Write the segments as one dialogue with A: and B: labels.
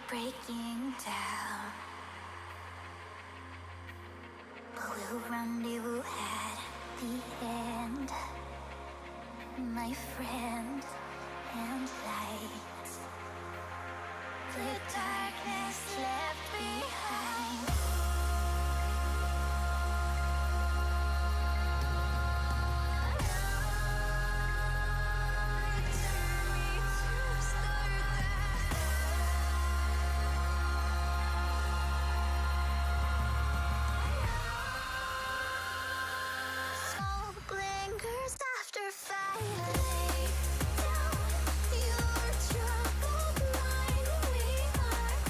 A: breaking down. But we'll rendezvous at the end, my friend, and light. The darkness left behind. After fire, lay down your troubled mind. We are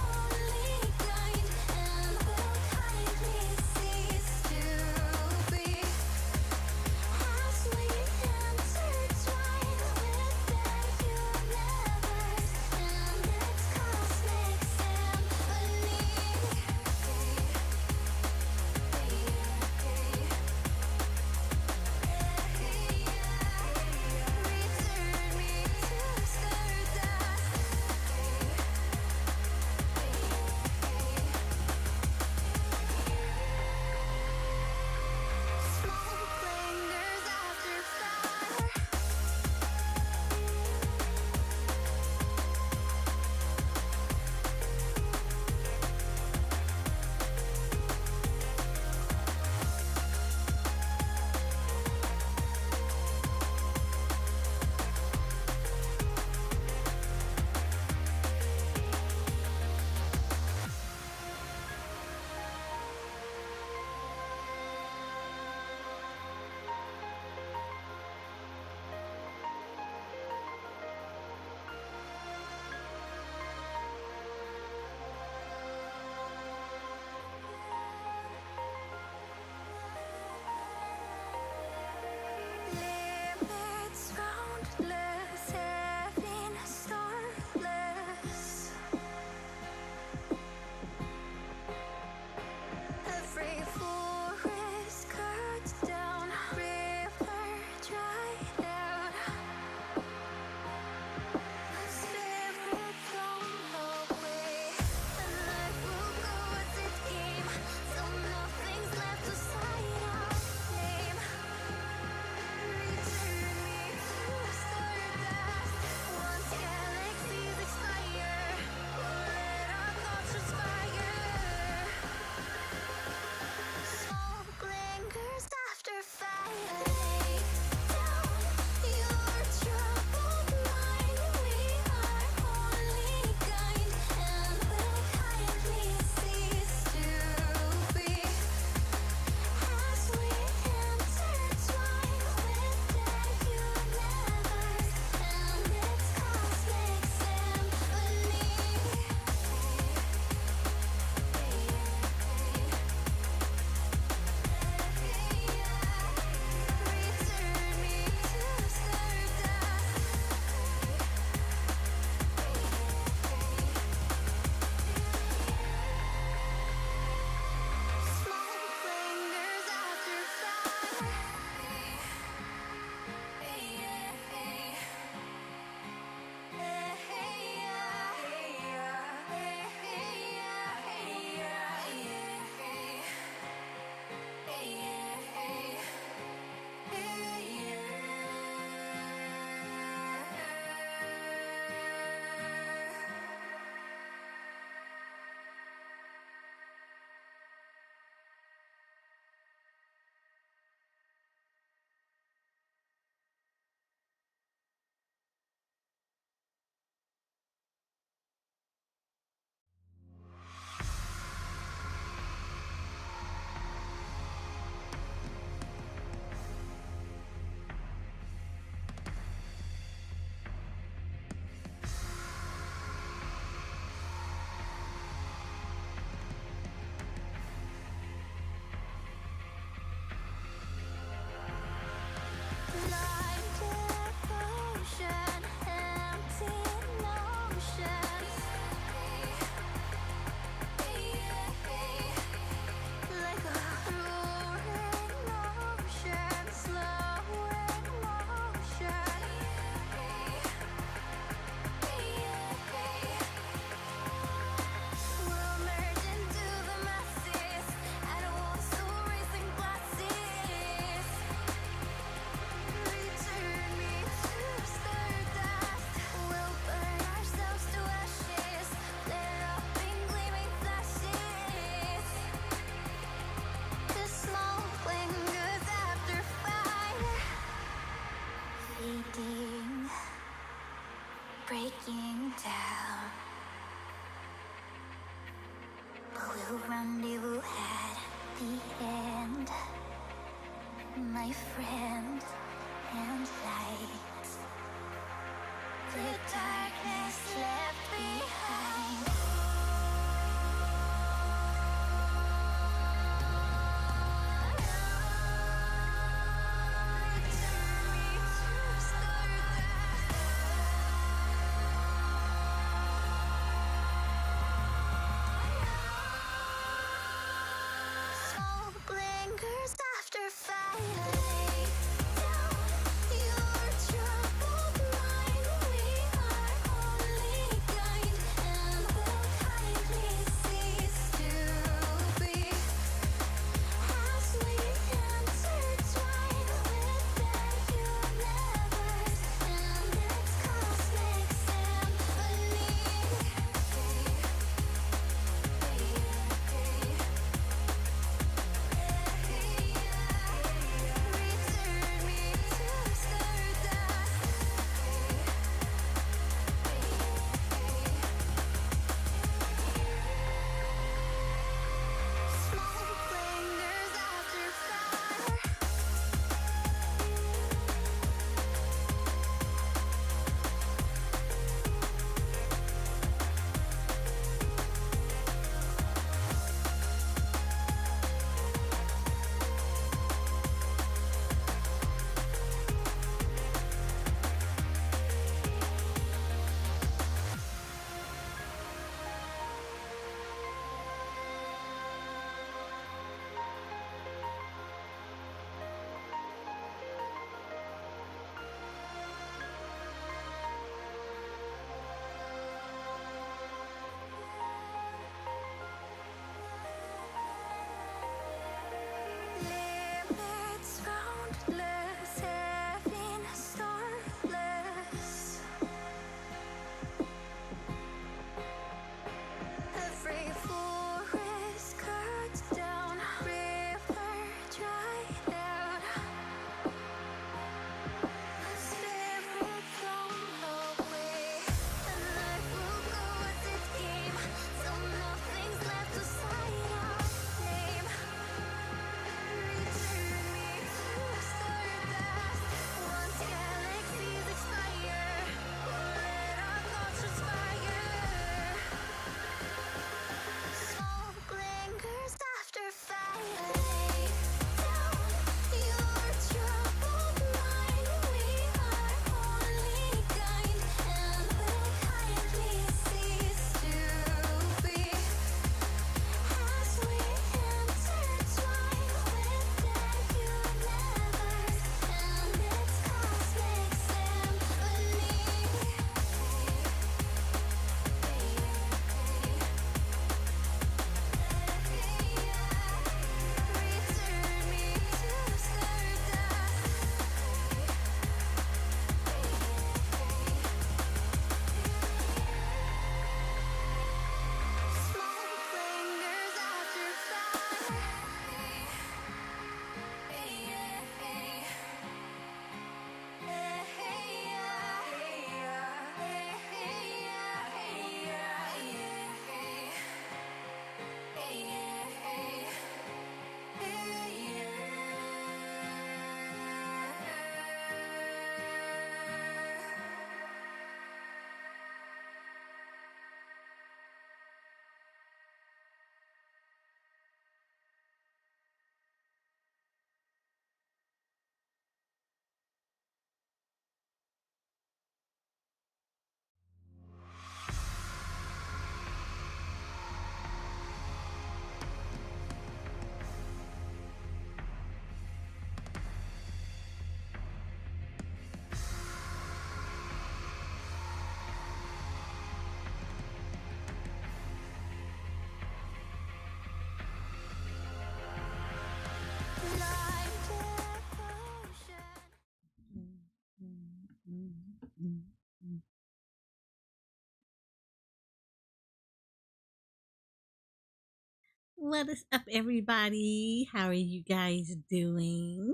B: What is up, everybody? How are you guys doing?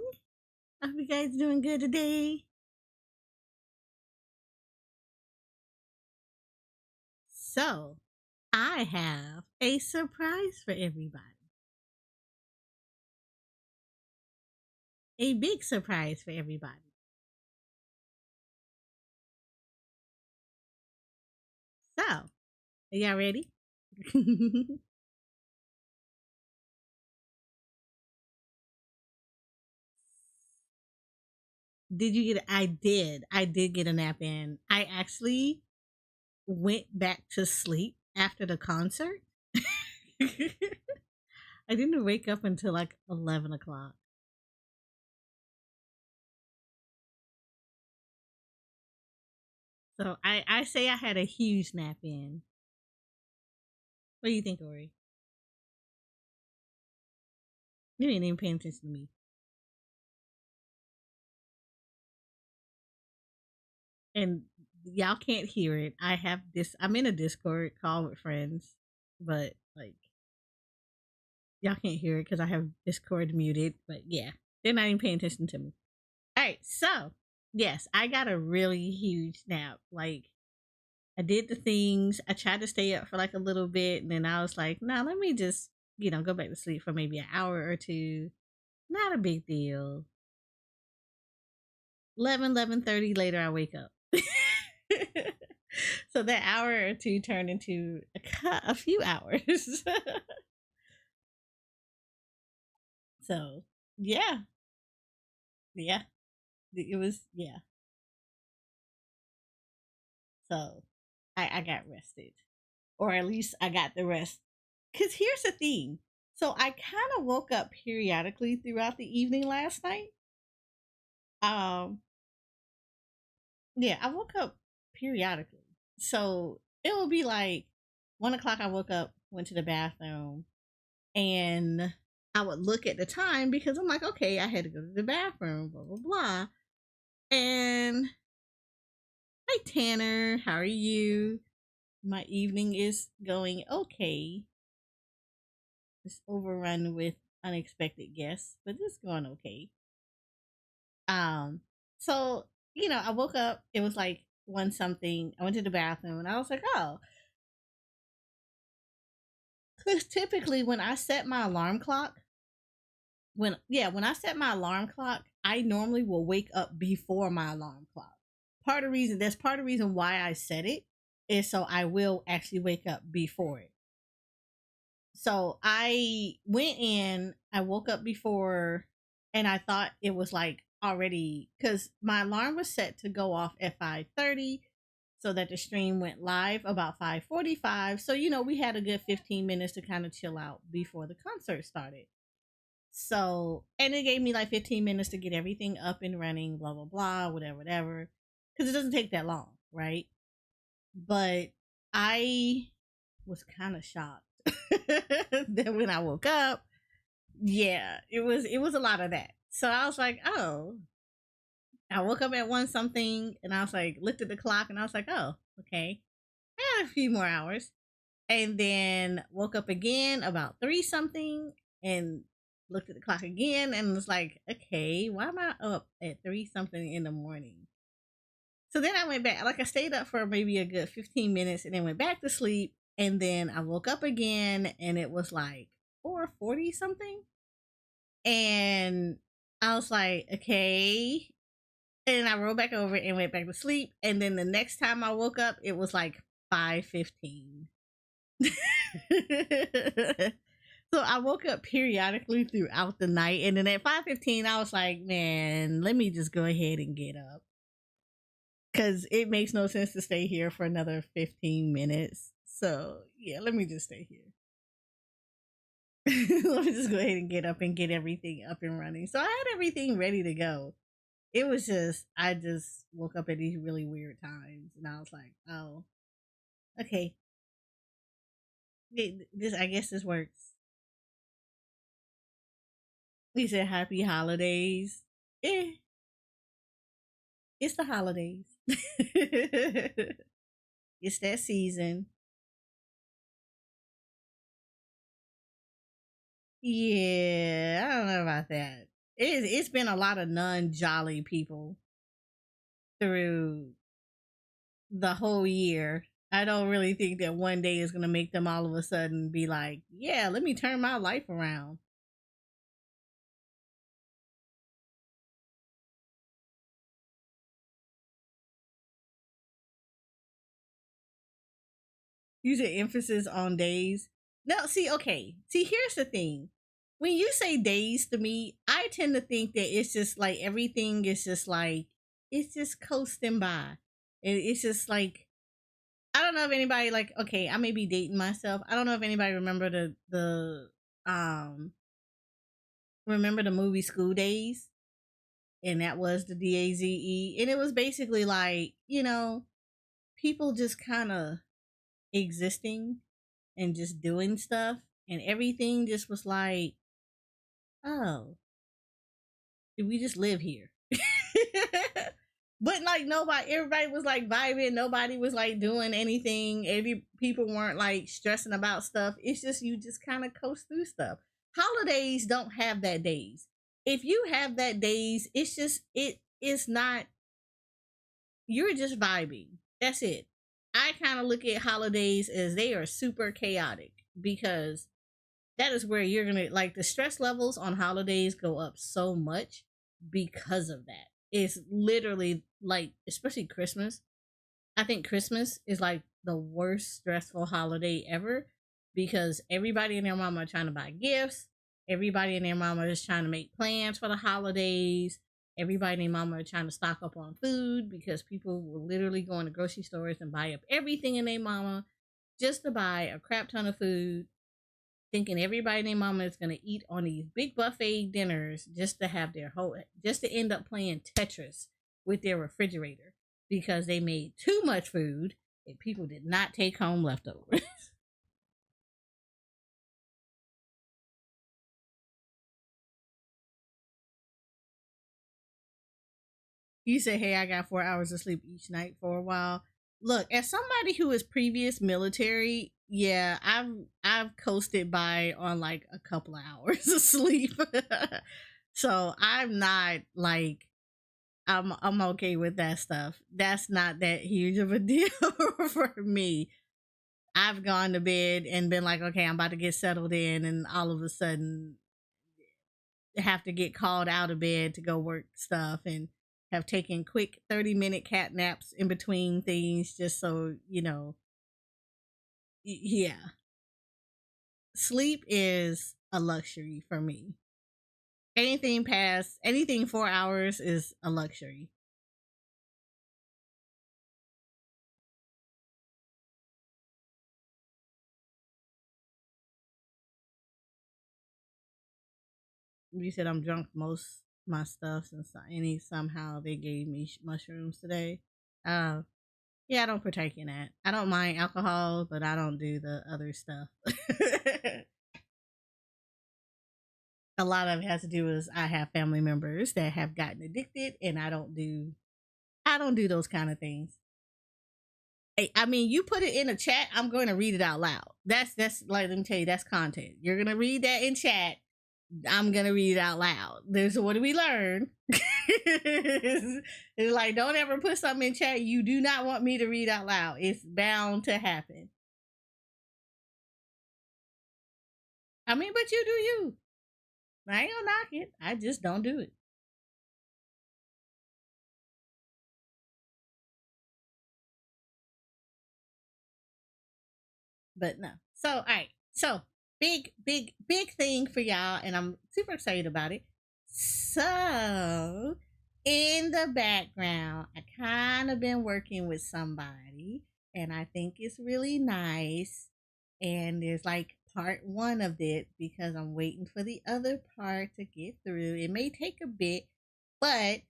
B: I hope you guys doing good today. So, I have a surprise for everybody. A big surprise for everybody. So, are y'all ready? Did you get I did. I did get a nap in. I actually went back to sleep after the concert. I didn't wake up until like 11 o'clock. So I say I had a huge nap in. What do you think, Ori? You ain't even paying attention to me. And y'all can't hear it. I have this. I'm in a Discord call with friends, but like y'all can't hear it because I have Discord muted. But yeah, they're not even paying attention to me. All right, so yes, I got a really huge nap. Like I did the things. I tried to stay up for like a little bit, and then I was like, "Nah, let me just go back to sleep for maybe an hour or two. Not a big deal." 11:30 later, I wake up. So that hour or two turned into a few hours. So yeah, yeah, it was yeah. So I got rested, or at least I got the rest. Cause here's the thing. So I kind of woke up periodically throughout the evening last night. Um, yeah, I woke up periodically. So it will be like 1 o'clock. I woke up, went to the bathroom, and I would look at the time because I'm like, okay, I had to go to the bathroom, blah blah blah. And hi Tanner, how are you? My evening is going okay. It's overrun with unexpected guests, but it's going okay. Um, so I woke up. It was like one something. I went to the bathroom, and I was like, oh, because typically when I set my alarm clock, when I set my alarm clock, I normally will wake up before my alarm clock. Part of the reason why I set it is so I will actually wake up before it. So I went in, I woke up before, and I thought it was like already because my alarm was set to go off at 5:30, so that the stream went live about 5:45. So we had a good 15 minutes to kind of chill out before the concert started. So, and it gave me like 15 minutes to get everything up and running, blah, blah, blah, whatever, whatever. Because it doesn't take that long, right? But I was kind of shocked that when I woke up, yeah, it was a lot of that. So I was like, oh, I woke up at one something and I was like, looked at the clock and I was like, oh, okay. I had a few more hours. And then woke up again about three something and looked at the clock again and was like, okay, why am I up at three something in the morning? So then I went back, like I stayed up for maybe a good 15 minutes and then went back to sleep. And then I woke up again and it was like 4:40 something. And I was like, okay. And I rolled back over and went back to sleep. And then the next time I woke up, it was like 5:15. So I woke up periodically throughout the night, and then at 5:15, I was like, "Man, let me just go ahead and get up because it makes no sense to stay here for another 15 minutes." So yeah, let me just stay here. Let me just go ahead and get up and get everything up and running. So I had everything ready to go. It was just I just woke up at these really weird times, and I was like, "Oh, okay, this I guess this works." He said, "Happy holidays." Eh, it's the holidays. It's that season. Yeah, I don't know about that. It's been a lot of non jolly people through the whole year. I don't really think that one day is gonna make them all of a sudden be like, yeah, let me turn my life around. Use an emphasis on days. No, see, okay. See, here's the thing. When you say days to me, I tend to think that it's just like everything is just like it's just coasting by. It's just like I don't know if anybody like okay, I may be dating myself. I don't know if anybody remember the movie School Days, and that was the DAZE, and it was basically like people just kind of existing and just doing stuff, and everything just was like, oh, did we just live here? But like everybody was like vibing. Nobody was like doing anything. Every people weren't like stressing about stuff. It's just you just kind of coast through stuff. Holidays don't have that days. If you have that days, it's just it is not. You're just vibing. That's it. I kind of look at holidays as they are super chaotic because that is where you're gonna like the stress levels on holidays go up so much because of that. It's literally like, especially Christmas. I think Christmas is like the worst stressful holiday ever because everybody and their mama are trying to buy gifts. Everybody and their mama is trying to make plans for the holidays. Everybody and their mama are trying to stock up on food because people will literally go in the grocery stores and buy up everything in their mama just to buy a crap ton of food, thinking everybody and their mama is going to eat on these big buffet dinners just to have just to end up playing Tetris with their refrigerator because they made too much food and people did not take home leftovers. You say, hey, I got 4 hours of sleep each night for a while. Look, as somebody who is previous military, yeah, I've coasted by on like a couple of hours of sleep. So I'm not like I'm okay with that stuff. That's not that huge of a deal for me. I've gone to bed and been like, okay, I'm about to get settled in, and all of a sudden have to get called out of bed to go work stuff, and have taken quick 30-minute cat naps in between things just so yeah. Sleep is a luxury for me. Anything 4 hours is a luxury. You said I'm drunk most my stuff, and somehow they gave me mushrooms today. Uh, yeah, I don't partake in that. I don't mind alcohol, but I don't do the other stuff. A lot of it has to do with I have family members that have gotten addicted, and I don't do those kind of things. Hey, I mean, you put it in a chat, I'm going to read it out loud. That's like, let me tell you, that's content. You're gonna read that in chat. I'm gonna read it out loud. There's what do we learn? It's like, don't ever put something in chat you do not want me to read out loud. It's bound to happen. I mean, but you do you. I ain't gonna knock it. I just don't do it. But no. So, all right. So, big, big, big thing for y'all, and I'm super excited about it. So, in the background, I kind of been working with somebody, and I think it's really nice. And there's like part one of it because I'm waiting for the other part to get through. It may take a bit, but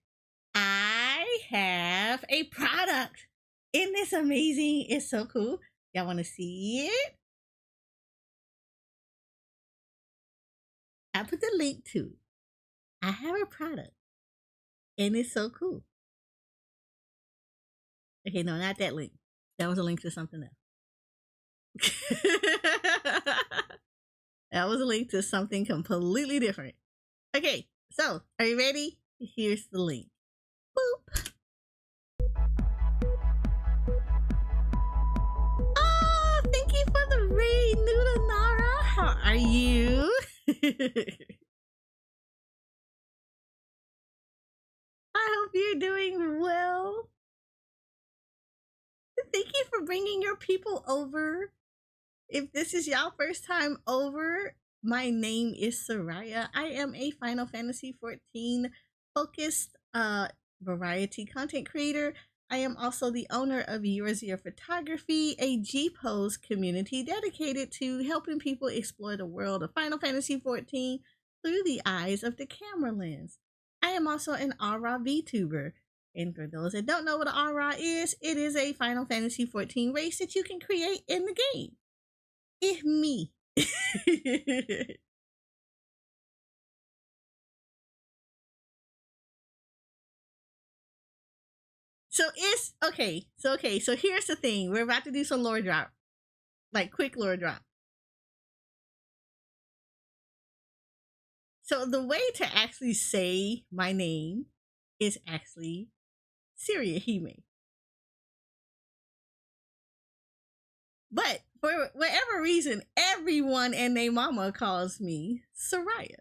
B: I have a product. Isn't this amazing? It's so cool. Y'all want to see it? I put the link to it. I have a product, and it's so cool. Okay, no, not that link. That was a link to something else. That was a link to something completely different. Okay, so are you ready? Here's the link. Boop. Oh, thank you for the raid, Nuda Nara. How are you? I hope you're doing well. Thank you for bringing your people over. If this is y'all first time over, my name is Soraya. I am a Final Fantasy 14 focused variety content creator. I am also the owner of Yours Your Photography, a G-Pose community dedicated to helping people explore the world of Final Fantasy 14 through the eyes of the camera lens. I am also an Aura VTuber. And for those that don't know what an Aura is, it is a Final Fantasy 14 race that you can create in the game. It's me. So it's okay. So here's the thing. We're about to do some lore drop. Like quick lore drop. So the way to actually say my name is actually Syria Hime. But for whatever reason, everyone and their mama calls me Soraya.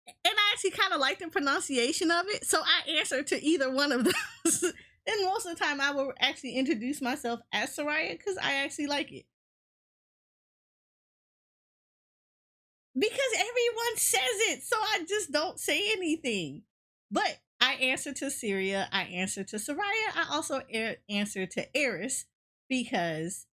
B: And I actually kind of like the pronunciation of it, so I answer to either one of those. And most of the time, I will actually introduce myself as Soraya because I actually like it. Because everyone says it, so I just don't say anything. But I answer to Syria, I answer to Soraya, I also answer to Eris because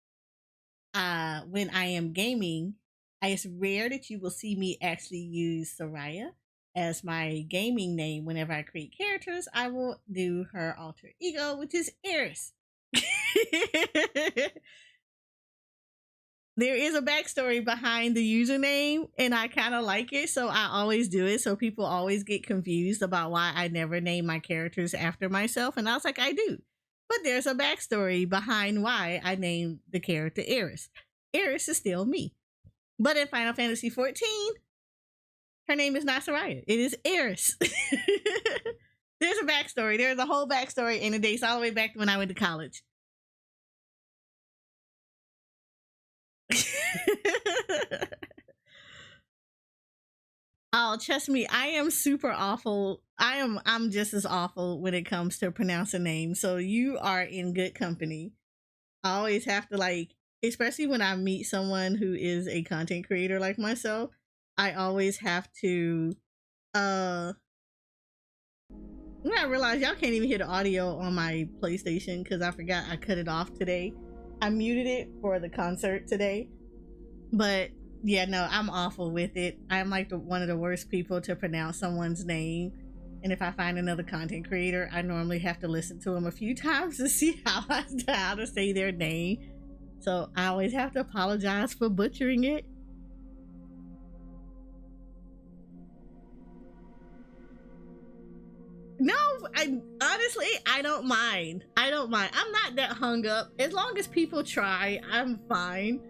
B: when I am gaming, it's rare that you will see me actually use Soraya as my gaming name. Whenever I create characters, I will do her alter ego, which is Eris. There is a backstory behind the username, and I kind of like it, so I always do it. So people always get confused about why I never name my characters after myself, and I was like, I do. But there's a backstory behind why I named the character Eris. Eris is still me. But in Final Fantasy 14, her name is not Soraya. It is Eris. There's a backstory. There's a whole backstory, and it dates all the way back to when I went to college. Oh, trust me, I am super awful. I'm just as awful when it comes to pronouncing names. So you are in good company. I always have to especially when I meet someone who is a content creator like myself, I always have to I realize y'all can't even hear the audio on my PlayStation because I forgot I cut it off today. I muted it for the concert today. But yeah, no, I'm awful with it. I'm like one of the worst people to pronounce someone's name. And if I find another content creator, I normally have to listen to them a few times to see how to say their name. So I always have to apologize for butchering it. No, honestly, I don't mind. I'm not that hung up. As long as people try, I'm fine.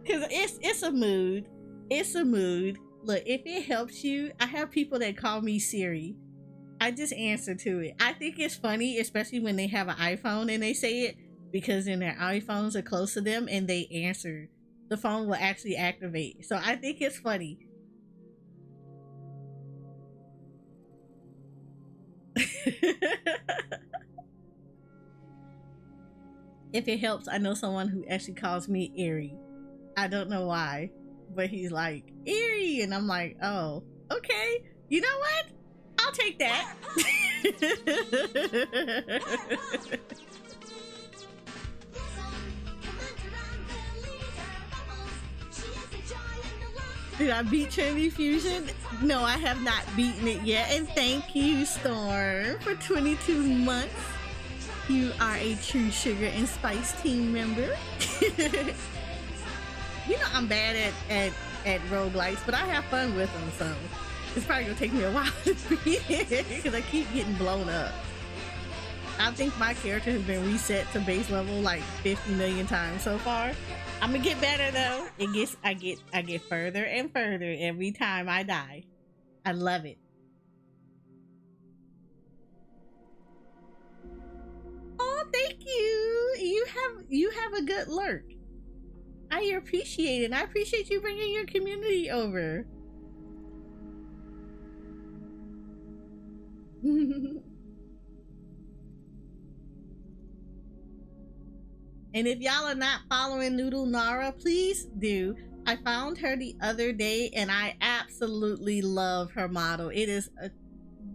B: Cause it's a mood. It's a mood. Look, if it helps you, I have people that call me Siri. I just answer to it. I think it's funny, especially when they have an iPhone and they say it, because then their iPhones are close to them and they answer. The phone will actually activate. So I think it's funny. If it helps, I know someone who actually calls me Erie. I don't know why, but he's like, Erie, and I'm like, oh, okay. You know what? I'll take that. Did I beat Trinity Fusion? No, I have not beaten it yet. And thank you, Storm, for 22 months. You are a true sugar and spice team member. You know I'm bad at roguelites, but I have fun with them, so it's probably gonna take me a while to beat it because I keep getting blown up. I think my character has been reset to base level like 50 million times so far. I'm gonna get better though. I get further and further every time I die. I love it. Oh, thank you. You have a good lurk. I appreciate it. I appreciate you bringing your community over. And if y'all are not following Noodle Nara, please do. I found her the other day and I absolutely love her model. It is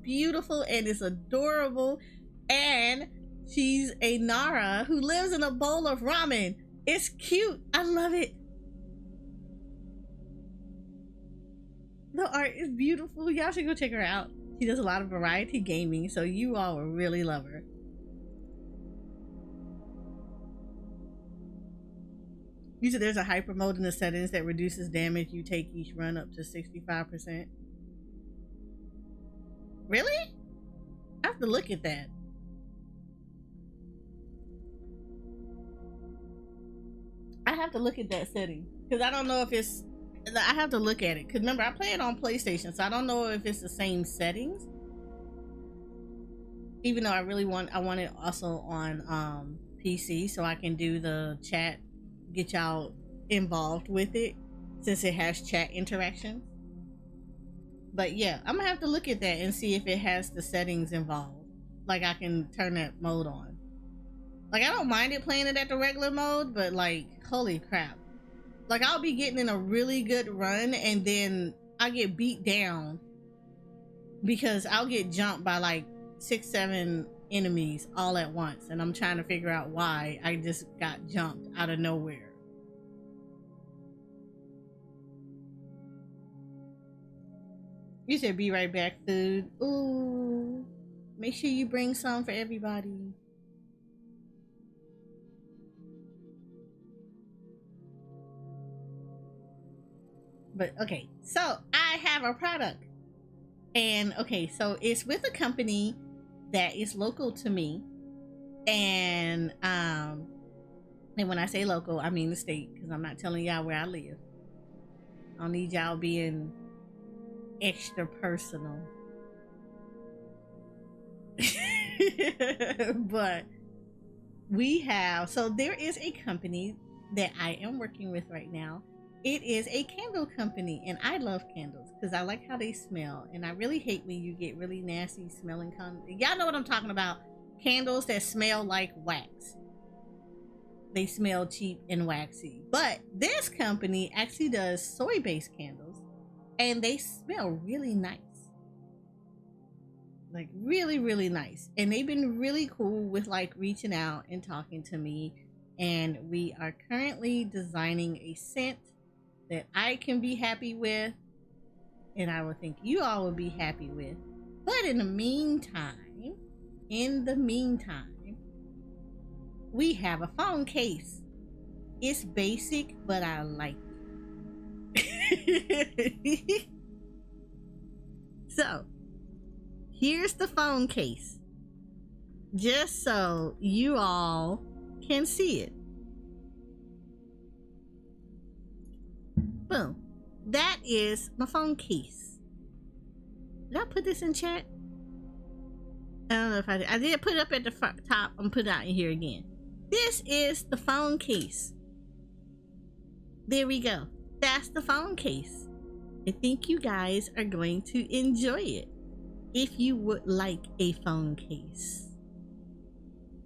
B: beautiful and it's adorable. And she's a Nara who lives in a bowl of ramen. It's cute. I love it. The art is beautiful. Y'all should go check her out. She does a lot of variety gaming, so you all will really love her. You said there's a hyper mode in the settings that reduces damage you take each run up to 65%. Really? I have to look at that. I have to look at that setting because I don't know if it's. I have to look at it because remember I play it on PlayStation, so I don't know if it's the same settings. Even though I want it also on PC so I can do the chat, get y'all involved with it since it has chat interaction. But yeah, I'm gonna have to look at that and see if it has the settings involved. Like I can turn that mode on. Like I don't mind it playing it at the regular mode, but like holy crap. Like I'll be getting in a really good run and then I get beat down because I'll get jumped by like 6-7 enemies all at once and I'm trying to figure out why I just got jumped out of nowhere. You said be right back food. Ooh, make sure you bring some for everybody. But okay, so I have a product and okay, so it's with a company that is local to me and when I say local I mean the state because I'm not telling y'all where I live. I don't need y'all being extra personal. But we have, so there is a company that I am working with right now. It is a candle company and I love candles because I like how they smell and I really hate when you get really nasty smelling y'all know what I'm talking about, candles that smell like wax. They smell cheap and waxy, but this company actually does soy-based candles and they smell really nice, like really nice. And they've been really cool with like reaching out and talking to me, and we are currently designing a scent that I can be happy with and I would think you all would be happy with. But in the meantime, we have a phone case. It's basic, but I like it. So, here's the phone case. Just so you all can see it. Boom. That is my phone case. Did I put this in chat? I don't know if I did. I did put it up at the top. I'm gonna put it out in here again. This is the phone case. There we go. That's the phone case. I think you guys are going to enjoy it if you would like a phone case.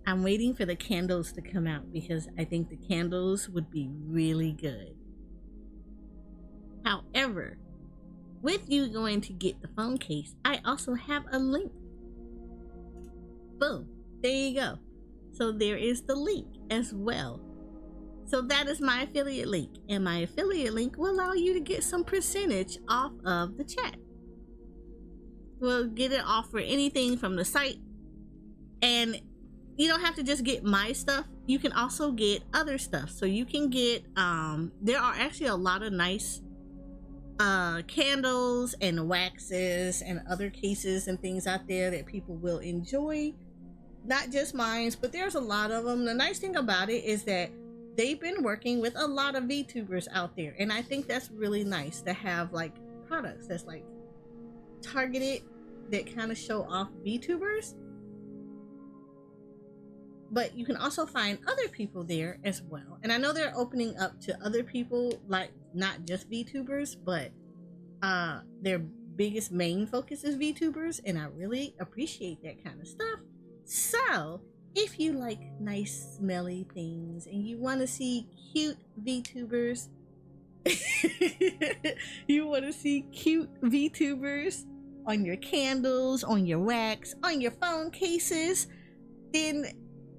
B: I'm waiting for the candles to come out because I think the candles would be really good. However, with you going to get the phone case, I also have a link. Boom. There you go. So there is the link as well. So that is my affiliate link. And my affiliate link will allow you to get some percentage off of the chat. We'll get it off for anything from the site. And you don't have to just get my stuff. You can also get other stuff. So you can get, there are actually a lot of nice candles and waxes and other cases and things out there that people will enjoy. not just mines, but there's a lot of them. The nice thing about it is that they've been working with a lot of VTubers out there, and I think that's really nice to have like products that's like targeted that kind of show off VTubers. But you can also find other people there as well. And I know they're opening up to other people, like not just VTubers, but their biggest main focus is VTubers, and I really appreciate that kind of stuff. So if you like nice smelly things and you want to see cute VTubers, you want to see cute VTubers on your candles, on your wax, on your phone cases, then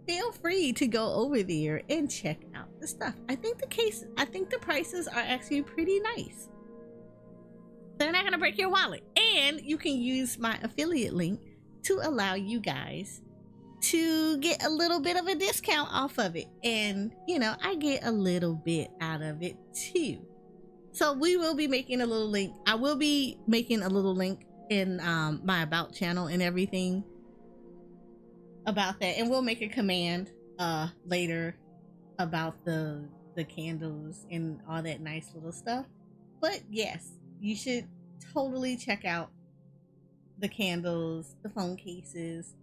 B: feel free to go over there and check out the stuff. I think the prices are actually pretty nice. They're not gonna break your wallet, and you can use my affiliate link to allow you guys to get a little bit of a discount off of it, and you know, I get a little bit out of it too. So we will be making a little link. I will be making a little link in my about channel and everything about that, and we'll make a command later about the candles and all that nice little stuff. But yes, you should totally check out the candles, the phone cases,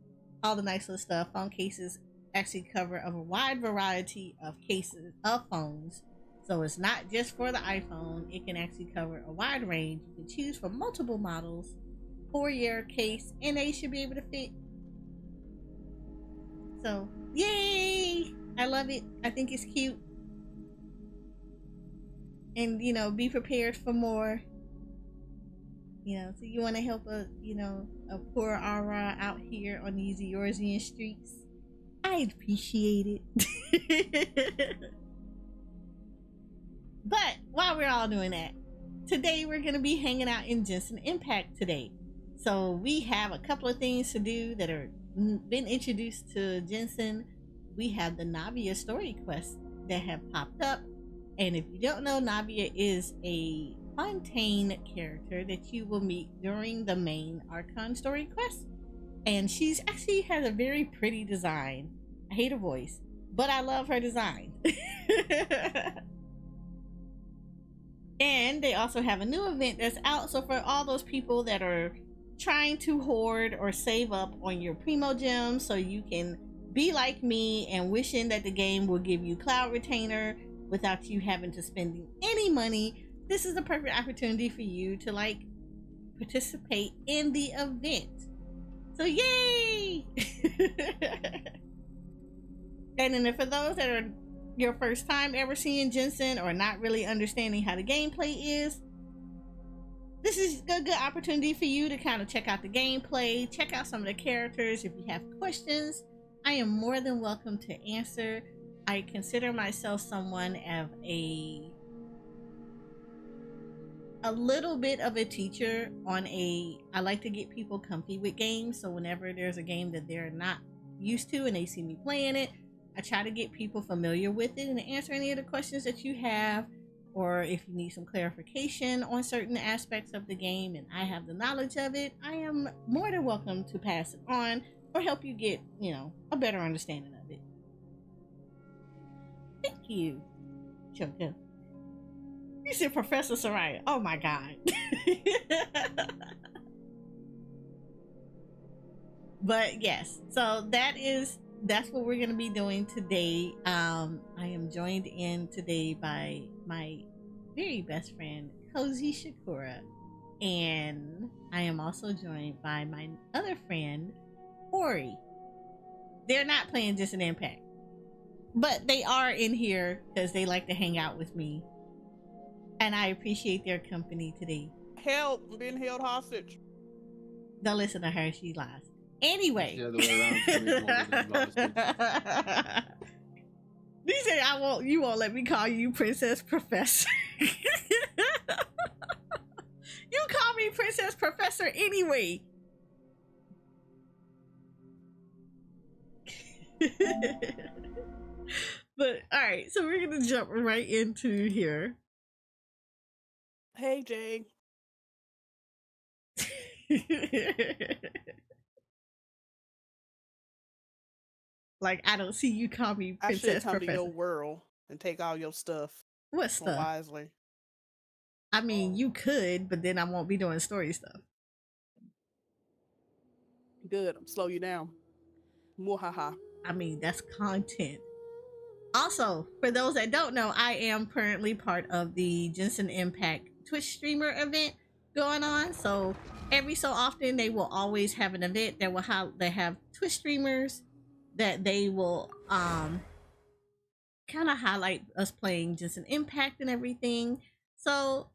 B: all the nice little stuff. Phone cases actually cover a wide variety of cases of phones, so it's not just for the iPhone. It can actually cover a wide range. You can choose from multiple models for your case, and they should be able to fit. So yay, I love it. I think it's cute, and you know, be prepared for more. You know, so you want to help a poor Ara out here on these Eorzean streets, I'd appreciate it. But while we're all doing that, today we're going to be hanging out in Genshin Impact today. So we have a couple of things to do that are been introduced to Genshin. We have the Navia story quests that have popped up, and if you don't know, Navia is a Fontaine character that you will meet during the main Archon story quest, and she's actually has a very pretty design. I hate her voice, but I love her design. And they also have a new event that's out, so for all those people that are trying to hoard or save up on your primo gems so you can be like me and wishing that the game will give you Cloud Retainer without you having to spend any money, this is the perfect opportunity for you to like participate in the event. So yay! And then for those that are your first time ever seeing Genshin or not really understanding how the gameplay is, this is a good opportunity for you to kind of check out the gameplay, check out some of the characters. If you have questions, I am more than welcome to answer. I consider myself someone of a little bit of a teacher on I like to get people comfy with games. So whenever there's a game that they're not used to and they see me playing it, I try to get people familiar with it and answer any of the questions that you have, or if you need some clarification on certain aspects of the game and I have the knowledge of it, I am more than welcome to pass it on or help you get, a better understanding of it. Thank you, Choka. You said Professor Soraya. Oh my God. But yes, so that's what we're going to be doing today. I am joined in today by my very best friend, Koji Shakura. And I am also joined by my other friend, Ori. They're not playing just an Impact, but they are in here because they like to hang out with me. And I appreciate their company today.
C: Help! I'm being held hostage.
B: Don't listen to her, she lies. Anyway.
D: The other way around.
B: You say you won't let me call you Princess Professor. You call me Princess Professor anyway. But alright, so we're gonna jump right into here.
C: Hey, Jay.
B: Like, I don't see you call me
C: I should
B: Princess
C: come to your
B: Professor.
C: world and take all your stuff
B: What
C: more
B: stuff?
C: wisely.
B: I mean, you could, but then I won't be doing story stuff.
C: Good. I'm slow you down. Mwahaha.
B: I mean, that's content. Also, for those that don't know, I am currently part of the Jensen Impact Twitch streamer event going on. So every so often, they will always have an event that will they have Twitch streamers that they will kind of highlight us playing Jensen Impact and everything. So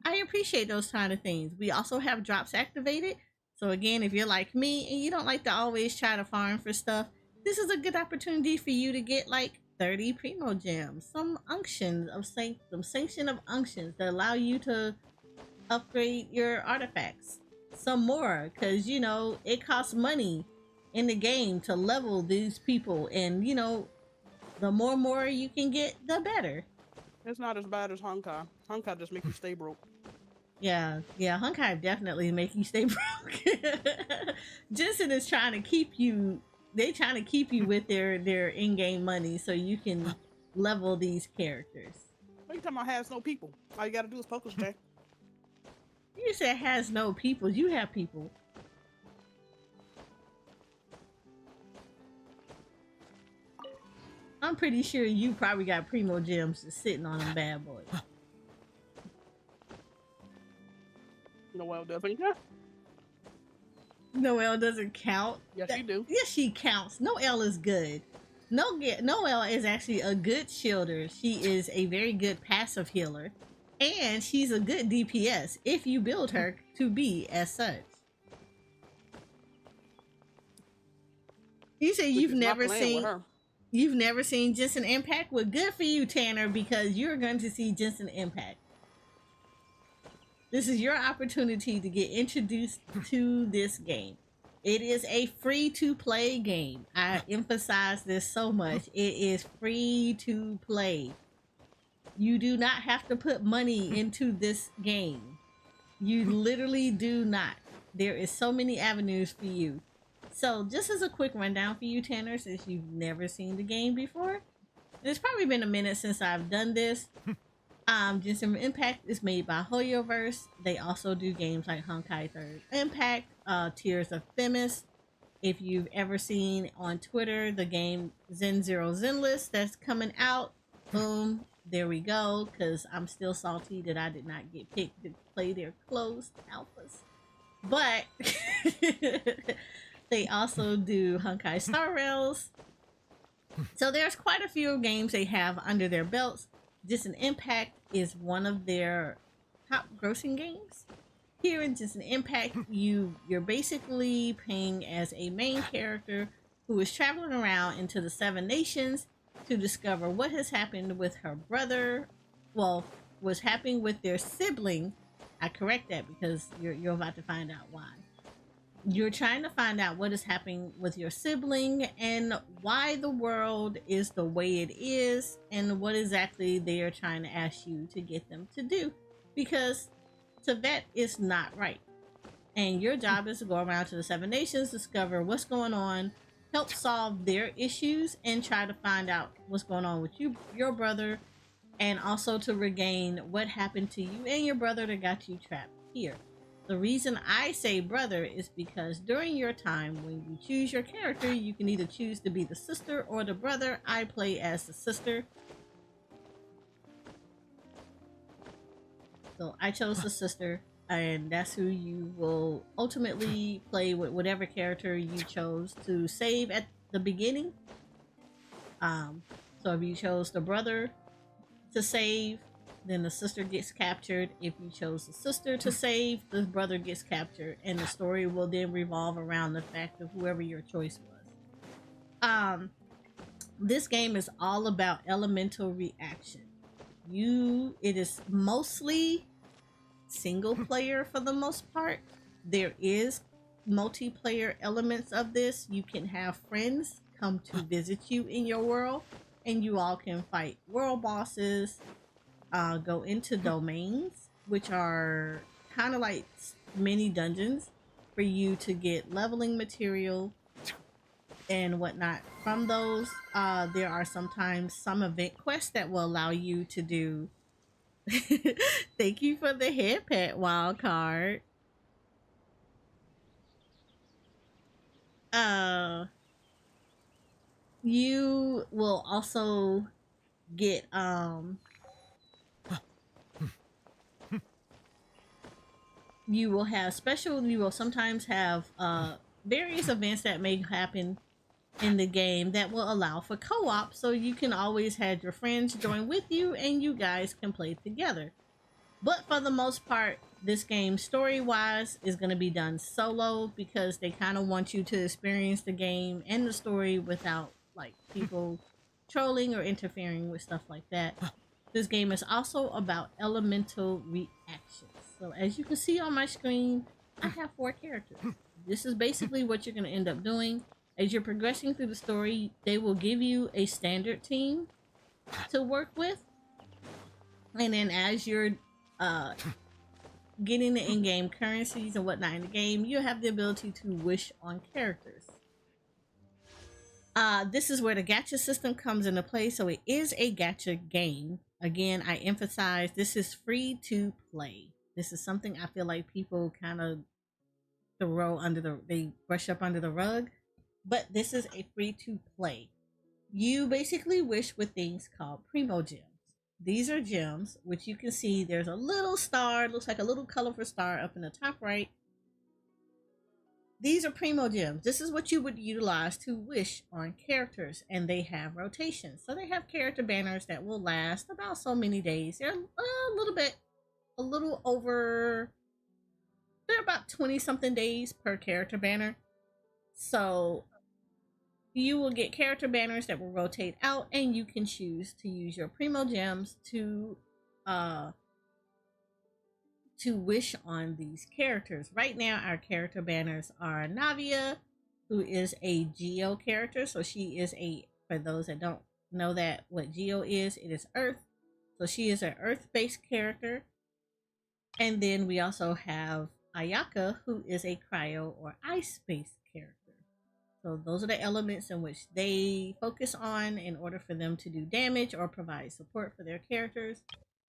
B: I appreciate those kind of things. We also have drops activated. So again, if you're like me and you don't like to always try to farm for stuff, this is a good opportunity for you to get like 30 primo gems, some unctions of some sanction of unctions that allow you to upgrade your artifacts some more, because it costs money in the game to level these people, and the more you can get, the better.
C: It's not as bad as Honkai. Honkai just make you stay broke.
B: Yeah, Honkai definitely make you stay broke. Jensen is trying to keep you. They trying to keep you with their in-game money so you can level these characters.
C: What you talking about? Has no people. All you gotta do is focus, Jay.
B: You said has no people. You have people. I'm pretty sure you probably got primo gems just sitting on them bad boys.
C: Noelle doesn't. Yeah.
B: Noelle doesn't count.
C: Yes, you do.
B: Yes, she counts. Noelle is good. Noelle is actually a good shielder. She is a very good passive healer. And she's a good DPS if you build her to be as such. You say you've never seen Jensen Impact? Well, good for you, Tanner, because you're going to see Jensen Impact. This is your opportunity to get introduced to this game. It is a free-to-play game. I emphasize this so much. It is free to play. You do not have to put money into this game. You literally do not. There is so many avenues for you. So just as a quick rundown for you, Tanner, since you've never seen the game before, it's probably been a minute since I've done this. Jensen Impact is made by Hoyoverse. They also do games like Honkai Third Impact, Tears of Themis. If you've ever seen on Twitter the game Zen Zero Zenless that's coming out, boom, there we go. Because I'm still salty that I did not get picked to play their closed alphas. But they also do Honkai Star Rails. So there's quite a few games they have under their belts. Jensen Impact is one of their top grossing games. Here in Jensen Impact, you're basically playing as a main character who is traveling around into the 7 nations to discover what has happened with her brother. Well, what's happening with their sibling. I correct that because you're about to find out why. You're trying to find out what is happening with your sibling and why the world is the way it is and what exactly they are trying to ask you to get them to do. Because to vet is not right. And your job is to go around to the 7 nations, discover what's going on, help solve their issues, and try to find out what's going on with your brother, and also to regain what happened to you and your brother that got you trapped here. The reason I say brother is because during your time when you choose your character, you can either choose to be the sister or the brother. I play as the sister. So I chose the sister, and that's who you will ultimately play with, whatever character you chose to save at the beginning. So if you chose the brother to save, then the sister gets captured. If you chose the sister to save, the brother gets captured, and the story will then revolve around the fact of whoever your choice was. This game is all about elemental reaction. It is mostly single player for the most part. There is multiplayer elements of this. You can have friends come to visit you in your world, and you all can fight world bosses, go into domains, which are kind of like mini dungeons for you to get leveling material, and whatnot. From those, there are sometimes some event quests that will allow you to do. Thank you for the head pet wild card. Uh, you will also get you will have special. You will sometimes have various events that may happen in the game that will allow for co-op, so you can always have your friends join with you and you guys can play together. But for the most part, this game story wise is going to be done solo because they kind of want you to experience the game and the story without like people trolling or interfering with stuff like that. This game is also about elemental reactions. So as you can see on my screen, I have 4 characters. This is basically what you're going to end up doing. As you're progressing through the story, they will give you a standard team to work with. And then as you're getting the in-game currencies and whatnot in the game, you have the ability to wish on characters. This is where the gacha system comes into play. So it is a gacha game. Again, I emphasize this is free to play. This is something I feel like people kind of they brush up under the rug. But this is a free to play. You basically wish with things called primo gems. These are gems, which you can see there's a little star, looks like a little colorful star up in the top right. These are primo gems. This is what you would utilize to wish on characters, and they have rotations. So they have character banners that will last about so many days. They're they're about 20 something days per character banner. So you will get character banners that will rotate out, and you can choose to use your primo gems to wish on these characters. Right now, our character banners are Navia, who is a Geo character. So she is for those that don't know that what Geo is, it is Earth. So she is an Earth-based character. And then we also have Ayaka, who is a Cryo or Ice-based character. So those are the elements in which they focus on in order for them to do damage or provide support for their characters.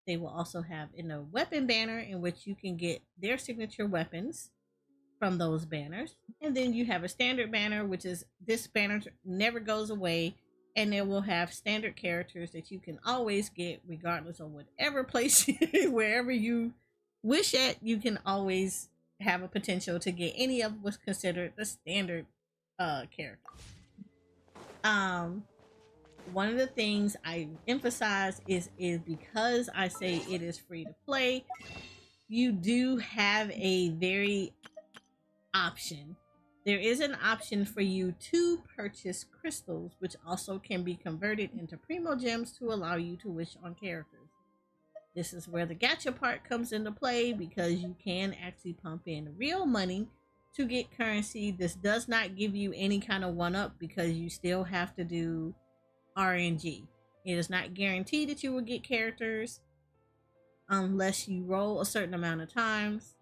B: They will also have in a weapon banner in which you can get their signature weapons from those banners. And then you have a standard banner, which is this banner never goes away. And it will have standard characters that you can always get regardless of whatever place, wherever you wish at, you can always have a potential to get any of what's considered the standard character. One of the things I emphasize is because I say it is free to play, you do have a very option. There is an option for you to purchase crystals, which also can be converted into primo gems to allow you to wish on characters. This is where the gacha part comes into play because you can actually pump in real money to get currency. This does not give you any kind of one-up because you still have to do RNG. It is not guaranteed that you will get characters unless you roll a certain amount of times.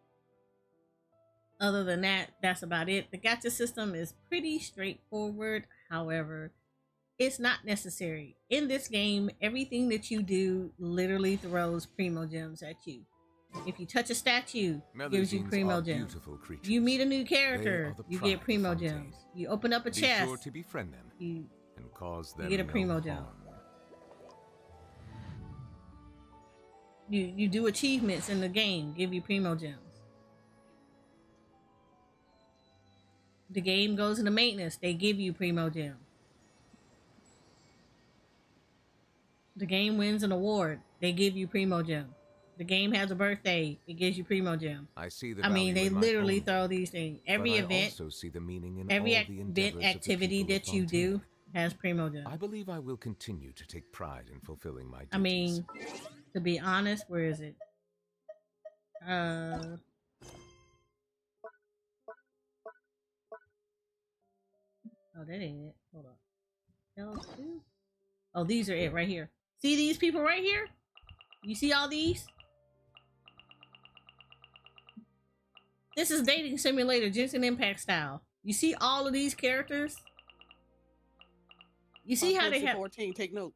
B: Other than that, that's about it. The gacha system is pretty straightforward. However, it's not necessary. In this game, everything that you do literally throws primo gems at you. If you touch a statue, it gives you primo gems. You meet a new character, you get primo gems. You open up a chest,
E: sure to befriend them and cause them
B: you get a primo gem. You do achievements in the game, give you primo gems. The game goes into maintenance, they give you primo gems. The game wins an award, they give you primo gems. The game has a birthday, it gives you primo gems.
E: I mean,
B: they literally throw these things. Every event, every event activity that you do has primo gems.
E: I believe I will continue to take pride in fulfilling my duties.
B: I mean, to be honest, where is it? Oh, that ain't it. Hold on. L2? Oh, these are it right here. See these people right here? You see all these? This is dating simulator, Genshin Impact style. You see all of these characters? You see how they have
C: 14, take note.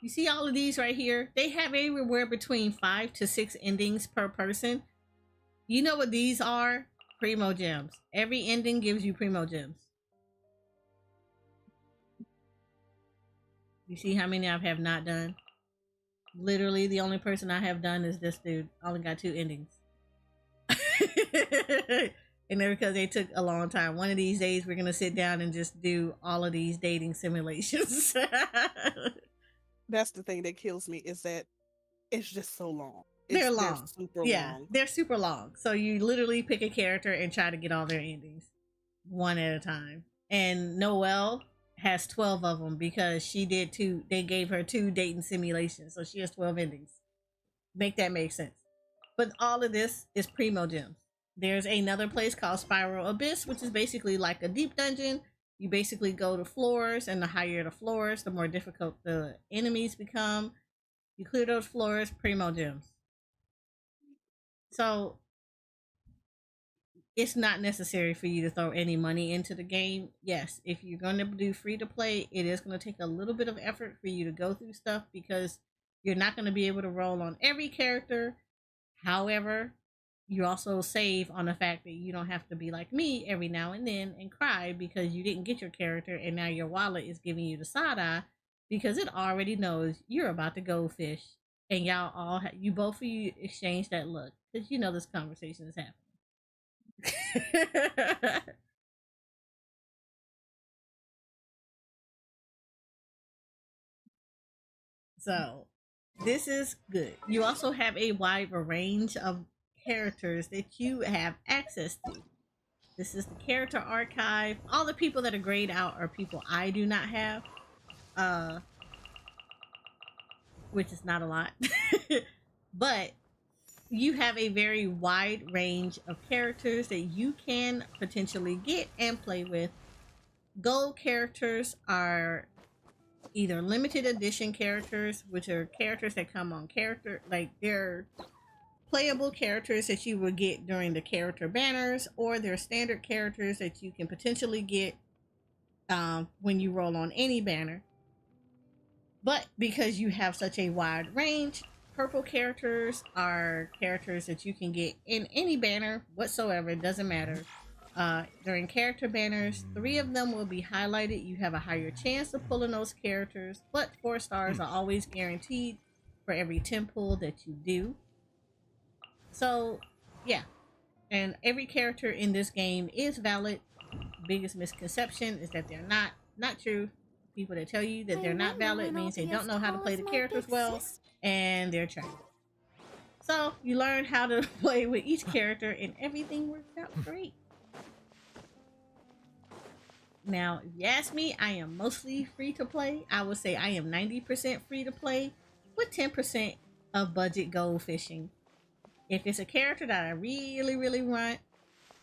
B: You see all of these right here? They have anywhere between 5 to 6 endings per person. You know what these are? Primo gems. Every ending gives you primo gems. You see how many I have not done? Literally, the only person I have done is this dude. I only got 2 endings. And they're because they took a long time. One of these days, we're going to sit down and just do all of these dating simulations.
C: That's the thing that kills me is that it's just so long.
B: They're long.
C: They're super
B: yeah,
C: long.
B: they're super long. So you literally pick a character and try to get all their endings one at a time. And Noelle has 12 of them because she did 2. They gave her 2 dating simulations, so she has 12 endings. Make that make sense. But all of this is primo gems. There's another place called Spiral Abyss, which is basically like a deep dungeon. You basically go to floors, and the higher the floors, the more difficult the enemies become. You clear those floors, primo gems. So it's not necessary for you to throw any money into the game. Yes, if you're going to do free to play, it is going to take a little bit of effort for you to go through stuff because you're not going to be able to roll on every character. However, you also save on the fact that you don't have to be like me every now and then and cry because you didn't get your character and now your wallet is giving you the side eye because it already knows you're about to go fish, and y'all all you both of you exchange that look because you know this conversation is happening. So this is good. You also have a wide range of characters that you have access to. This is the character archive. All the people that are grayed out are people I do not have, which is not a lot. But you have a very wide range of characters that you can potentially get and play with. Gold characters are either limited edition characters, which are characters that come on character, like they're playable characters that you will get during the character banners, or they're standard characters that you can potentially get when you roll on any banner. But because you have such a wide range, purple characters are characters that you can get in any banner whatsoever. It doesn't matter. During character banners, 3 of them will be highlighted. You have a higher chance of pulling those characters, but 4 stars are always guaranteed for every 10 pull that you do. So, yeah. And every character in this game is valid. Biggest misconception is that they're not true. People that tell you that they're not valid means they don't know how to play the characters well, and they're trash. So you learn how to play with each character, and everything works out great. Now, if you ask me, I am mostly free to play. I would say I am 90% free to play with 10% of budget gold fishing. If it's a character that I really, really want,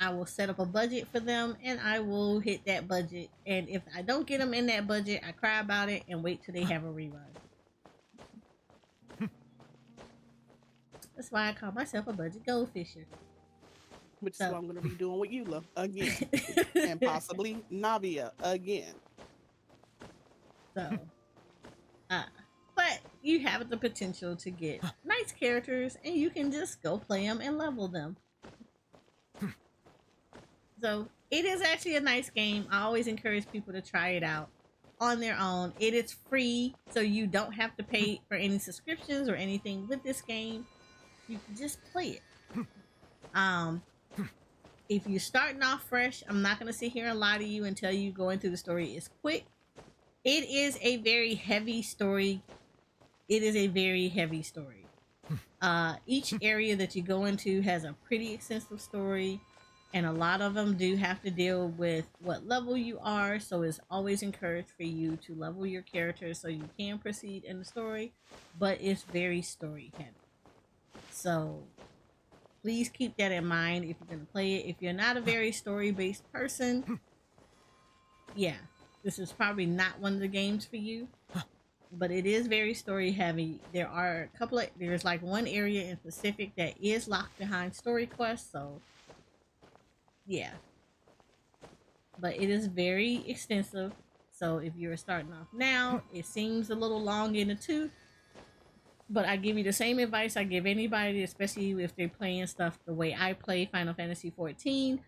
B: I will set up a budget for them and I will hit that budget. And if I don't get them in that budget, I cry about it and wait till they have a rerun. That's why I call myself a budget gold fisher.
C: Which is what I'm going to be doing with Eula again. And possibly Navia again.
B: So, but you have the potential to get nice characters and you can just go play them and level them. So it is actually a nice game. I always encourage people to try it out on their own. It is free, so you don't have to pay for any subscriptions or anything with this game. You can just play it. If you're starting off fresh, I'm not going to sit here and lie to you and tell you going through the story is quick. It is a very heavy story. Each area that you go into has a pretty extensive story, and a lot of them do have to deal with what level you are, so it's always encouraged for you to level your character so you can proceed in the story, but it's very story heavy. So please keep that in mind if you're going to play it. If you're not a very story-based person, yeah, this is probably not one of the games for you. But it is very story heavy. There's like one area in specific that is locked behind story quests, so yeah. But it is very extensive, So if you're starting off now, it seems a little long in the tooth, but I give you the same advice I give anybody, especially if they're playing stuff the way I play Final Fantasy 14,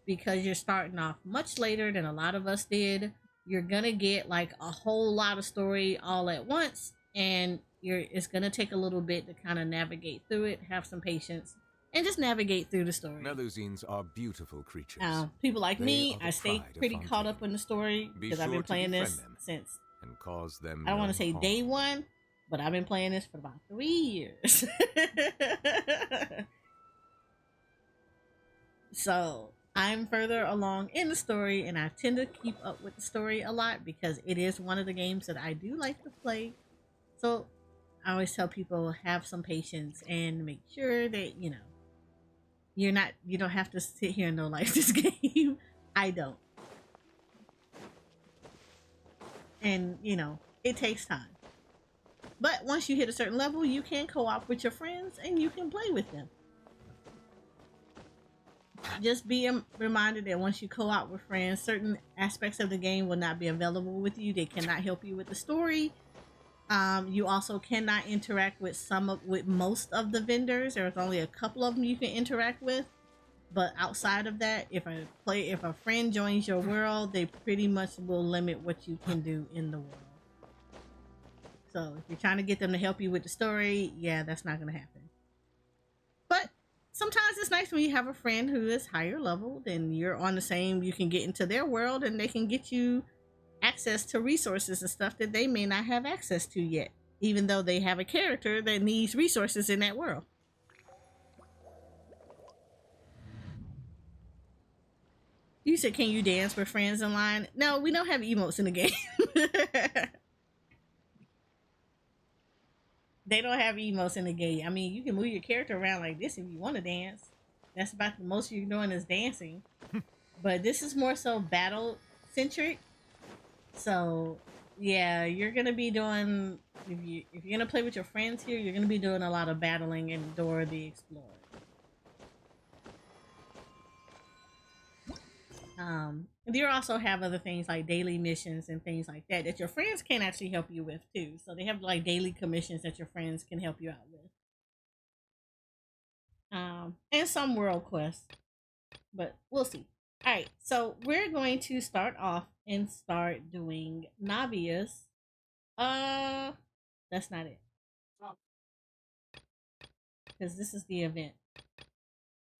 B: because you're starting off much later than a lot of us did. You're gonna get like a whole lot of story all at once, and it's gonna take a little bit to kind of navigate through it. Have some patience and just navigate through the story.
E: Melusines are beautiful creatures.
B: People like
E: They
B: me,
E: are the
B: I stay
E: pride of
B: pretty caught
E: Fontaine.
B: up in the story
E: Be
B: because I've
E: sure
B: been
E: to
B: playing
E: befriend
B: this
E: them
B: since,
E: and cause them
B: I don't want
E: no
B: to say
E: harm.
B: day one, but I've been playing this for about 3 years. So I'm further along in the story, and I tend to keep up with the story a lot because it is one of the games that I do like to play. So I always tell people, have some patience and make sure that you don't have to sit here and no life this game. I don't. And it takes time. But once you hit a certain level, you can co-op with your friends and you can play with them. Just be reminded that once you co-op with friends, certain aspects of the game will not be available with you. They cannot help you with the story. You also cannot interact with most of the vendors. There's only a couple of them you can interact with. But outside of that, if a friend joins your world, they pretty much will limit what you can do in the world. So if you're trying to get them to help you with the story, yeah, that's not going to happen. But sometimes it's nice when you have a friend who is higher level, then you're on the same, you can get into their world and they can get you access to resources and stuff that they may not have access to yet, even though they have a character that needs resources in that world. You said, can you dance with friends in line? No, we don't have emotes in the game. They don't have emotes in the game. I mean, you can move your character around like this if you want to dance. That's about the most you're doing is dancing. But this is more so battle centric. So yeah, you're gonna be doing, if you're gonna play with your friends here, you're gonna be doing a lot of battling in Dora the Explorer. You also have other things like daily missions and things like that your friends can actually help you with too. So they have like daily commissions that your friends can help you out with. And some world quests, but we'll see. All right, so we're going to start off and start doing Navia's. That's not it, because this is the event.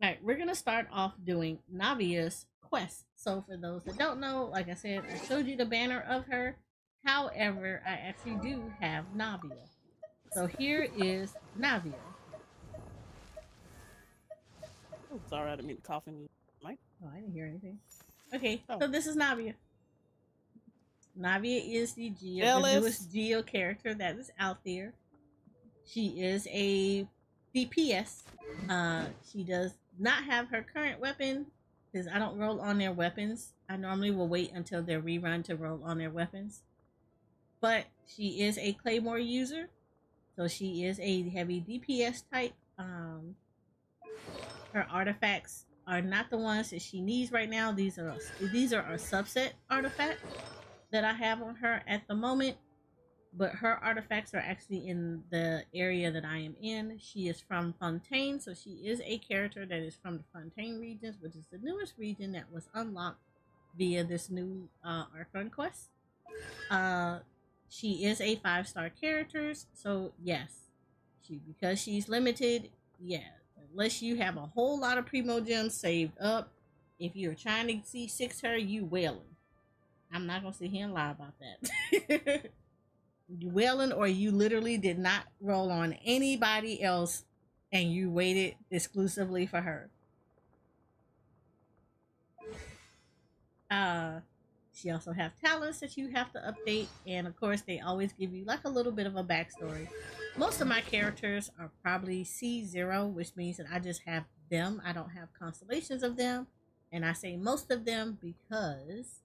B: All right, we're gonna start off doing Navia's quest. So for those that don't know, like I said, I showed you the banner of her. However, I actually do have Navia. So here is Navia.
C: Oh, sorry, I didn't mean to cough in the mic.
B: Oh, I didn't hear anything. Okay, so this is Navia. Navia is the newest Geo character that is out there. She is a DPS. She does not have her current weapon because I don't roll on their weapons. I normally will wait until their rerun to roll on their weapons. But she is a Claymore user, so she is a heavy DPS type. Her artifacts are not the ones that she needs right now. These are a subset artifact that I have on her at the moment. But her artifacts are actually in the area that I am in. She is from Fontaine, so she is a character that is from the Fontaine regions, which is the newest region that was unlocked via this new Archon quest. She is a 5-star character, so yes, because she's limited, yeah. Unless you have a whole lot of primo gems saved up, if you're trying to C6 her, you wailing. I'm not gonna sit here and lie about that. You wailing, or you literally did not roll on anybody else and you waited exclusively for her. She also have talents that you have to update, and of course they always give you like a little bit of a backstory. Most of my characters are probably C0, which means that I just have them. I don't have constellations of them, and I say most of them because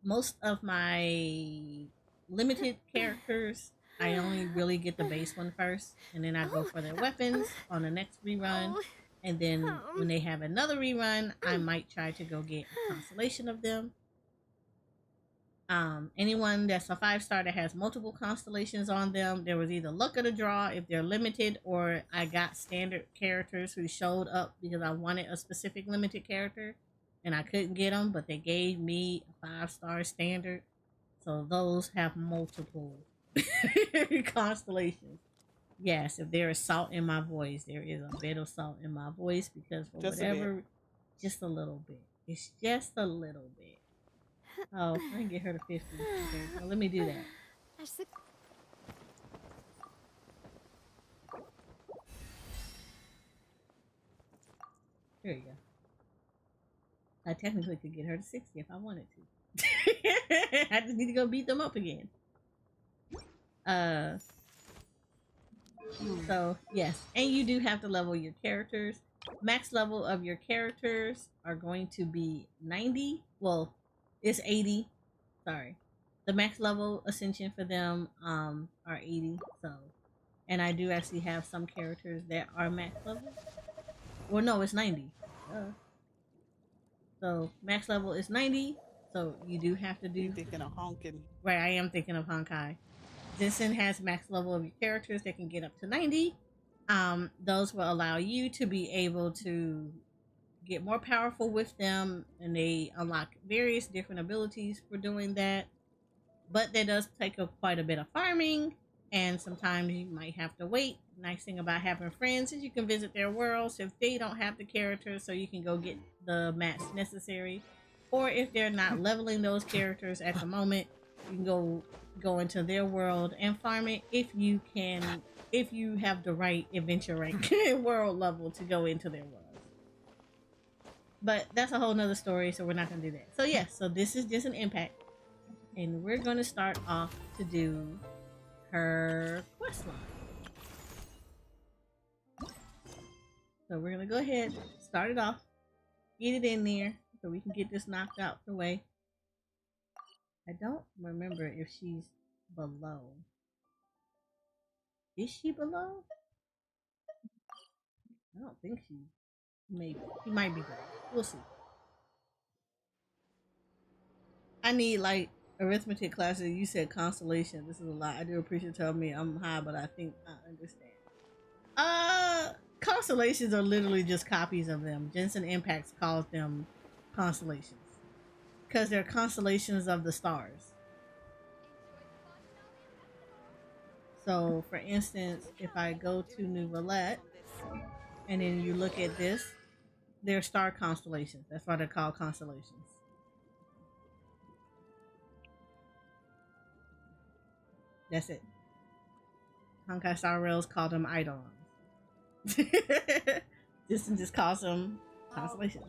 B: most of my limited characters, I only really get the base one first, and then I go for their weapons on the next rerun. And then when they have another rerun, I might try to go get a constellation of them. Anyone that's a 5-star that has multiple constellations on them, there was either luck of the draw if they're limited, or I got standard characters who showed up because I wanted a specific limited character and I couldn't get them, but they gave me a 5-star standard. So those have multiple constellations. Yes, if there is salt in my voice, there is a bit of salt in my voice because for
C: Just a
B: whatever, just a little bit. It's just a little bit. Oh, I can get her to 50. Okay, well, let me do that. There you go. I technically could get her to 60 if I wanted to. I just need to go beat them up again. So yes, and you do have to level your characters. Max level of your characters are going to be 90. Well, it's 80. Sorry. The max level ascension for them are 80. So, and I do actually have some characters that are max level. Well, no, it's 90. So max level is 90. So you do have to do.
C: You thinking of honking?
B: Right, I am thinking of Honkai. Jensen has max level of your characters that can get up to 90. Those will allow you to be able to get more powerful with them, and they unlock various different abilities for doing that. But that does take quite a bit of farming, and sometimes you might have to wait. Nice thing about having friends is you can visit their worlds if they don't have the characters, so you can go get the mats necessary. Or if they're not leveling those characters at the moment, you can go into their world and farm it if you have the right adventure rank world level to go into their world. But that's a whole nother story, so we're not gonna do that. So yes, so this is just an impact, and we're gonna start off to do her quest line. So we're gonna go ahead, start it off, get it in there so we can get this knocked out the way. I don't remember if she's below. Is she below? I don't think she. Maybe. She might be below. We'll see. I need like arithmetic classes. You said constellation. This is a lot. I do appreciate you telling me I'm high, but I think I understand. Constellations are literally just copies of them. Jensen Impacts calls them constellations because they're constellations of the stars. So, for instance, if I go to New Roulette and then you look at this, they're star constellations. That's why they're called constellations. That's it. Honkai Star Rails call them Eidolons. Just calls them constellations.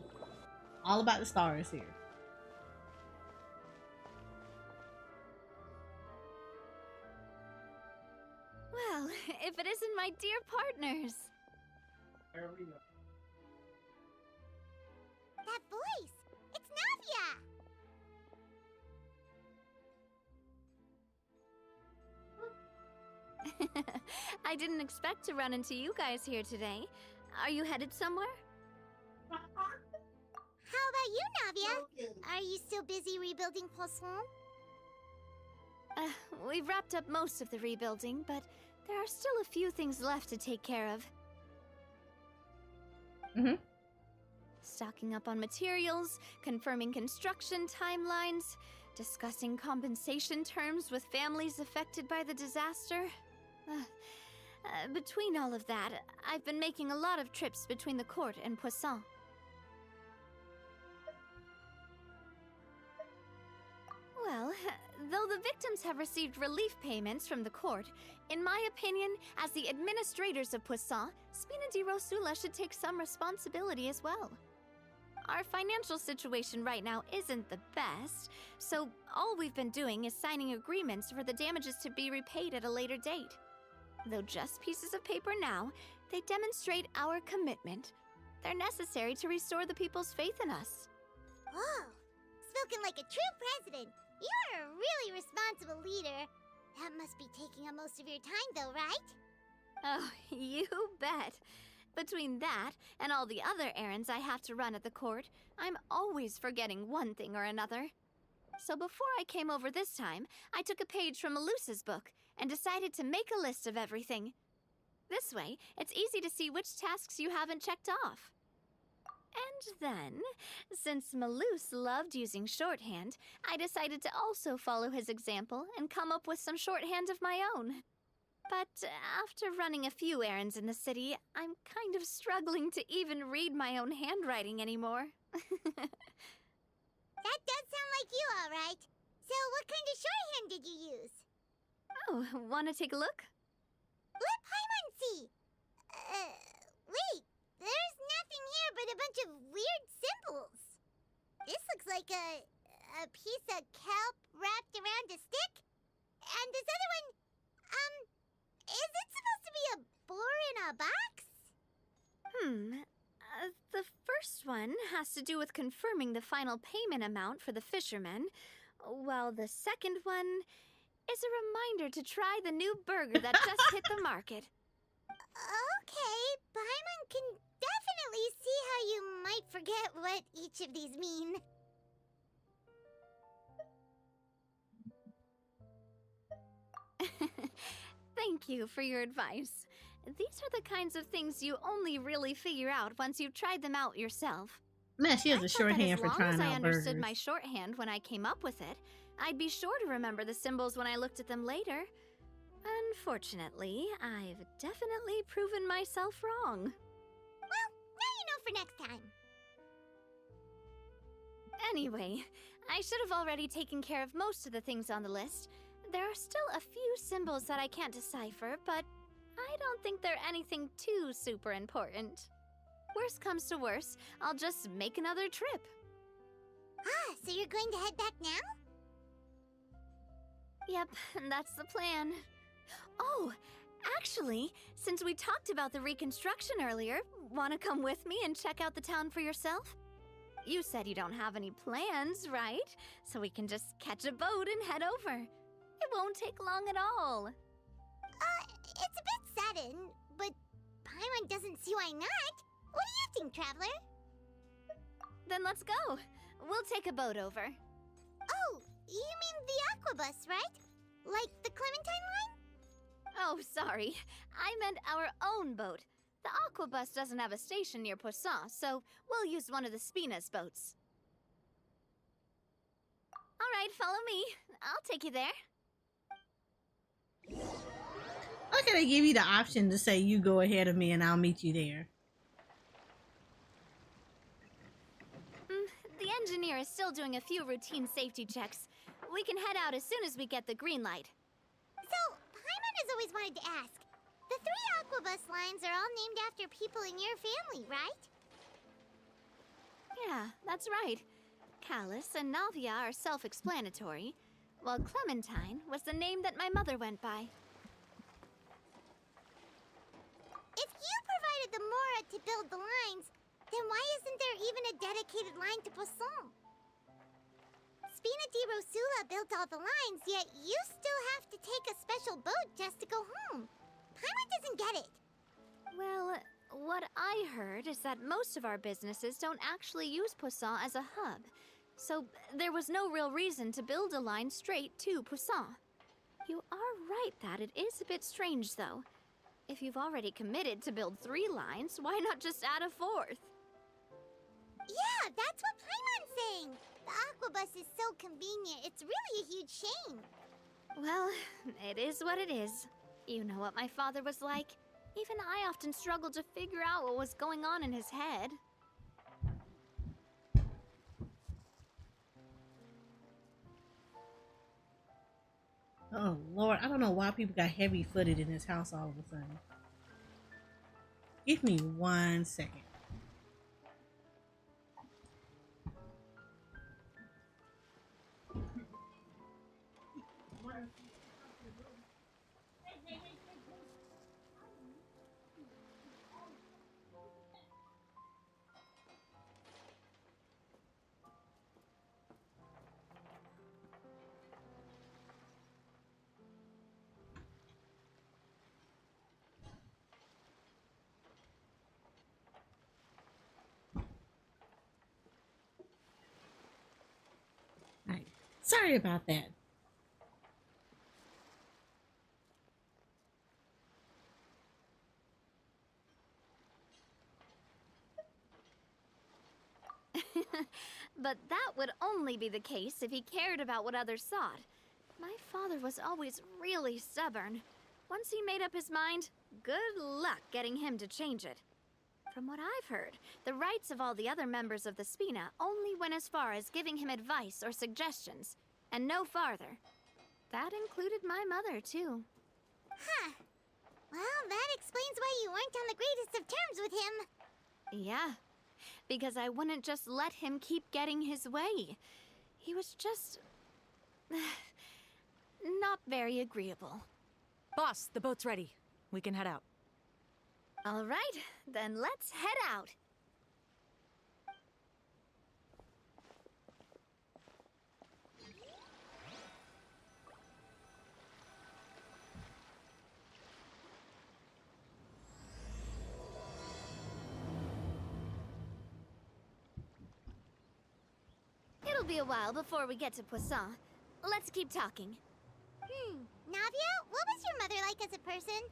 B: All about the stars here.
F: Well, if it isn't my dear partners.
A: That voice! It's Navia!
F: I didn't expect to run into you guys here today. Are you headed somewhere?
A: How about you, Navia? Are you still busy rebuilding Poisson?
F: We've wrapped up most of the rebuilding, but there are still a few things left to take care of. Stocking up on materials, confirming construction timelines, discussing compensation terms with families affected by the disaster. Between all of that, I've been making a lot of trips between the court and Poisson. Well, though the victims have received relief payments from the court, in my opinion, as the administrators of Poisson, Spina di Rosula should take some responsibility as well. Our financial situation right now isn't the best, so all we've been doing is signing agreements for the damages to be repaid at a later date. Though just pieces of paper now, they demonstrate our commitment. They're necessary to restore the people's faith in us.
A: Oh, spoken like a true president. You're a really responsible leader. That must be taking up most of your time, though, right?
F: Oh, you bet. Between that and all the other errands I have to run at the court, I'm always forgetting one thing or another. So before I came over this time, I took a page from Melusa's book and decided to make a list of everything. This way, it's easy to see which tasks you haven't checked off. And then, since Melus loved using shorthand, I decided to also follow his example and come up with some shorthand of my own. But after running a few errands in the city, I'm kind of struggling to even read my own handwriting anymore.
A: That does sound like you, all right. So what kind of shorthand did you use?
F: Oh, wanna take a look?
A: Let Paimon see. Wait. There's nothing here but a bunch of weird symbols. This looks like a piece of kelp wrapped around a stick. And this other one, is it supposed to be a boar in a box?
F: The first one has to do with confirming the final payment amount for the fishermen, while the second one is a reminder to try the new burger that just hit the market.
A: Okay, Paimon can definitely see how you might forget what each of these mean.
F: Thank you for your advice. These are the kinds of things you only really figure out once you've tried them out yourself.
B: Man, she has
F: I
B: a
F: thought that
B: shorthand for trying
F: as long as I
B: out
F: understood
B: burgers.
F: my shorthand when I came up with it, I'd be sure to remember the symbols when I looked at them later. Unfortunately, I've definitely proven myself wrong.
A: Well, now you know for next time.
F: Anyway, I should have already taken care of most of the things on the list. There are still a few symbols that I can't decipher, but I don't think they're anything too super important. Worst comes to worst, I'll just make another trip.
A: Ah, so you're going to head back now?
F: Yep, that's the plan. Oh, actually, since we talked about the reconstruction earlier, want to come with me and check out the town for yourself? You said you don't have any plans, right? So we can just catch a boat and head over. It won't take long at all.
A: It's a bit sudden, but Paimon doesn't see why not. What do you think, Traveler?
F: Then let's go. We'll take a boat over.
A: Oh, you mean the Aquabus, right? Like the Clementine line?
F: Oh, sorry. I meant our own boat. The Aquabus doesn't have a station near Poisson, so we'll use one of the Spina's boats. All right, follow me. I'll take you there.
B: How can they give you the option to say you go ahead of me and I'll meet you there?
F: The engineer is still doing a few routine safety checks. We can head out as soon as we get the green light.
A: So, Paimon has always wanted to ask. The 3 Aquabus lines are all named after people in your family, right?
F: Yeah, that's right. Callus and Navia are self-explanatory, while Clementine was the name that my mother went by.
A: If you provided the Mora to build the lines, then why isn't there even a dedicated line to Poisson? Spina di Rosula built all the lines, yet you still have to take a special boat just to go home. Paimon doesn't get it.
F: Well, what I heard is that most of our businesses don't actually use Poisson as a hub, so there was no real reason to build a line straight to Poisson. You are right that it is a bit strange, though. If you've already committed to build 3 lines, why not just add a 4th?
A: Yeah, that's what Paimon's saying. The Aquabus is so convenient, it's really a huge shame.
F: Well, it is what it is. You know what my father was like. Even I often struggled to figure out what was going on in his head.
B: Oh, Lord, I don't know why people got heavy-footed in this house all of a sudden. Give me 1 second. Sorry about that.
F: But that would only be the case if he cared about what others thought. My father was always really stubborn. Once he made up his mind, good luck getting him to change it. From what I've heard, the rights of all the other members of the Spina only went as far as giving him advice or suggestions, and no farther. That included my mother, too.
A: Huh. Well, that explains why you weren't on the greatest of terms with him.
F: Yeah, because I wouldn't just let him keep getting his way. He was just... not very agreeable.
G: Boss, the boat's ready. We can head out.
F: All right, then let's head out. It'll be a while before we get to Poisson. Let's keep talking.
A: Navia, what was your mother like as a person?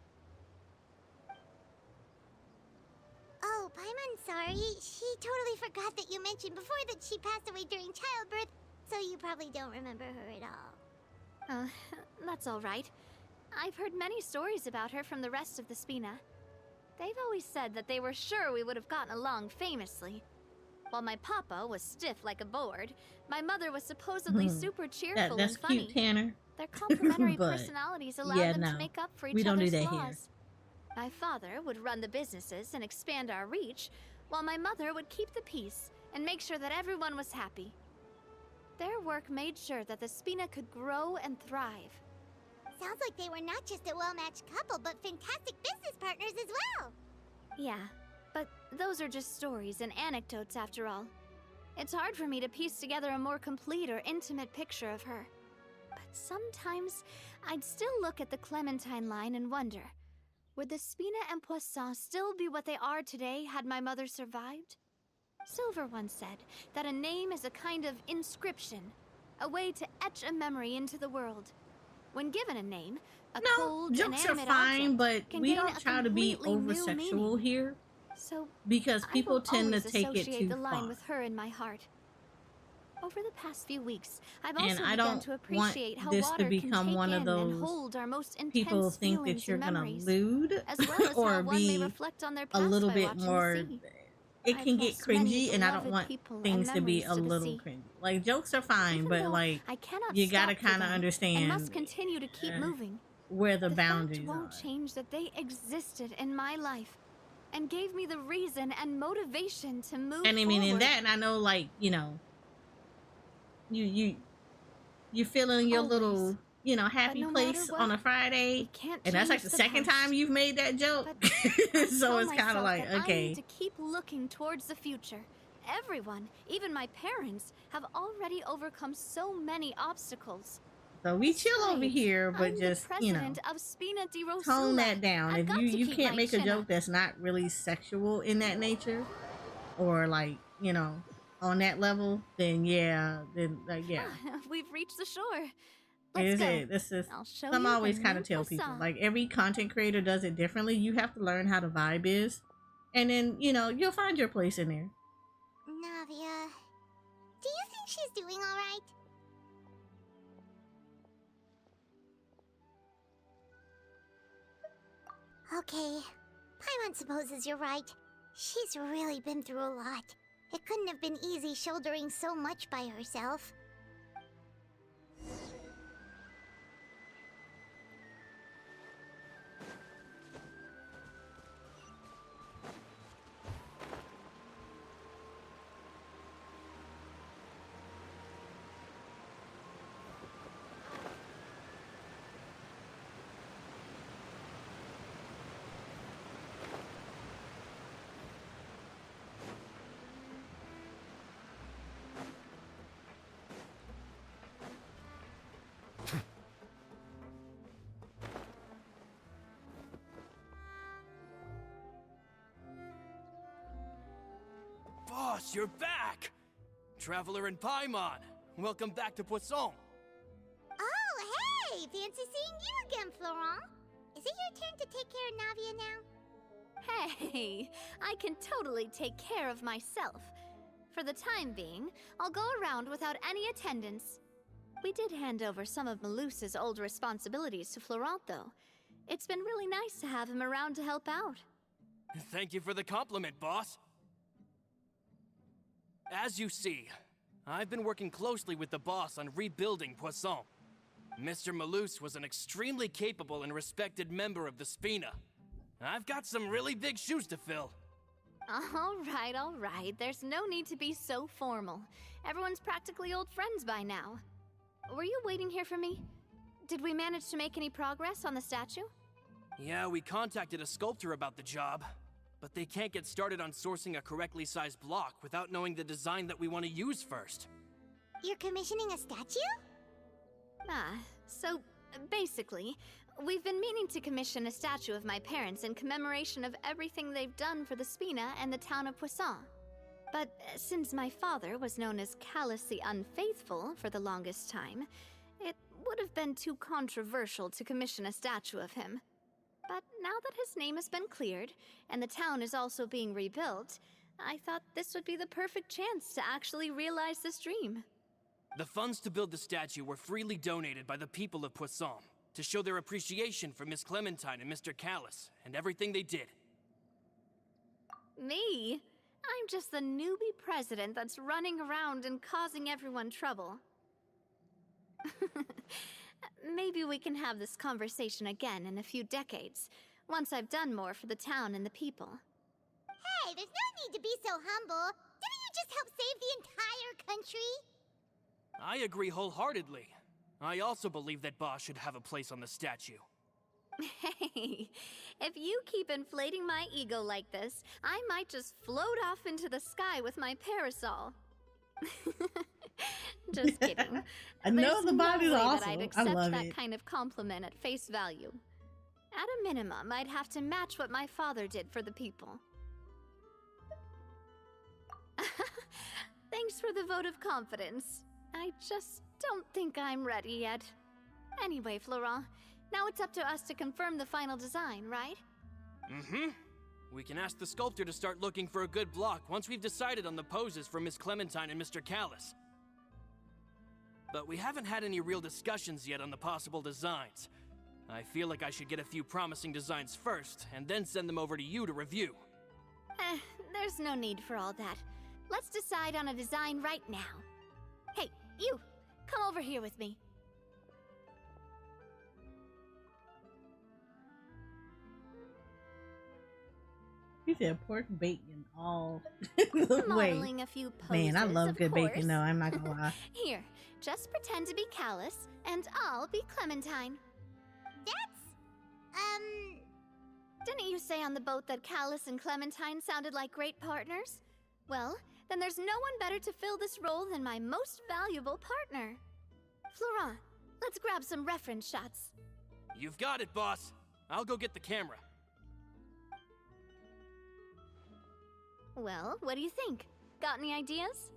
A: Oh, Paimon's sorry. She totally forgot that you mentioned before that she passed away during childbirth, so you probably don't remember her at all.
F: That's all right. I've heard many stories about her from the rest of the Spina. They've always said that they were sure we would have gotten along famously. While my papa was stiff like a board, my mother was supposedly super cheerful
B: That's
F: and funny.
B: cute, Tanner.
F: Their complementary
B: But,
F: personalities allowed
B: yeah,
F: them
B: no.
F: to make up for each
B: We don't do
F: other's
B: that
F: flaws.
B: here.
F: My father would run the businesses and expand our reach, while my mother would keep the peace and make sure that everyone was happy. Their work made sure that the Spina could grow and thrive.
A: Sounds like they were not just a well-matched couple, but fantastic business partners as well.
F: Yeah, but those are just stories and anecdotes after all. It's hard for me to piece together a more complete or intimate picture of her. But sometimes, I'd still look at the Clementine line and wonder, would the Spina and Poisson still be what they are today had my mother survived? Silver once said that a name is a kind of inscription, a way to etch a memory into the world. When given a name, a
B: No,
F: cold,
B: jokes are
F: inanimate
B: fine,
F: object
B: but
F: can
B: we
F: gain
B: don't
F: a
B: try to be
F: completely
B: over
F: new
B: sexual
F: meaning.
B: here
F: So
B: because
F: I
B: people
F: will
B: tend to
F: always
B: take it
F: associate
B: too
F: the line
B: far.
F: with her in my heart. Over the past few weeks, I've
B: And
F: also
B: I
F: begun
B: don't
F: to
B: want
F: appreciate how
B: this to
F: water can
B: become
F: take
B: one of
F: in and
B: those
F: hold our most intense
B: people think
F: feelings
B: that you're
F: and
B: gonna
F: memories,
B: lewd
F: as well as
B: or
F: how one may
B: be
F: reflect on their
B: a
F: past
B: little
F: by
B: bit
F: watching
B: more.
F: the sea.
B: It
F: I've
B: can get
F: lost many
B: cringy, and I don't
F: beloved
B: want
F: people and
B: things to be
F: memories
B: a
F: to the
B: little
F: sea.
B: cringy. Like jokes are fine,
F: Even
B: but
F: though
B: like
F: I cannot
B: you gotta
F: stop for
B: kind of
F: them and
B: understand
F: must continue to keep moving.
B: where the
F: The
B: boundaries
F: fact won't
B: are.
F: change that they existed in my life and gave me the reason and motivation to move
B: And I mean, in
F: forward.
B: that, and I know, like you're feeling your
F: Always.
B: little, happy
F: no matter
B: place
F: what,
B: on a
F: we
B: Friday,
F: can't
B: and that's like
F: change
B: the
F: the
B: second
F: past.
B: time you've made that joke.
F: But I
B: So
F: tell
B: it's kind
F: myself
B: of like,
F: that I
B: okay,
F: need to keep looking towards the future. Everyone, even my parents, have already overcome so many obstacles.
B: so we chill over
F: Besides,
B: here, but
F: I'm
B: just
F: the president of Spina di Rosula.
B: tone that down.
F: I've
B: If
F: got
B: you
F: to keep
B: can't
F: my
B: make a
F: chin
B: joke
F: up.
B: that's not really sexual in that nature, or like on that level, then yeah.
F: We've reached the shore.
B: Is
F: Let's go.
B: it? This is.
F: I'll show
B: Some
F: you
B: always
F: the
B: kind
F: new
B: of tell people,
F: Poisson.
B: like every content creator does it differently. You have to learn how the vibe is, and then you'll find your place in there.
A: Navia, do you think she's doing all right? Okay, Paimon supposes you're right. She's really been through a lot. It couldn't have been easy shouldering so much by herself.
H: Boss, you're back! Traveler and Paimon, welcome back to Poisson.
A: fancy seeing you again, Florent. Is it your turn to take care of Navia now?
F: Hey, I can totally take care of myself. For the time being, I'll go around without any attendance. We did hand over some of Malus's old responsibilities to Florent, though. It's been really nice to have him around to help out.
H: Thank you for the compliment, boss. As you see, I've been working closely with the boss on rebuilding Poisson. Mr. Malus was an extremely capable and respected member of the Spina. I've got some really big shoes to fill.
F: All right. There's no need to be so formal. Everyone's practically old friends by now. Were you waiting here for me? Did we manage to make any progress on the statue?
H: Yeah, we contacted a sculptor about the job, but they can't get started on sourcing a correctly sized block without knowing the design that we want to use first.
A: You're commissioning a statue?
F: So basically, we've been meaning to commission a statue of my parents in commemoration of everything they've done for the Spina and the town of Poisson. But since my father was known as callously unfaithful for the longest time, it would have been too controversial to commission a statue of him. But now that his name has been cleared, and the town is also being rebuilt, I thought this would be the perfect chance to actually realize this dream.
H: The funds to build the statue were freely donated by the people of Poisson to show their appreciation for Miss Clementine and Mr. Callis and everything they did.
F: Me? I'm just the newbie president that's running around and causing everyone trouble. Maybe we can have this conversation again in a few decades, once I've done more for the town and the people.
A: Hey, there's no need to be so humble. Didn't you just help save the entire country?
H: I agree wholeheartedly. I also believe that Boss should have a place on the statue.
F: Hey, if you keep inflating my ego like this, I might just float off into the sky with my parasol. Just kidding.
B: I know
F: There's
B: the body's
F: no way
B: awesome.
F: that I'd
B: I
F: accept
B: love
F: that
B: it.
F: kind of compliment at face value. At a minimum, I'd have to match what my father did for the people. Thanks for the vote of confidence. I just don't think I'm ready yet. Anyway, Florent, now it's up to us to confirm the final design, right?
H: Mm-hmm. We can ask the sculptor to start looking for a good block once we've decided on the poses for Miss Clementine and Mr. Callis. But we haven't had any real discussions yet on the possible designs. I feel like I should get a few promising designs first, and then send them over to you to review.
F: There's no need for all that. Let's decide on a design right now. Hey, you! Come over here with me.
B: You said pork bacon all the way.
F: Modeling a few poses,
B: Man, I love
F: of
B: good
F: course.
B: bacon though, I'm not gonna lie.
F: Here, just pretend to be Callus, and I'll be Clementine. Didn't you say on the boat that Callus and Clementine sounded like great partners? Well, then there's no one better to fill this role than my most valuable partner. Florent, let's grab some reference shots.
H: You've got it, boss. I'll go get the camera.
F: Well, what do you think? Got any ideas?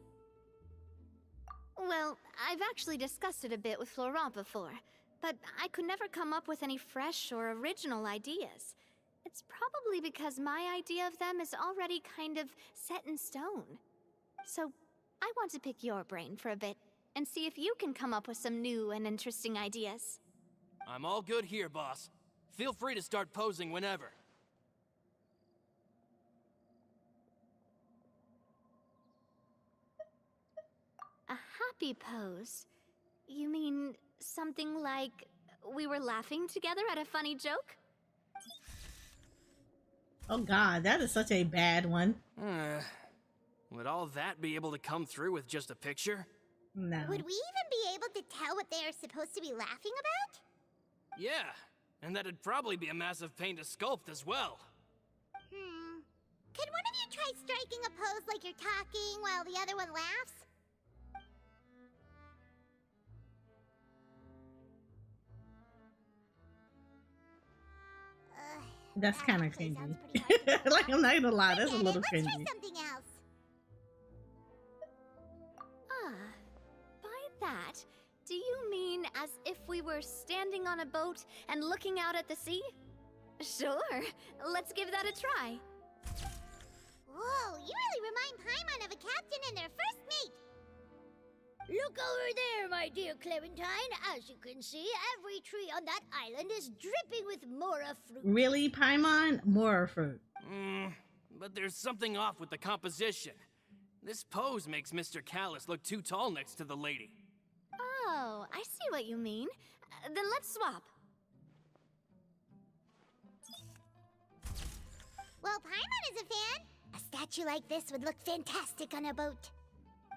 F: Well, I've actually discussed it a bit with Florent before, but I could never come up with any fresh or original ideas. It's probably because my idea of them is already kind of set in stone. So, I want to pick your brain for a bit and see if you can come up with some new and interesting ideas.
H: I'm all good here, boss. Feel free to start posing whenever.
F: A happy pose? You mean something like we were laughing together at a funny joke?
B: Oh god, that is such a bad one.
H: Would all that be able to come through with just a picture?
B: No.
A: Would we even be able to tell what they are supposed to be laughing about?
H: Yeah, and that'd probably be a massive pain to sculpt as well.
A: Could one of you try striking a pose like you're talking while the other one laughs?
B: That's
A: that
B: kind of
A: actually sounds
B: cringy.
A: pretty hard to pull
B: Like,
A: off.
B: I'm not gonna lie, that's a
A: Forget it,
B: little
A: let's try
B: cringy.
A: something else.
F: Ah, by that, do you mean as if we we were standing on a boat and looking out at the sea? Sure, let's give that a try.
A: Whoa, you really remind Paimon of a captain and their first mate. Look over there, my dear Clementine. As you can see, every tree on that island is dripping with mora fruit.
B: Really, Paimon? More fruit.
H: But there's something off with the composition. This pose makes Mr. Callus look too tall next to the lady.
F: Oh, I see what you mean. Then let's swap.
A: Well, Paimon is a fan. A statue like this would look fantastic on a boat.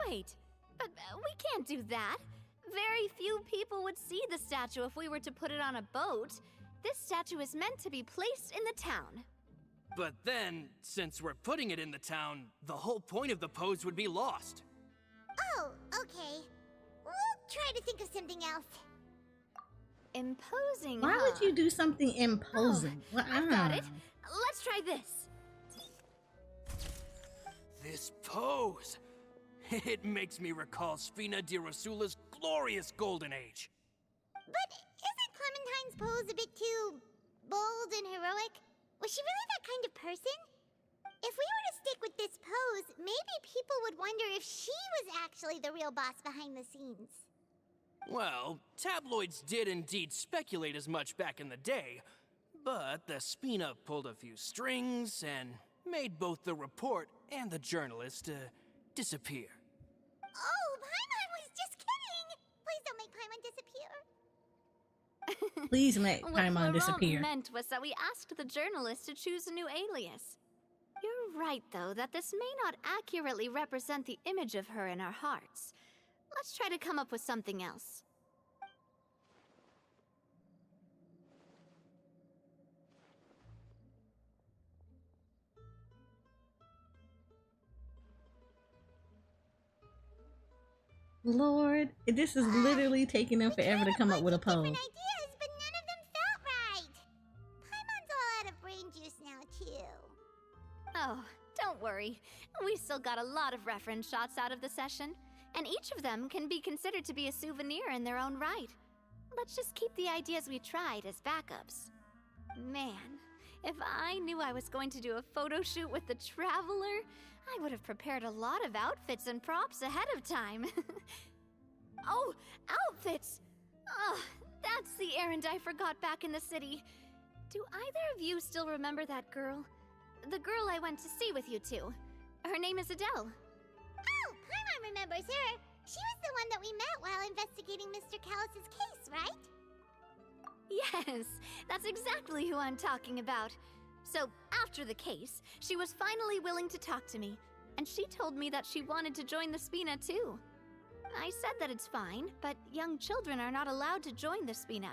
F: Wait, but we can't do that. Very few people would see the statue if we were to put it on a boat. This statue is meant to be placed in the town.
H: But then, since we're putting it in the town, the whole point of the pose would be lost.
A: Oh, okay. We'll try to think of something else.
F: Imposing,
B: Why
F: huh?
B: would you do something imposing?
F: Oh, I've got it. Let's try this.
H: This pose! It makes me recall Spina di Rosula's glorious golden age.
A: But isn't Clementine's pose a bit too bold and heroic? Was she really that kind of person? If we were to stick with this pose, maybe people would wonder if she was actually the real boss behind the scenes.
H: Well, tabloids did indeed speculate as much back in the day, but the Spina pulled a few strings and made both the report and the journalist disappear.
A: Oh, Paimon was just kidding! Please don't make Paimon disappear.
B: Please make
F: What
B: Paimon
F: Laurent
B: disappear.
F: meant was that we asked the journalist to choose a new alias. You're right, though, that this may not accurately represent the image of her in our hearts. Let's try to come up with something else.
B: Lord, this is literally taking them
A: We
B: forever
A: tried
B: to come up with a
A: bunch of
B: pose.
A: different ideas, but none of them felt right. Paimon's all out of brain juice now, too.
F: Oh, don't worry. We still got a lot of reference shots out of the session, and each of them can be considered to be a souvenir in their own right. Let's just keep the ideas we tried as backups. Man, if I knew I was going to do a photo shoot with the Traveler, I would have prepared a lot of outfits and props ahead of time. Oh, outfits! Oh, that's the errand I forgot back in the city. Do either of you still remember that girl? The girl I went to see with you two. Her name is Adele.
A: Oh, Paimon remembers her. She was the one that we met while investigating Mr. Callus's case, right?
F: Yes, that's exactly who I'm talking about. So, after the case, she was finally willing to talk to me, and she told me that she wanted to join the Spina too. I said that it's fine, but young children are not allowed to join the Spina.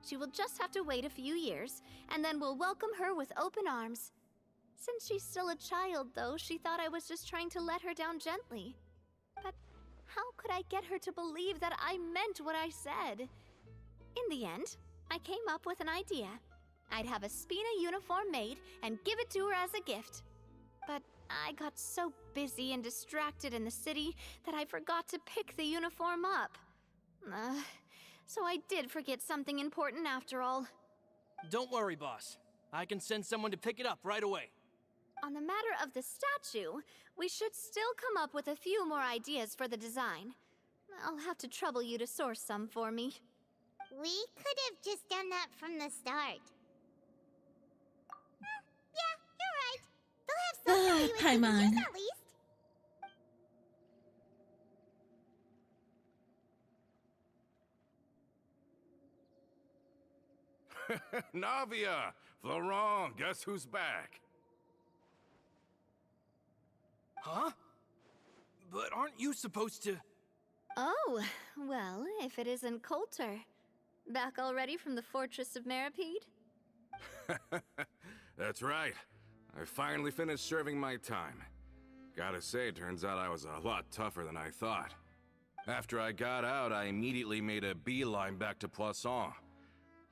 F: She will just have to wait a few years, and then we'll welcome her with open arms. Since she's still a child, though, she thought I was just trying to let her down gently. But how could I get her to believe that I meant what I said? In the end, I came up with an idea. I'd have a Spina uniform made and give it to her as a gift. But I got so busy and distracted in the city that I forgot to pick the uniform up. So I did forget something important after all.
H: Don't worry, boss. I can send someone to pick it up right away.
F: On the matter of the statue, we should still come up with a few more ideas for the design. I'll have to trouble you to source some for me.
A: We could have just done that from the start. Yeah, you're right. They'll have something to
B: Paimon.
A: use at least.
D: Navia! Florent, guess who's back?
H: Huh? But aren't you supposed to...
F: Oh, well, if it isn't Coulter. Back already from the Fortress of Meripede?
D: That's right. I finally finished serving my time. Gotta say, turns out I was a lot tougher than I thought. After I got out, I immediately made a beeline back to Poisson.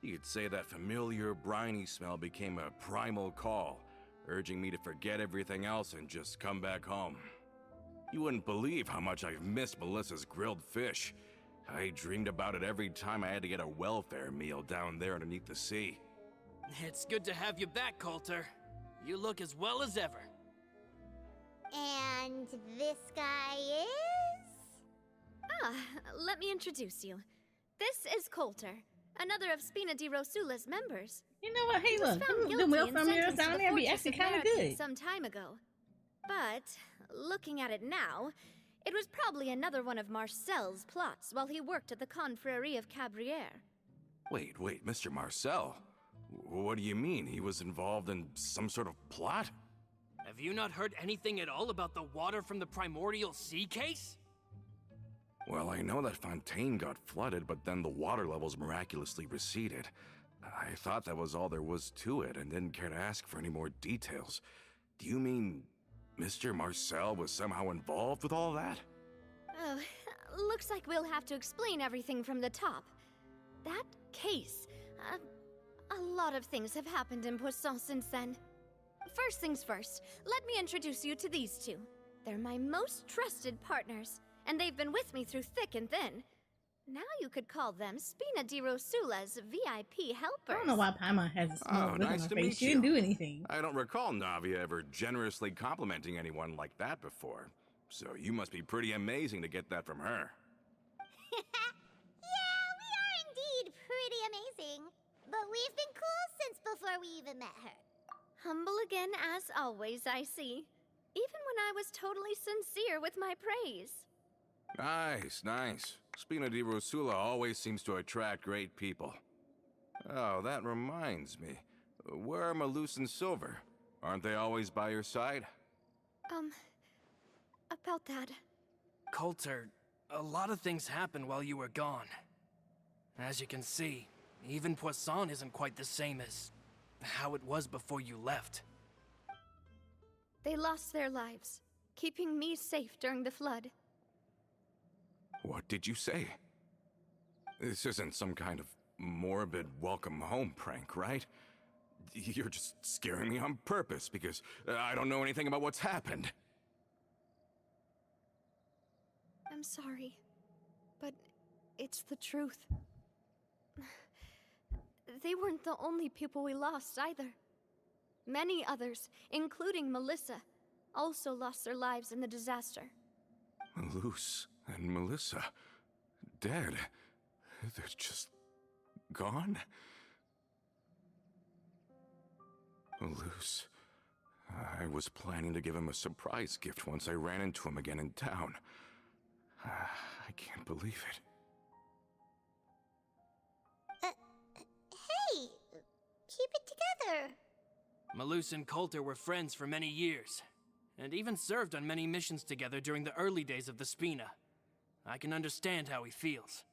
D: You could say that familiar, briny smell became a primal call, urging me to forget everything else and just come back home. You wouldn't believe how much I've missed Melissa's grilled fish, I dreamed about it every time I had to get a welfare meal down there underneath the sea.
H: It's good to have you back, Coulter. You look as well as ever.
A: And this guy is?
F: Ah, let me introduce you. This is Coulter, another of Spina di Rosula's members.
B: You know what? Hey,
F: He was
B: look,
F: found
B: the
F: guilty
B: Will
F: and
B: from yours
F: sentenced to
B: down
F: the
B: there be
F: Fortress
B: actually
F: of
B: kind of
F: Marrakech
B: good.
F: some time ago. But looking at it now, it was probably another one of Marcel's plots while he worked at the Confrérie of Cabrières.
D: Wait, Mr. Marcel? What do you mean? He was involved in some sort of plot?
H: Have you not heard anything at all about the water from the primordial sea case?
D: Well, I know that Fontaine got flooded, but then the water levels miraculously receded. I thought that was all there was to it and didn't care to ask for any more details. Do you mean Mr. Marcel was somehow involved with all that?
F: Oh, looks like we'll have to explain everything from the top. That case, a lot of things have happened in Poisson since then. First things first, let me introduce you to these two. They're my most trusted partners, and they've been with me through thick and thin. Now you could call them Spina di Rosula's VIP helpers.
B: I don't know why Paimon has a small look on
D: nice
B: her
D: to
B: face.
D: meet
B: She didn't
D: you.
B: do anything.
D: I don't recall Navia ever generously complimenting anyone like that before. So you must be pretty amazing to get that from her.
A: Yeah, we are indeed pretty amazing. But we've been cool since before we even met her.
F: Humble again as always, I see. Even when I was totally sincere with my praise.
D: Nice. Spina di Rosula always seems to attract great people. Oh, that reminds me. Where are Malus and Silver? Aren't they always by your side?
F: About that.
H: Coulter, a lot of things happened while you were gone. As you can see, even Poisson isn't quite the same as how it was before you left.
F: They lost their lives, keeping me safe during the flood.
D: What did you say? This isn't some kind of morbid welcome home prank, right? You're just scaring me on purpose because I don't know anything about what's happened.
F: I'm sorry, but it's the truth. They weren't the only people we lost either. Many others, including Melissa, also lost their lives in the disaster.
D: Malus and Melissa, dead. They're just gone? Malus. I was planning to give him a surprise gift once I ran into him again in town. I can't believe it.
A: Hey, keep it together.
H: Malus and Coulter were friends for many years, and even served on many missions together during the early days of the Spina. I can understand how he feels.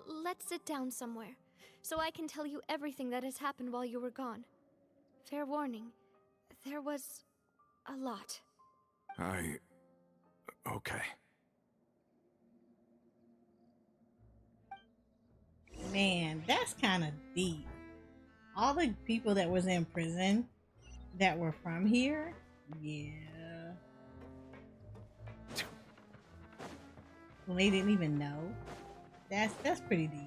F: Let's sit down somewhere, so I can tell you everything that has happened while you were gone. Fair warning, there was a lot.
D: Okay.
B: Man, that's kind of deep. All the people that was in prison that were from here, yeah. Well, they didn't even know. That's pretty deep.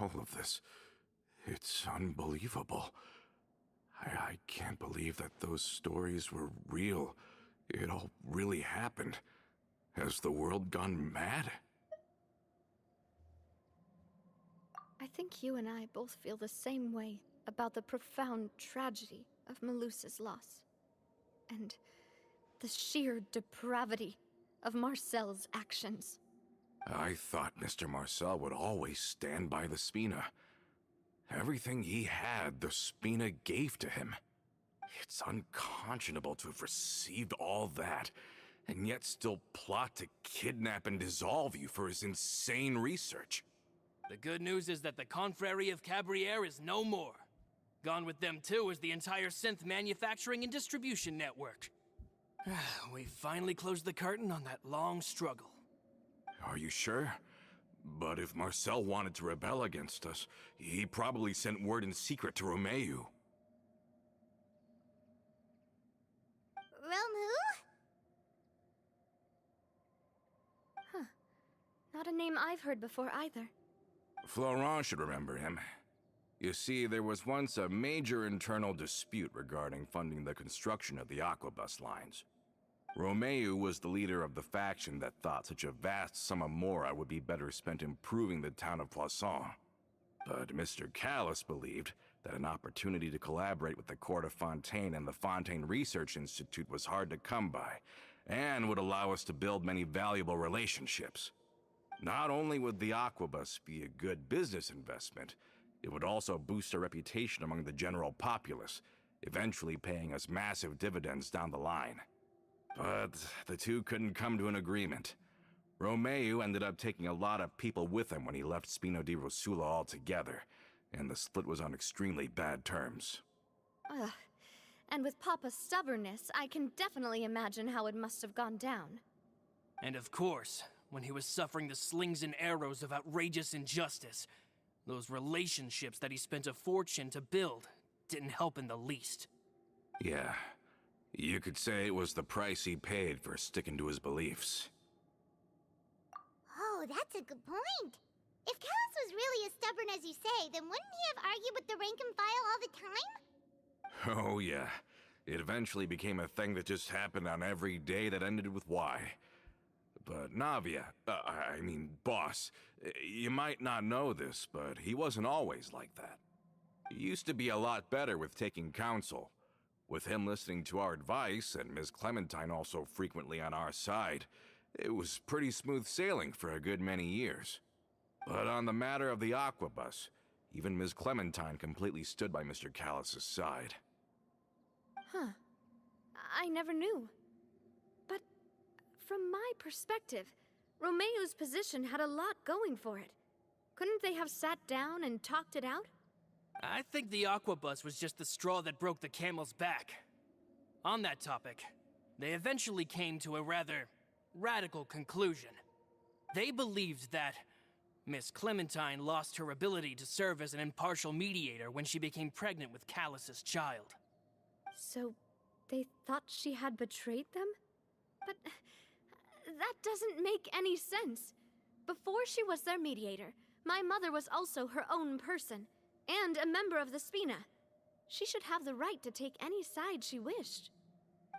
D: All of this, it's unbelievable. I can't believe that those stories were real. It all really happened. Has the world gone mad?
F: I think you and I both feel the same way about the profound tragedy of Melusa's loss. And the sheer depravity of Marcel's actions.
D: I thought Mr. Marcel would always stand by the Spina. Everything he had, the Spina gave to him. It's unconscionable to have received all that, and yet still plot to kidnap and dissolve you for his insane research.
H: The good news is that the Confrérie of Cabriere is no more. Gone with them too is the entire synth manufacturing and distribution network. We finally closed the curtain on that long struggle.
D: Are you sure? But if Marcel wanted to rebel against us, he probably sent word in secret to Romeu.
A: Romu?
F: Huh. Not a name I've heard before either.
D: Florent should remember him. You see, there was once a major internal dispute regarding funding the construction of the Aquabus lines. Romeu was the leader of the faction that thought such a vast sum of mora would be better spent improving the town of Poisson. But Mr. Callis believed that an opportunity to collaborate with the Court of Fontaine and the Fontaine Research Institute was hard to come by, and would allow us to build many valuable relationships. Not only would the Aquabus be a good business investment, it would also boost our reputation among the general populace, eventually paying us massive dividends down the line. But the two couldn't come to an agreement. Romeu ended up taking a lot of people with him when he left Spino di Rosula altogether, and the split was on extremely bad terms.
F: Ugh. And with Papa's stubbornness, I can definitely imagine how it must have gone down.
H: And of course, when he was suffering the slings and arrows of outrageous injustice, those relationships that he spent a fortune to build didn't help in the least.
D: Yeah, you could say it was the price he paid for sticking to his beliefs.
A: Oh, that's a good point. If Callus was really as stubborn as you say, then wouldn't he have argued with the rank and file all the time?
D: Oh yeah, it eventually became a thing that just happened on every day that ended with Y. But Navia, boss, you might not know this, but he wasn't always like that. He used to be a lot better with taking counsel. With him listening to our advice, and Ms. Clementine also frequently on our side, it was pretty smooth sailing for a good many years. But on the matter of the Aquabus, even Ms. Clementine completely stood by Mr. Callus's side.
F: Huh. I never knew. But from my perspective, Romeu's position had a lot going for it. Couldn't they have sat down and talked it out?
H: I think the Aquabus was just the straw that broke the camel's back. On that topic, they eventually came to a rather radical conclusion. They believed that Miss Clementine lost her ability to serve as an impartial mediator when she became pregnant with Callus's child.
F: So, they thought she had betrayed them? But that doesn't make any sense. Before she was their mediator, my mother was also her own person, and a member of the Spina. She should have the right to take any side she wished.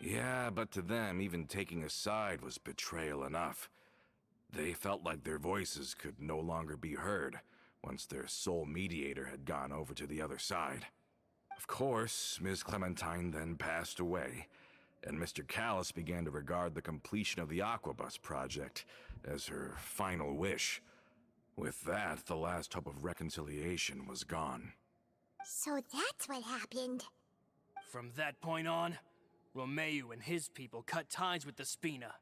D: Yeah, but to them, even taking a side was betrayal enough. They felt like their voices could no longer be heard once their sole mediator had gone over to the other side. Of course, Ms. Clementine then passed away, and Mr. Callus began to regard the completion of the Aquabus project as her final wish. With that, the last hope of reconciliation was gone.
A: So that's what happened.
H: From that point on, Romeu and his people cut ties with the Spina,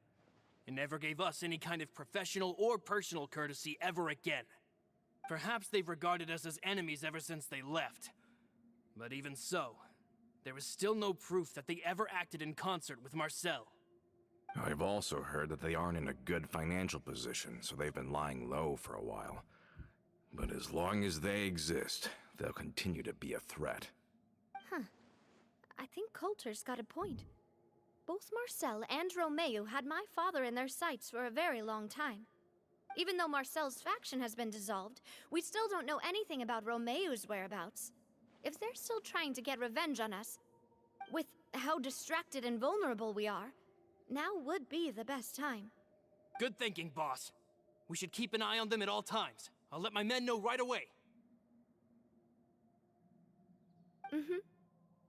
H: and never gave us any kind of professional or personal courtesy ever again. Perhaps they've regarded us as enemies ever since they left. But even so, there is still no proof that they ever acted in concert with Marcel.
D: I've also heard that they aren't in a good financial position, so they've been lying low for a while. But as long as they exist, they'll continue to be a threat.
F: Huh. I think Coulter's got a point. Both Marcel and Romeu had my father in their sights for a very long time. Even though Marcel's faction has been dissolved, we still don't know anything about Romeu's whereabouts. If they're still trying to get revenge on us, with how distracted and vulnerable we are, now would be the best time.
H: Good thinking, boss. We should keep an eye on them at all times. I'll let my men know right away.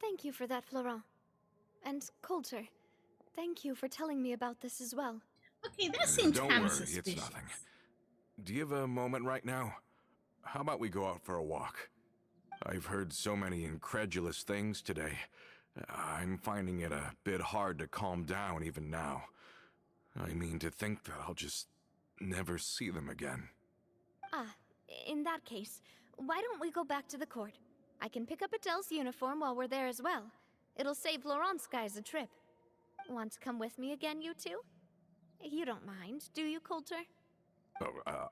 F: Thank you for that, Florent. And Coulter, thank you for telling me about this as well.
B: Okay, that seems
D: Don't
B: kind
D: worry,
B: of suspicious.
D: it's nothing. Do you have a moment right now? How about we go out for a walk? I've heard so many incredulous things today. I'm finding it a bit hard to calm down even now. I mean, to think that I'll just never see them again.
F: Ah, in that case, why don't we go back to the court? I can pick up Adele's uniform while we're there as well. It'll save Laurent's guys a trip. Want to come with me again, you two? You don't mind, do you, Coulter?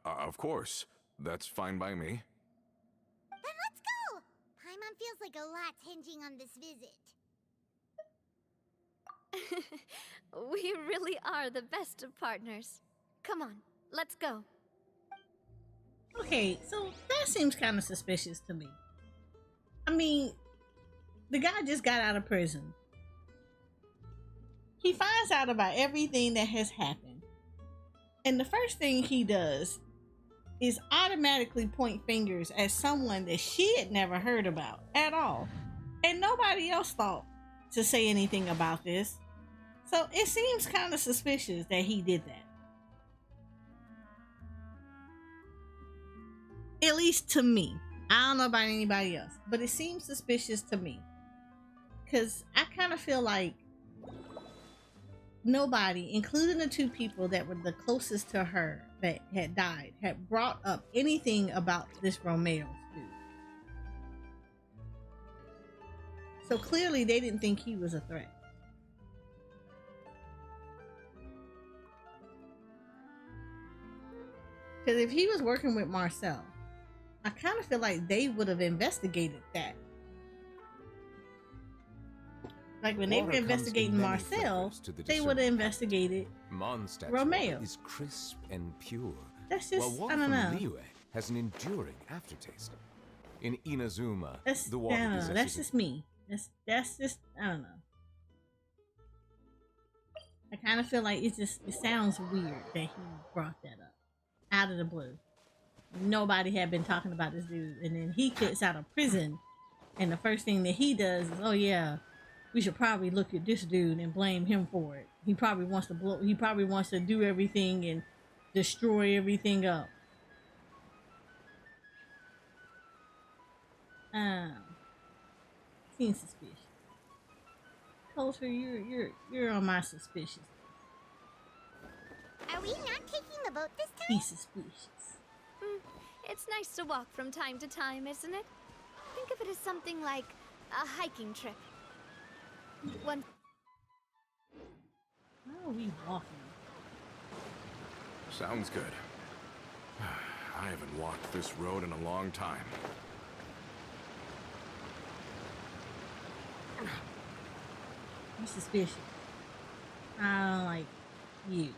D: Of course. That's fine by me.
A: Then let's go! Paimon feels like a lot's hinging on this visit.
F: We really are the best of partners. Come on, let's go.
B: Okay, so that seems kind of suspicious to me. I mean, the guy just got out of prison. He finds out about everything that has happened. And the first thing he does is automatically point fingers at someone that she had never heard about at all. And nobody else thought to say anything about this. So it seems kind of suspicious that he did that. At least to me. I don't know about anybody else, but it seems suspicious to me. Because I kind of feel like nobody, including the two people that were the closest to her that had died, had brought up anything about this Romeo dude. So clearly they didn't think he was a threat. Because if he was working with Marcel, I kind of feel like they would have investigated that. Like when they were
E: Water comes in
B: investigating
E: many
B: Marcel,
E: flavors to the
B: they would have
E: discerning
B: investigated
E: Mondstadt's
B: Romeo.
E: water is crisp and pure,
B: That's
E: while
B: just,
E: water
B: I don't
E: from
B: know.
E: Liyue has an enduring aftertaste. In Inazuma,
B: That's,
E: the
B: I
E: water
B: don't know.
E: possesses
B: That's just me. That's just, I don't know. I kind of feel like it sounds weird that he brought that up out of the blue. Nobody had been talking about this dude, and then he gets out of prison, and the first thing that he does is, oh yeah, we should probably look at this dude and blame him for it. He probably wants to do everything and destroy everything up. Seems suspicious. Coulter, you're on my suspicious.
A: Are we not taking the boat this time?
B: He's suspicious.
F: It's nice to walk from time to time, isn't it? Think of it as something like a hiking trip. One.
B: How are we walking?
D: Sounds good. I haven't walked this road in a long time.
B: You're suspicious. I don't like you.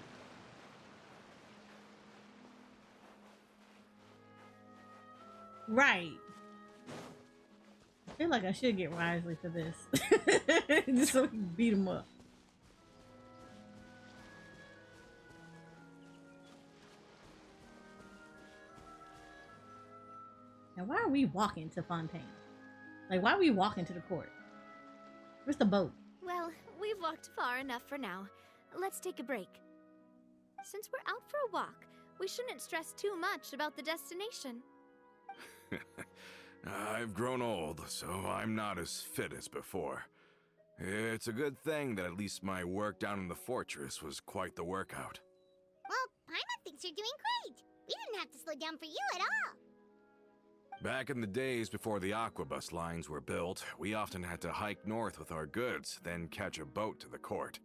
B: Right. I feel like I should get Wisely for this. Just so we can beat him up. Now, why are we walking to Fontaine? Like, why are we walking to the court? Where's the boat?
F: Well, we've walked far enough for now. Let's take a break. Since we're out for a walk, we shouldn't stress too much about the destination.
D: I've grown old, so I'm not as fit as before. It's a good thing that at least my work down in the fortress was quite the workout.
A: Well, Paimon thinks you're doing great. We didn't have to slow down for you at all.
D: Back in the days before the aquabus lines were built, we often had to hike north with our goods, then catch a boat to the court.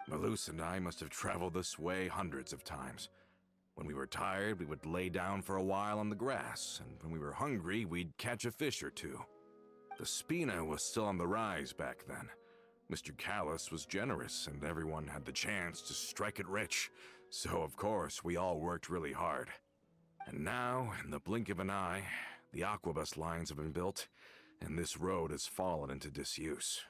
D: Malus and I must have traveled this way hundreds of times. When we were tired, we would lay down for a while on the grass, and when we were hungry, we'd catch a fish or two. The Spina was still on the rise back then. Mr. Callis was generous, and everyone had the chance to strike it rich, so of course we all worked really hard. And now, in the blink of an eye, the aquabus lines have been built, and this road has fallen into disuse.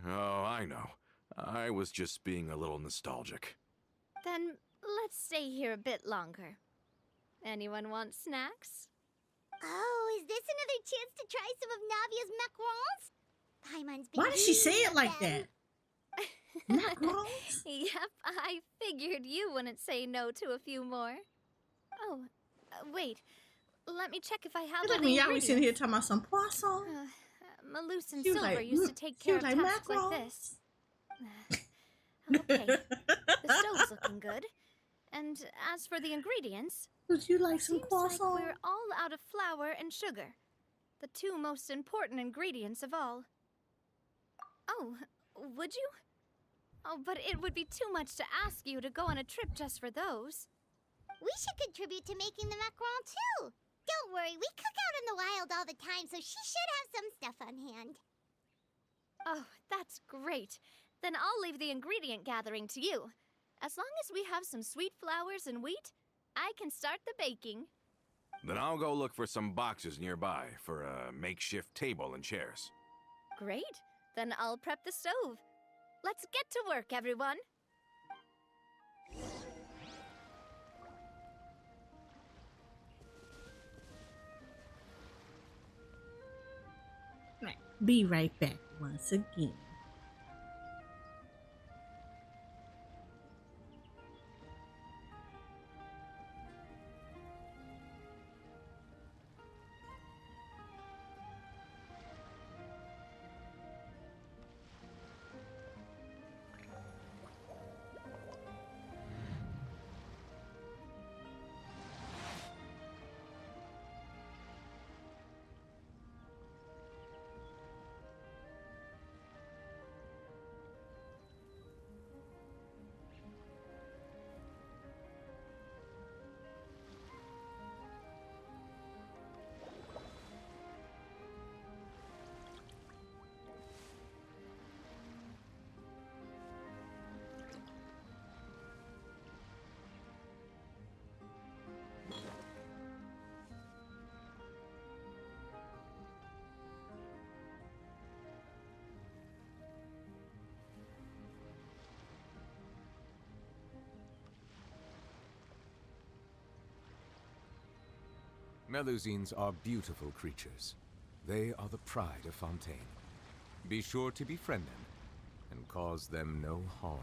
D: Oh, I know. I was just being a little nostalgic.
F: Then let's stay here a bit longer. Anyone want snacks?
A: Oh, is this another chance to try some of Navia's macarons? Paimon's been
B: Why did she say
A: dreaming
B: it like
A: of them.
B: that? Macarons?
F: Yep, I figured you wouldn't say no to a few more. Oh, wait. Let me check if I have
B: It's
F: all
B: like
F: the
B: when y'all be sitting here
F: ingredients.
B: talking about some poisson.
F: Malus and
B: She was
F: Silver
B: like,
F: used to take
B: she
F: care
B: was
F: of
B: like,
F: tasks like
B: "Macarons."
F: this. Okay, the stove's looking good. And as for the ingredients,
B: Would you like some
F: seems
B: croissant?
F: like we're all out of flour and sugar. The two most important ingredients of all. Oh, would you? Oh, but it would be too much to ask you to go on a trip just for those.
A: We should contribute to making the macaron too. Don't worry, we cook out in the wild all the time, so she should have some stuff on hand.
F: Oh, that's great. Then I'll leave the ingredient gathering to you. As long as we have some sweet flours and wheat, I can start the baking.
D: Then I'll go look for some boxes nearby for a makeshift table and chairs.
F: Great. Then I'll prep the stove. Let's get to work, everyone.
B: Right. Be right back once again.
E: Melusines are beautiful creatures. They are the pride of Fontaine. Be sure to befriend them and cause them no harm.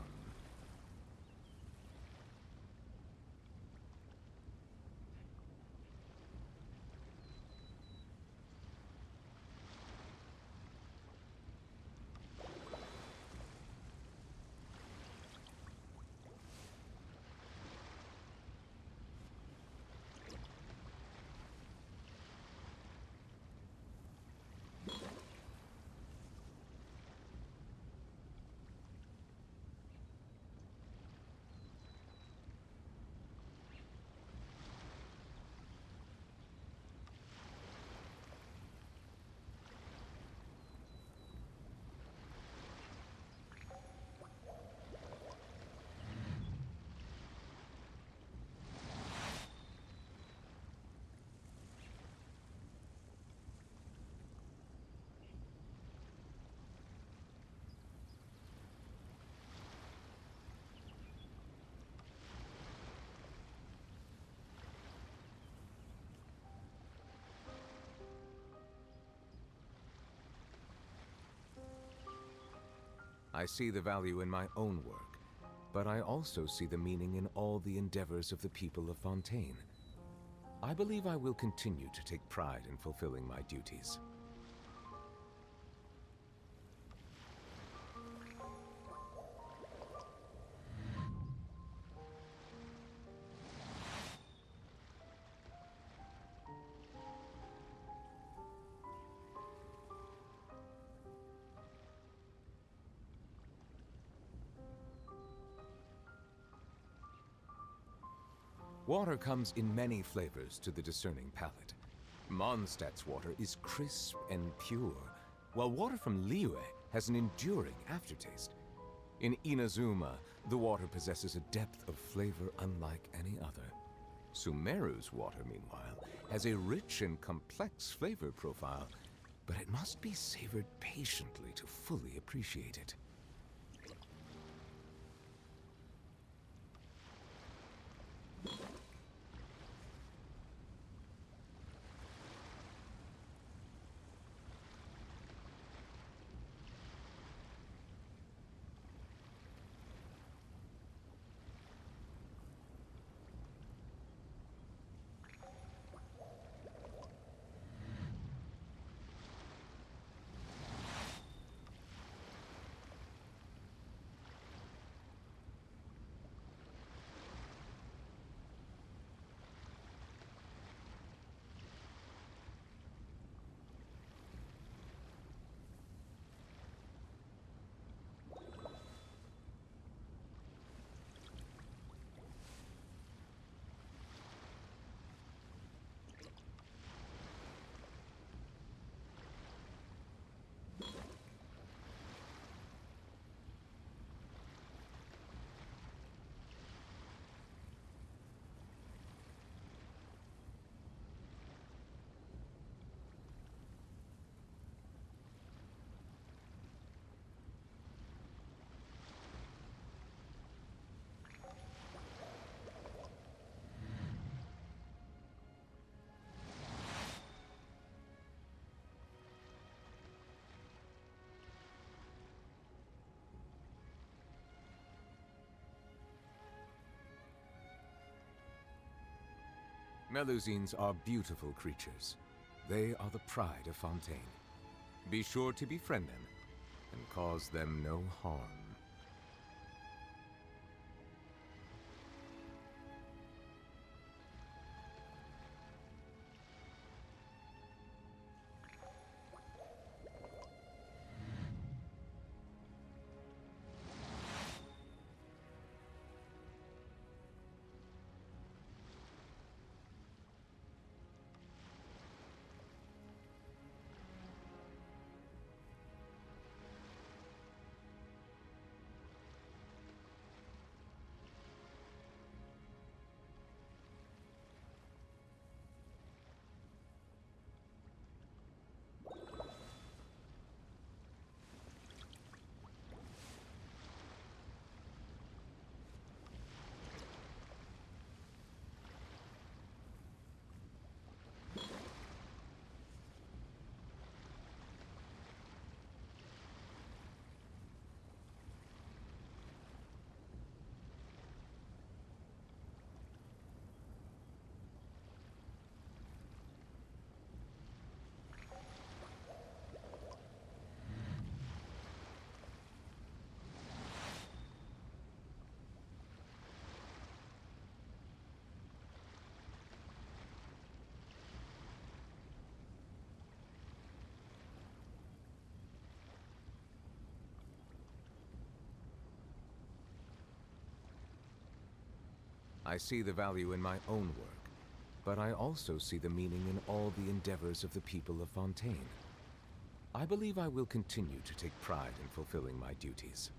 E: I see the value in my own work, but I also see the meaning in all the endeavors of the people of Fontaine. I believe I will continue to take pride in fulfilling my duties. Water comes in many flavors to the discerning palate. Mondstadt's water is crisp and pure, while water from Liyue has an enduring aftertaste. In Inazuma, the water possesses a depth of flavor unlike any other. Sumeru's water, meanwhile, has a rich and complex flavor profile, but it must be savored patiently to fully appreciate it. Melusines are beautiful creatures. They are the pride of Fontaine. Be sure to befriend them and cause them no harm. I see the value in my own work, but I also see the meaning in all the endeavors of the people of Fontaine. I believe I will continue to take pride in fulfilling my duties.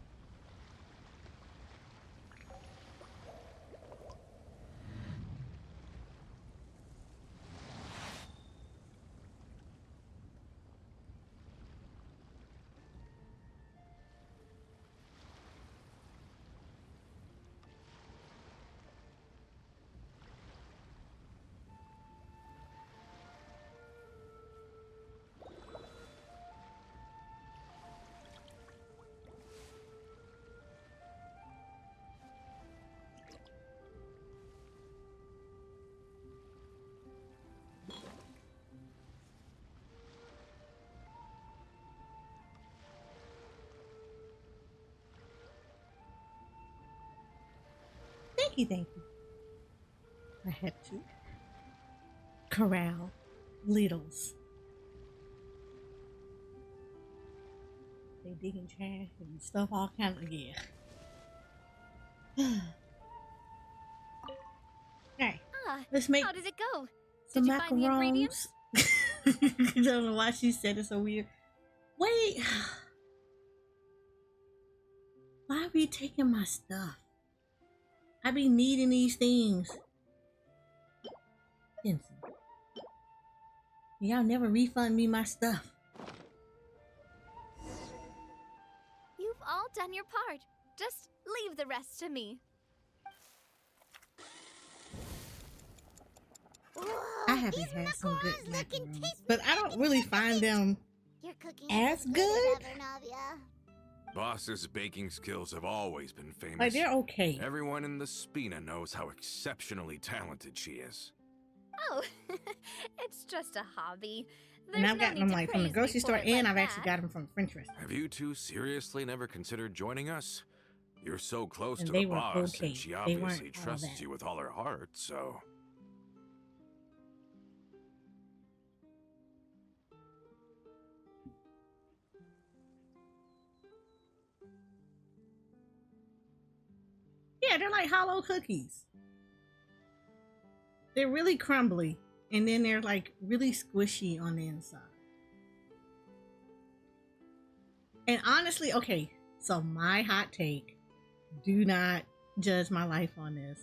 B: Thank you. I had to corral littles. They digging trash and stuff, all kinds of yeah. Alright, let's make
F: How did it go?
B: some
F: Did you find the ingredients?
B: macarons. I don't know why she said it so weird. Wait, why are you taking my stuff? I be needing these things. Vincent, y'all never refund me my stuff.
F: You've all done your part. Just leave the rest to me.
A: Whoa,
B: I haven't
A: these
B: had some good
A: macarons looking
B: macarons,
A: tasty.
B: but I don't really find them
A: Your cooking
B: as
A: is
B: good.
A: as ever, Navia.
D: Boss's baking skills have always been famous.
B: Like, they're okay.
D: Everyone in the Spina knows how exceptionally talented she is.
F: Oh, it's just a hobby.
B: And
F: There's
B: I've
F: no
B: gotten
F: need
B: them
F: to
B: like from the
F: praise me
B: grocery
F: for
B: store,
F: it
B: and
F: like
B: I've actually
F: that.
B: got them from the French restaurant.
D: Have you two seriously never considered joining us? You're so close
B: And
D: to
B: they
D: the
B: were
D: boss,
B: okay.
D: and she
B: They
D: obviously
B: weren't all
D: trusts
B: that.
D: you with all her heart, so...
B: Yeah, they're like hollow cookies. They're really crumbly, and then they're like really squishy on the inside. And honestly, okay, so my hot take, do not judge my life on this.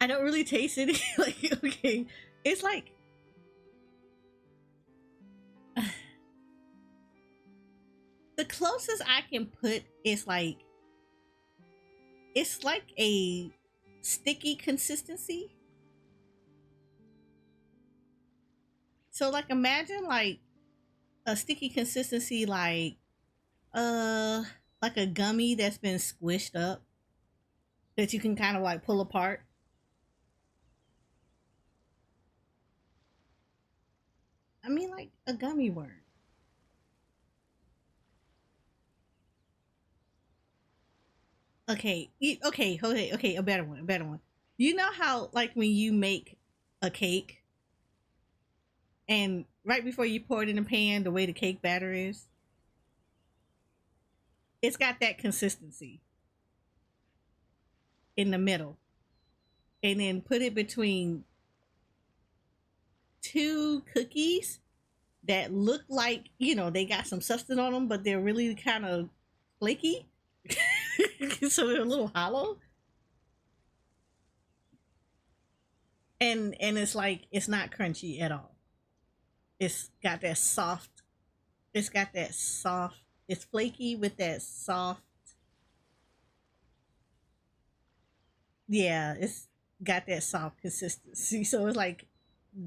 B: I don't really taste it. Like, okay, it's like the closest I can put is like, it's like a sticky consistency. So like, imagine like a sticky consistency, like a gummy that's been squished up that you can kind of like pull apart. I mean, like a gummy worm. Okay, okay, a better one, a better one. You know how, like, when you make a cake and right before you pour it in the pan, the way the cake batter is, it's got that consistency in the middle. And then put it between two cookies that look like, they got some substance on them, but they're really kind of flaky. So they're a little hollow. And it's like, it's not crunchy at all. It's got that soft, it's flaky with that soft, yeah, it's got that soft consistency. So it's like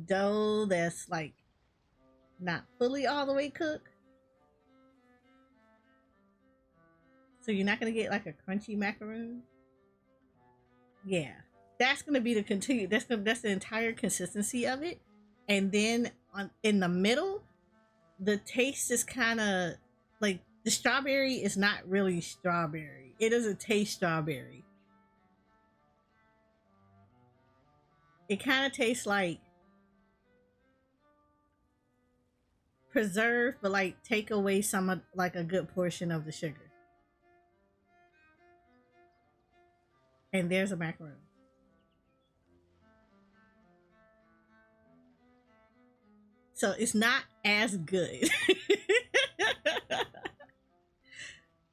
B: dough that's like not fully all the way cooked. So you're not gonna get like a crunchy macaroon. Yeah, that's gonna be that's the entire consistency of it. And then in the middle, the taste is kind of like, the strawberry is not really strawberry. It doesn't taste strawberry. It kind of tastes like preserved, but like take away some of, like, a good portion of the sugar. And there's a macaroon. So it's not as good.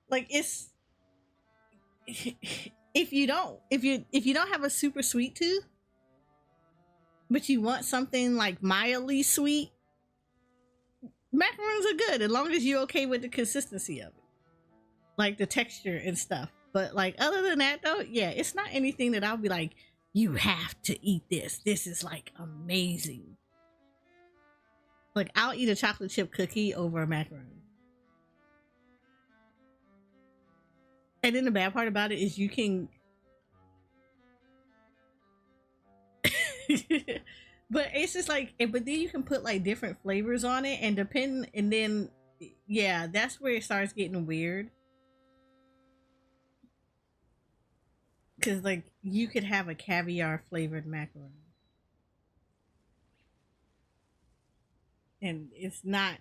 B: Like, it's, if you don't have a super sweet tooth, but you want something like mildly sweet, macaroons are good as long as you're okay with the consistency of it, like the texture and stuff. But like, other than that though, yeah, it's not anything that I'll be like, you have to eat this. This is like amazing. Like, I'll eat a chocolate chip cookie over a macaroon. And then the bad part about it is you can but it's just like, but then you can put like different flavors on it, and then yeah, that's where it starts getting weird. Because like, you could have a caviar flavored macaron, and it's not.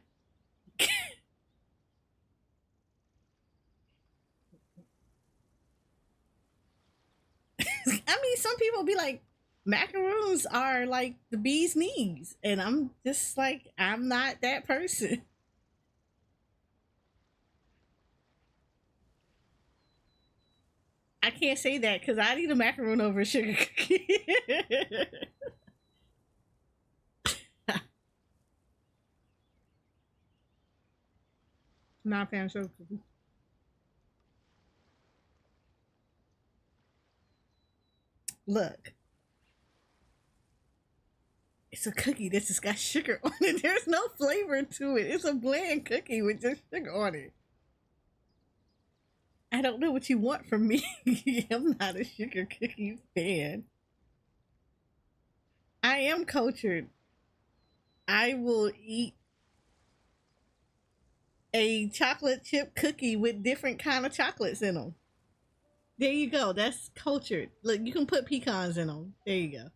B: I mean, some people be like, macaroons are like the bee's knees, and I'm just like, I'm not that person. I can't say that because I'd eat a macaroon over a sugar cookie. Not a fan of sugar cookies. Look, it's a cookie that's just got sugar on it. There's no flavor to it. It's a bland cookie with just sugar on it. I don't know what you want from me. I'm not a sugar cookie fan. I am cultured. I will eat a chocolate chip cookie with different kind of chocolates in them. There you go. That's cultured. Look, you can put pecans in them. There you go.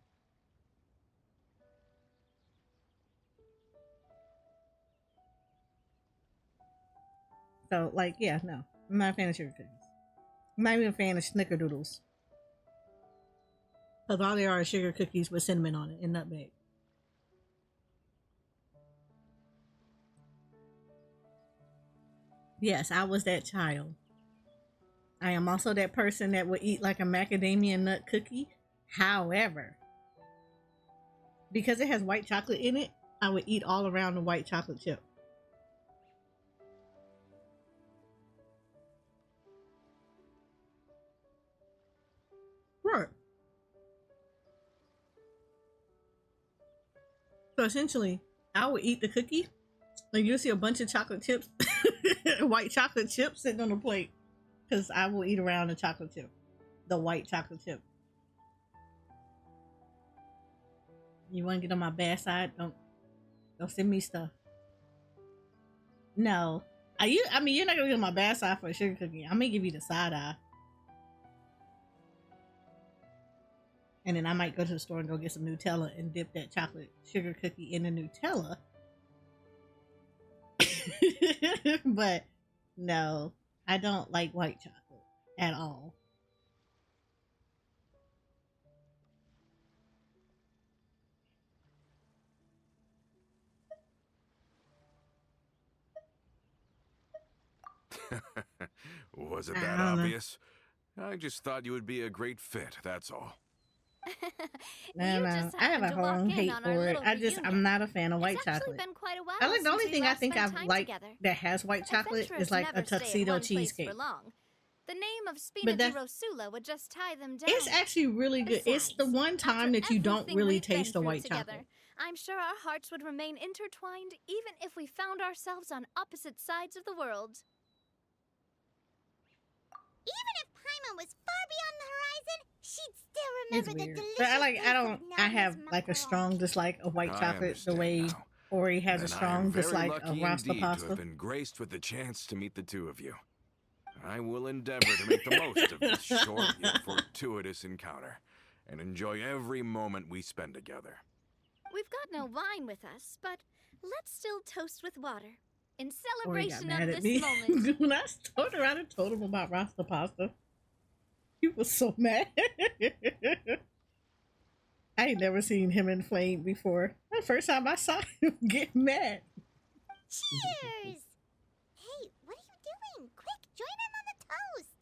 B: So, like, yeah, no. I'm not a fan of sugar cookies. I'm not even a fan of snickerdoodles. Because all they are sugar cookies with cinnamon on it and nutmeg. Yes, I was that child. I am also that person that would eat like a macadamia nut cookie. However, because it has white chocolate in it, I would eat all around the white chocolate chip. Right. So essentially, I would eat the cookie. Like, you'll see a bunch of chocolate chips, white chocolate chips sitting on a plate. Because I will eat around the chocolate chip. The white chocolate chip. You want to get on my bad side? Don't Don't send me stuff. No. I mean, you're not gonna get my bad side for a sugar cookie. I'm gonna give you the side eye. And then I might go to the store and go get some Nutella and dip that chocolate sugar cookie in the Nutella. But no, I don't like white chocolate at all.
D: Was it
B: I
D: that
B: don't know.
D: obvious? I just thought you would be a great fit, that's all.
B: No, I have a whole hate for it. I'm not a fan of white
F: It's actually
B: chocolate.
F: been quite a while
B: I like the only
F: since we
B: thing I
F: last
B: think
F: spent
B: I've
F: time
B: liked
F: together.
B: that has white chocolate
F: Adventurers
B: is like a
F: never stay at
B: tuxedo
F: one place
B: cheesecake.
F: for long. The name of Spina
B: But
F: di
B: that's-
F: Rosula would just tie them down.
B: It's actually really good. It's the
F: Besides,
B: one time
F: after
B: that you don't
F: everything
B: really
F: we've been
B: taste the
F: through
B: white
F: together,
B: chocolate.
F: I'm sure our hearts would remain intertwined even if we found ourselves on opposite sides of the world.
A: Even if Paimon was far beyond the horizon, she'd still
B: It's
A: remember the
B: weird.
A: delicious
B: But I
A: taste
B: have
A: of
B: like a
A: Nadia's
B: strong
A: macaron.
B: dislike of white
D: I
B: chocolate the
D: understand
B: way
D: now.
B: Ori has a
D: Then I
B: strong
D: am very
B: dislike of
D: lucky
B: Rasta
D: indeed to
B: pasta.
D: have been graced with the chance to meet the two of you. I will endeavor to make the most of this short yet fortuitous encounter and enjoy every moment we spend together.
F: We've got no wine with us, but let's still toast with water. In
B: Ori got
F: celebration
B: mad
F: of
B: at
F: this
B: me
F: moment.
B: when I told her I told him about Rasta pasta. He was so mad. I ain't never seen him inflamed before. The first time I saw him get mad.
A: Cheers! Hey, what are you doing? Quick, join in on the toast.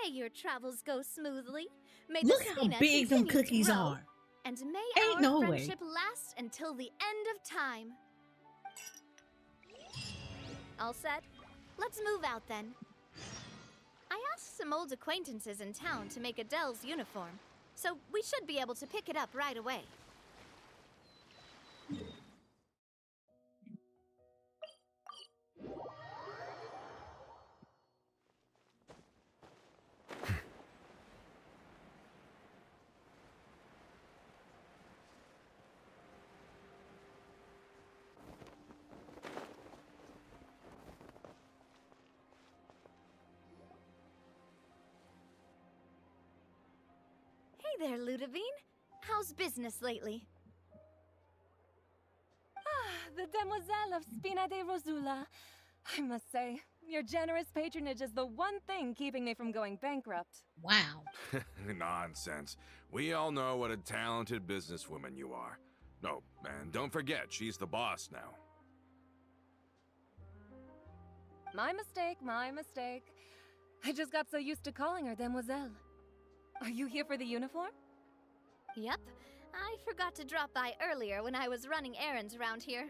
F: May your travels go smoothly. May
B: Look
F: the
B: how
F: Spina
B: big them
F: continue to
B: cookies
F: grow,
B: are.
F: And may
B: Ain't
F: our
B: no way.
F: friendship last until the end of time. All set? Let's move out then. I asked some old acquaintances in town to make Adele's uniform, so we should be able to pick it up right away. Hey there, Ludovine. How's business lately?
I: The demoiselle of Spina de Rosula. I must say, your generous patronage is the one thing keeping me from going bankrupt.
B: Wow.
D: Nonsense. We all know what a talented businesswoman you are. No, and don't forget, she's the boss now.
I: My mistake, my mistake. I just got so used to calling her demoiselle. Are you here for the uniform?
F: Yep. I forgot to drop by earlier when I was running errands around here.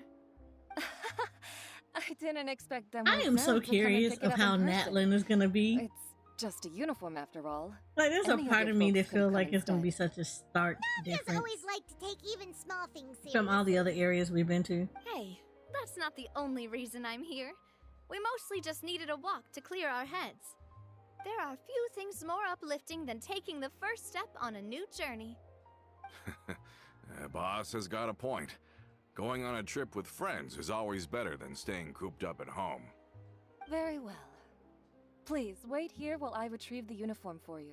I: I didn't expect
B: I
I: demoiselle
B: am so
I: to come and
B: curious
I: pick it
B: of
I: up
B: how
I: in person.
B: Natlin is gonna be.
I: It's just a uniform after all.
B: Like, there's a
I: Any
B: part
I: other
B: of me that
I: folks could
B: feel
I: come
B: like it's gonna be
I: instead.
B: such a stark
A: Navia's
B: difference
A: always liked to take even small things seriously.
B: from all the other areas we've been to.
F: Hey, that's not the only reason I'm here. We mostly just needed a walk to clear our heads. There are few things more uplifting than taking the first step on a new journey.
D: Boss has got a point. Going on a trip with friends is always better than staying cooped up at home.
I: Very well. Please, wait here while I retrieve the uniform for you.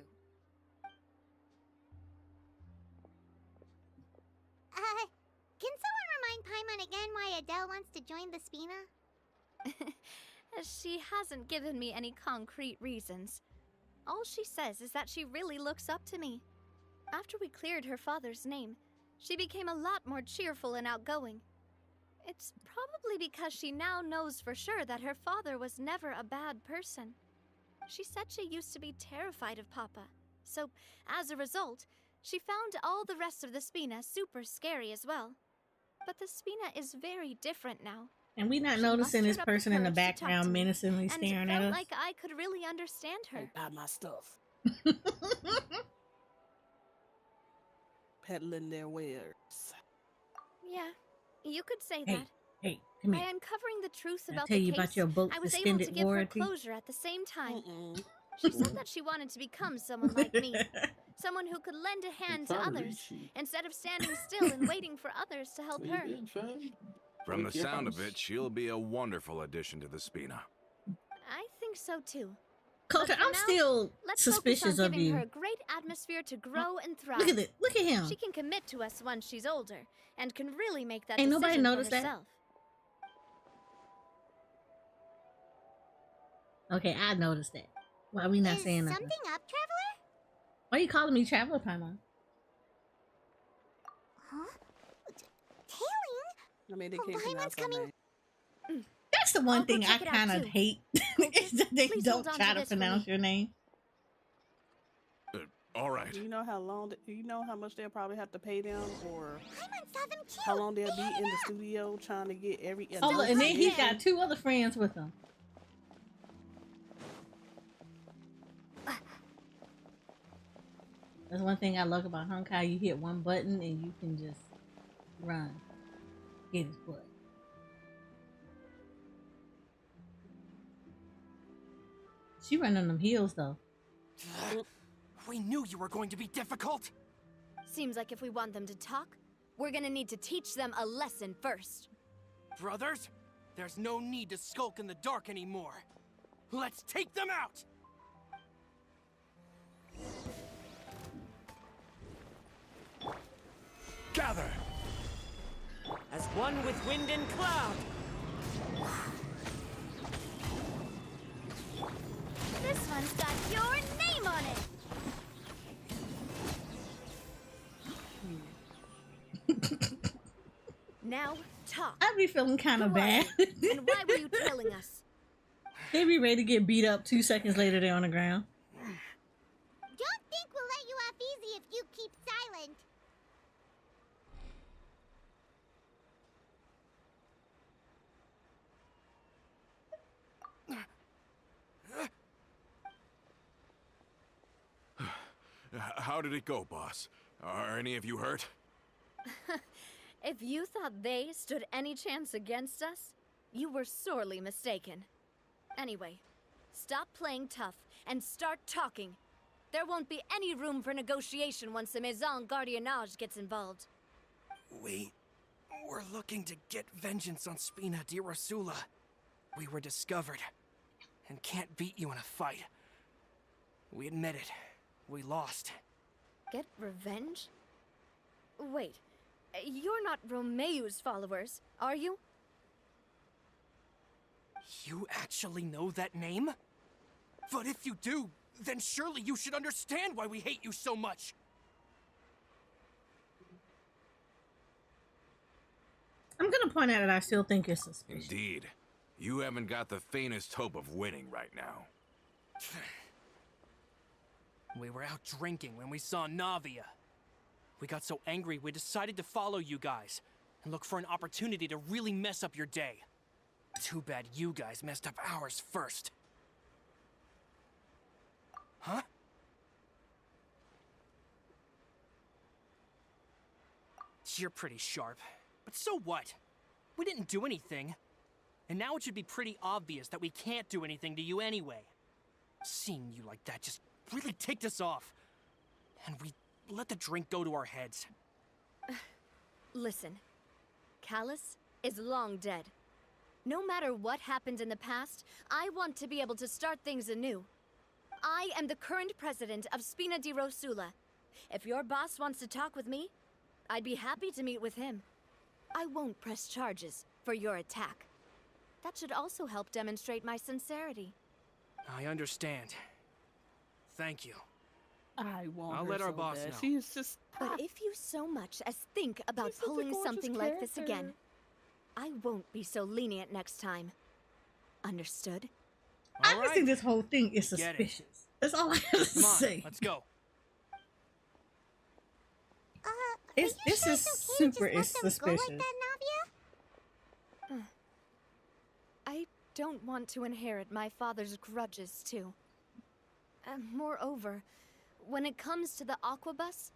A: Can someone remind Paimon again why Adele wants to join the Spina?
F: She hasn't given me any concrete reasons. All she says is that she really looks up to me. After we cleared her father's name, she became a lot more cheerful and outgoing. It's probably because she now knows for sure that her father was never a bad person. She said she used to be terrified of Papa, so as a result, she found all the rest of the Spina super scary as well. But the Spina is very different now.
B: And we not
F: She
B: noticing this
F: mustered up the
B: person in the
F: courage to talk
B: background
F: to me,
B: menacingly
F: and
B: staring at
F: felt
B: us.
F: like I could really understand her.
C: Hey, buy my stuff. Peddling their wares.
F: Yeah, you could say
B: Hey,
F: that.
B: hey, come
F: By
B: here.
F: uncovering the truth
B: I'll
F: about
B: tell
F: the
B: you
F: case,
B: about your boat
F: I was able to
B: suspended
F: give her
B: warranty.
F: closure at the same time. She said that she wanted to become someone like me. Someone who could lend a hand to others, instead of standing still and waiting for others to help her.
D: From the sound of it, she'll be a wonderful addition to the Spina.
F: I think so too.
B: Coulter,
F: But for
B: I'm
F: now,
B: still
F: let's
B: suspicious
F: focus on
B: of
F: giving
B: you.
F: her a great atmosphere to grow and thrive.
B: Look at it. Look at him.
F: She can commit to us once she's older, and can really make that
B: Ain't
F: decision
B: nobody
F: for
B: noticed that?
F: herself.
B: Okay, I noticed that. Why are we not
A: Is
B: saying nothing?
A: something up, Traveler?
B: Why are you calling me Traveler, Paimon?
A: Huh? Tailing?
C: I mean, they
A: Oh,
C: can't pronounce
A: Paimon's
C: her
A: coming.
C: name.
B: That's the one
F: I'll go
B: thing I
F: check it out,
B: kind of
F: too.
B: hate.
F: Coulter,
B: is that they
F: please
B: don't
F: hold on
B: try
F: to
B: to
F: this for
B: pronounce
F: me.
B: your name.
D: All right.
C: Do you know how long? Do you know how much they'll probably have to pay them, or
A: Paimon saw them too.
C: how long they'll
A: They
C: be
A: headed
C: in the
A: up.
C: studio trying to get every?
B: Oh, look, and then he's
C: annotation?
B: got two other friends with him. That's one thing I love about Honkai. You hit one button and you can just run. Get his butt. She running them heels though.
H: We knew you were going to be difficult.
F: Seems like if we want them to talk, we're gonna need to teach them a lesson first.
H: Brothers, there's no need to skulk in the dark anymore. Let's take them out!
J: Gather! As one with wind and cloud!
F: This one's got your name on it! Now, talk.
B: I be feeling kind of
F: Who are
B: bad.
F: you? And why were you trailing us?
B: They be ready to get beat up 2 seconds later. They're on the ground.
A: Don't think we'll let you off easy if you keep silent.
D: How did it go, boss? Are any of you hurt?
F: If you thought they stood any chance against us, you were sorely mistaken. Anyway, stop playing tough and start talking. There won't be any room for negotiation once the Maison Gardiennage gets involved.
H: We're looking to get vengeance on Spina di Rosula. We were discovered, and can't beat you in a fight. We admit it. We lost.
F: Get revenge? Wait, you're not Romeu's followers, are you?
H: You actually know that name? But if you do, then surely you should understand why we hate you so much.
B: I'm gonna point out that I still think it's suspicious.
D: Indeed. You haven't got the faintest hope of winning right now.
H: We were out drinking when we saw Navia. We got so angry we decided to follow you guys and look for an opportunity to really mess up your day. Too bad you guys messed up ours first. Huh? You're pretty sharp, but so what? We didn't do anything. And now it should be pretty obvious that we can't do anything to you anyway. Seeing you like that just really ticked us off. And we let the drink go to our heads.
F: Listen, Callus is long dead. No matter what happened in the past, I want to be able to start things anew. I am the current president of Spina di Rosula. If your boss wants to talk with me, I'd be happy to meet with him. I won't press charges for your attack. That should also help demonstrate my sincerity.
H: I understand. Thank you.
C: I want
H: I'll
C: her
H: let our
C: so
H: boss
C: bad.
H: know.
C: She's just.
F: But if you so much as think about
C: She's such a
F: pulling
C: gorgeous
F: something like this
C: character.
F: again, I won't be so lenient next time. Understood?
B: I
H: All
B: just
H: right.
B: think this whole thing is
H: Get it.
B: suspicious. That's all I have to
H: Come on,
B: say.
H: let's go.
B: It's,
A: Are you
B: this
A: sure
B: is
A: it's okay
B: super
A: to just let them
B: suspicious.
A: go like that, Navia?
F: I don't want to inherit my father's grudges, too. Moreover, when it comes to the Aquabus,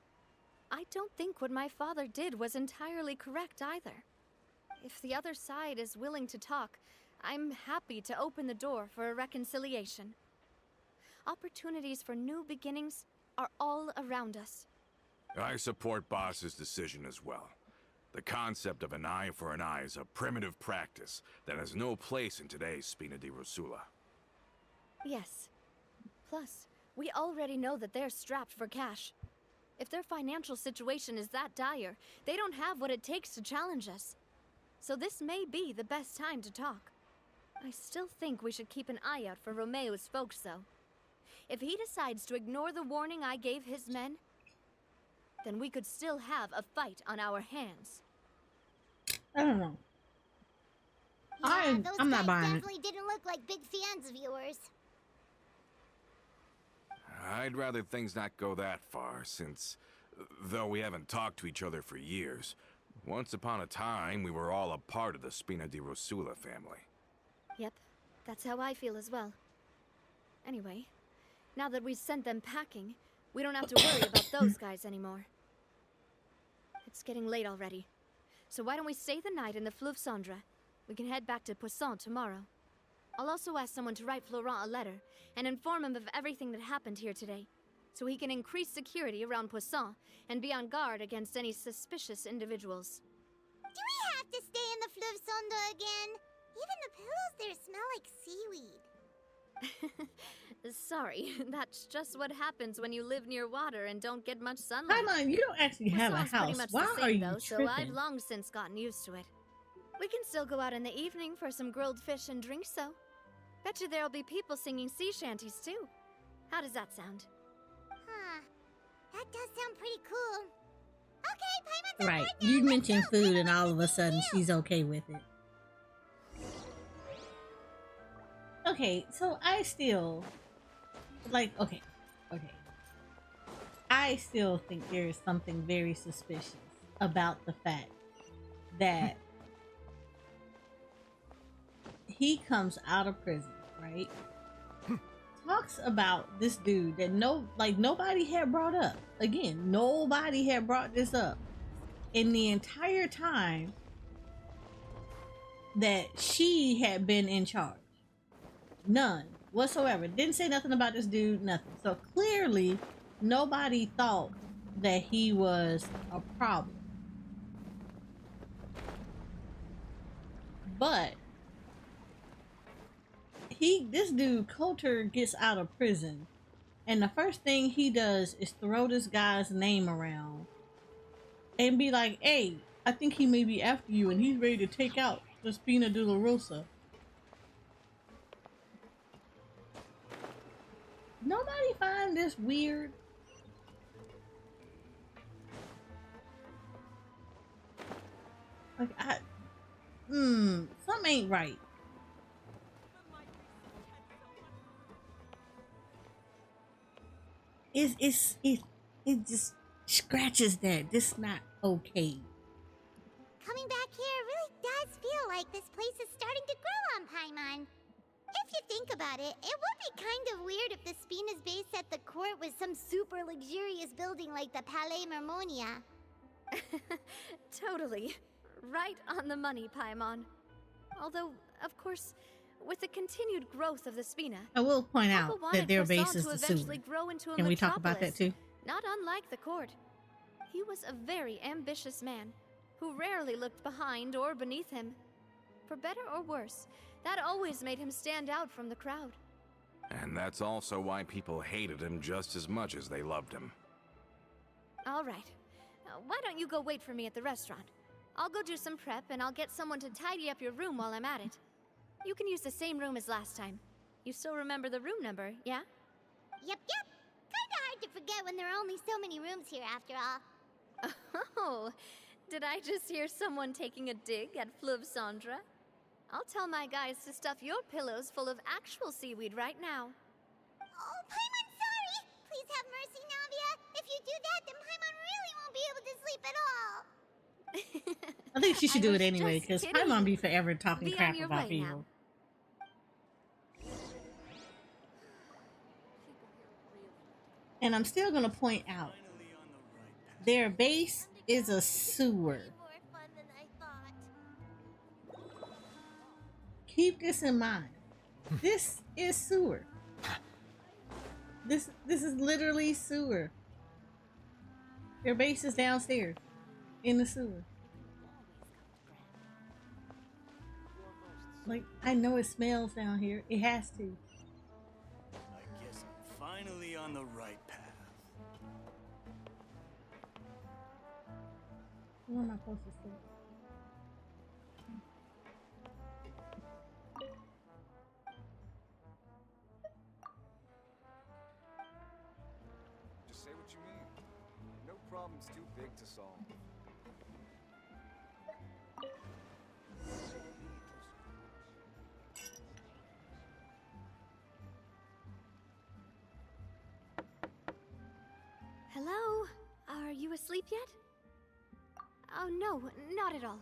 F: I don't think what my father did was entirely correct either. If the other side is willing to talk, I'm happy to open the door for a reconciliation. Opportunities for new beginnings are all around us.
D: I support Boss's decision as well. The concept of an eye for an eye is a primitive practice that has no place in today's Spina di Rosula.
F: Yes. Plus, we already know that they're strapped for cash. If their financial situation is that dire, they don't have what it takes to challenge us. So this may be the best time to talk. I still think we should keep an eye out for Romeo's folks, though. If he decides to ignore the warning I gave his men, then we could still have a fight on our hands.
B: I don't know.
A: Yeah, those
B: I'm not
A: guys
B: buying it.
A: definitely didn't look like big fans of yours.
D: I'd rather things not go that far, since, though we haven't talked to each other for years, once upon a time we were all a part of the Spina di Rosula family.
F: Yep, that's how I feel as well. Anyway, now that we've sent them packing, we don't have to worry about those guys anymore. It's getting late already, so why don't we stay the night in the Fleuve Cendre? We can head back to Poisson tomorrow. I'll also ask someone to write Florent a letter and inform him of everything that happened here today, so he can increase security around Poisson and be on guard against any suspicious individuals.
A: Do we have to stay in the Fleuve Cendre again? Even the pillows there smell like seaweed.
F: Sorry, that's just what happens when you live near water and don't get much sunlight.
B: Come on, you don't actually have a
F: Poisson's pretty
B: house.
F: much
B: Why
F: the same,
B: are you
F: though,
B: tripping?
F: so I've long since gotten used to it. We can still go out in the evening for some grilled fish and drinks, though. Bet you there'll be people singing sea shanties, too. How does that sound?
A: Huh. That does sound pretty cool. Okay, Paimon's on
B: Right.
A: board now.
B: You
A: Let's
B: mentioned
A: go.
B: food and all of a sudden she's okay with it. Okay, so I still okay. I still think there is something very suspicious about the fact that he comes out of prison, right? Talks about this dude that nobody had brought up. Again, nobody had brought this up in the entire time that she had been in charge. None whatsoever. Didn't say nothing about this dude, nothing. So clearly nobody thought that he was a problem. But this dude Coulter gets out of prison, and the first thing he does is throw this guy's name around and be like, hey, I think he may be after you and he's ready to take out the Spina di Rosa. Nobody find this weird? Like, something ain't right. It just scratches that. This is not okay.
A: Coming back here really does feel like this place is starting to grow on Paimon. If you think about it, it would be kind of weird if the Spina's base at the court was some super luxurious building like the Palais Mermonia.
F: Totally. Right on the money, Paimon. Although, of course, with the continued growth of the Spina,
B: I will point out
F: Papa
B: that
F: wanted
B: their
F: Poisson
B: base is
F: to
B: the
F: eventually
B: sewer.
F: grow into a
B: Can we talk about that
F: metropolis,
B: too?
F: not unlike the court. He was a very ambitious man, who rarely looked behind or beneath him. For better or worse, that always made him stand out from the crowd.
D: And that's also why people hated him just as much as they loved him.
F: All right. Why don't you go wait for me at the restaurant? I'll go do some prep, and I'll get someone to tidy up your room while I'm at it. You can use the same room as last time. You still remember the room number, yeah?
A: Yep. Kinda hard to forget when there are only so many rooms here after all.
F: Oh, did I just hear someone taking a dig at Fleuve Cendre? I'll tell my guys to stuff your pillows full of actual seaweed right now.
A: Oh, Paimon, sorry! Please have mercy, Navia! If you do that, then Paimon really won't be able to sleep at all!
B: I think she should do
F: was
B: it anyway,
F: just
B: because
F: kidding.
B: Paimon be forever talking
F: Be
B: crap
F: on your
B: about
F: way now.
B: people. And I'm still gonna point out, their base is a sewer.
A: More fun than I thought.
B: Keep this in mind. This is sewer. This is literally sewer. Their base is downstairs in the sewer. Like, I know it smells down here. It has to.
K: I guess I'm finally on the right path.
B: Where am I supposed to sleep?
L: Just say what you mean. No problem's too big to solve.
F: Hello? Are you asleep yet? Oh, no, not at all.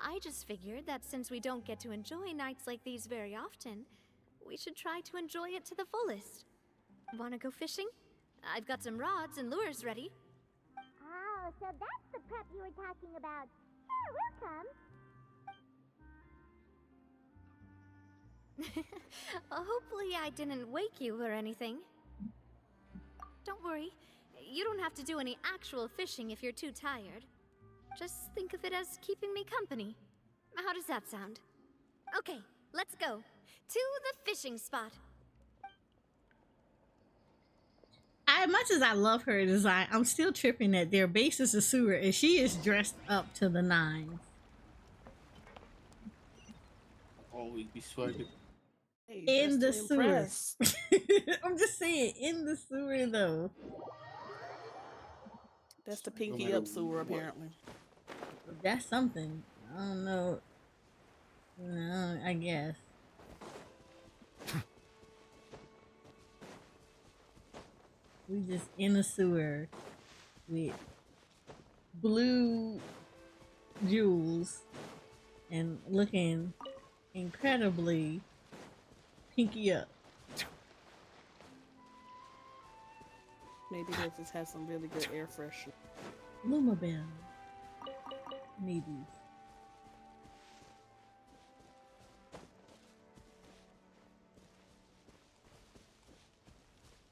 F: I just figured that since we don't get to enjoy nights like these very often, we should try to enjoy it to the fullest. Wanna go fishing? I've got some rods and lures ready.
A: Oh, so that's the prep you were talking about. Sure, we'll come.
F: Hopefully I didn't wake you or anything. Don't worry, you don't have to do any actual fishing if you're too tired. Just think of it as keeping me company. How does that sound? Okay, let's go. To the fishing spot.
B: As much as I love her design, I'm still tripping that their base is a sewer and she is dressed up to the nines.
C: Always be swagging. Hey,
B: In the
C: just to
B: sewer.
C: impress.
B: I'm just saying, in the sewer though.
C: That's the pinky up sewer, apparently.
B: That's something. I don't know. No, I guess. We just in a sewer with blue jewels and looking incredibly pinky up.
C: Maybe they just have some really good air freshener.
B: Lumabelle. Need these.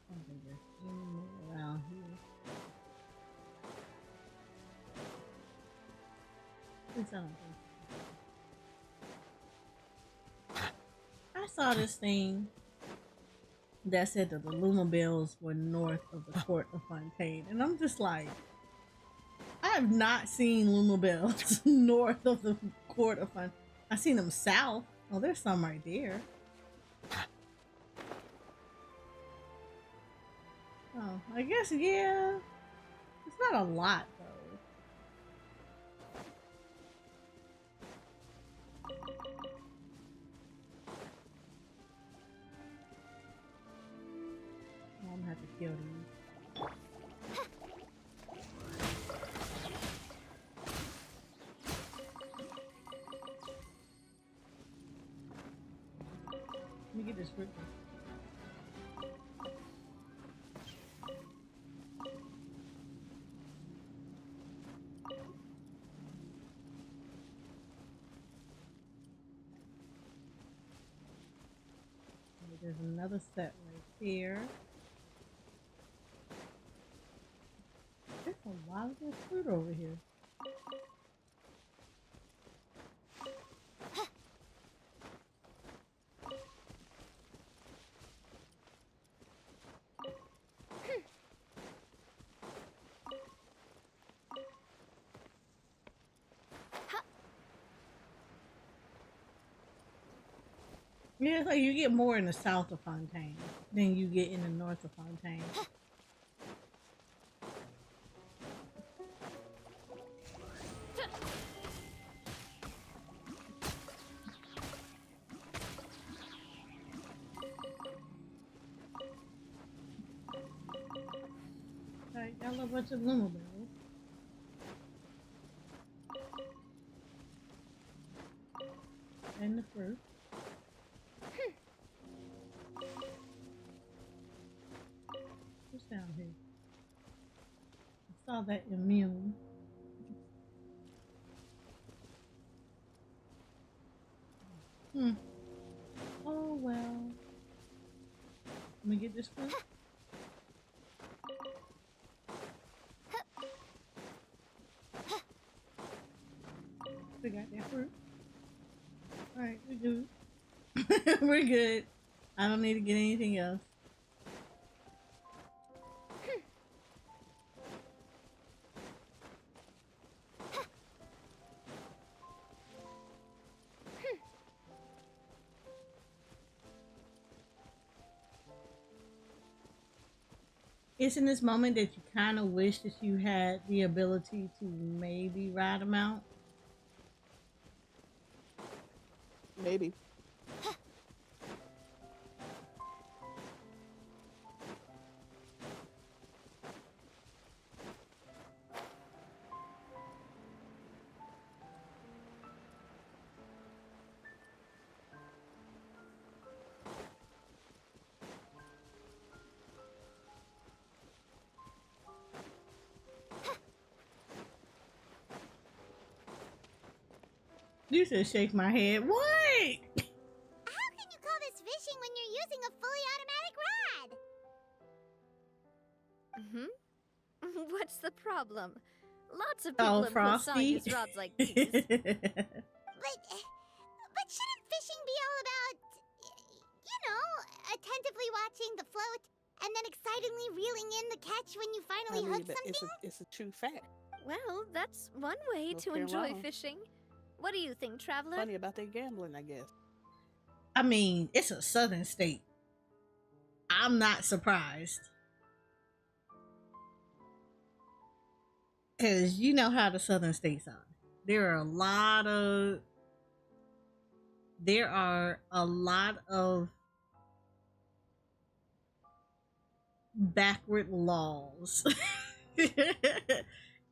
B: I don't think there's any more around here. At least I don't think so. I saw this thing that said that the Lumabelles were north of the Court of Fontaine, and I'm just like, I have not seen Lumabelles north of the Court of Fontaine. I've seen them south. Oh, there's some right there. Oh, I guess, yeah. It's not a lot, though. I'm gonna have to kill these. Let me get this quick one. There's another set right here. There's a lot of good fruit over here. Yeah, so you get more in the south of Fontaine than you get in the north of Fontaine. Alright, got a little bunch of Lumabelles. And the fruit. What's down here? I saw that immune. Oh well. Let me get this fruit. We got that fruit. All right, we're good. We're good. I don't need to get anything else. It's in this moment that you kind of wish that you had the ability to maybe ride a mount.
C: Maybe.
B: You should shake my head. What?
A: How can you call this fishing when you're using a fully automatic rod?
F: Mm-hmm. What's the problem? Lots of people in Poisson
B: Frosty.
F: use rods like these.
A: But shouldn't fishing be all about, attentively watching the float and then excitedly reeling in the catch when you finally hook
C: but
A: something?
C: it's a true fact.
F: Well, that's one way to
C: Okay,
F: enjoy
C: wow.
F: fishing. What do you think, Traveler?
C: Funny about that gambling, I guess.
B: I mean, it's a southern state. I'm not surprised. Because you know how the southern states are. There are a lot of backward laws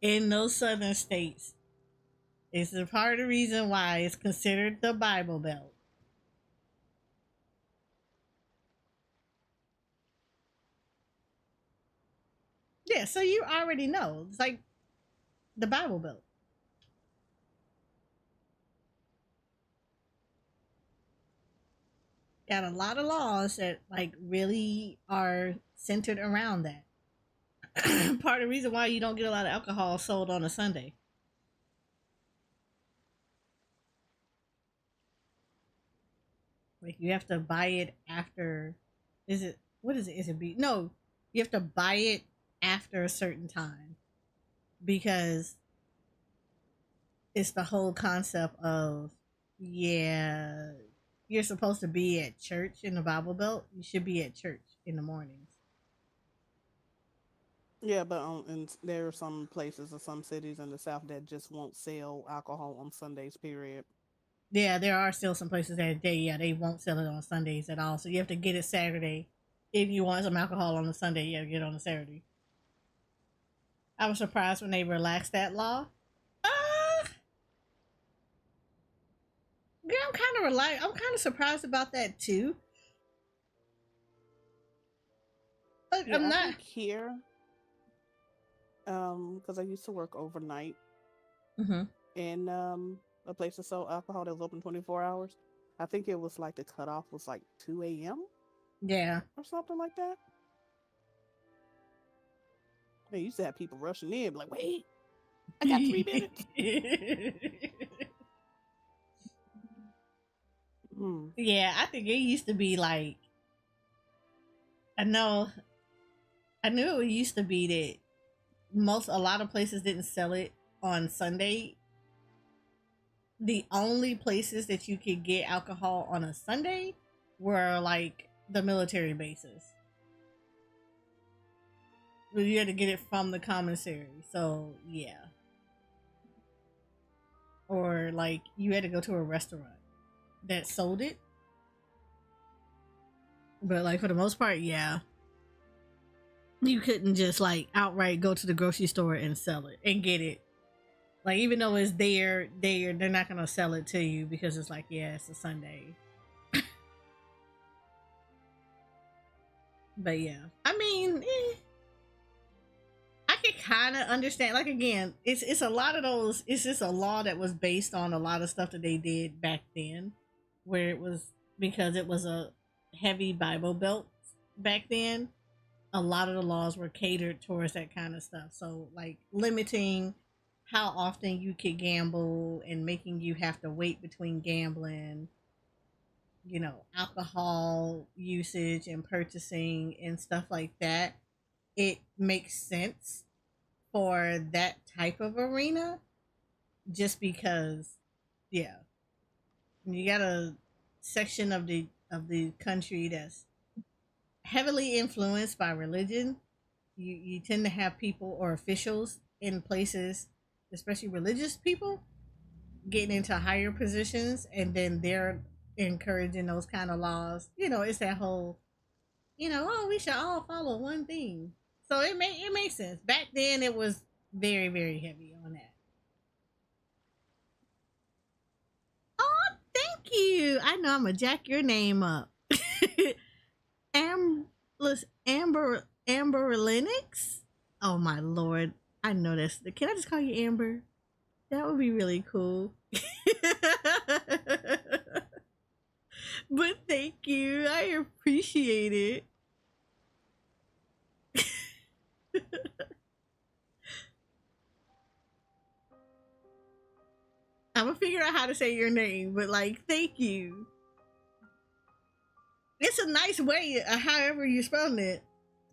B: in those southern states. It's a part of the reason why it's considered the Bible Belt. Yeah, so you already know. It's like the Bible Belt. Got a lot of laws that like really are centered around that. Part of the reason why you don't get a lot of alcohol sold on a Sunday. Like you have to buy it after. Is it what is it? Is it be no? You have to buy it after a certain time because it's the whole concept of you're supposed to be at church in the Bible Belt. You should be at church in the mornings.
C: Yeah, but and there are some places or some cities in the South that just won't sell alcohol on Sundays, period.
B: Yeah, there are still some places that they won't sell it on Sundays at all. So you have to get it Saturday. If you want some alcohol on a Sunday, you have to get it on a Saturday. I was surprised when they relaxed that law. Yeah, I'm kind of surprised about that too. But
C: Yeah,
B: I'm
C: I
B: not.
C: think here, because I used to work overnight
B: Mm-hmm.
C: in a place that sold alcohol that was open 24 hours. I think it was like the cutoff was like 2 a.m.
B: Yeah.
C: or something like that. They used to have people rushing in, like, wait, I got 3 minutes.
B: Yeah, I think it used to be like I knew it used to be that a lot of places didn't sell it on Sunday. The only places that you could get alcohol on a Sunday were like the military bases. But you had to get it from the commissary. So yeah. Or like you had to go to a restaurant that sold it. But like for the most part, yeah. You couldn't just like outright go to the grocery store and sell it and get it. Like even though it's they're not gonna sell it to you because it's like, yeah, it's a Sunday. But yeah. I mean, I can kind of understand. Like again, it's a lot of those. It's just a law that was based on a lot of stuff that they did back then, where it was because it was a heavy Bible Belt back then. A lot of the laws were catered towards that kind of stuff. So like limiting how often you could gamble and making you have to wait between gambling, you know, alcohol usage and purchasing and stuff like that, it makes sense for that type of arena just because, yeah, you got a section of the country that's heavily influenced by religion. You tend to have people or officials in places, especially religious people, getting into higher positions, and then they're encouraging those kind of laws. You know, it's that whole, you know, oh, we should all follow one thing. So it makes sense. Back then, it was very very heavy on that. Oh, thank you. I know I'm gonna jack your name up. Amber Linux. Oh my lord, I know this. Can I just call you Amber? That would be really cool. But thank you. I appreciate it. I'm gonna figure out how to say your name, but like, thank you. It's a nice way, however you spelling it.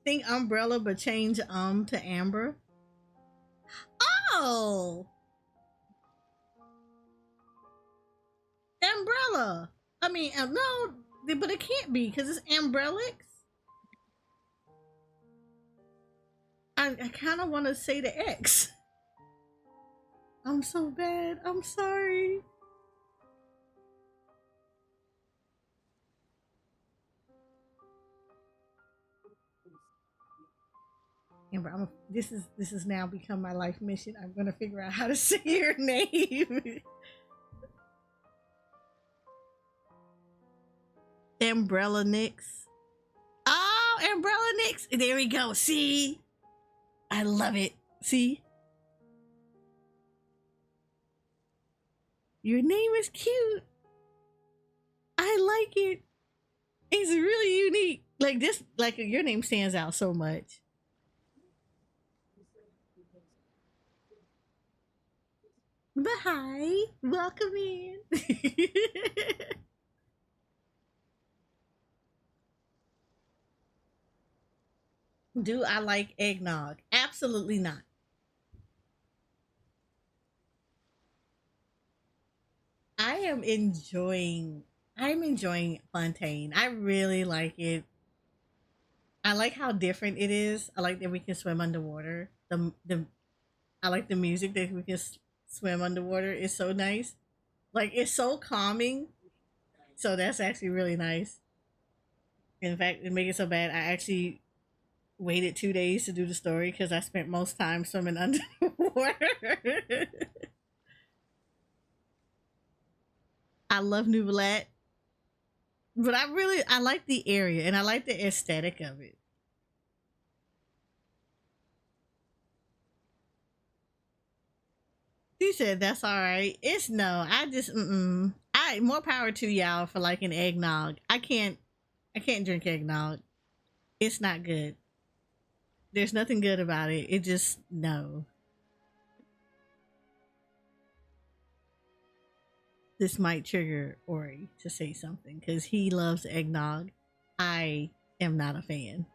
B: Think umbrella, but change to amber. Oh, umbrella. I mean, no, but it can't be because it's umbrellix. I kind of want to say the X. I'm so bad. I'm sorry. Amber, this is now become my life mission. I'm gonna figure out how to say your name. Umbrella Nix. Oh, Umbrella Nix. There we go. See, I love it. See, your name is cute. I like it. It's really unique. Like this, like your name stands out so much. But hi, welcome in. Do I like eggnog? Absolutely not. I'm enjoying Fontaine. I really like it. I like how different it is. I like that we can swim underwater. The I like the music that we can swim underwater. It's so nice. Like it's so calming. So that's actually really nice. In fact, it make it so bad. I actually waited 2 days to do the story because I spent most time swimming underwater. I love Nouvellette, but I like the area and I like the aesthetic of it. She said that's all right. It's no, I just I more power to y'all for like an eggnog. I can't drink eggnog. It's not good. There's nothing good about it. It just no. This might trigger Ori to say something because he loves eggnog. I am not a fan.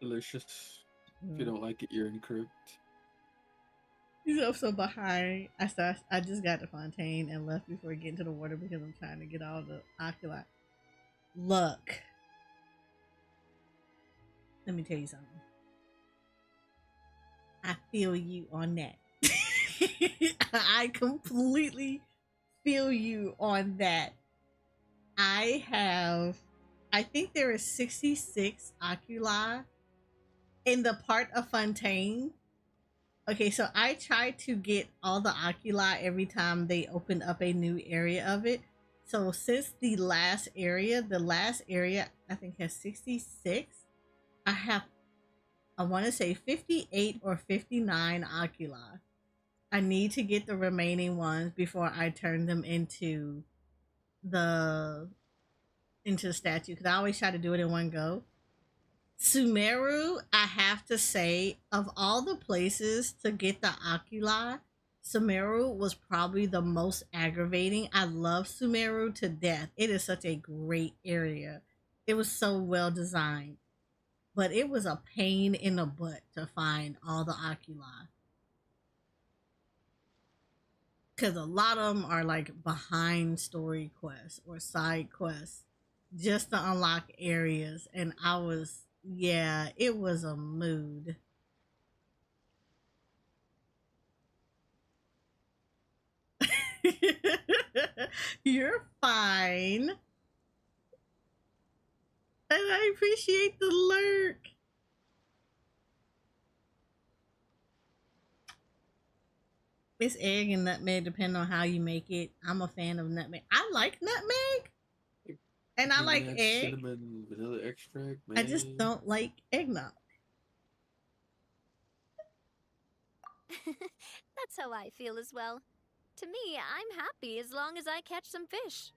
M: Delicious. If you don't like it, you're incorrect.
B: He's also behind. I just got to Fontaine and left before getting to the water because I'm trying to get all the oculi. Look. Let me tell you something. I feel you on that. I completely feel you on that. I think there is 66 oculi in the part of Fontaine. Okay, so I try to get all the oculi every time they open up a new area of it. So since the last area I think has 66, I want to say 58 or 59 oculi. I need to get the remaining ones before I turn them into the statue because I always try to do it in one go. Sumeru, I have to say, of all the places to get the oculi, Sumeru was probably the most aggravating. I love Sumeru to death. It is such a great area. It was so well designed, but it was a pain in the butt to find all the oculi. Because a lot of them are like behind story quests or side quests just to unlock areas. And yeah, it was a mood. You're fine. And I appreciate the lurk. It's egg and nutmeg, depending on how you make it. I'm a fan of nutmeg. I like nutmeg. And I like egg.
M: Cinnamon, vanilla extract, man.
B: I just don't like eggnog.
F: That's how I feel as well. To me, I'm happy as long as I catch some fish.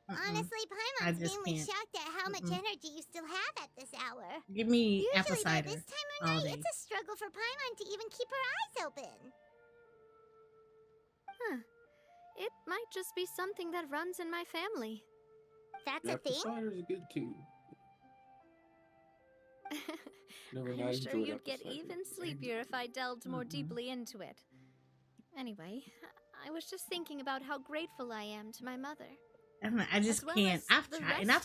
A: Honestly, Paimon's mainly shocked at how much energy you still have at this hour.
B: Give me
A: Usually
B: apple cider.
A: by this time of night, it's a struggle for Paimon to even keep her eyes open.
F: Huh. It might just be something that runs in my family.
A: That's
M: apple cider is good too.
F: I'm sure you'd get even sleepier if I delved more deeply into it. Anyway, I was just thinking about how grateful I am to my mother.
B: I just can't. I've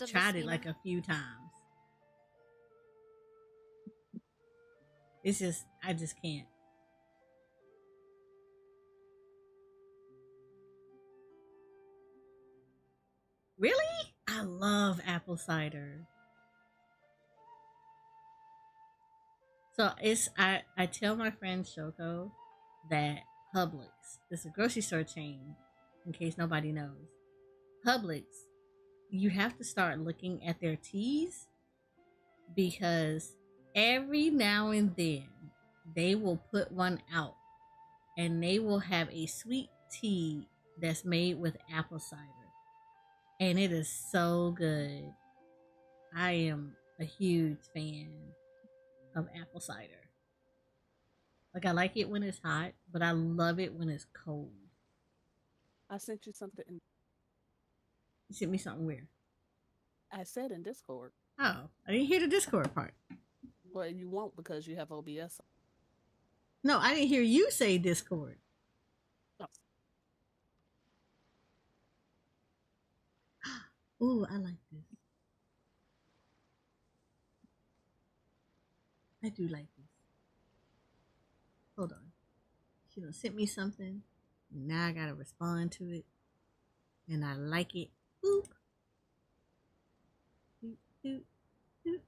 B: tried it like a few times. It's just, I just can't. Really? I love apple cider. So I tell my friend Shoko that Publix, it's a grocery store chain, in case nobody knows. Publix, you have to start looking at their teas because every now and then they will put one out and they will have a sweet tea that's made with apple cider. And it is so good. I am a huge fan of apple cider. Like, I like it when it's hot, but I love it when it's cold.
C: I sent you something.
B: You sent me something weird.
C: I said in Discord.
B: Oh, I didn't hear the Discord part.
C: Well, you won't because you have OBS.
B: No, I didn't hear you say Discord.
C: Oh.
B: Ooh, I like this. I do like this. Hold on. She done sent me something. And now I gotta respond to it. And I like it. Boop. Doop, doop, doop.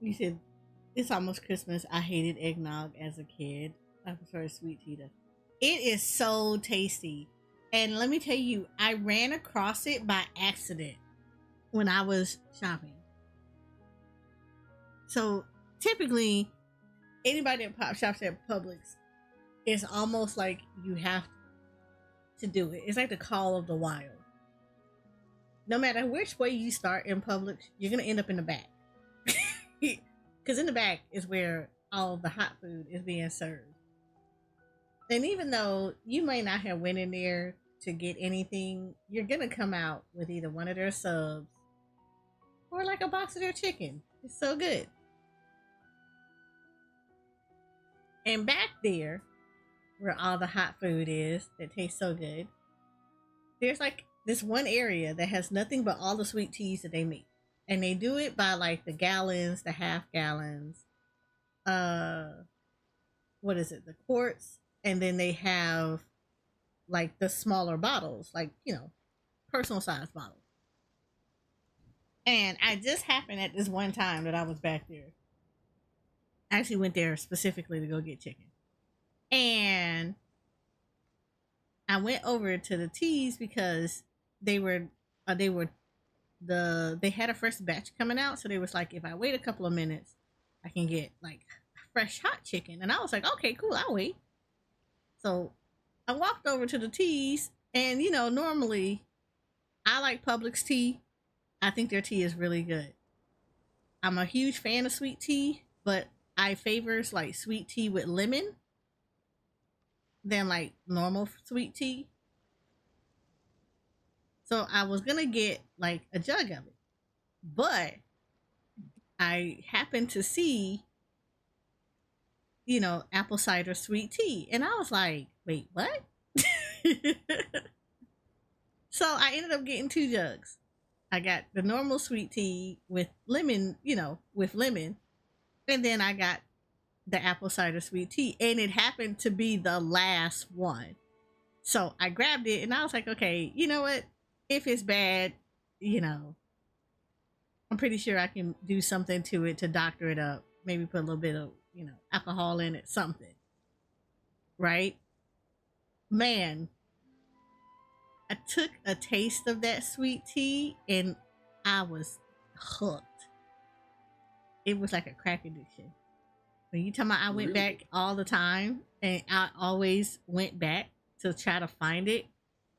B: You said it's almost Christmas. I hated eggnog as a kid. I prefer sweet tea. It is so tasty. And let me tell you, I ran across it by accident when I was shopping. So typically, anybody that shops at Publix, it's almost like you have to do it. It's like the call of the wild. No matter which way you start in Publix, you're going to end up in the back. Because in the back is where all the hot food is being served. And even though you may not have went in there to get anything, you're gonna come out with either one of their subs or like a box of their chicken. It's so good. And back there, where all the hot food is that tastes so good, there's like this one area that has nothing but all the sweet teas that they make. And they do it by like the gallons, the half gallons, what is it, the quarts, and then they have like the smaller bottles, like, you know, personal size bottles. And I just happened at this one time that I was back there. I actually went there specifically to go get chicken. And I went over to the teas because they had a fresh batch coming out, so they was like, if I wait a couple of minutes, I can get like fresh hot chicken. And I was like, okay, cool, I'll wait. So I walked over to the teas, and you know, normally I like Publix tea. I think their tea is really good. I'm a huge fan of sweet tea, but I favors like sweet tea with lemon than like normal sweet tea. So I was gonna get like a jug of it, but I happened to see, you know, apple cider sweet tea, and I was like, wait, what? So I ended up getting 2 jugs. I got the normal sweet tea with lemon, you know, with lemon, and then I got the apple cider sweet tea, and it happened to be the last one. So I grabbed it, and I was like, okay, you know what? If it's bad, you know, I'm pretty sure I can do something to it to doctor it up. Maybe put a little bit of, you know, alcohol in it, something. Right? Man, I took a taste of that sweet tea and I was hooked. It was like a crack addiction. When you talking about I went back all the time, and I always went back to try to find it,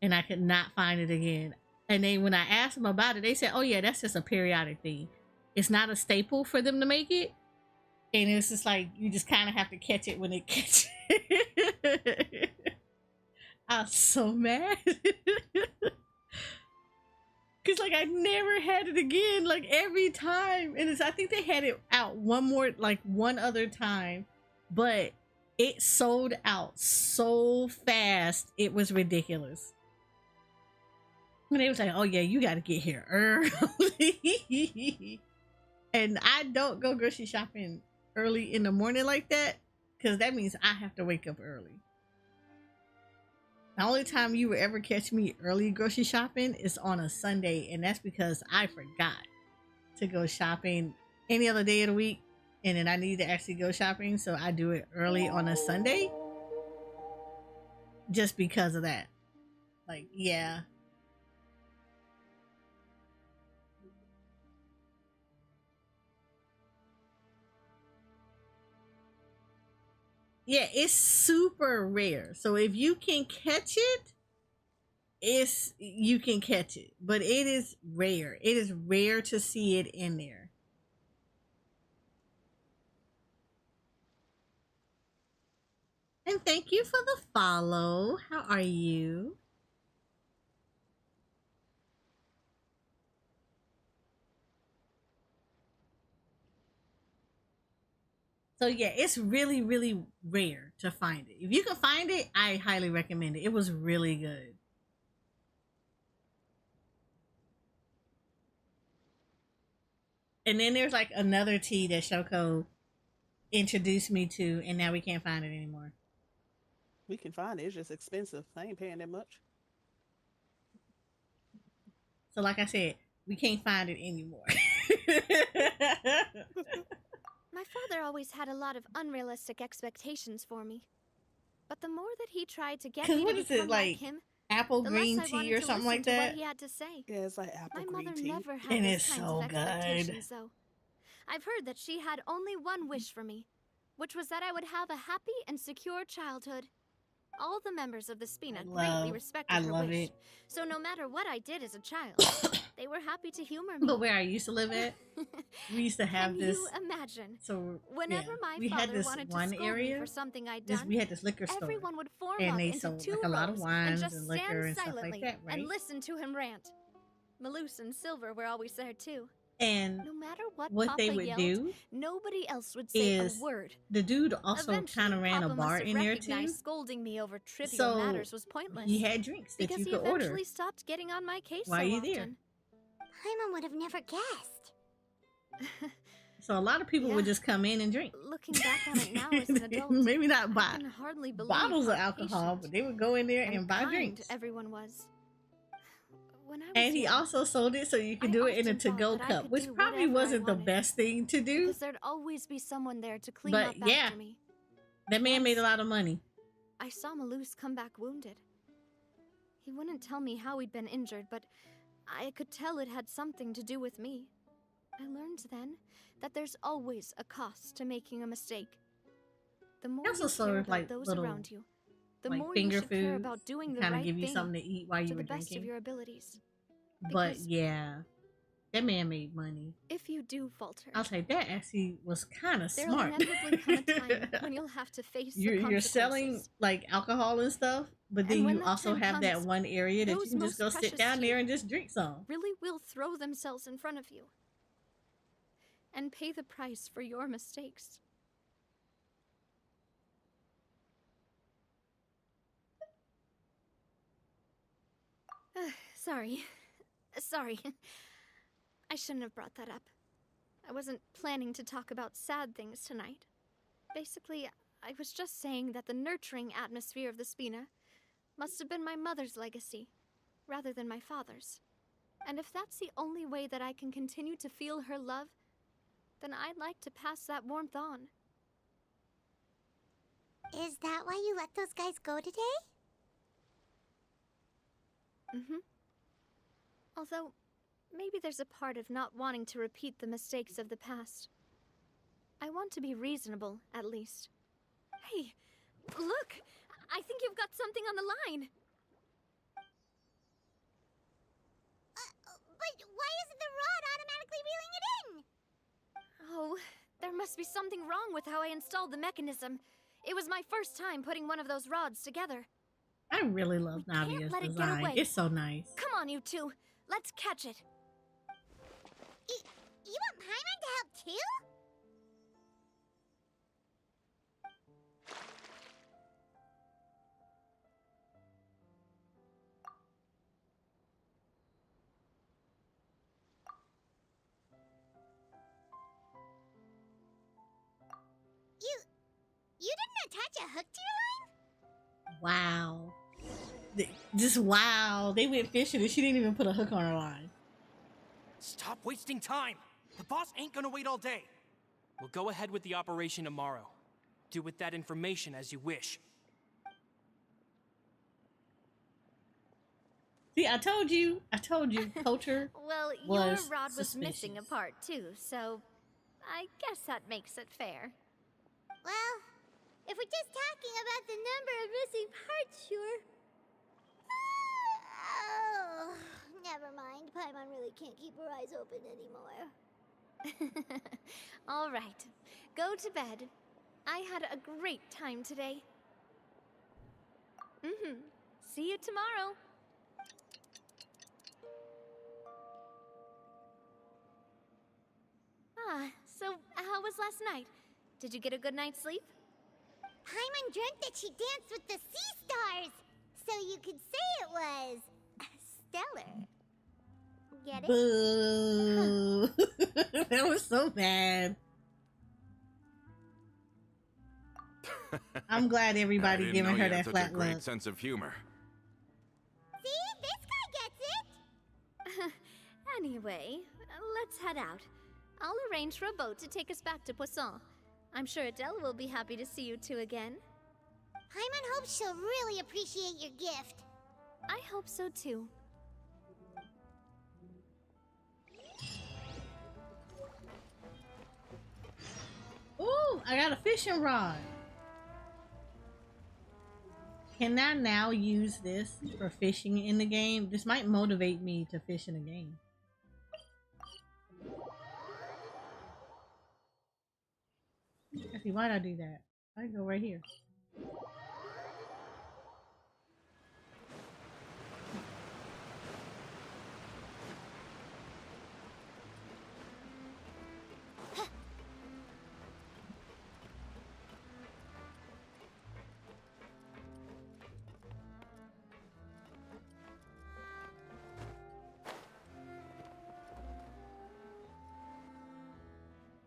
B: and I could not find it again. And then when I asked them about it, they said, oh yeah, that's just a periodic thing. It's not a staple for them to make it. And it's just like, you just kind of have to catch it when it catches it. I was so mad. Cause like I never had it again, like every time. And I think they had it out one other time, but it sold out so fast, it was ridiculous. And they was like, oh yeah, you gotta get here early. And I don't go grocery shopping early in the morning like that, because that means I have to wake up early. The only time you will ever catch me early grocery shopping is on a Sunday, and that's because I forgot to go shopping any other day of the week, and then I need to actually go shopping, so I do it early on a Sunday just because of that. Like, yeah. Yeah, it's super rare. So if you can catch it, you can catch it. But it is rare. It is rare to see it in there. And thank you for the follow. How are you? So yeah, it's really, really rare to find it. If you can find it, I highly recommend it. It was really good. And then there's like another tea that Shoko introduced me to, and now we can't find it anymore.
C: We can find it. It's just expensive. I ain't paying that much.
B: So like I said, we can't find it anymore.
F: My father always had a lot of unrealistic expectations for me. But the more that he tried to get me to become like him,
B: apple
F: the
B: green
F: less I
B: tea
F: wanted
B: or
F: to
B: something
F: listen
B: like
F: to
B: that?
F: what he had to say.
C: Yeah, it's like apple
F: My
C: green
F: mother
C: tea.
F: never had
B: And
F: those
B: it's
F: kinds
B: so
F: of
B: good.
F: expectations, though. I've heard that she had only one wish for me, which was that I would have a happy and secure childhood. All the members of the Spina greatly respected her wish. So no matter what I did as a child, They were happy to humor me.
B: But where I used to live at, we used to have
F: Can
B: this.
F: you imagine?
B: So
F: Whenever my
B: we had
F: father
B: this
F: wanted
B: one
F: to scold
B: area.
F: me for something I'd done,
B: We had this liquor store,
F: everyone would form
B: and
F: up
B: they
F: into
B: sold
F: two
B: like a lot of
F: rows
B: wines
F: and
B: and
F: just
B: liquor
F: stand
B: and stuff
F: silently
B: like that, right?
F: and listen to him rant. Maloose and Silver were always there too.
B: And
F: No matter what
B: what
F: Papa
B: they would
F: yelled,
B: do
F: nobody else would say a
B: is
F: word.
B: the dude also
F: Eventually,
B: kind of ran
F: Papa
B: a bar
F: must have
B: in there
F: recognized
B: too.
F: scolding me over trivial
B: So
F: matters was pointless.
B: he had drinks that
F: because
B: you
F: he
B: could order
F: eventually stopped getting on my case
B: while
F: so
B: you're there.
F: often.
A: Paimon would have never guessed.
B: So a lot of people would just come in and drink.
F: Looking back on it now as an adult,
B: Maybe not
F: I
B: buy
F: can hardly believe
B: bottles of
F: how
B: alcohol,
F: patient
B: but they would go in there and buy
F: kind
B: drinks.
F: everyone was. When I was
B: And he
F: young,
B: also sold it so you could do it in a
F: often thought
B: to-go
F: that I
B: cup,
F: could
B: which
F: do
B: probably
F: whatever I
B: wasn't the
F: wanted,
B: best thing to do.
F: because there'd always be someone there to clean
B: But
F: up
B: yeah,
F: after me.
B: that man made a lot of money.
F: I saw Maloose come back wounded. He wouldn't tell me how he'd been injured, but I could tell it had something to do with me. I learned then that there's always a cost to making a mistake. The more
B: also
F: you
B: sold
F: care about
B: like
F: those
B: little
F: around you, the
B: like
F: more you
B: finger
F: should care
B: foods,
F: about doing the
B: kind of
F: right
B: give you
F: thing
B: something to eat while you
F: to
B: were
F: the best
B: drinking.
F: of your abilities.
B: But
F: Because
B: yeah, that man made money.
F: if you do falter,
B: I'll say that actually was kind of
F: there'll
B: smart.
F: inevitably come a time when you'll have to face the
B: You're
F: consequences.
B: selling like alcohol and stuff, but then
F: And when
B: you
F: that
B: also
F: time
B: have that
F: comes,
B: one area that you
F: those
B: can just
F: most
B: go sit
F: precious
B: down
F: to
B: there
F: you
B: and just drink some.
F: really will throw themselves in front of you and pay the price for your mistakes. Sorry. Sorry. I shouldn't have brought that up. I wasn't planning to talk about sad things tonight. Basically, I was just saying that the nurturing atmosphere of the Spina must have been my mother's legacy, rather than my father's. And if that's the only way that I can continue to feel her love, then I'd like to pass that warmth on.
A: Is that why you let those guys go today?
F: Mm-hmm. Although, maybe there's a part of not wanting to repeat the mistakes of the past. I want to be reasonable, at least. Hey, look! I think you've got something on the line!
A: But why isn't the rod automatically reeling it in?
F: Oh, there must be something wrong with how I installed the mechanism. It was my first time putting one of those rods together.
B: I really love Navia's
F: let it get
B: design.
F: away.
B: It's so nice.
F: Come on, you two. Let's catch it.
A: You want Paimon to help too? You didn't attach a hook to your line?
B: Wow. Just wow. They went fishing and she didn't even put a hook on her line.
H: Stop wasting time! The boss ain't gonna wait all day! We'll go ahead with the operation tomorrow. Do with that information as you wish.
B: See, I told you, Culture
F: Well,
B: was
F: your rod was
B: suspicious.
F: missing a part, too, so I guess that makes it fair.
A: Well, if we're just talking about the number of missing parts, sure. Oh, never mind. Paimon really can't keep her eyes open anymore.
F: All right, go to bed. I had a great time today. See you tomorrow. So how was last night? Did you get a good night's sleep?
A: Paimon dreamt that she danced with the sea stars, so you could say it was stellar. Get it?
B: Boo. That was so bad. I'm glad
D: I
B: everybody
D: didn't
B: giving
D: know
B: her
D: you
B: that
D: had such
B: flat
D: a great
B: look.
D: sense of humor.
A: See? This guy gets it!
F: Anyway, let's head out. I'll arrange for a boat to take us back to Poisson. I'm sure Adele will be happy to see you two again.
A: Paimon hopes she'll really appreciate your gift.
F: I hope so too.
B: Ooh, I got a fishing rod. Can I now use this for fishing in the game? This might motivate me to fish in the game. Actually, why'd I do that? I can go right here.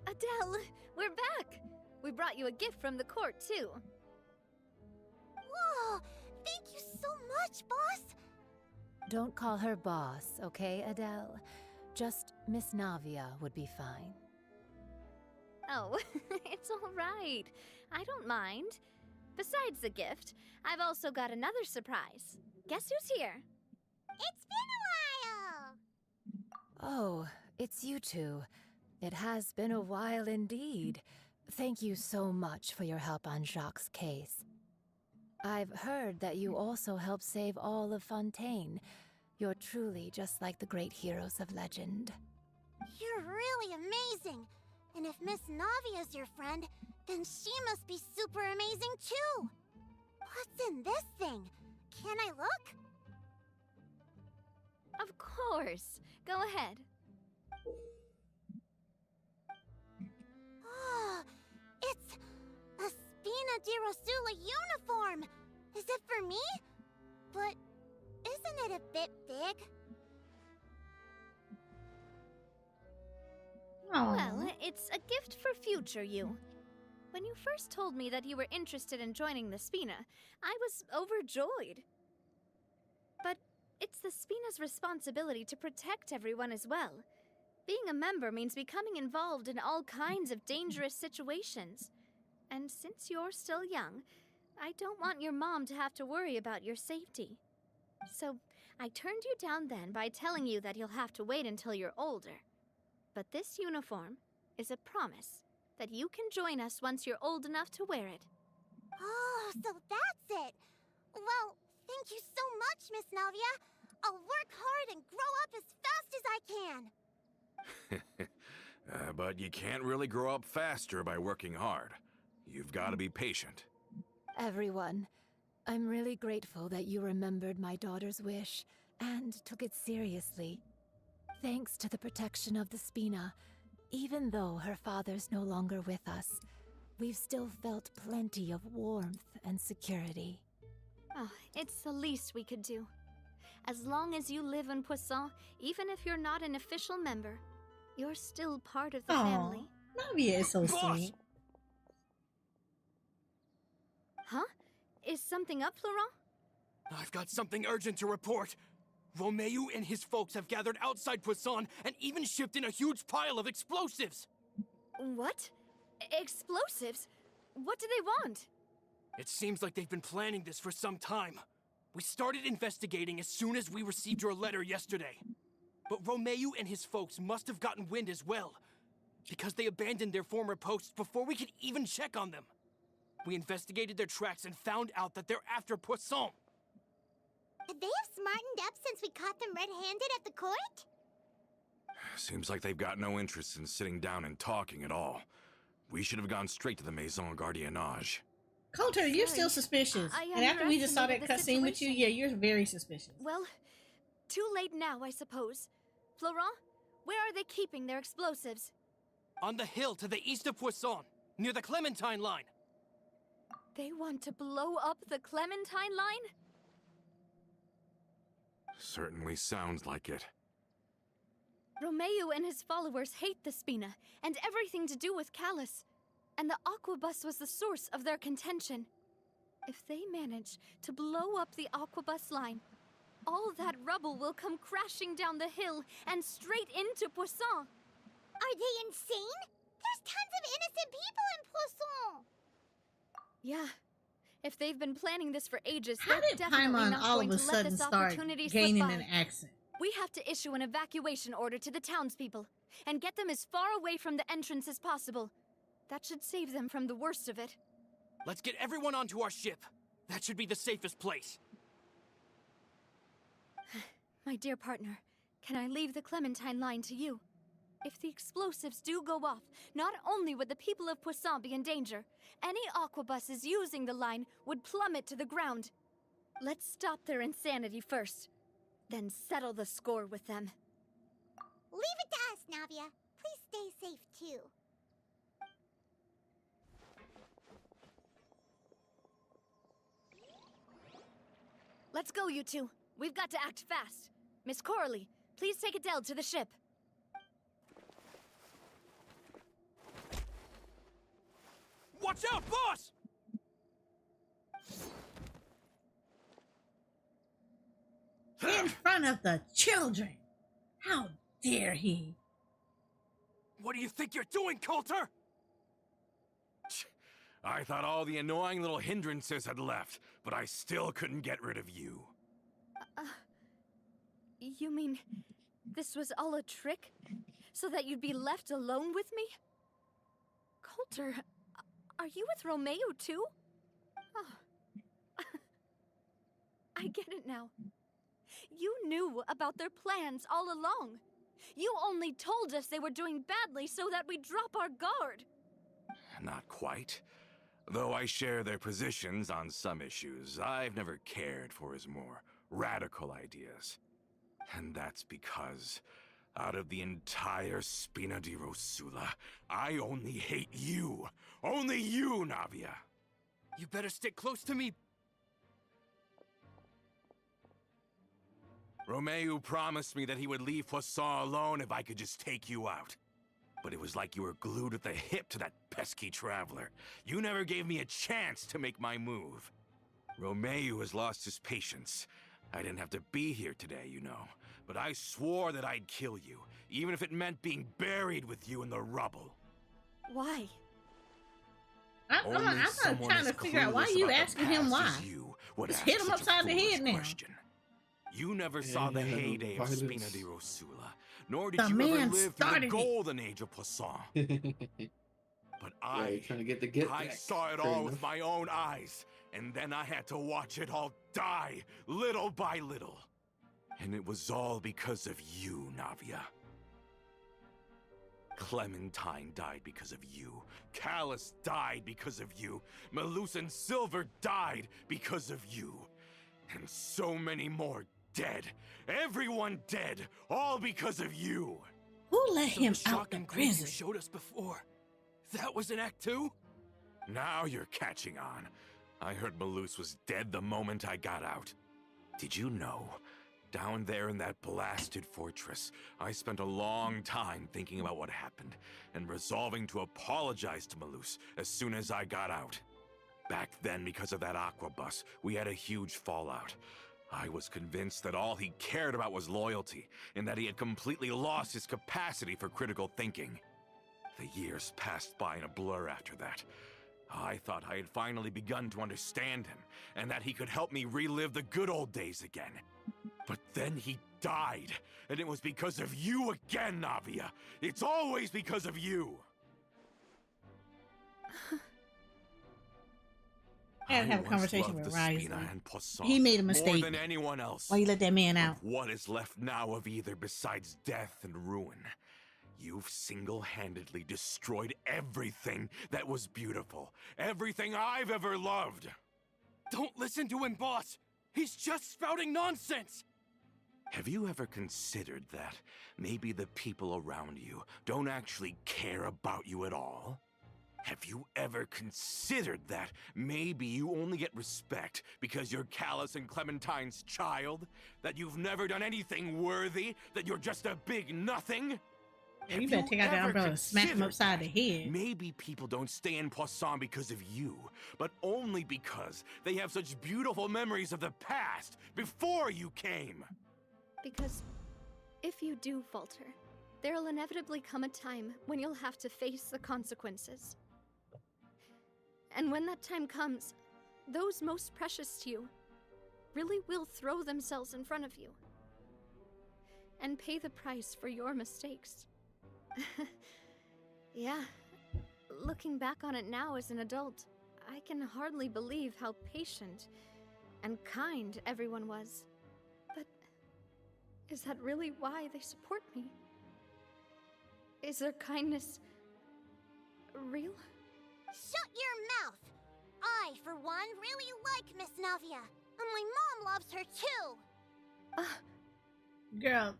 F: Adele, we're back! We brought you a gift from the court, too.
A: Whoa! Thank you so much, boss!
I: Don't call her boss, okay, Adele? Just Miss Navia would be fine.
F: Oh, it's all right. I don't mind. Besides the gift, I've also got another surprise. Guess who's here?
A: It's been a while!
I: Oh, it's you two. It has been a while indeed. Thank you so much for your help on Jacques' case. I've heard that you also helped save all of Fontaine. You're truly just like the great heroes of legend.
A: You're really amazing! And if Miss Navia's your friend, then she must be super amazing too! What's in this thing? Can I look?
F: Of course. Go ahead.
A: Oh, it's a Spina di Rosula uniform! Is it for me? But isn't it a bit big?
F: Well, it's a gift for future you. When you first told me that you were interested in joining the Spina, I was overjoyed. But it's the Spina's responsibility to protect everyone as well. Being a member means becoming involved in all kinds of dangerous situations. And since you're still young, I don't want your mom to have to worry about your safety. So I turned you down then by telling you that you'll have to wait until you're older. But this uniform is a promise that you can join us once you're old enough to wear it.
A: Oh, so that's it! Well, thank you so much, Miss Navia. I'll work hard and grow up as fast as I can.
D: But you can't really grow up faster by working hard. You've got to be patient.
I: Everyone, I'm really grateful that you remembered my daughter's wish and took it seriously. Thanks to the protection of the Spina, even though her father's no longer with us, we've still felt plenty of warmth and security.
F: Oh, it's the least we could do. As long as you live in Poisson, even if you're not an official member, you're still part of the family.
B: Navia is so sweet.
F: Huh? Is something up, Florent?
H: I've got something urgent to report. Romeu and his folks have gathered outside Poisson and even shipped in a huge pile of explosives.
F: What? Explosives? What do they want?
H: It seems like they've been planning this for some time. We started investigating as soon as we received your letter yesterday. But Romeu and his folks must have gotten wind as well, because they abandoned their former posts before we could even check on them. We investigated their tracks and found out that they're after Poisson.
A: They have smartened up since we caught them red-handed at the court?
D: Seems like they've got no interest in sitting down and talking at all. We should have gone straight to the Maison Gardiennage.
B: Coulter, you're still suspicious. And after we just saw that cutscene with you, yeah, you're very suspicious.
F: Well, too late now, I suppose. Florent, where are they keeping their explosives?
H: On the hill to the east of Poisson, near the Clementine line.
F: They want to blow up the Clementine line?
D: Certainly sounds like it.
F: Romeu and his followers hate the Spina and everything to do with Callus. And the Aquabus was the source of their contention. If they manage to blow up the Aquabus line, all that rubble will come crashing down the hill and straight into Poisson.
A: Are they insane? There's tons of innocent people in Poisson!
F: Yeah. If they've been planning this for ages,
B: How
F: they're
B: did
F: definitely
B: Paimon
F: not
B: all
F: going
B: of a
F: to let
B: sudden
F: this
B: start
F: opportunity
B: gaining
F: slip by.
B: an accent?
F: We have to issue an evacuation order to the townspeople and get them as far away from the entrance as possible. That should save them from the worst of it.
H: Let's get everyone onto our ship. That should be the safest place.
F: My dear partner, can I leave the Clementine line to you? If the explosives do go off, not only would the people of Poisson be in danger, any aquabuses using the line would plummet to the ground. Let's stop their insanity first, then settle the score with them.
A: Leave it to us, Navia. Please stay safe, too.
F: Let's go, you two. We've got to act fast. Miss Coralie, please take Adele to the ship.
H: Watch out, boss!
B: In front of the children. How dare he?
H: What do you think you're doing, Coulter?
D: I thought all the annoying little hindrances had left, but I still couldn't get rid of you.
F: You mean this was all a trick? So that you'd be left alone with me? Coulter, are you with Romeo too? Oh. I get it now. You knew about their plans all along. You only told us they were doing badly so that we'd drop our guard.
D: Not quite. Though I share their positions on some issues, I've never cared for his more radical ideas. And that's because, out of the entire Spina di Rosula, I only hate you. Only you, Navia.
H: You better stick close to me.
D: Romeo promised me that he would leave Poisson alone if I could just take you out. But it was like you were glued at the hip to that pesky traveler. You never gave me a chance to make my move. Romeo has lost his patience. I didn't have to be here today, you know. But I swore that I'd kill you, even if it meant being buried with you in the rubble.
F: Why?
B: I'm not trying to figure out why you asking him why. Just hit him upside the head now.
D: You never saw the heyday of Spina di Rosula, nor did
B: The
D: you ever
B: man
D: live through the
B: started it.
D: golden age of Poisson. But I saw it all with my own eyes, and then I had to watch it all die, little by little. And it was all because of you, Navia. Clementine died because of you. Callus died because of you. Malus and Silver died because of you. And so many more dead. Everyone dead, all because of you.
B: Who let him
H: the
B: out the
H: shocking clue you
B: prison?
H: showed us before. That was in Act 2?
D: Now you're catching on. I heard Malus was dead the moment I got out. Did you know? Down there in that blasted fortress, I spent a long time thinking about what happened and resolving to apologize to Malus as soon as I got out. Back then, because of that aquabus, we had a huge fallout. I was convinced that all he cared about was loyalty, and that he had completely lost his capacity for critical thinking. The years passed by in a blur after that. I thought I had finally begun to understand him, and that he could help me relive the good old days again. But then he died, and it was because of you again, Navia. It's always because of you.
B: I had to have a conversation with Rise.
D: Poisson
B: He made a mistake.
D: more than anyone else.
B: Why you let that man out?
D: But what is left now of either besides death and ruin? You've single-handedly destroyed everything that was beautiful. Everything I've ever loved.
H: Don't listen to him, boss. He's just spouting nonsense.
D: Have you ever considered that maybe the people around you don't actually care about you at all? Have you ever considered that maybe you only get respect because you're Callus and Clementine's child? That you've never done anything worthy? That you're just a big nothing?
B: Yeah, you better take out that umbrella and smack him upside the head.
D: Maybe people don't stay in Poisson because of you, but only because they have such beautiful memories of the past before you came.
F: Because if you do falter, there'll inevitably come a time when you'll have to face the consequences. And when that time comes, those most precious to you really will throw themselves in front of you and pay the price for your mistakes. Yeah, looking back on it now as an adult, I can hardly believe how patient and kind everyone was. But is that really why they support me? Is her kindness real?
A: Shut your mouth! I, for one, really like Miss Navia. And my mom loves her too.
B: Girl,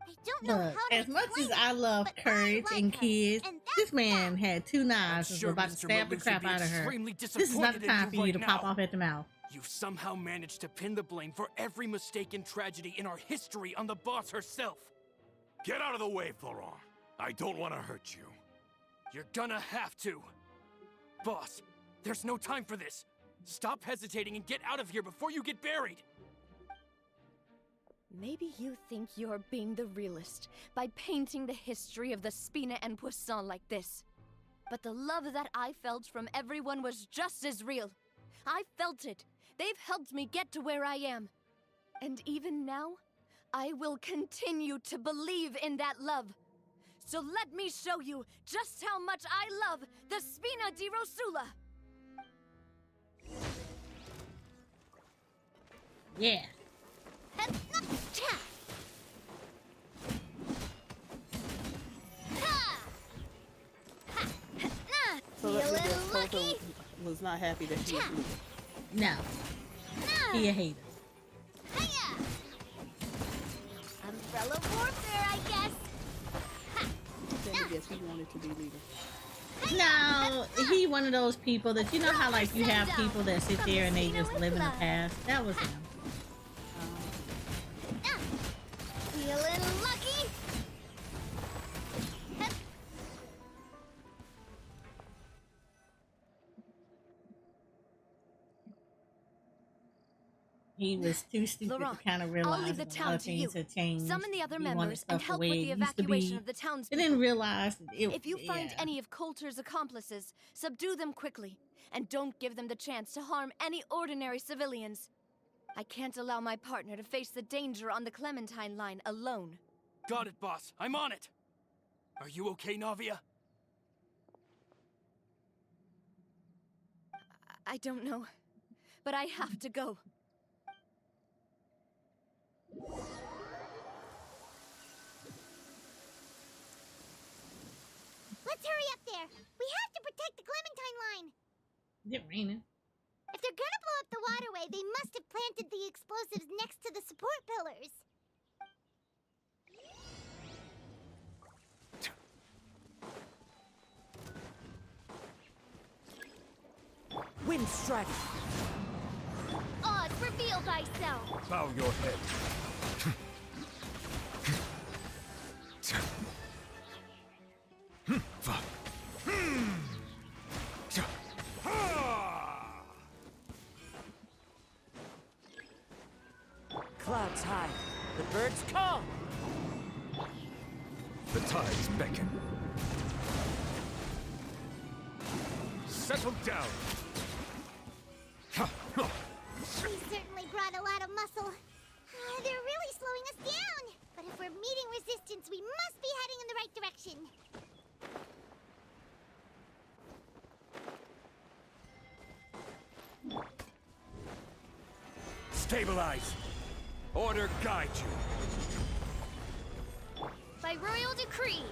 A: I don't know
B: look,
A: how to
B: as much as
A: explain
B: I
A: it,
B: love
A: but I
B: courage
A: like
B: and
A: her,
B: kids,
A: and
B: this
A: that's
B: man
A: that.
B: had two knives and was
H: Sure,
B: about to
H: Mr.
B: stab the
H: Maloof
B: crap
H: would be
B: out of her.
H: extremely
B: This is not the
H: disappointed in
B: time
H: you
B: for you
H: right
B: to pop
H: now.
B: off at the mouth.
H: You've somehow managed to pin the blame for every mistake and tragedy in our history on the boss herself.
D: Get out of the way, Florent. I don't want to hurt you.
H: You're gonna have to. Boss, there's no time for this. Stop hesitating and get out of here before you get buried.
F: Maybe you think you're being the realist by painting the history of the Spina and Poisson like this. But the love that I felt from everyone was just as real. I felt it. They've helped me get to where I am. And even now, I will continue to believe in that love. So let me show you just how much I love the Spina di Rosula.
B: Yeah.
C: So that
A: Feeling
C: means
A: lucky?
C: Coulter was not happy that she was leaving.
B: No. He a hater.
A: Hiya! Umbrella warfare, I guess.
C: Then I guess he wanted to be leader.
B: No, he one of those people that you know how like you have people that sit there and they just live in the past. That was him.
A: Feeling lucky?
B: He was too stupid
F: Laurent,
B: to kind of
F: I'll
B: realize
F: leave the
B: that a lot
F: town
B: of
F: to you.
B: things had changed.
F: Summon the other
B: He wanted
F: members and
B: stuff
F: help
B: the
F: with
B: way
F: the
B: it used to
F: evacuation
B: be.
F: of the
B: They
F: townspeople.
B: didn't realize it,
F: If you find
B: yeah.
F: any of Coulter's accomplices, subdue them quickly, and don't give them the chance to harm any ordinary civilians. I can't allow my partner to face the danger on the Clementine line alone.
H: Got it, boss. I'm on it. Are you okay, Navia?
F: I don't know, but I have to go.
A: Let's hurry up there. We have to protect the Clementine line.
B: Is it raining?
A: If they're gonna blow up the waterway, they must have planted the explosives next to the support pillars.
J: Wind strike.
A: Oz, reveal thyself.
E: Bow your head.
J: Clouds high. The birds call.
E: The tides beckon. Settle down.
A: We certainly brought a lot of muscle. They're really slowing us down. But if we're meeting resistance, we must be heading in the right direction.
D: Stabilize. Order guide you.
A: By royal decree.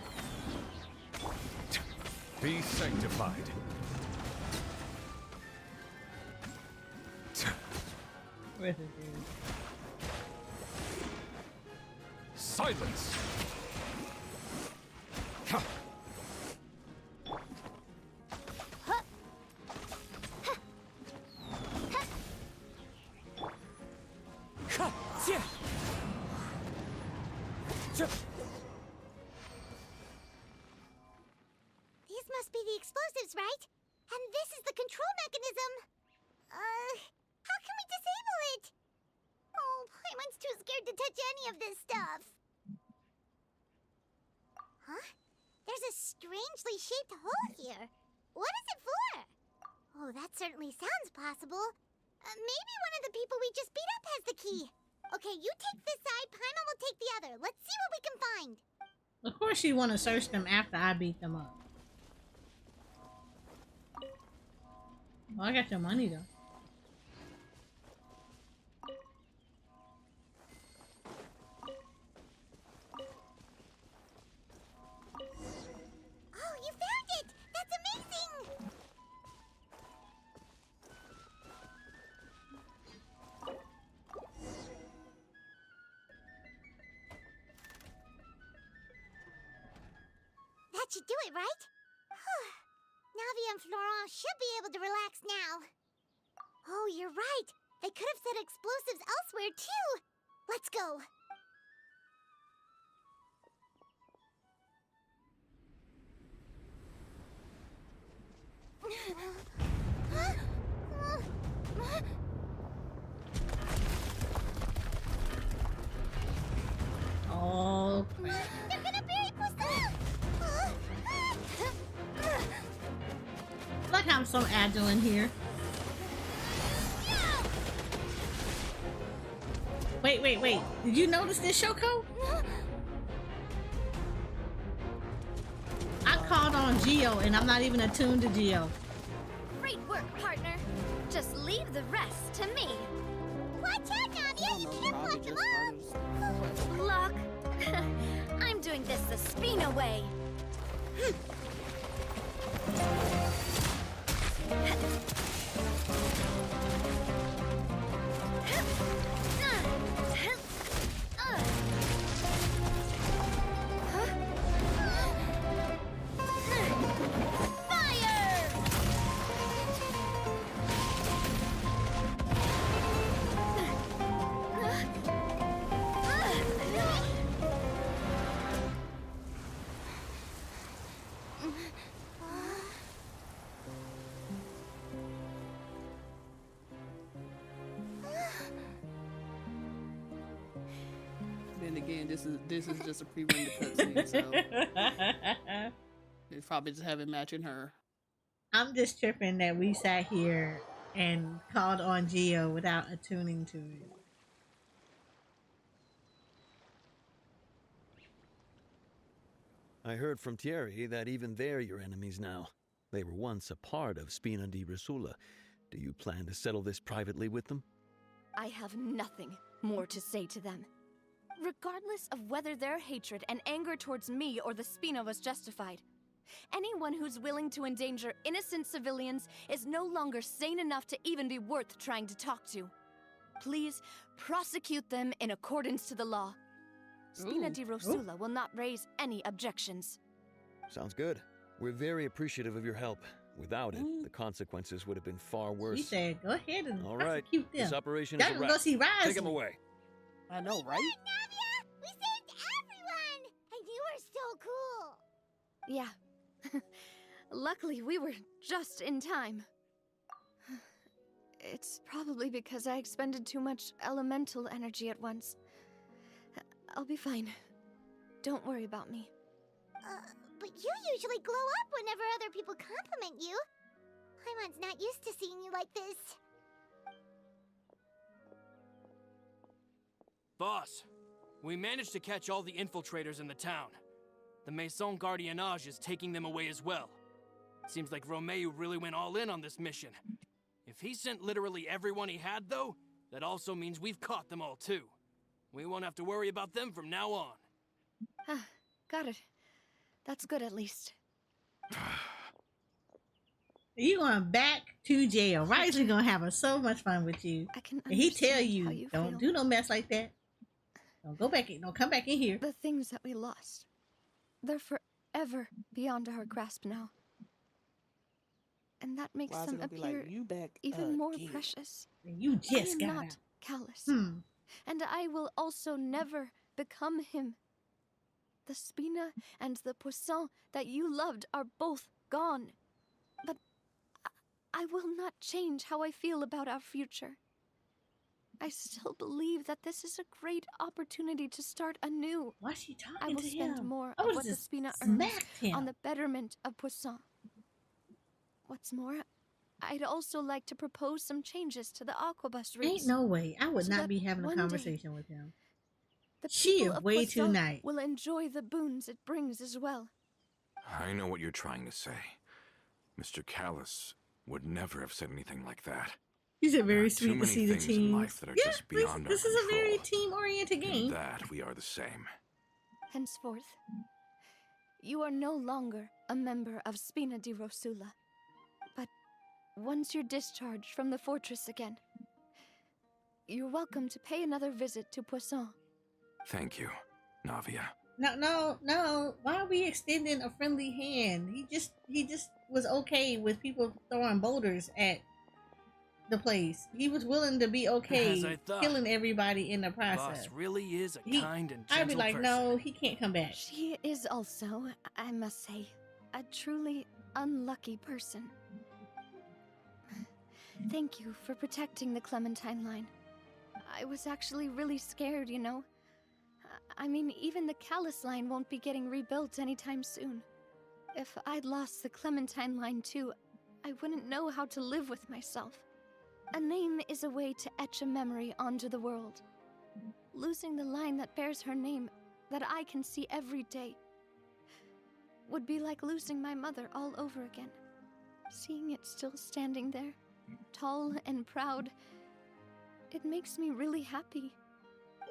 E: Be sanctified.
B: Where's it, dude?
E: Silence.
A: These must be the explosives, right? And this is the control mechanism. How can we disable it? Oh, Paimon's too scared to touch any of this stuff. Huh? There's a strangely shaped hole here. What is it for? Oh, that certainly sounds possible. Maybe one of the people we just beat up has the key. Okay, you take this side, Paimon will take the other. Let's see what we can find.
B: Of course you want to search them after I beat them up. Well, I got your money though.
A: That should do it, right? Navia and Florent should be able to relax now. Oh, you're right. They could have set explosives elsewhere, too. Let's go.
B: Oh,
A: They're gonna bury Poisson!
B: look how I'm so agile in here. Wait. Did you notice this, Shoko? I called on Geo and I'm not even attuned to Geo.
F: Great work, partner. Just leave the rest to me.
A: Watch out, Navia! You can't block them off!
F: Block? I'm doing this the Spina way.
C: Then again, this is just a pre-rendered cutscene, so it's probably just having matching her.
B: I'm just tripping that we sat here and called on Geo without attuning to it.
N: I heard from Thierry that even they're your enemies now. They were once a part of Spina di Rosula. Do you plan to settle this privately with them?
F: I have nothing more to say to them. Regardless of whether their hatred and anger towards me or the Spina was justified, anyone who's willing to endanger innocent civilians is no longer sane enough to even be worth trying to talk to. Please prosecute them in accordance to the law. Spina di Rosula will not raise any objections.
N: Sounds good. We're very appreciative of your help. Without it, the consequences would have been far worse.
B: She said, go ahead and
N: all right,
B: prosecute them.
N: this operation
B: Y'all
N: is a
B: can
N: wrap.
B: go see Rise.
N: Take him away.
C: I know, right?
A: Navia! We saved everyone! And you were so cool!
F: Yeah. Luckily, we were just in time. It's probably because I expended too much elemental energy at once. I'll be fine. Don't worry about me.
A: But you usually glow up whenever other people compliment you. Paimon's not used to seeing you like this.
H: Boss, we managed to catch all the infiltrators in the town. The Maison Gardiennage is taking them away as well. Seems like Romeu really went all in on this mission. If he sent literally everyone he had, though, that also means we've caught them all too. We won't have to worry about them from now on.
F: Got it. That's good at least.
B: You going back to jail. Riley's gonna have so much fun with you.
F: I can
B: and he tell
F: understand
B: you,
F: how you
B: don't
F: feel.
B: do no mess like that. Don't go back in. Don't come back in here.
F: The things that we lost, they're forever beyond our grasp now. And that makes
C: Why is
F: them
C: it gonna be
F: appear
C: like, you back
F: even more
C: again?
F: precious.
B: You just
F: I am
B: got
F: not
B: out.
F: callous.
B: Hmm.
F: And I will also never become him. The Spina and the Poisson that you loved are both gone. But I will not change how I feel about our future. I still believe that this is a great opportunity to start anew.
B: Why is she talking
F: I will
B: to
F: spend
B: him?
F: more
B: I
F: of
B: would've
F: what the
B: just
F: Spina earns
B: smacked him.
F: on the betterment of Poisson. What's more, I'd also like to propose some changes to the Aquabus routes.
B: Ain't no way. I would
F: so
B: not
F: that
B: be having a
F: one day
B: conversation with him.
F: The
B: She
F: people
B: is
F: of
B: way too
F: Poisson
B: nice.
F: will enjoy the boons it brings as well.
D: I know what you're trying to say. Mr. Callus would never have said anything like that.
B: These are
D: There
B: very
D: are too
B: sweet to
D: many
B: see the
D: things in
B: teams.
D: life that are
B: Yeah,
D: just beyond
B: this
D: our
B: is a very
D: control.
B: team-oriented
D: In
B: game.
D: that we are the same.
F: Henceforth, you are no longer a member of Spina di Rosula. But once you're discharged from the fortress again, you're welcome to pay another visit to Poisson.
D: Thank you, Navia.
B: No. Why are we extending a friendly hand? He just was okay with people throwing boulders at the place. He was willing to be
H: As
B: okay
H: I thought,
B: killing everybody in the process.
H: Boss really is a
B: He,
H: kind and
B: I'd be
H: gentle
B: like,
H: person.
B: no, he can't come back.
F: She is also, I must say, a truly unlucky person. Thank you for protecting the Clementine line. I was actually really scared, you know. I mean, even the Callus line won't be getting rebuilt anytime soon. If I'd lost the Clementine line too, I wouldn't know how to live with myself. A name is a way to etch a memory onto the world. Losing the line that bears her name, that I can see every day, would be like losing my mother all over again. Seeing it still standing there, tall and proud, it makes me really happy.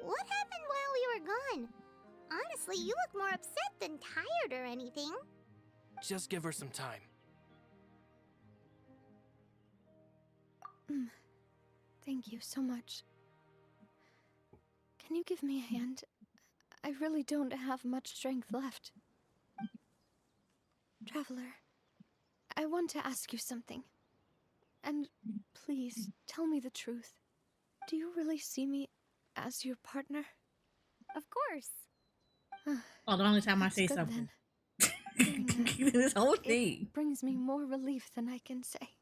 A: What happened while we were gone? Honestly, you look more upset than tired or anything.
H: Just give her some time.
F: Thank you so much. Can you give me a hand? I really don't have much strength left. Traveler, I want to ask you something. And please, tell me the truth. Do you really see me as your partner?
A: Of course.
B: Oh, the only time I
F: That's
B: say
F: good,
B: something.
F: Hearing that,
B: This whole thing.
F: it brings me more relief than I can say.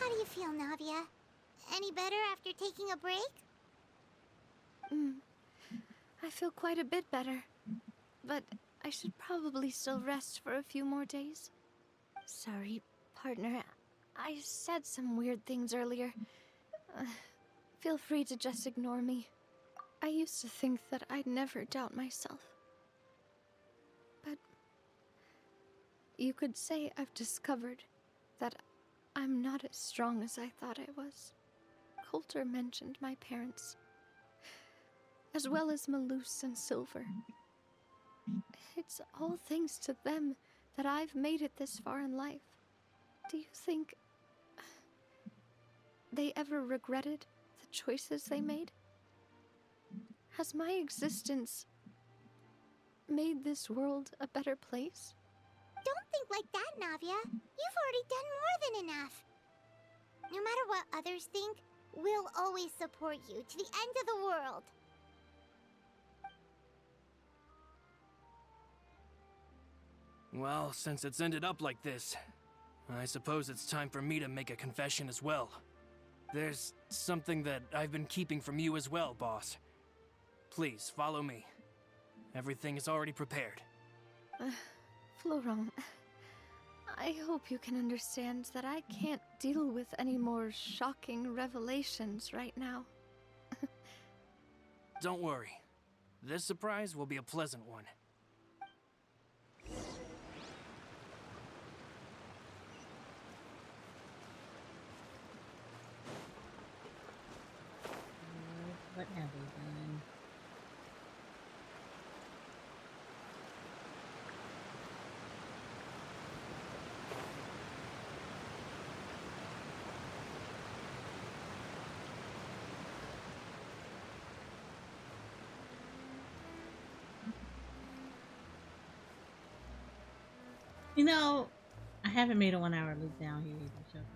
A: How do you feel, Navia? Any better after taking a break?
F: I feel quite a bit better. But I should probably still rest for a few more days. Sorry, partner. I said some weird things earlier. Feel free to just ignore me. I used to think that I'd never doubt myself. But you could say I've discovered that I'm not as strong as I thought I was. Coulter mentioned my parents, as well as Malus and Silver. It's all thanks to them that I've made it this far in life. Do you think they ever regretted the choices they made? Has my existence made this world a better place?
A: Don't think like that, Navia. You've already done more than enough. No matter what others think, we'll always support you to the end of the world.
H: Well, since it's ended up like this, I suppose it's time for me to make a confession as well. There's something that I've been keeping from you as well, boss. Please, follow me. Everything is already prepared.
F: Florent, I hope you can understand that I can't deal with any more shocking revelations right now.
H: Don't worry. This surprise will be a pleasant one.
B: What have we done? You know, I haven't made a 1 hour loop down here either, Shelby.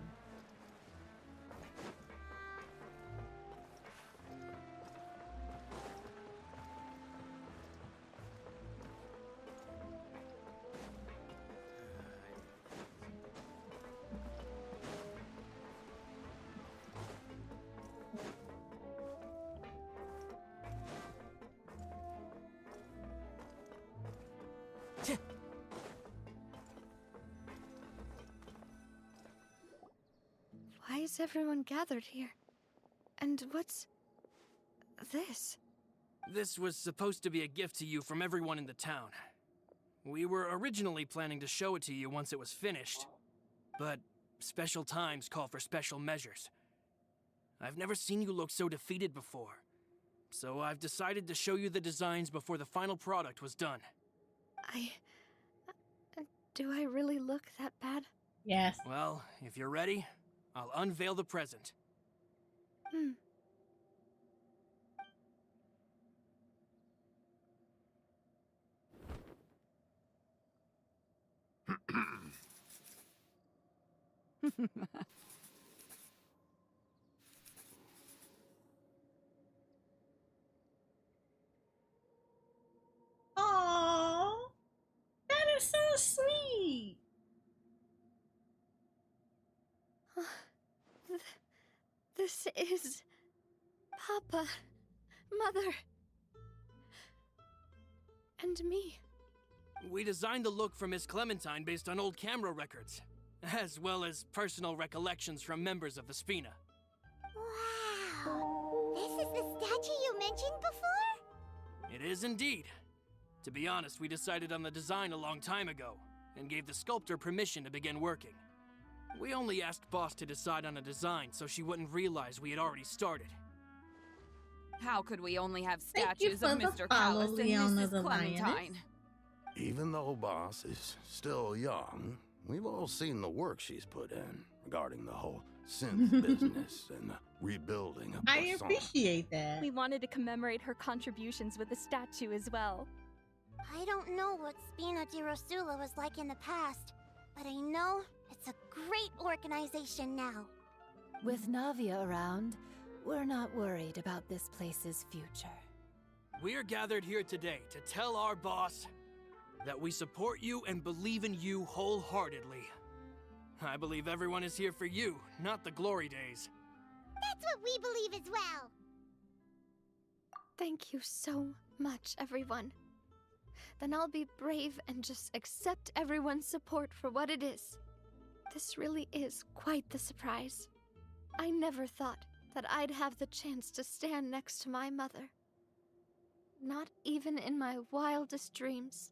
F: Why is everyone gathered here? And what's this?
H: This was supposed to be a gift to you from everyone in the town. We were originally planning to show it to you once it was finished, but special times call for special measures. I've never seen you look so defeated before, so I've decided to show you the designs before the final product was done.
F: Do I really look that bad?
B: Yes.
H: Well, if you're ready, I'll unveil the present.
F: Hmm.
B: Oh, that is so sweet.
F: This is Papa, Mother, and me.
H: We designed the look for Miss Clementine based on old camera records, as well as personal recollections from members of the Spina.
A: Wow. This is the statue you mentioned before?
H: It is indeed. To be honest, we decided on the design a long time ago, and gave the sculptor permission to begin working. We only asked Boss to decide on a design so she wouldn't realize we had already started.
O: How could we only have
B: Thank you
O: statues
B: for
O: of
B: the
O: Mr.
B: follow,
O: Callis and
B: Leona
O: Mrs.
B: the
O: Clementine?
B: Lioness.
P: Even though Boss is still young, we've all seen the work she's put in regarding the whole synth business and the rebuilding of
B: I
P: Poisson.
B: appreciate that.
Q: We wanted to commemorate her contributions with a statue as well.
A: I don't know what Spina di Rosula was like in the past, but I know it's a great organization now.
I: With Navia around, we're not worried about this place's future.
H: We're gathered here today to tell our boss that we support you and believe in you wholeheartedly. I believe everyone is here for you, not the glory days.
A: That's what we believe as well.
F: Thank you so much, everyone. Then I'll be brave and just accept everyone's support for what it is. This really is quite the surprise. I never thought that I'd have the chance to stand next to my mother. Not even in my wildest dreams.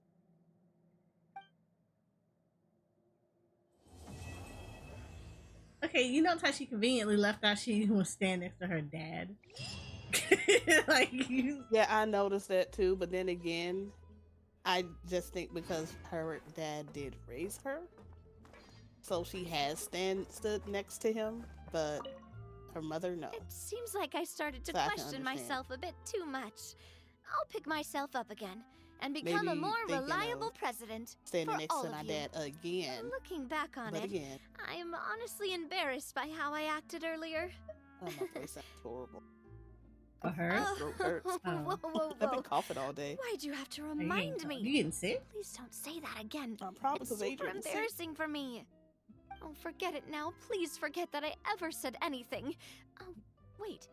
B: Okay, you notice how she conveniently left out she was standing next to her dad. Like you...
C: Yeah, I noticed that too, but then again, I just think because her dad did raise her, so she has stood next to him, but her mother, no.
F: It seems like I started to
C: So I can
F: question
C: understand.
F: myself a bit too much. I'll pick myself up again and become
C: Maybe
F: a more
C: thinking
F: reliable
C: of
F: president
C: Standing
F: for
C: next
F: all
C: to
F: of
C: my
F: you.
C: dad again.
F: Looking back on
C: But
F: it,
C: again,
F: I'm honestly embarrassed by how I acted earlier.
C: oh, my voice sounds horrible.
B: For her?
C: My throat hurts.
F: Whoa, whoa,
C: I've been
F: whoa.
C: coughing all day.
F: Why'd you have to
B: You
F: remind
B: getting-
F: me?
B: You getting sick?
F: Please don't say that again.
C: Probably
F: It's
C: because
F: super
C: Adrian's sick.
F: embarrassing for me. Oh, forget it now. Please forget that I ever said anything. Oh, wait.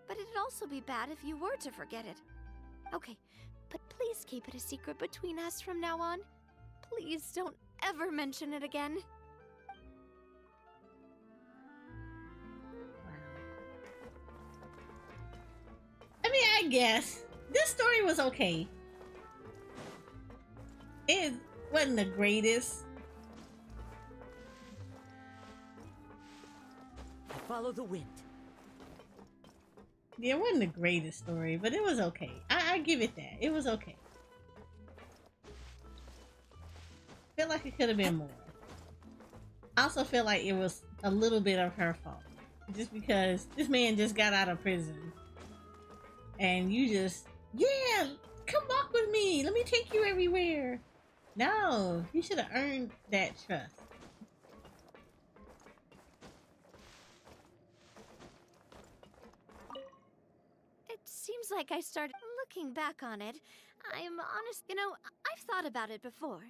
F: But it'd also be bad if you were to forget it. Okay, but please keep it a secret between us from now on. Please don't ever mention it again.
B: I mean, I guess this story was okay. It wasn't the greatest.
J: Follow the wind.
B: Yeah, it wasn't the greatest story, but it was okay. I give it that. It was okay. Feel like it could have been more. I also feel like it was a little bit of her fault. Just because this man just got out of prison. And you just, yeah, come walk with me. Let me take you everywhere. No, you should have earned that trust.
F: It seems like I started looking back on it. I'm honest, I've thought about it before.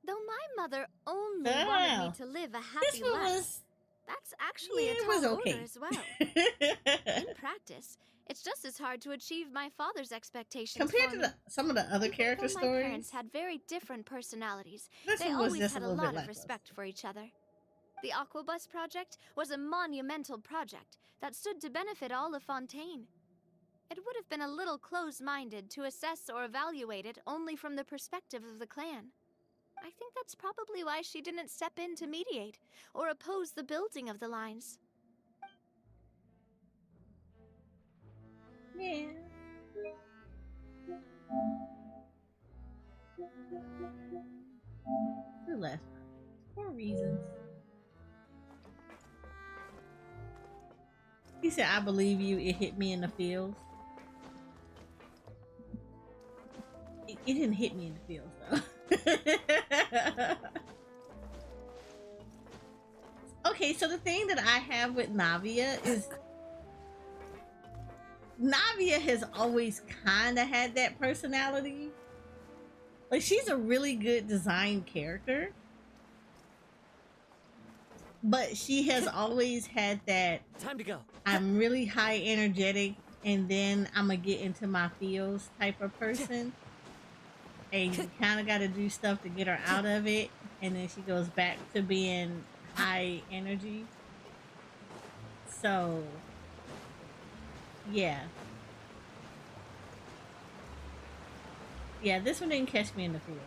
F: Though my mother only wanted me to live a happy
B: one
F: life,
B: was-
F: that's actually
B: Yeah,
F: a
B: it was
F: tall
B: okay.
F: order as well. In practice, it's just as hard to achieve my father's expectations.
B: Compared
F: for
B: to
F: me.
B: some of the other
F: Even
B: character
F: though my
B: stories,
F: parents had very different personalities,
B: this
F: they
B: one was
F: always
B: just a
F: had a
B: little bit
F: lot of
B: lackluster.
F: respect for each other. The Aquabus project was a monumental project that stood to benefit all of Fontaine. It would have been a little close-minded to assess or evaluate it only from the perspective of the clan. I think that's probably why she didn't step in to mediate or oppose the building of the lines.
B: Yeah. Who left? For reasons. He said, I believe you, it hit me in the feels. It didn't hit me in the feels, though. Okay, so the thing that I have with Navia is Navia has always kind of had that personality. Like, she's a really good designed character, but she has always had that
J: time to go.
B: I'm really high energetic and then I'm gonna get into my feels type of person, and you kind of got to do stuff to get her out of it, and then she goes back to being high energy. So yeah, this one didn't catch me in the feels.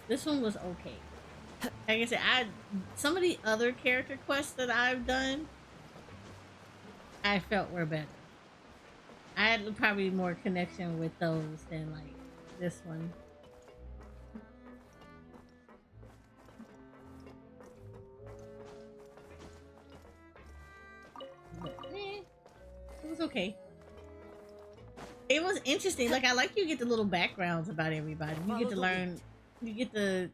B: This one was okay. Like I said, some of the other character quests that I've done, I felt were better. I had probably more connection with those than like this one. But, it was okay. It was interesting. Like, I like you get the little backgrounds about everybody. You get to learn. You get to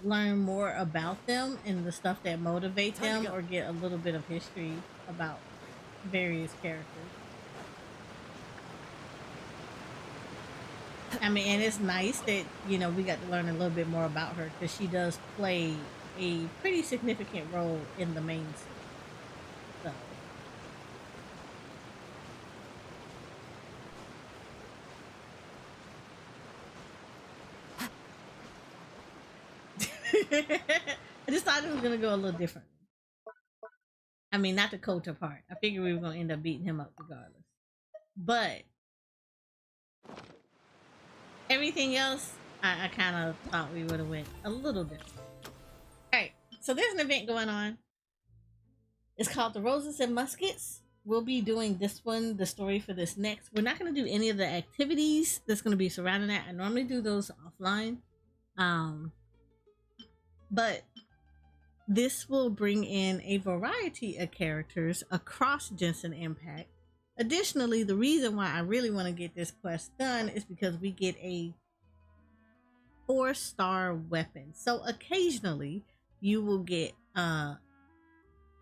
B: learn more about them and the stuff that motivate them, or get a little bit of history about various characters. I mean, and it's nice that, you know, we got to learn a little bit more about her, because she does play a pretty significant role in the main series. So. I just thought it was gonna go a little different. I mean, not the Kota part. I figured we were gonna end up beating him up regardless. But everything else, I kind of thought we would have went a little different. Alright, so there's an event going on. It's called the Roses and Muskets. We'll be doing this one, the story for this next. We're not going to do any of the activities that's going to be surrounding that. I normally do those offline. But this will bring in a variety of characters across Genshin Impact. Additionally, the reason why I really want to get this quest done is because we get a 4-star weapon. So occasionally you will get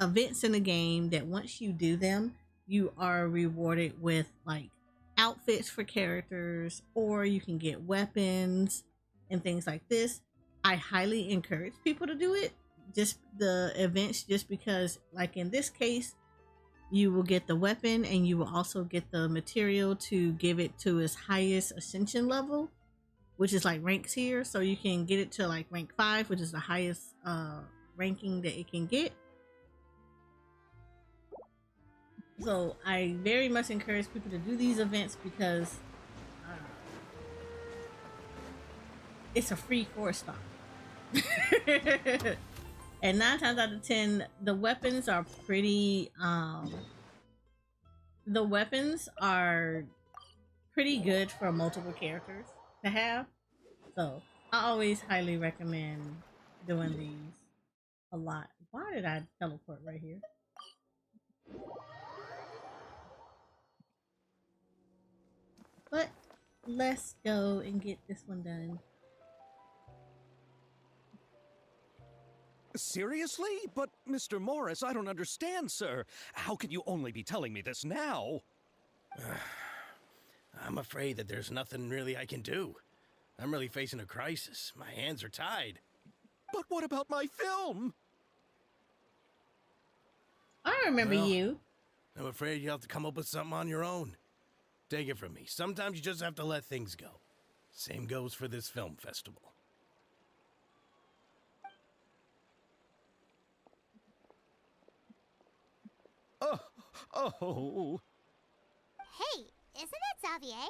B: events in the game that once you do them, you are rewarded with like outfits for characters, or you can get weapons and things like this. I highly encourage people to do it, just the events, just because like in this case, you will get the weapon and you will also get the material to give it to its highest ascension level, which is like ranks here. So you can get it to like rank 5, which is the highest ranking that it can get. So I very much encourage people to do these events, because it's a free 4-star. And 9 times out of 10, the weapons are pretty good for multiple characters to have. So I always highly recommend doing these a lot. Why did I teleport right here? But let's go and get this one done.
R: Seriously? But, Mr. Morris, I don't understand, sir. How can you only be telling me this now?
S: I'm afraid that there's nothing really I can do. I'm really facing a crisis. My hands are tied.
R: But what about my film?
B: I remember you.
S: I'm afraid you'll have to come up with something on your own. Take it from me. Sometimes you just have to let things go. Same goes for this film festival.
R: Oh.
A: Hey, isn't that Xavier?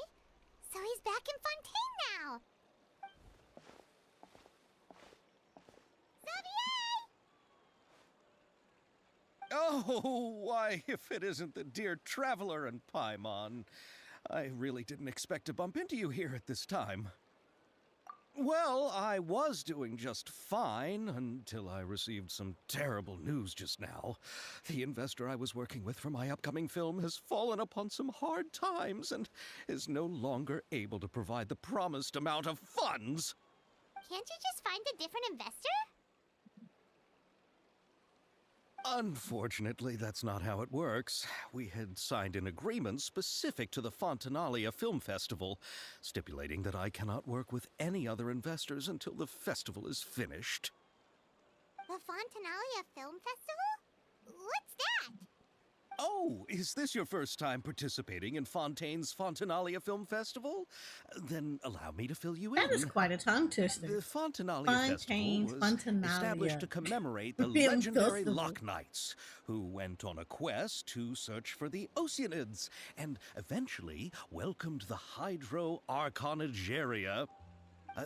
A: So he's back in Fontaine now.
R: Oh, why, if it isn't the dear Traveler and Paimon. I really didn't expect to bump into you here at this time. Well, I was doing just fine until I received some terrible news just now. The investor I was working with for my upcoming film has fallen upon some hard times and is no longer able to provide the promised amount of funds.
A: Can't you just find a different investor?
R: Unfortunately, that's not how it works. We had signed an agreement specific to the Fontanalia Film Festival, stipulating that I cannot work with any other investors until the festival is finished.
A: The Fontanalia Film Festival? What's that?
R: Oh, is this your first time participating in Fontaine's Fontanalia Film Festival? Then allow me to fill you in.
B: That is quite a tongue twister.
R: The Fontanalia Festival was established to commemorate the
B: Film
R: legendary
B: Festival.
R: Loch Knights, who went on a quest to search for the Oceanids, and eventually welcomed the Hydro Arconageria.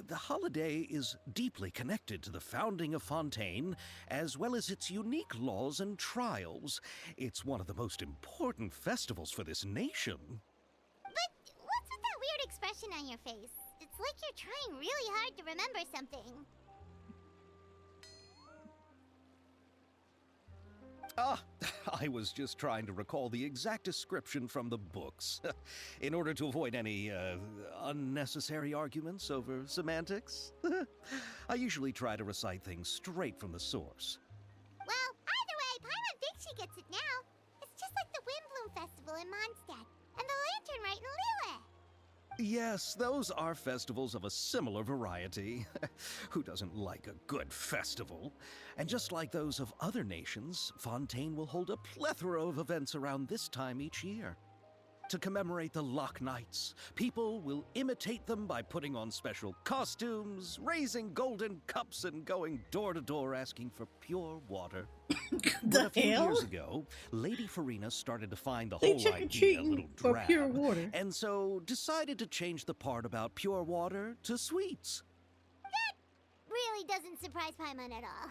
R: The holiday is deeply connected to the founding of Fontaine, as well as its unique laws and trials. It's one of the most important festivals for this nation.
A: But what's with that weird expression on your face? It's like you're trying really hard to remember something.
R: Ah, I was just trying to recall the exact description from the books, in order to avoid any unnecessary arguments over semantics. I usually try to recite things straight from the source.
A: Well, either way, Paimon thinks she gets it now. It's just like the Windbloom Festival in Mondstadt, and the Lantern Rite in Lille.
R: Yes, those are festivals of a similar variety. Who doesn't like a good festival? And just like those of other nations, Fontaine will hold a plethora of events around this time each year. To commemorate the Loch Knights, people will imitate them by putting on special costumes, raising golden cups, and going door to door asking for pure water. But a few years ago, Lady Farina started to find the whole idea a little
B: for
R: drab,
B: pure water.
R: and so decided to change the part about pure water to sweets.
A: That really doesn't surprise Paimon at all.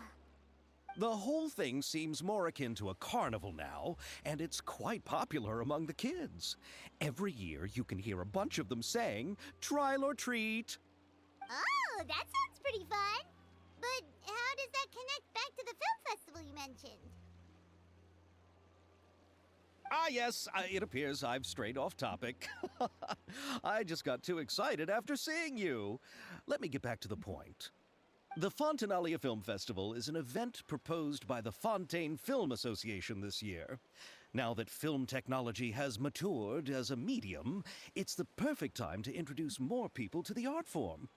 R: The whole thing seems more akin to a carnival now, and it's quite popular among the kids. Every year you can hear a bunch of them saying, "Trial or treat."
A: Oh, that sounds pretty fun. But how does that connect back to the film festival you mentioned?
R: Ah, yes, it appears I've strayed off topic. I just got too excited after seeing you. Let me get back to the point. The Fontanalia Film Festival is an event proposed by the Fontaine Film Association this year. Now that film technology has matured as a medium, it's the perfect time to introduce more people to the art form.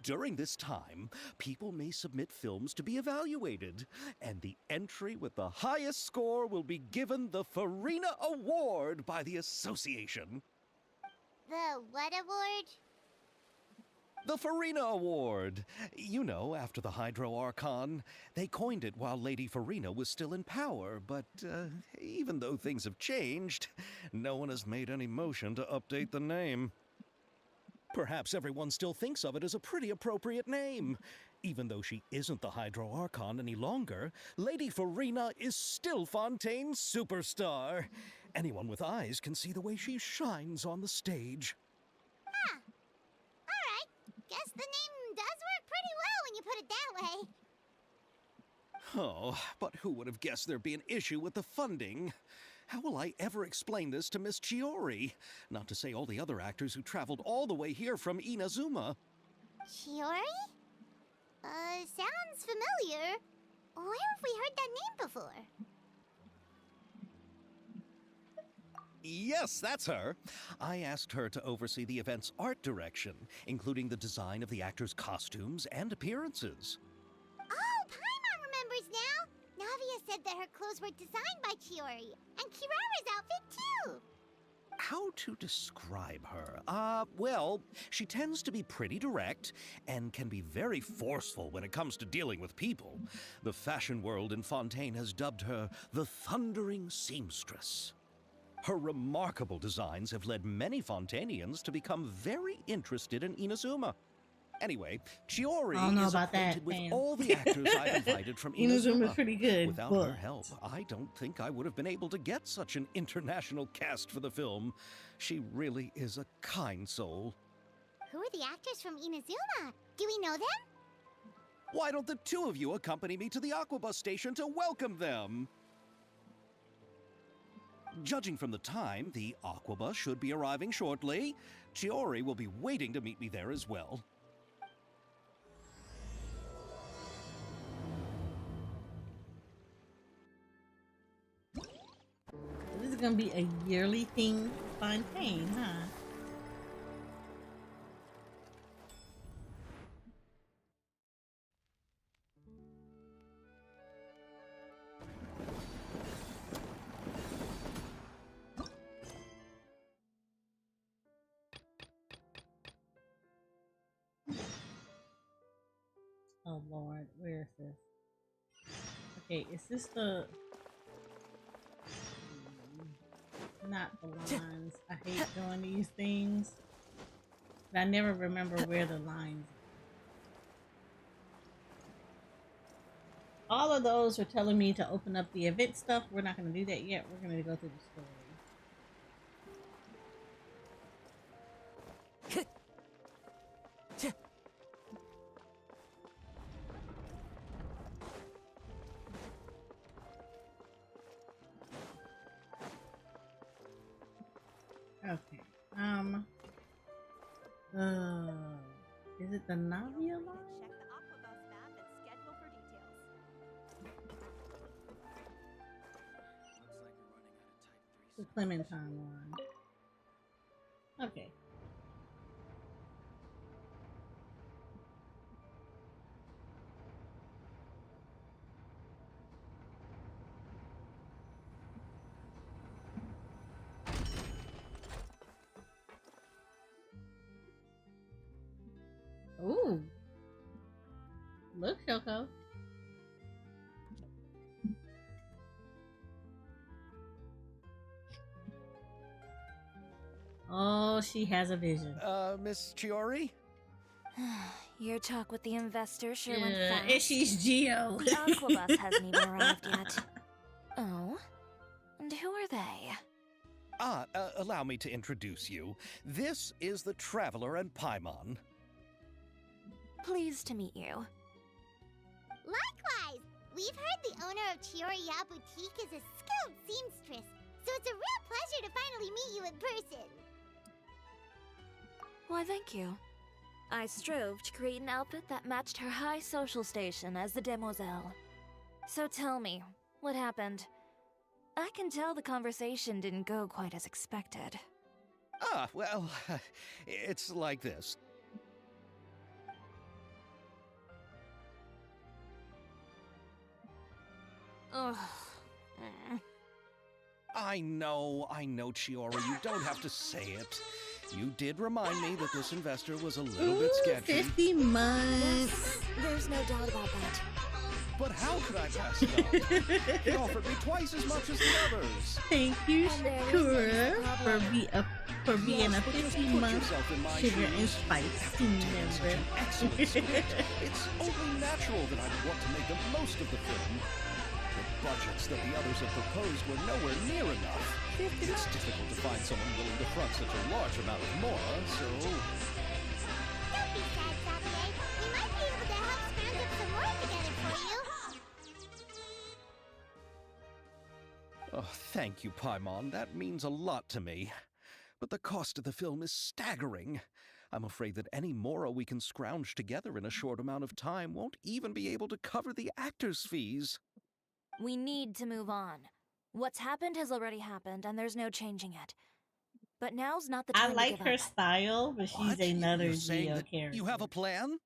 R: During this time, people may submit films to be evaluated, and the entry with the highest score will be given the Farina Award by the association.
A: The what award?
R: The Farina Award. You know, after the Hydro Archon. They coined it while Lady Farina was still in power, but even though things have changed, no one has made any motion to update the name. Perhaps everyone still thinks of it as a pretty appropriate name. Even though she isn't the Hydro Archon any longer, Lady Farina is still Fontaine's superstar. Anyone with eyes can see the way she shines on the stage.
A: Huh. Alright. Guess the name does work pretty well when you put it that way.
R: Oh, but who would have guessed there'd be an issue with the funding? How will I ever explain this to Miss Chiori? Not to say all the other actors who traveled all the way here from Inazuma.
A: Chiori? Sounds familiar. Where have we heard that name before?
R: Yes, that's her. I asked her to oversee the event's art direction, including the design of the actors' costumes and appearances.
A: Oh, Paimon remembers now! Navia said that her clothes were designed by Chiori, and Kirara's outfit too!
R: How to describe her? Well, she tends to be pretty direct and can be very forceful when it comes to dealing with people. The fashion world in Fontaine has dubbed her the Thundering Seamstress. Her remarkable designs have led many Fontainians to become very interested in Inazuma. Anyway, Chiori is acquainted with all the actors I've invited from
B: Inazuma's
R: Inazuma.
B: pretty good,
R: Without
B: but
R: her help, I don't think I would have been able to get such an international cast for the film. She really is a kind soul.
A: Who are the actors from Inazuma? Do we know them?
R: Why don't the two of you accompany me to the Aquabus station to welcome them? Judging from the time, the Aquabus should be arriving shortly. Chiori will be waiting to meet me there as well.
B: This is gonna be a yearly thing, Fontaine, huh? Oh Lord, where is this? Okay, is this the... Not the lines. I hate doing these things. But I never remember where the lines are. All of those are telling me to open up the event stuff. We're not going to do that yet. We're going to go through the story. Okay. Is it the Navia line?
Q: Check the Aquabus map and schedule for details.
B: The Clementine line. Okay. Ooh. Look, Shoko. Oh, she has a vision.
R: Miss Chiori?
T: Your talk with the investor sure went fast.
B: And she's Geo.
T: The Aquabus hasn't even arrived yet. Oh? And who are they?
R: Allow me to introduce you. This is the Traveler and Paimon.
T: Pleased to meet you.
A: Likewise! We've heard the owner of Chioriya Boutique is a skilled seamstress, so it's a real pleasure to finally meet you in person.
T: Why, thank you. I strove to create an outfit that matched her high social station as the demoiselle. So tell me, what happened? I can tell the conversation didn't go quite as expected.
R: Well, it's like this.
T: Ugh.
R: I know, Chiori, you don't have to say it. You did remind me that this investor was a little bit sketchy.
B: 50 months.
T: There's no doubt about that.
R: But how could I pass it up? He offered me twice as much as the others.
B: Thank you, Sakura, for being a 50-month sugar and spice team member.
R: Excellent script. It's only natural that I would want to make the most of the film. The budgets that the others have proposed were nowhere near enough. It's difficult to find someone willing to front such a large amount of Mora, so...
A: Don't be sad, Xavier. We might be able to help scrounge up some more together for you.
R: Oh, thank you, Paimon. That means a lot to me. But the cost of the film is staggering. I'm afraid that any Mora we can scrounge together in a short amount of time won't even be able to cover the actors' fees.
T: We need to move on. What's happened has already happened, and there's no changing it. But now's not the time
B: I like
T: to give
B: her
T: up.
B: style, but she's another
R: You're saying
B: Geo
R: that
B: character.
R: you have a plan?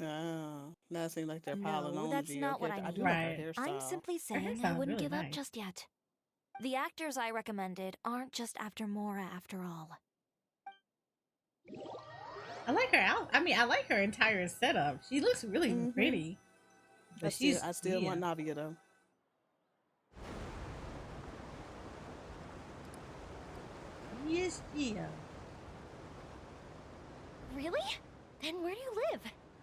C: Now it seems like they're piling
T: No,
C: on
T: that's
C: the
T: not what I
C: character.
T: mean.
C: do like her hairstyle.
T: I'm simply saying I
B: hairstyle's
T: wouldn't
B: really
T: give up
B: nice.
T: just yet. The actors I recommended aren't just after Mora after all.
B: I like her out. I mean, I like her entire setup. She looks really pretty. But
C: I still want Navia though.
B: Yes, Geo.
A: Really? Then where do you live?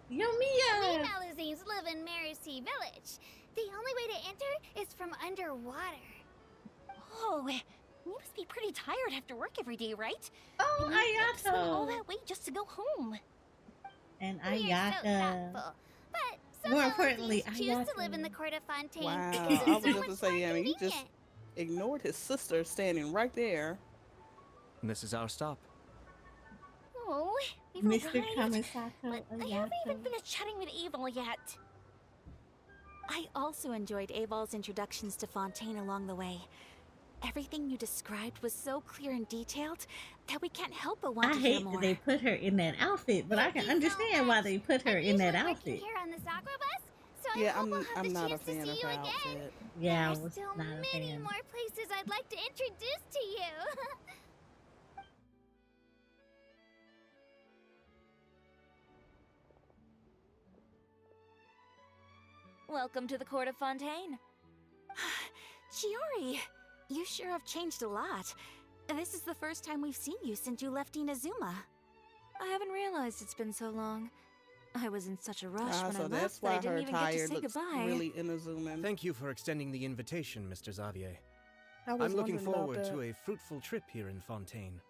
B: Yo,
A: We
B: Mia!
A: Malazines live in Marcy Village. The only way to enter is from underwater. Oh,
U: You must be pretty tired after work every day, right?
B: Oh,
U: I mean, you have to swim all
B: Ayato.
U: that way just to go home.
B: And
A: We're so
B: Ayaka.
A: thoughtful. But
B: More
A: some
B: importantly,
A: Elizabeths choose to live in the court of Fontaine
C: Wow.
A: because
C: I
A: it's
C: was
A: so
C: just
A: much
C: to say,
A: more
C: I mean, he just
A: convenient.
C: ignored his sister standing right there.
V: This is our stop.
U: Oh, we've
B: Mr.
U: arrived.
B: Kamisato
U: But I haven't even
B: Ayato.
U: finished chatting with Abel yet.
W: I also enjoyed Aval's introductions to Fontaine along the way. Everything you described was so clear and detailed that we can't help but want
B: I
W: to hear
B: hate
W: more.
B: that they put her in that outfit, but I can understand why they put her in that
A: Working
B: outfit.
A: here on the Sakura bus, so I
C: Yeah,
A: hope I'll have
C: I'm
A: the
C: not a
A: chance to
C: fan
A: see
C: of
A: you
C: her
A: again.
C: outfit.
B: Yeah, I
A: There's
B: was
A: still
B: not a
A: many
B: fan.
A: more places I'd like to introduce to you.
T: Welcome to the court of Fontaine.
W: Chiori, you sure have changed a lot. This is the first time we've seen you since you left Inazuma.
T: I haven't realized it's been so long. I was in such a rush when
C: So
T: I
C: that's
T: left that
C: why
T: I didn't
C: her
T: even get to
C: tire
T: say
C: looks
T: goodbye.
C: really Inazuman.
S: Thank you for extending the invitation, Mr. Xavier.
C: I was
S: I'm looking
C: wondering about
S: forward to
C: that.
S: a fruitful trip here in Fontaine.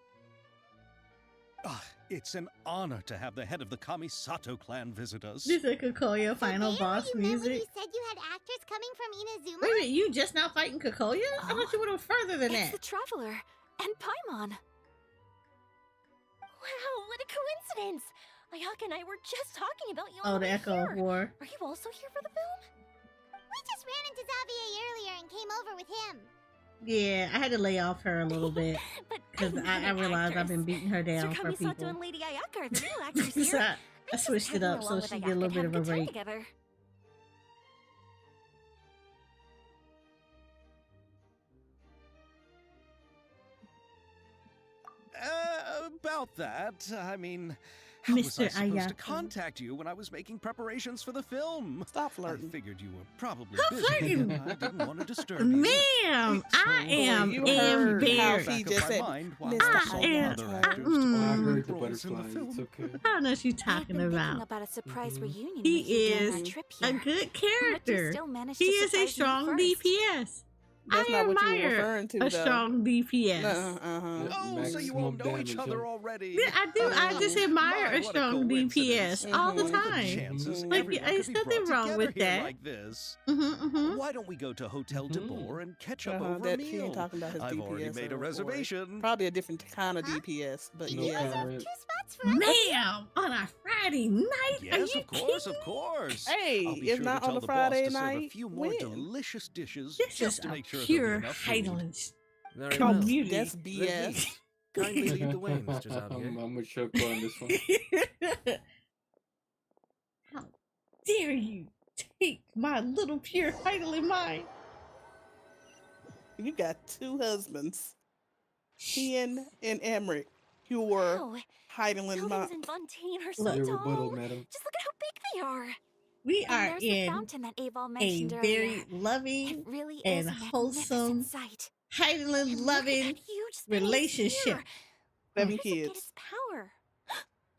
R: Ah, it's an honor to have the head of the Kamisato clan visit us.
B: This is Kokoya final boss
A: You meant when
B: music.
A: you said you had actors coming from Inazuma?
B: Wait a minute, you just now fighting Kokoya? I thought you would have further than
W: It's
B: that.
W: the Traveler and Paimon.
U: Wow, what a coincidence! Ayaka and I were just talking about you
B: Oh,
U: on
B: the
U: way
B: Echo of
U: here.
B: War.
U: Are you also here for the film?
A: We just ran into Xavier earlier and came over with him.
B: Yeah, I had to lay off her a little bit because I realized I've been beating her down
U: Sir
B: for
U: Kamisato
B: people.
U: and Lady Ayaka are the new actors
B: So
U: here.
B: I switched it up so she get a little bit of a break.
U: Together.
R: About that, I mean, how was I
B: Mr.
R: supposed to
B: Ayato.
R: contact you when I was making preparations for the film?
C: Stop flirting.
R: I figured you were probably
B: Stop
R: busy.
B: flirting.
R: I didn't want to disturb you.
B: Ma'am, I am
C: you heard how
B: embarrassed.
C: he just said,
R: while
C: Mr.
R: I
B: am-
R: other
B: I-
R: actors to
B: mm.
R: play
B: I
M: heard the
R: roles in the
M: butterflies.
R: film.
M: It's okay.
B: I don't know what you're talking
W: Thinking
B: about.
W: about a surprise reunion
B: He
W: with you during
B: is
W: that trip
B: a
W: here.
B: good
W: But you
B: character.
W: still managed
B: He
W: to
B: is a
W: surprise me
B: strong
W: first.
B: DPS.
C: That's
B: I
C: not what you were
B: admire
C: referring to,
B: a
C: though.
B: strong DPS.
R: Oh, so you all know each other already.
B: Yeah, I do. I just admire
R: My,
B: a
R: what
B: strong
R: coincidence.
B: DPS all the
R: What are
B: time.
R: chances
B: Like,
R: everyone
B: there's
R: could be
B: nothing
R: brought
B: wrong
R: together
B: with
R: here
B: that.
R: like this?
B: Mm-hmm.
R: Why don't we go to Hotel de Boer and catch up over a
C: that she
R: meal?
C: ain't talking about his
R: I've
C: DPS.
R: already made a
C: or-
R: reservation.
C: Probably a different kind of DPS, but
M: No
C: yeah.
M: comment.
B: Ma'am, on a Friday night? Are
R: Yes,
B: you
R: of course,
B: kidding?
R: of course.
C: Hey,
R: I'll be
C: if
R: sure
C: not
R: to
C: on
R: tell
C: the
R: the boss
C: Friday
R: to serve a
C: night,
R: few more
C: when?
R: delicious dishes
B: This
R: just
B: is
R: to
B: a
R: make sure
B: pure
R: there'll be enough food.
B: Highlands
S: Very well.
B: community.
C: That's
S: Then
C: BS.
S: please, kindly lead the way, Mr. Xavier.
M: I'm a chuckle on this one.
B: How dare you take my little pure Highland mind?
C: You got two husbands, Ian and Emmerich, who were
U: Wow,
C: hiding in
U: buildings
C: my.
U: in Fontaine are so
B: Look.
M: Your
U: tall.
M: rebuttal, madam.
U: Just look at how big they are.
B: We
W: And
B: are
W: there's the
B: in
W: fountain that Aval
B: a
W: mentioned
B: very
W: earlier.
B: loving
W: It really is
B: and
W: a
B: wholesome
W: magnificent sight.
B: Highland
U: And look at
B: loving
U: that huge space
B: relationship.
U: here.
C: 7
U: Where does it get
C: kids.
U: its power?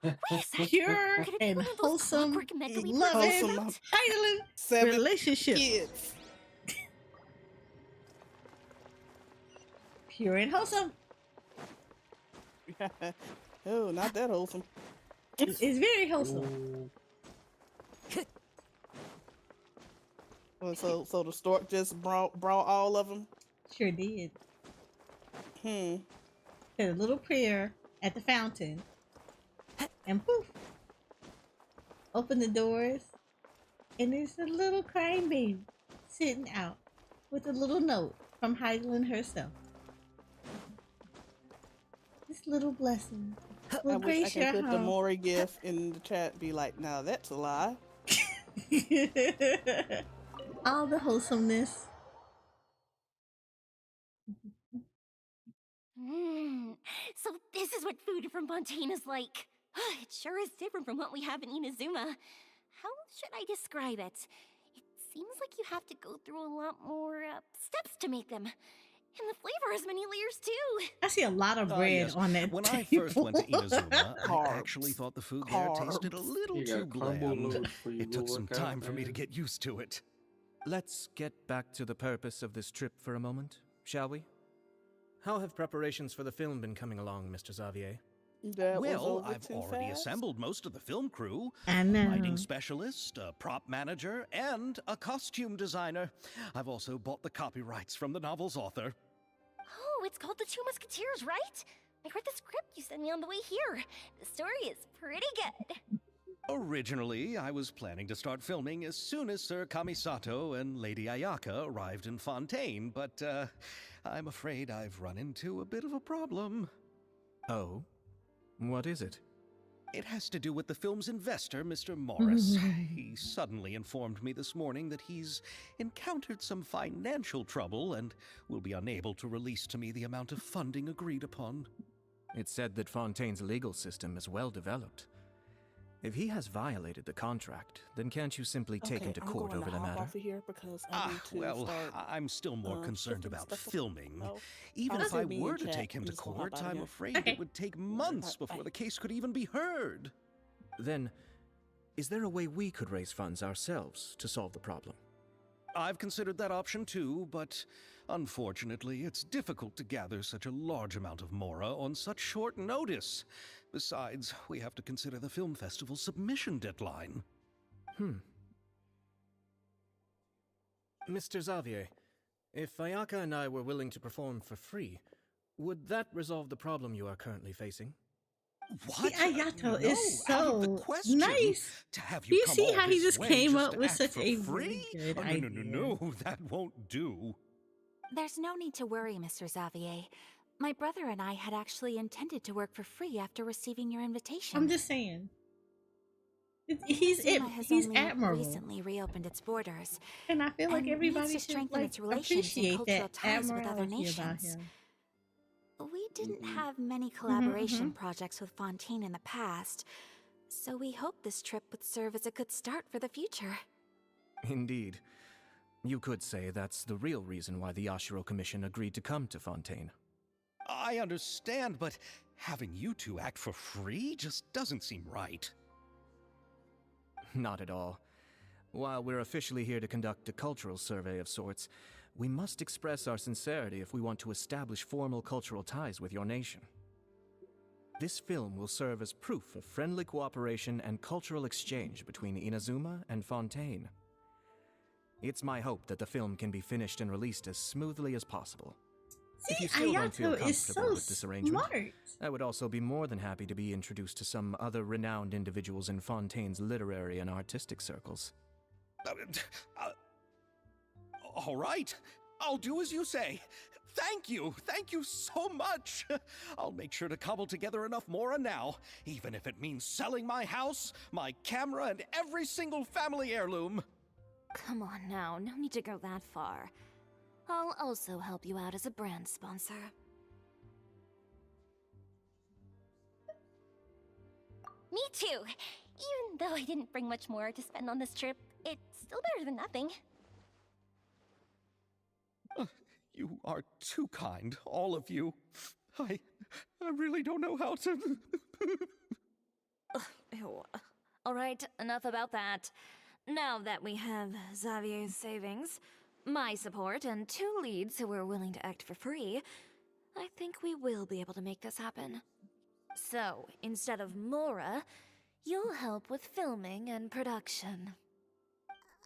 U: Wait a sec.
B: Pure
U: Could it be
B: and
U: one of those
B: wholesome,
U: clockwork megalith
B: loving
C: Wholesome
B: Highland
C: 7
B: relationship.
C: kids.
B: Pure and wholesome.
C: Oh, not that wholesome.
B: It's very wholesome.
C: Well, so the stork just brought all of them.
B: Sure did.
C: Hmm.
B: Said a little prayer at the fountain. And poof. Open the doors. And there's a little crying baby sitting out with a little note from Highland herself. This little blessing will
C: I wish I
B: grace your
C: could put the
B: home.
C: Maury gift in the chat and be like, now that's a lie.
B: All the wholesomeness.
U: So this is what food from Fontaine is like. It sure is different from what we have in Inazuma. How should I describe it? It seems like you have to go through a lot more steps to make them. And the flavor has many layers too.
B: I see a lot of bread
R: Yes.
B: on that
R: When
B: table.
R: I first went to Inazuma, I
C: Carbs.
R: actually thought the food there tasted a
C: Carbs.
R: little
M: You
R: too
M: got carbo
R: bland.
M: load for your
R: It took
M: little
R: some
M: workout,
R: time for me to
M: man.
R: get used to it.
V: Let's get back to the purpose of this trip for a moment, shall we? how have preparations for the film been coming along, Mr. Xavier?
C: Well,
R: I've already assembled most of the film crew.
B: I
R: A
B: know.
R: lighting specialist, a prop manager, and a costume designer. I've also bought the copyrights from the novel's author.
U: Oh, it's called The Two Musketeers, right? I read the script you sent me on the way here. The story is pretty good.
R: Originally, I was planning to start filming as soon as Sir Kamisato and Lady Ayaka arrived in Fontaine, but I'm afraid I've run into a bit of a problem.
V: Oh? What is it?
R: It has to do with the film's investor, Mr. Morris. He suddenly informed me this morning that he's encountered some financial trouble and will be unable to release to me the amount of funding agreed upon.
V: It's said that Fontaine's legal system is well developed. If he has violated the contract, then can't you simply take him to court over the matter?
C: Off of here because I need to start,
R: I'm still more concerned
C: shifting
R: about
C: stuff.
R: filming.
C: Oh.
R: Even
C: I'll
R: if
C: still
R: I
C: be
R: were
C: in
R: to
C: chat.
R: take him
C: I'm
R: to
C: just gonna hop
R: court,
C: out of
R: I'm
C: here.
R: afraid it would take months before the case could even be heard.
V: Then, is there a way we could raise funds ourselves to solve the problem?
R: I've considered that option too, but unfortunately, it's difficult to gather such a large amount of mora on such short notice. Besides, we have to consider the film festival's submission deadline.
V: Mr. Xavier, if Ayaka and I were willing to perform for free, would that resolve the problem you are currently facing?
R: What?
B: See, Ayato is
R: out of the
B: so
R: question.
B: nice.
R: To have
B: Do
R: you
B: you
R: come
B: see
R: all
B: how he
R: this
B: just
R: way
B: came
R: just
B: up
R: to
B: with
R: act
B: such
R: for
B: a
R: free?
B: really good
R: Oh,
B: idea?
R: no, that won't do.
W: There's no need to worry, Mr. Xavier. My brother and I had actually intended to work for free after receiving your invitation.
B: I'm just saying.
W: Zuma has
B: He's
W: only
B: admirable.
W: recently reopened its borders,
B: And I feel like
W: and
B: everybody
W: needs to
B: should
W: strengthen
B: like
W: its relations and
B: appreciate
W: cultural
B: that
W: ties with other
B: admiralty about
W: nations.
B: him.
W: We didn't have many collaboration
B: mhm.
W: projects with Fontaine in the past, so we hoped this trip would serve as a good start for the future.
V: Indeed. You could say that's the real reason why the Yashiro Commission agreed to come to Fontaine.
R: I understand, but having you two act for free just doesn't seem right.
V: Not at all. While we're officially here to conduct a cultural survey of sorts, we must express our sincerity if we want to establish formal cultural ties with your nation. This film will serve as proof of friendly cooperation and cultural exchange between Inazuma and Fontaine. It's my hope that the film can be finished and released as smoothly as possible. If you still don't feel
B: Ayato is
V: comfortable
B: so
V: with this arrangement,
B: smart.
V: I would also be more than happy to be introduced to some other renowned individuals in Fontaine's literary and artistic circles.
R: All right, I'll do as you say. Thank you so much. I'll make sure to cobble together enough mora now, even if it means selling my house, my camera, and every single family heirloom.
T: Come on now, no need to go that far. I'll also help you out as a brand sponsor.
U: Me too. Even though I didn't bring much more to spend on this trip, it's still better than nothing.
R: You are too kind, all of you. I really don't know how to...
T: Ew. All right, enough about that. Now that we have Xavier's savings, my support, and 2 leads who are willing to act for free, I think we will be able to make this happen. So, instead of Mora, you'll help with filming and production.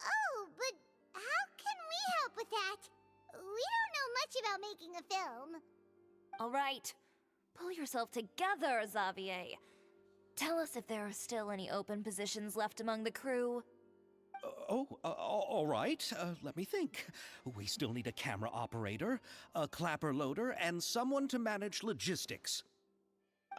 A: Oh, but how can we help with that? We don't know much about making a film.
T: All right, pull yourself together, Xavier. Tell us if there are still any open positions left among the crew.
R: All right. Let me think. We still need a camera operator, a clapper loader, and someone to manage logistics.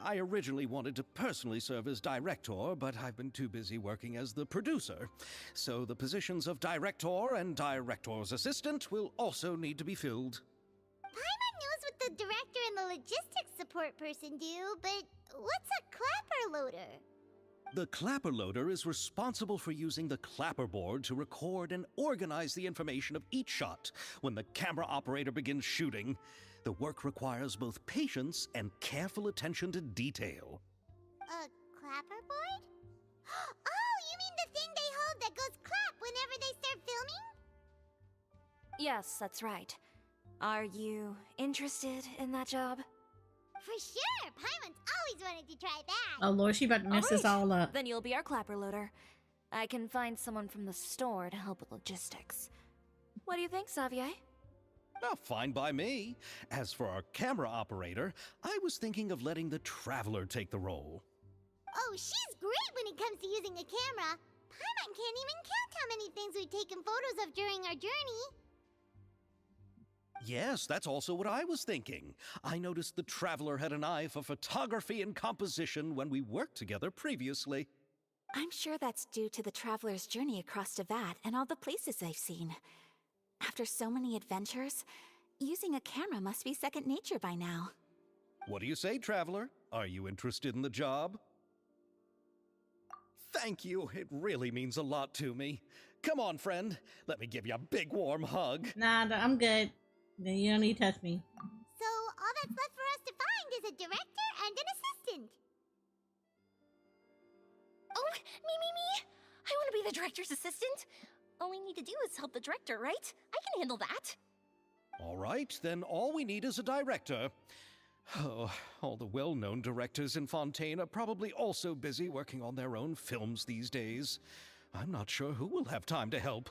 R: I originally wanted to personally serve as director, but I've been too busy working as the producer. So the positions of director and director's assistant will also need to be filled.
A: Paimon knows what the director and the logistics support person do, but what's a clapper loader?
R: The clapper loader is responsible for using the clapperboard to record and organize the information of each shot when the camera operator begins shooting. The work requires both patience and careful attention to detail.
A: A clapperboard? Oh, you mean the thing they hold that goes clap whenever they start filming?
T: Yes, that's right. Are you interested in that job?
A: For sure! Paimon's always wanted to try that.
B: Oh Lord, she about to mess this all up.
T: Then you'll be our clapper loader. I can find someone from the store to help with logistics. What do you think, Xavier?
R: Oh, fine by me. As for our camera operator, I was thinking of letting the Traveler take the role.
A: Oh, she's great when it comes to using a camera. Paimon can't even count how many things we've taken photos of during our journey.
R: Yes, that's also what I was thinking. I noticed the Traveler had an eye for photography and composition when we worked together previously.
W: I'm sure that's due to the Traveler's journey across Devat and all the places they've seen. After so many adventures, using a camera must be second nature by now.
R: What do you say, Traveler? Are you interested in the job? Thank you. It really means a lot to me. Come on, friend. Let me give you a big warm hug.
B: Nah, I'm good. You don't need to touch me.
A: So all that's left for us to find is a director and an assistant.
U: Oh, me. I want to be the director's assistant. All we need to do is help the director, right? I can handle that.
R: All right, then all we need is a director. Oh, all the well-known directors in Fontaine are probably also busy working on their own films these days. I'm not sure who will have time to help.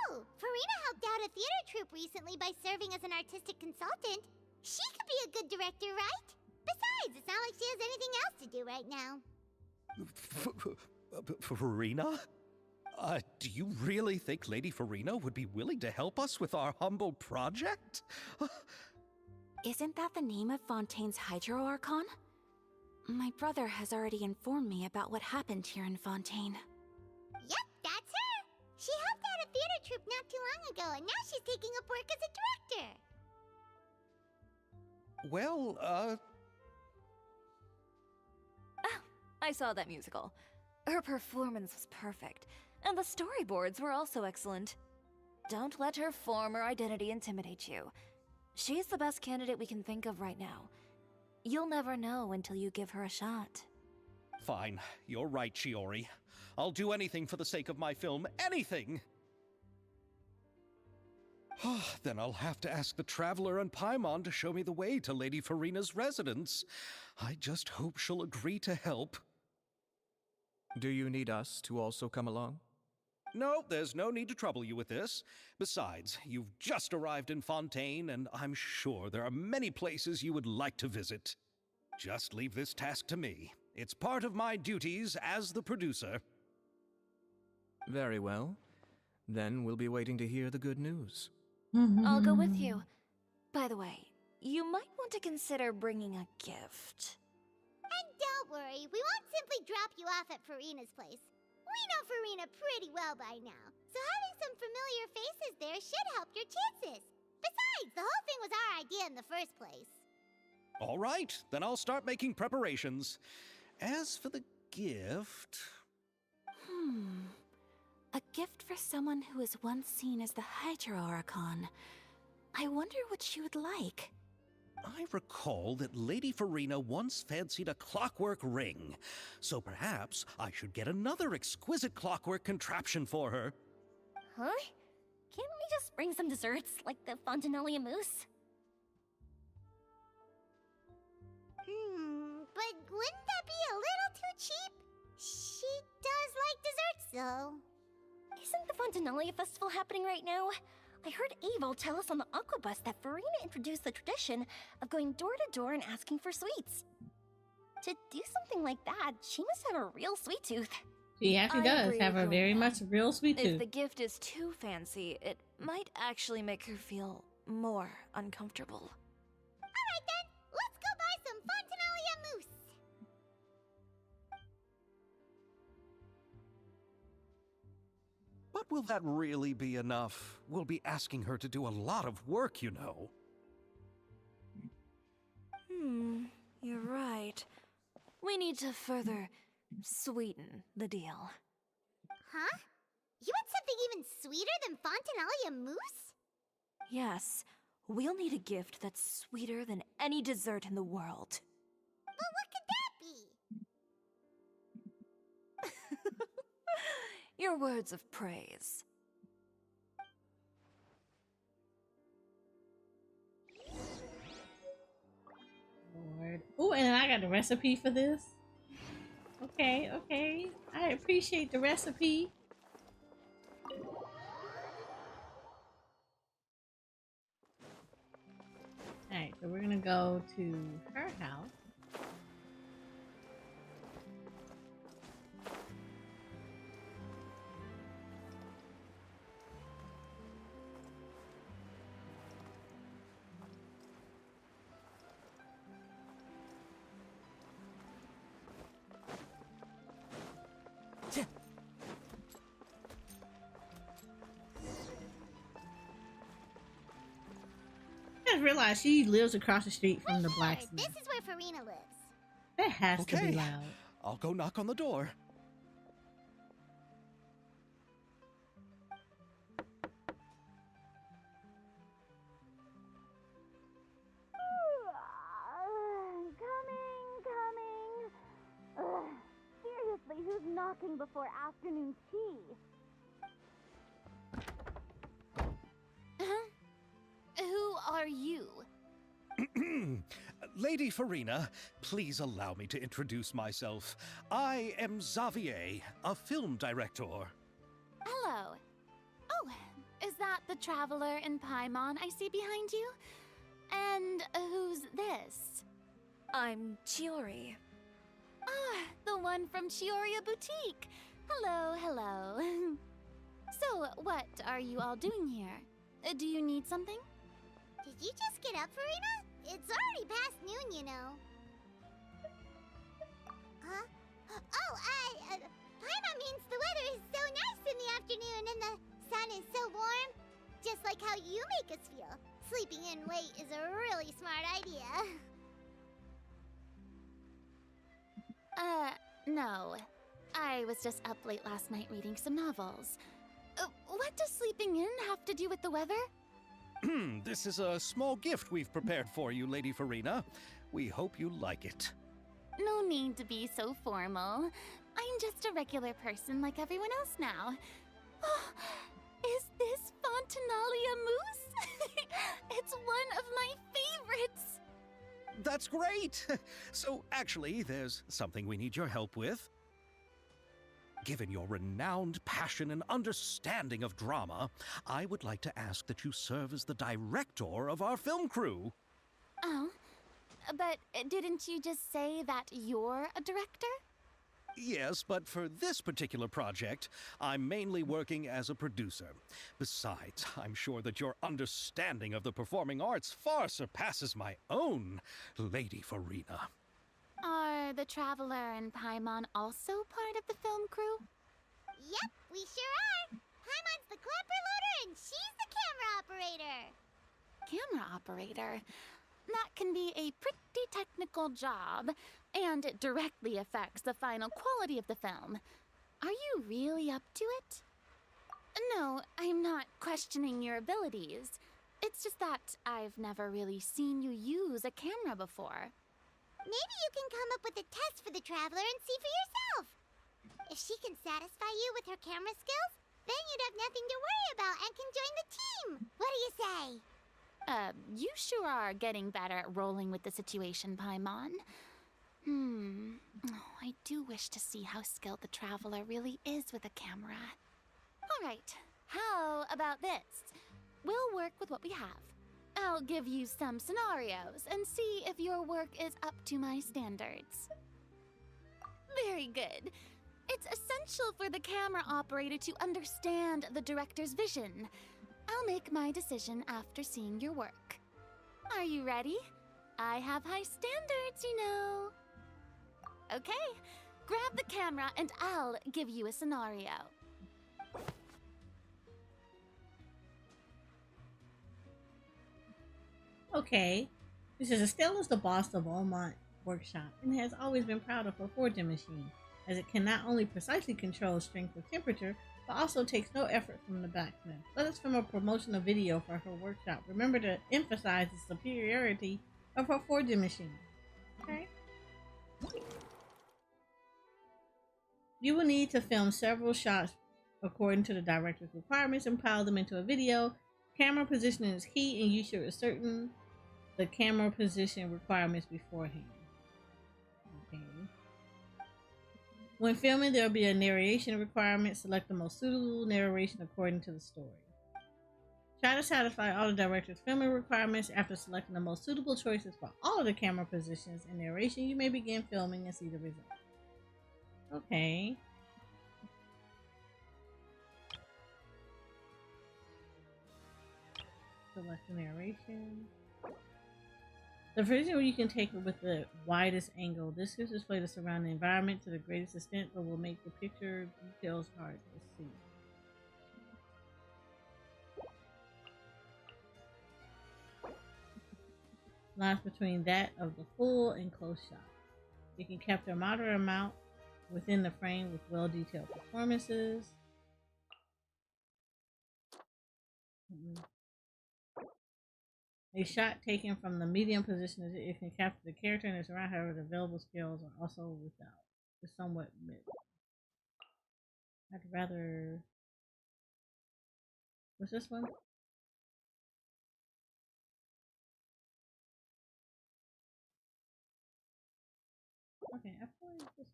A: Oh, Farina helped out a theater troupe recently by serving as an artistic consultant. She could be a good director, right? Besides, it's not like she has anything else to do right now.
R: Farina? Do you really think Lady Farina would be willing to help us with our humble project?
W: Isn't that the name of Fontaine's Hydro Archon? My brother has already informed me about what happened here in Fontaine.
A: Yep, that's her. She helped out a theater troupe not too long ago, and now she's taking up work as a director.
R: Well,
T: I saw that musical. Her performance was perfect, and the storyboards were also excellent. Don't let her former identity intimidate you. She's the best candidate we can think of right now. You'll never know until you give her a shot.
R: fine. You're right, Shiori. I'll do anything for the sake of my film. Anything! Then I'll have to ask the Traveler and Paimon to show me the way to Lady Farina's residence. I just hope she'll agree to help.
V: Do you need us to also come along?
R: No, there's no need to trouble you with this. Besides, you've just arrived in Fontaine, and I'm sure there are many places you would like to visit. Just leave this task to me. It's part of my duties as the producer.
V: Very well. Then we'll be waiting to hear the good news.
T: I'll go with you. By the way, you might want to consider bringing a gift.
A: And don't worry, we won't simply drop you off at Farina's place. We know Farina pretty well by now, so having some familiar faces there should help your chances. Besides, the whole thing was our idea in the first place.
R: All right, then I'll start making preparations. As for the gift...
W: A gift for someone who was once seen as the Hydro Archon. I wonder what she would like.
R: I recall that Lady Farina once fancied a clockwork ring, so perhaps I should get another exquisite clockwork contraption for her.
U: Huh? Can't we just bring some desserts, like the Fontinalia mousse?
A: But wouldn't that be a little too cheap? She does like desserts, though.
U: Isn't the Fontinalia festival happening right now? I heard Aval tell us on the Aquabus that Farina introduced the tradition of going door to door and asking for sweets. To do something like that, she must have a real sweet tooth.
B: She actually
T: I
B: does
T: agree
B: have
T: with
B: a
T: you
B: very
T: on
B: much
T: that.
B: real sweet
T: If
B: tooth.
T: the gift is too fancy, it might actually make her feel more uncomfortable.
A: Alright then, let's go buy some Fontinalia mousse.
R: But will that really be enough? We'll be asking her to do a lot of work, you know.
T: You're right. We need to further sweeten the deal.
A: Huh? You want something even sweeter than Fontinalia mousse?
T: Yes, we'll need a gift that's sweeter than any dessert in the world.
A: Well, what could that be?
T: Your words of praise.
B: Oh, and I got the recipe for this. Okay, okay. I appreciate the recipe. Alright, so we're gonna go to her house. I just realized she lives across the street from the blacksmith.
A: This is where Farina lives.
B: That has to be loud.
R: I'll go knock on the door.
U: Coming. Seriously, who's knocking before afternoon tea?
F: Who are you?
R: Lady Farina, please allow me to introduce myself. I am Xavier, a film director.
F: Hello. Oh, is that the traveler in Paimon I see behind you? And who's this?
T: I'm Chiori.
F: Ah, the one from Chioria Boutique. Hello, hello. So, what are you all doing here? Do you need something?
A: Did you just get up, Farina? It's already past noon, you know. Huh? Oh, Paimon means the weather is so nice in the afternoon and the sun is so warm. Just like how you make us feel. Sleeping in late is a really smart idea.
F: No. I was just up late last night reading some novels. What does sleeping in have to do with the weather?
R: This is a small gift we've prepared for you, Lady Farina. We hope you like it.
F: No need to be so formal. I'm just a regular person like everyone else now. Oh, is this Fontinalia mousse? It's one of my favorites.
R: That's great! So, actually, there's something we need your help with. Given your renowned passion and understanding of drama, I would like to ask that you serve as the director of our film crew.
F: Oh, but didn't you just say that you're a director?
R: Yes, but for this particular project, I'm mainly working as a producer. Besides, I'm sure that your understanding of the performing arts far surpasses my own, Lady Farina.
F: Are the Traveler and Paimon also part of the film crew?
A: Yep, we sure are. Paimon's the clapper loader and she's the camera operator.
F: Camera operator? That can be a pretty technical job, and it directly affects the final quality of the film. Are you really up to it? No, I'm not questioning your abilities. It's just that I've never really seen you use a camera before.
A: Maybe you can come up with a test for the Traveler and see for yourself. If she can satisfy you with her camera skills, then you'd have nothing to worry about and can join the team. What do you say?
F: You sure are getting better at rolling with the situation, Paimon. Oh, I do wish to see how skilled the Traveler really is with a camera. All right, how about this? We'll work with what we have. I'll give you some scenarios and see if your work is up to my standards. Very good. It's essential for the camera operator to understand the director's vision. I'll make my decision after seeing your work. Are you ready? I have high standards, you know. Okay, grab the camera and I'll give you a scenario.
B: Okay, this is Estelle is the boss of Almont Workshop and has always been proud of her forging machine, as it can not only precisely control strength or temperature, but also takes no effort from the blacksmith. Let us film a promotional video for her workshop. Remember to emphasize the superiority of her forging machine. Okay? You will need to film several shots according to the director's requirements and pile them into a video. Camera positioning is key, and you should ascertain the camera position requirements beforehand. When filming, there will be a narration requirement. Select the most suitable narration according to the story. Try to satisfy all the director's filming requirements. After selecting the most suitable choices for all of the camera positions and narration, you may begin filming and see the results. Okay. Select the narration. The version where you can take it with the widest angle. This gives display the surrounding environment to the greatest extent, but will make the picture details hard to see. Lines between that of the full and close shot. You can capture a moderate amount within the frame with well-detailed performances. A shot taken from the medium position is it can capture the character and its around. However, the available scales are also without. It's somewhat mid. I'd rather. What's this one? Okay, I feel like this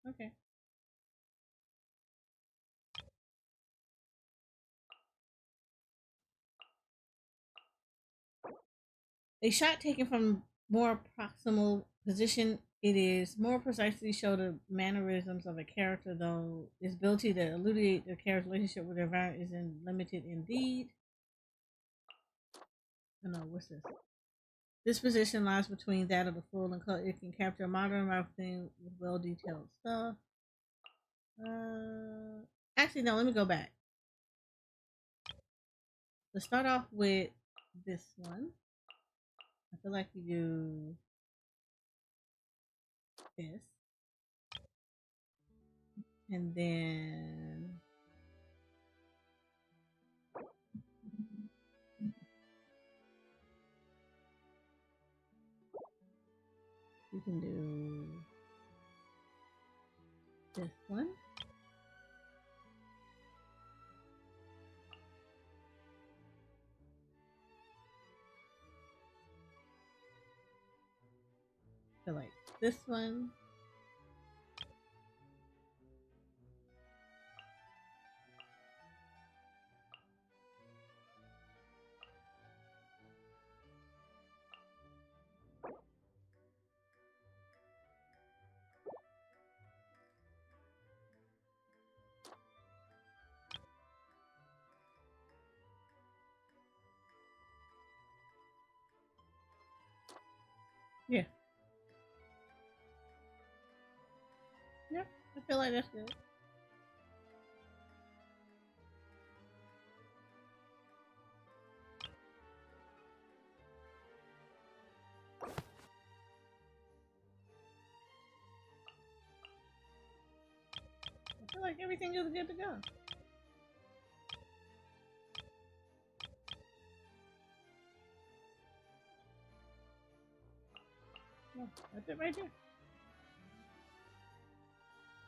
B: one. Okay. A shot taken from more proximal position, it is more precisely show the mannerisms of a character, though its ability to elucidate the character's relationship with the environment is limited indeed. Oh, no, what's this? This position lies between that of the full and color. It can capture a modern amount of things with well-detailed stuff. Actually, no, let me go back. Let's start off with this one. I feel like you do this. And then you can do this one. So like this one. Yeah. Yep, I feel like that's good. I feel like everything is good to go. Oh, that's it right there.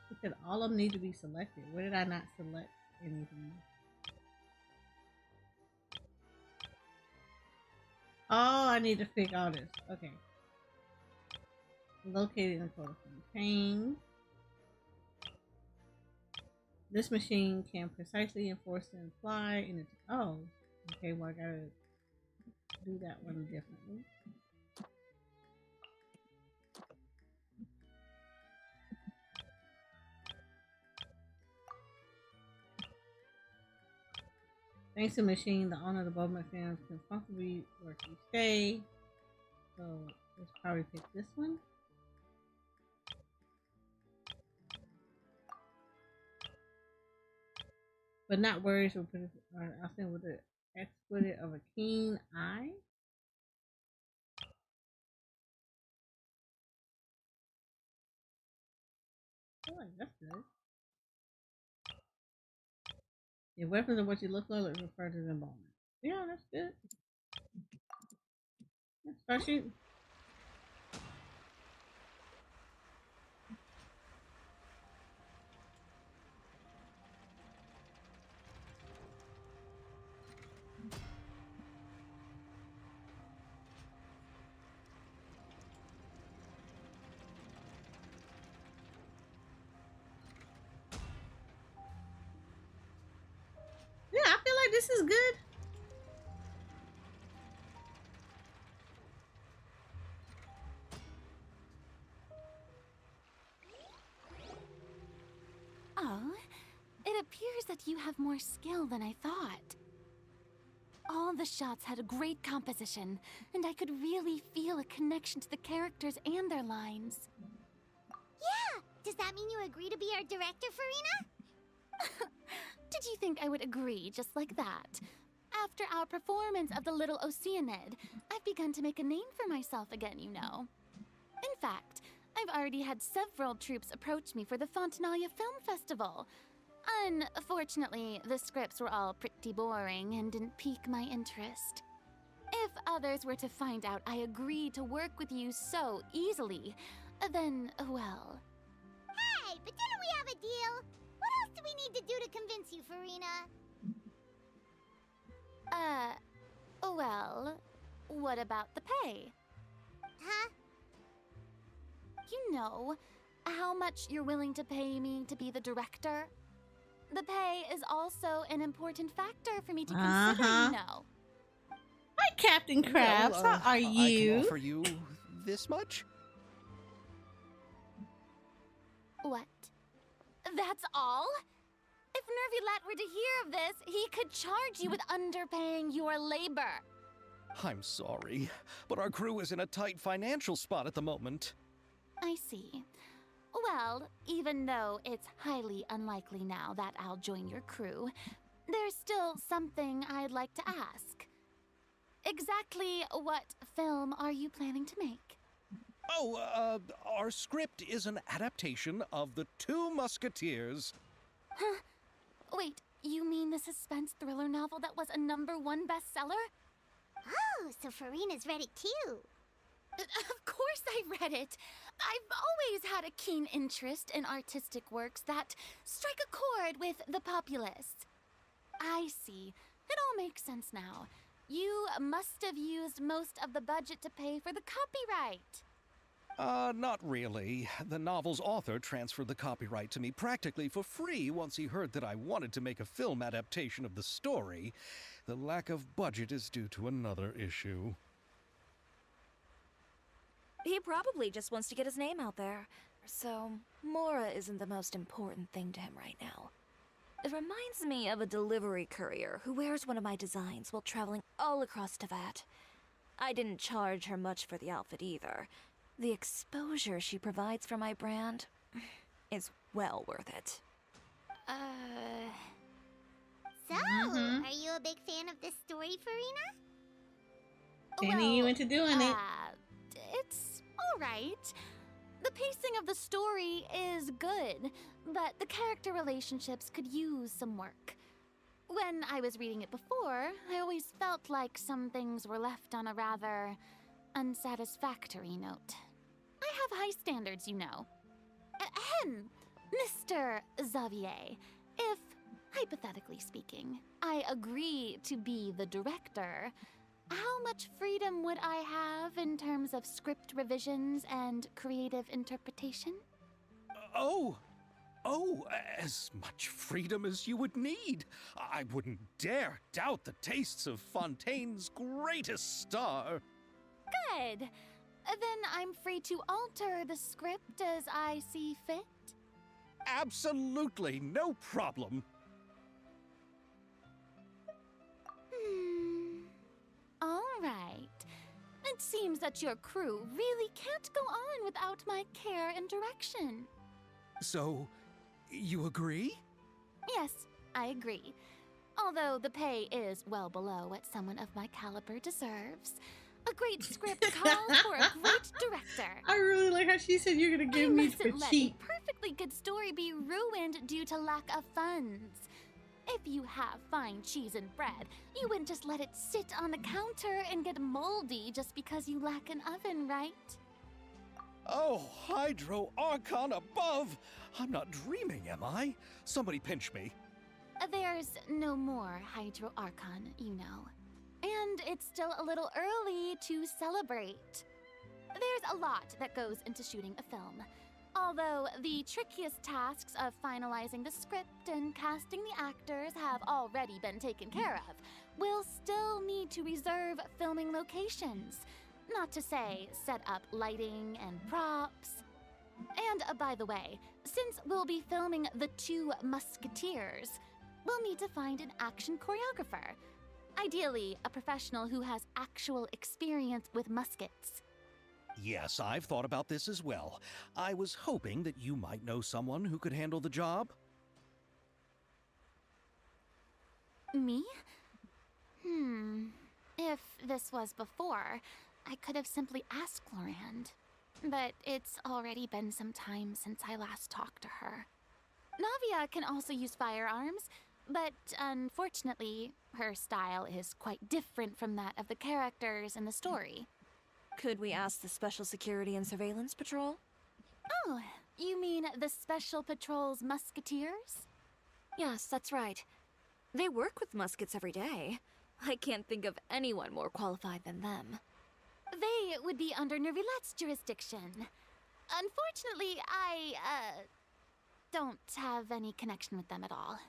B: Because all of them need to be selected. Where did I not select anything? Oh, I need to pick all this. Okay. Located in Photo Contain. This machine can precisely enforce and apply in its. Oh, okay. Well, I gotta do that one differently. Thanks to the machine, the owner of the Bowman fans can comfortably work each day. So let's probably pick this one. But not worries. We'll put it. I'll send with the explicit of a keen eye. Oh, that's good. If weapons are what you look like, let's refer to them moment. Yeah, that's good. Yeah, start shooting. this is good.
U: Oh, it appears that you have more skill than I thought. All the shots had a great composition, and I could really feel a connection to the characters and their lines.
A: Yeah! Does that mean you agree to be our director, Farina?
U: Did you think I would agree just like that? After our performance of The Little Oceanid, I've begun to make a name for myself again, you know. In fact, I've already had several troops approach me for the Fontanalia Film Festival. Unfortunately, the scripts were all pretty boring and didn't pique my interest. If others were to find out I agreed to work with you so easily, then, well...
A: Hey, but didn't we have a deal? What else do we need to do to convince you, Farina?
U: Well, what about the pay?
A: Huh?
U: You know, how much you're willing to pay me to be the director? The pay is also an important factor for me to consider, you know.
B: Hi, Captain Krabs.
R: Well,
B: How are you?
R: I can offer you this much.
U: What? That's all? If Nervilat were to hear of this, he could charge you with underpaying your labor.
R: I'm sorry, but our crew is in a tight financial spot at the moment.
U: I see. Well, even though it's highly unlikely now that I'll join your crew, there's still something I'd like to ask. Exactly what film are you planning to make?
R: Oh, our script is an adaptation of The Two Musketeers.
U: Huh? Wait, you mean the suspense thriller novel that was a #1 bestseller?
A: Oh, so Farina's read it too.
U: Of course I read it. I've always had a keen interest in artistic works that strike a chord with the populace. I see. It all makes sense now. You must have used most of the budget to pay for the copyright.
R: Not really. The novel's author transferred the copyright to me practically for free once he heard that I wanted to make a film adaptation of the story. The lack of budget is due to another issue.
T: He probably just wants to get his name out there. So, Mora isn't the most important thing to him right now. It reminds me of a delivery courier who wears one of my designs while traveling all across Teyvat. I didn't charge her much for the outfit either. The exposure she provides for my brand is well worth it.
A: So, are you a big fan of this story, Farina?
B: Fanning you into doing it.
U: It's alright. The pacing of the story is good, but the character relationships could use some work. When I was reading it before, I always felt like some things were left on a rather unsatisfactory note. I have high standards, you know. Ahem, Mr. Xavier, if, hypothetically speaking, I agree to be the director, how much freedom would I have in terms of script revisions and creative interpretation?
R: Oh, as much freedom as you would need. I wouldn't dare doubt the tastes of Fontaine's greatest star.
U: Good. Then I'm free to alter the script as I see fit?
R: Absolutely, no problem.
U: All right. It seems that your crew really can't go on without my care and direction.
R: So, you agree?
U: Yes, I agree. Although the pay is well below what someone of my caliber deserves. A great script calls for a great director.
B: I really like how she said you're gonna give me for
U: Let
B: cheap.
U: a perfectly good story be ruined due to lack of funds. If you have fine cheese and bread, you wouldn't just let it sit on the counter and get moldy just because you lack an oven, right?
R: Oh, Hydro Archon above! I'm not dreaming, am I? Somebody pinch me.
U: There's no more Hydro Archon, you know. And it's still a little early to celebrate. There's a lot that goes into shooting a film.
G: Although the trickiest tasks of finalizing the script and casting the actors have already been taken care of, we'll still need to reserve filming locations. Not to say set up lighting and props. And by the way, since we'll be filming The Two Musketeers, we'll need to find an action choreographer. Ideally, a professional who has actual experience with muskets.
R: Yes, I've thought about this as well. I was hoping that you might know someone who could handle the job.
G: Me? If this was before, I could have simply asked Glorand. But it's already been some time since I last talked to her. Navia can also use firearms, but unfortunately, her style is quite different from that of the characters in the story.
T: Could we ask the Special Security and Surveillance Patrol?
G: Oh, you mean the Special Patrol's Musketeers?
T: Yes, that's right. They work with muskets every day. I can't think of anyone more qualified than them.
G: They would be under Nervilette's jurisdiction. Unfortunately, I, don't have any connection with them at all.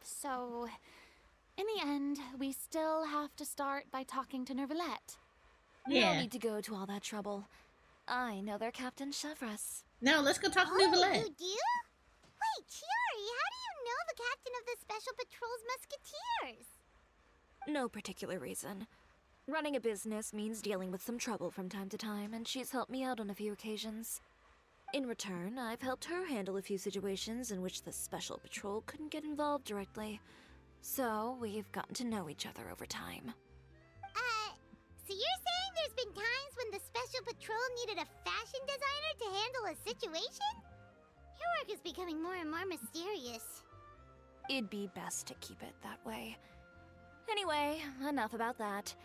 G: So, in the end, we still have to start by talking to Nervilette.
T: No need to go to all that trouble. I know their Captain Chevreuse.
B: No, let's go talk to Nervilette.
A: You do? Wait, Chiori, how do you know the captain of the Special Patrol's Musketeers?
T: No particular reason. Running a business means dealing with some trouble from time to time, and she's helped me out on a few occasions. In return, I've helped her handle a few situations in which the Special Patrol couldn't get involved directly. So, we've gotten to know each other over time.
A: So you're saying there's been times when the Special Patrol needed a fashion designer to handle a situation? Your work is becoming more and more mysterious.
T: It'd be best to keep it that way. Anyway, enough about that.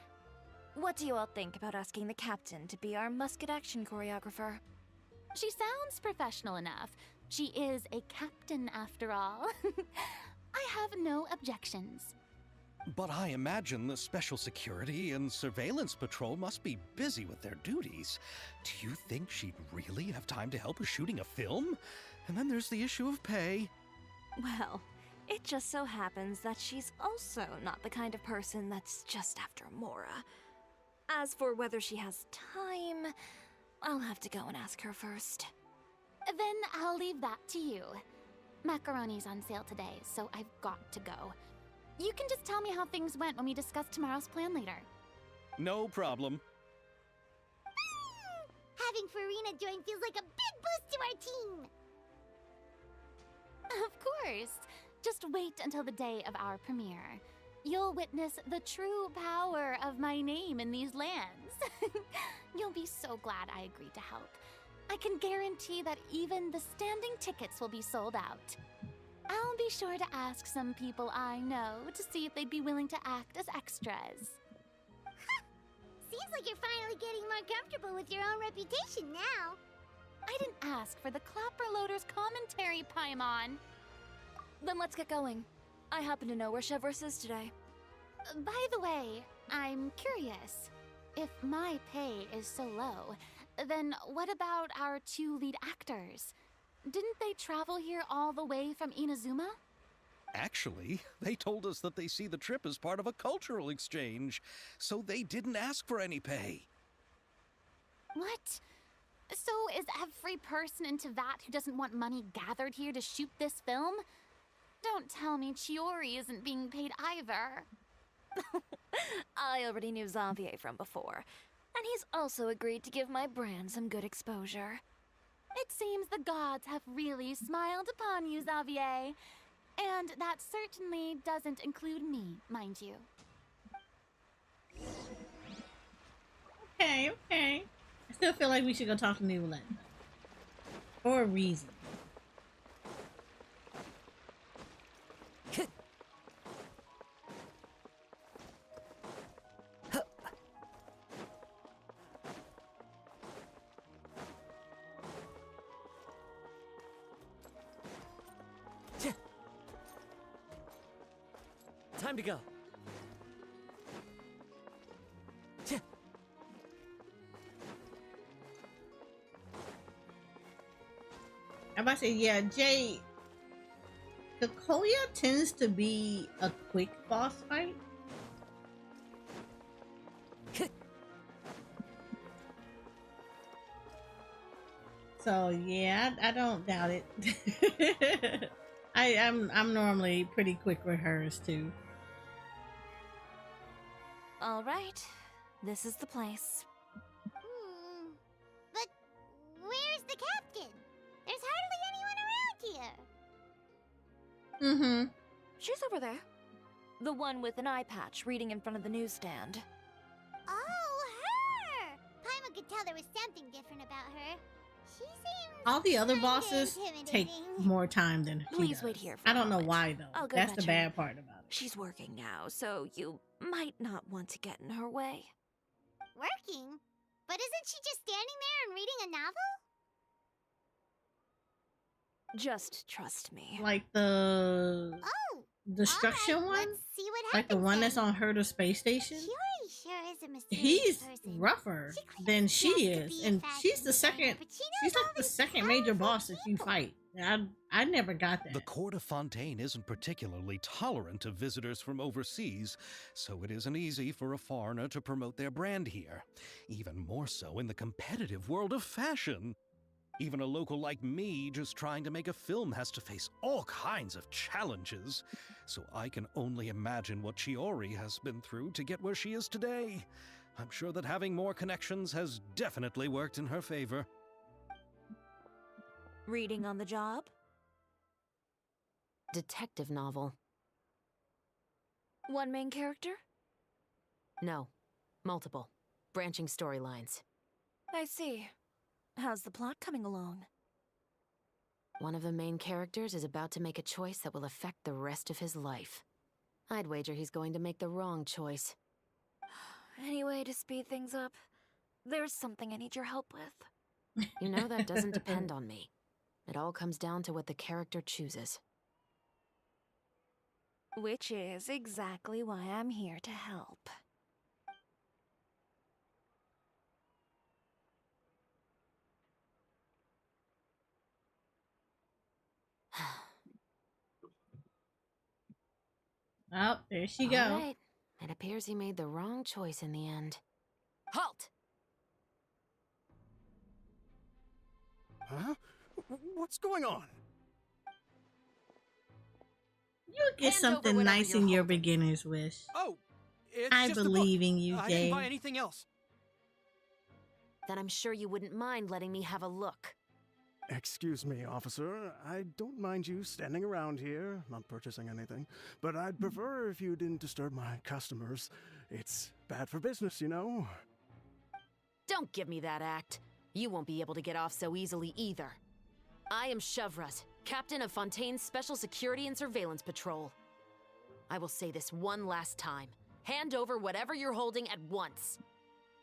T: What do you all think about asking the captain to be our musket action choreographer?
G: She sounds professional enough. She is a captain after all. I have no objections.
R: But I imagine the Special Security and Surveillance Patrol must be busy with their duties. Do you think she'd really have time to help with shooting a film? And then there's the issue of pay.
T: Well, it just so happens that she's also not the kind of person that's just after Mora. As for whether she has time, I'll have to go and ask her first.
G: Then I'll leave that to you. Macaroni's on sale today, so I've got to go. You can just tell me how things went when we discuss tomorrow's plan later.
R: No problem.
A: Having Farina join feels like a big boost to our team!
G: Of course. Just wait until the day of our premiere. You'll witness the true power of my name in these lands. You'll be so glad I agreed to help. I can guarantee that even the standing tickets will be sold out. I'll be sure to ask some people I know to see if they'd be willing to act as extras.
A: Seems like you're finally getting more comfortable with your own reputation now.
G: I didn't ask for the Clapperloader's commentary, Paimon.
T: Then let's get going. I happen to know where Chevreuse is today.
G: By the way, I'm curious. If my pay is so low, then what about our two lead actors? Didn't they travel here all the way from Inazuma?
R: Actually, they told us that they see the trip as part of a cultural exchange, so they didn't ask for any pay.
G: What? So is every person in Tevat who doesn't want money gathered here to shoot this film? Don't tell me Chiori isn't being paid either.
T: I already knew Xavier from before, and he's also agreed to give my brand some good exposure.
G: It seems the gods have really smiled upon you, Xavier. And that certainly doesn't include me, mind you.
B: Okay. I still feel like we should go talk to Nervilette. For a reason.
J: Time to go.
B: about to say, yeah, Jay, Kakoya tends to be a quick boss fight. So yeah, I don't doubt it. I'm normally pretty quick with hers too.
T: All right, this is the place.
A: But where's the captain? There's hardly anyone around here.
B: Mm-hmm.
T: She's over there. The one with an eye patch reading in front of the newsstand.
A: Oh, her! Paimon could tell there was something different about her. She seems
B: All the other bosses take more time than she
T: Please
B: does.
T: wait here for
B: I
T: a
B: don't know
T: moment.
B: why though.
T: I'll go
B: That's the
T: fetch her.
B: bad part about it.
T: She's working now, so you might not want to get in her way.
A: working. But isn't she just standing there and reading a novel?
T: Just trust me.
B: Like the
A: Oh,
B: destruction
A: all right,
B: one?
A: let's see what
B: Like the
A: happens
B: one
A: then.
B: that's on Herder space station?
A: Shiori sure is a mysterious
B: He's
A: person.
B: rougher than she is, and she's the second. She's like the second major boss that you fight. I never got that.
R: The court of Fontaine isn't particularly tolerant of visitors from overseas, so it isn't easy for a foreigner to promote their brand here. Even more so in the competitive world of fashion. Even a local like me just trying to make a film has to face all kinds of challenges. So I can only imagine what Chiori has been through to get where she is today. I'm sure that having more connections has definitely worked in her favor.
T: Reading on the job?
E: Detective novel.
T: One main character?
E: No. Multiple. Branching storylines.
T: I see. How's the plot coming along?
E: One of the main characters is about to make a choice that will affect the rest of his life. I'd wager he's going to make the wrong choice.
T: Any way to speed things up? There's something I need your help with.
E: You know, that doesn't depend on me. It all comes down to what the character chooses.
T: Which is exactly why I'm here to help.
B: Oh, there she go.
E: All right. It appears he made the wrong choice in the end. Halt!
S: Huh? What's going on?
B: You get something nice in your beginner's wish.
H: Oh, it's
B: I
H: just a book.
B: believe in you,
H: I
B: Jay.
H: didn't buy anything else.
E: Then I'm sure you wouldn't mind letting me have a look.
K: Excuse me, officer. I don't mind you standing around here, not purchasing anything, but I'd prefer if you didn't disturb my customers. It's bad for business, you know?
E: Don't give me that act. You won't be able to get off so easily either. I am Chevraz, captain of Fontaine's Special Security and Surveillance Patrol. I will say this one last time. Hand over whatever you're holding at once.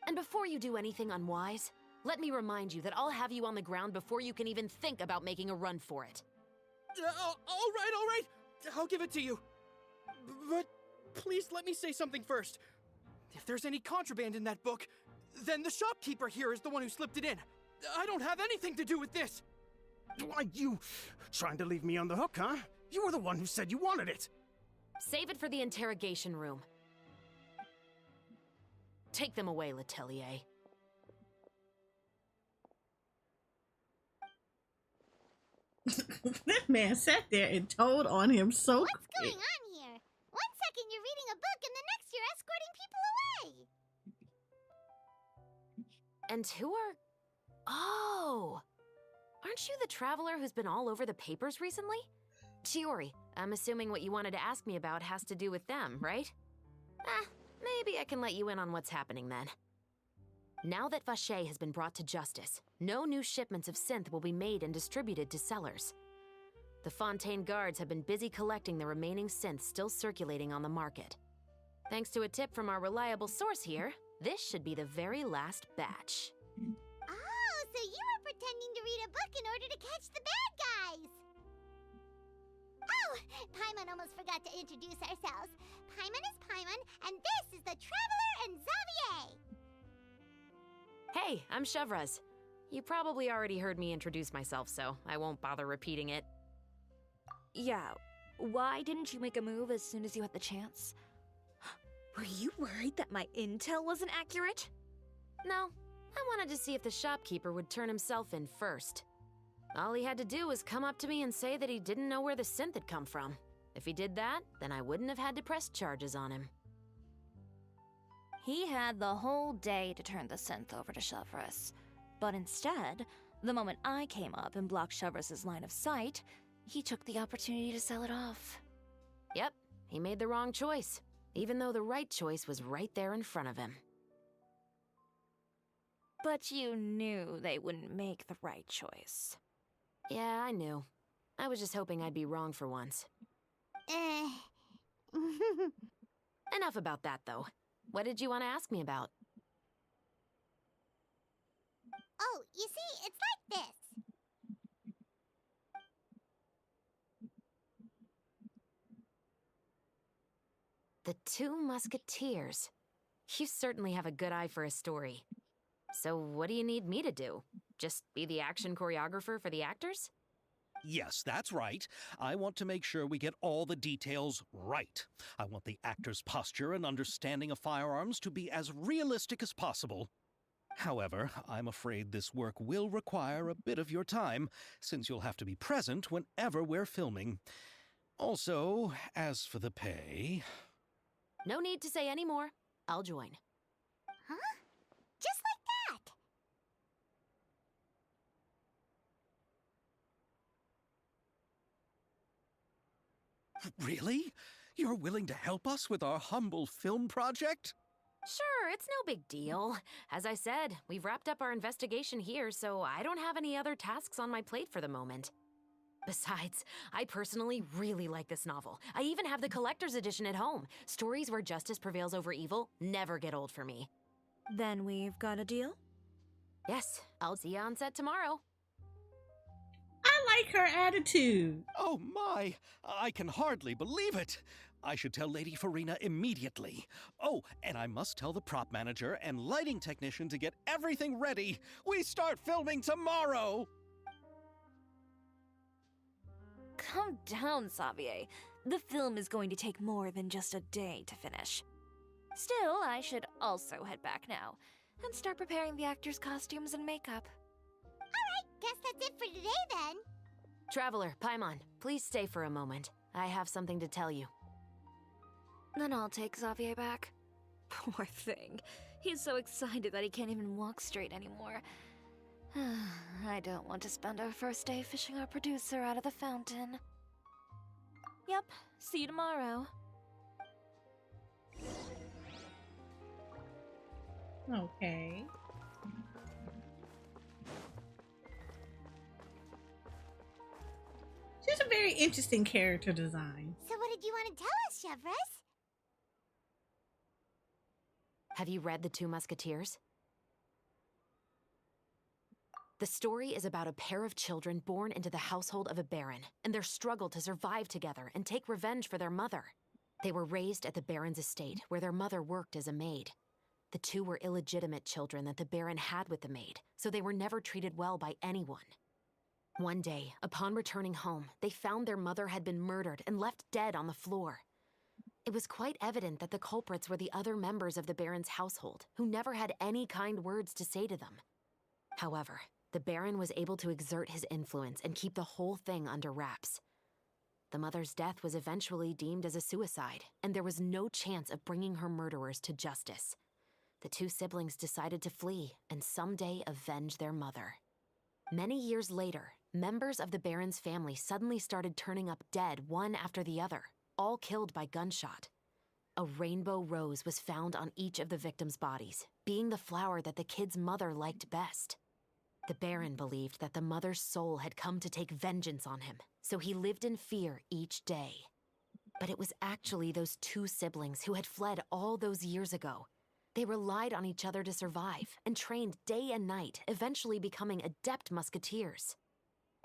E: And before you do anything unwise, let me remind you that I'll have you on the ground before you can even think about making a run for it.
H: All right. I'll give it to you. But please let me say something first. If there's any contraband in that book, then the shopkeeper here is the one who slipped it in. I don't have anything to do with this.
K: Why, you trying to leave me on the hook, huh? You were the one who said you wanted it.
E: Save it for the interrogation room. Take them away, Letelier.
B: That man sat there and told on him so
A: What's
B: quick.
A: going on here? One second you're reading a book and the next you're escorting people away.
E: And who are... Oh! Aren't you the traveler who's been all over the papers recently? Chiori, I'm assuming what you wanted to ask me about has to do with them, right? Maybe I can let you in on what's happening then. Now that Vacher has been brought to justice, no new shipments of synth will be made and distributed to sellers. The Fontaine guards have been busy collecting the remaining synths still circulating on the market. Thanks to a tip from our reliable source here, this should be the very last batch.
A: Oh, so you were pretending to read a book in order to catch the bad guys. Oh, Paimon almost forgot to introduce ourselves. Paimon is Paimon, and this is the Traveler and Xavier.
E: Hey, I'm Chevraz. You probably already heard me introduce myself, so I won't bother repeating it.
T: Yeah, why didn't you make a move as soon as you had the chance? Were you worried that my intel wasn't accurate?
E: No, I wanted to see if the shopkeeper would turn himself in first. All he had to do was come up to me and say that he didn't know where the synth had come from. If he did that, then I wouldn't have had to press charges on him.
T: He had the whole day to turn the synth over to Chevreuse. But instead, the moment I came up and blocked Chevreuse's line of sight, he took the opportunity to sell it off.
E: Yep, he made the wrong choice, even though the right choice was right there in front of him.
T: But you knew they wouldn't make the right choice.
E: Yeah, I knew. I was just hoping I'd be wrong for once. Enough about that, though. What did you want to ask me about?
A: Oh, you see, it's like this.
E: The Two Musketeers. You certainly have a good eye for a story. So what do you need me to do? Just be the action choreographer for the actors?
R: Yes, that's right. I want to make sure we get all the details right. I want the actor's posture and understanding of firearms to be as realistic as possible. However, I'm afraid this work will require a bit of your time, since you'll have to be present whenever we're filming. Also, as for the pay...
E: No need to say any more. I'll join.
A: Huh? Just like that.
R: Really? You're willing to help us with our humble film project?
E: Sure, it's no big deal. As I said, we've wrapped up our investigation here, so I don't have any other tasks on my plate for the moment. Besides, I personally really like this novel. I even have the collector's edition at home. Stories where justice prevails over evil never get old for me.
T: Then we've got a deal?
E: Yes, I'll see you on set tomorrow.
B: I like her attitude.
R: Oh my! I can hardly believe it! I should tell Lady Farina immediately. Oh, and I must tell the prop manager and lighting technician to get everything ready. We start filming tomorrow!
T: Calm down, Xavier. The film is going to take more than just a day to finish. Still, I should also head back now and start preparing the actors' costumes and makeup.
A: Alright, guess that's it for today then.
E: Traveler, Paimon, please stay for a moment. I have something to tell you.
T: Then I'll take Xavier back. Poor thing. He's so excited that he can't even walk straight anymore. I don't want to spend our first day fishing our producer out of the fountain. Yep, see you tomorrow.
B: Okay. She's a very interesting character design.
A: So what did you want to tell us, Chevreuse?
E: Have you read The Two Musketeers? The story is about a pair of children born into the household of a baron and their struggle to survive together and take revenge for their mother. They were raised at the baron's estate, where their mother worked as a maid. The two were illegitimate children that the baron had with the maid, so they were never treated well by anyone. One day, upon returning home, they found their mother had been murdered and left dead on the floor. It was quite evident that the culprits were the other members of the baron's household, who never had any kind words to say to them. However, the baron was able to exert his influence and keep the whole thing under wraps. The mother's death was eventually deemed as a suicide, and there was no chance of bringing her murderers to justice. The two siblings decided to flee and someday avenge their mother. Many years later, members of the baron's family suddenly started turning up dead one after the other, all killed by gunshot. A rainbow rose was found on each of the victims' bodies, being the flower that the kid's mother liked best. The baron believed that the mother's soul had come to take vengeance on him, so he lived in fear each day. But it was actually those two siblings who had fled all those years ago. They relied on each other to survive and trained day and night, eventually becoming adept musketeers.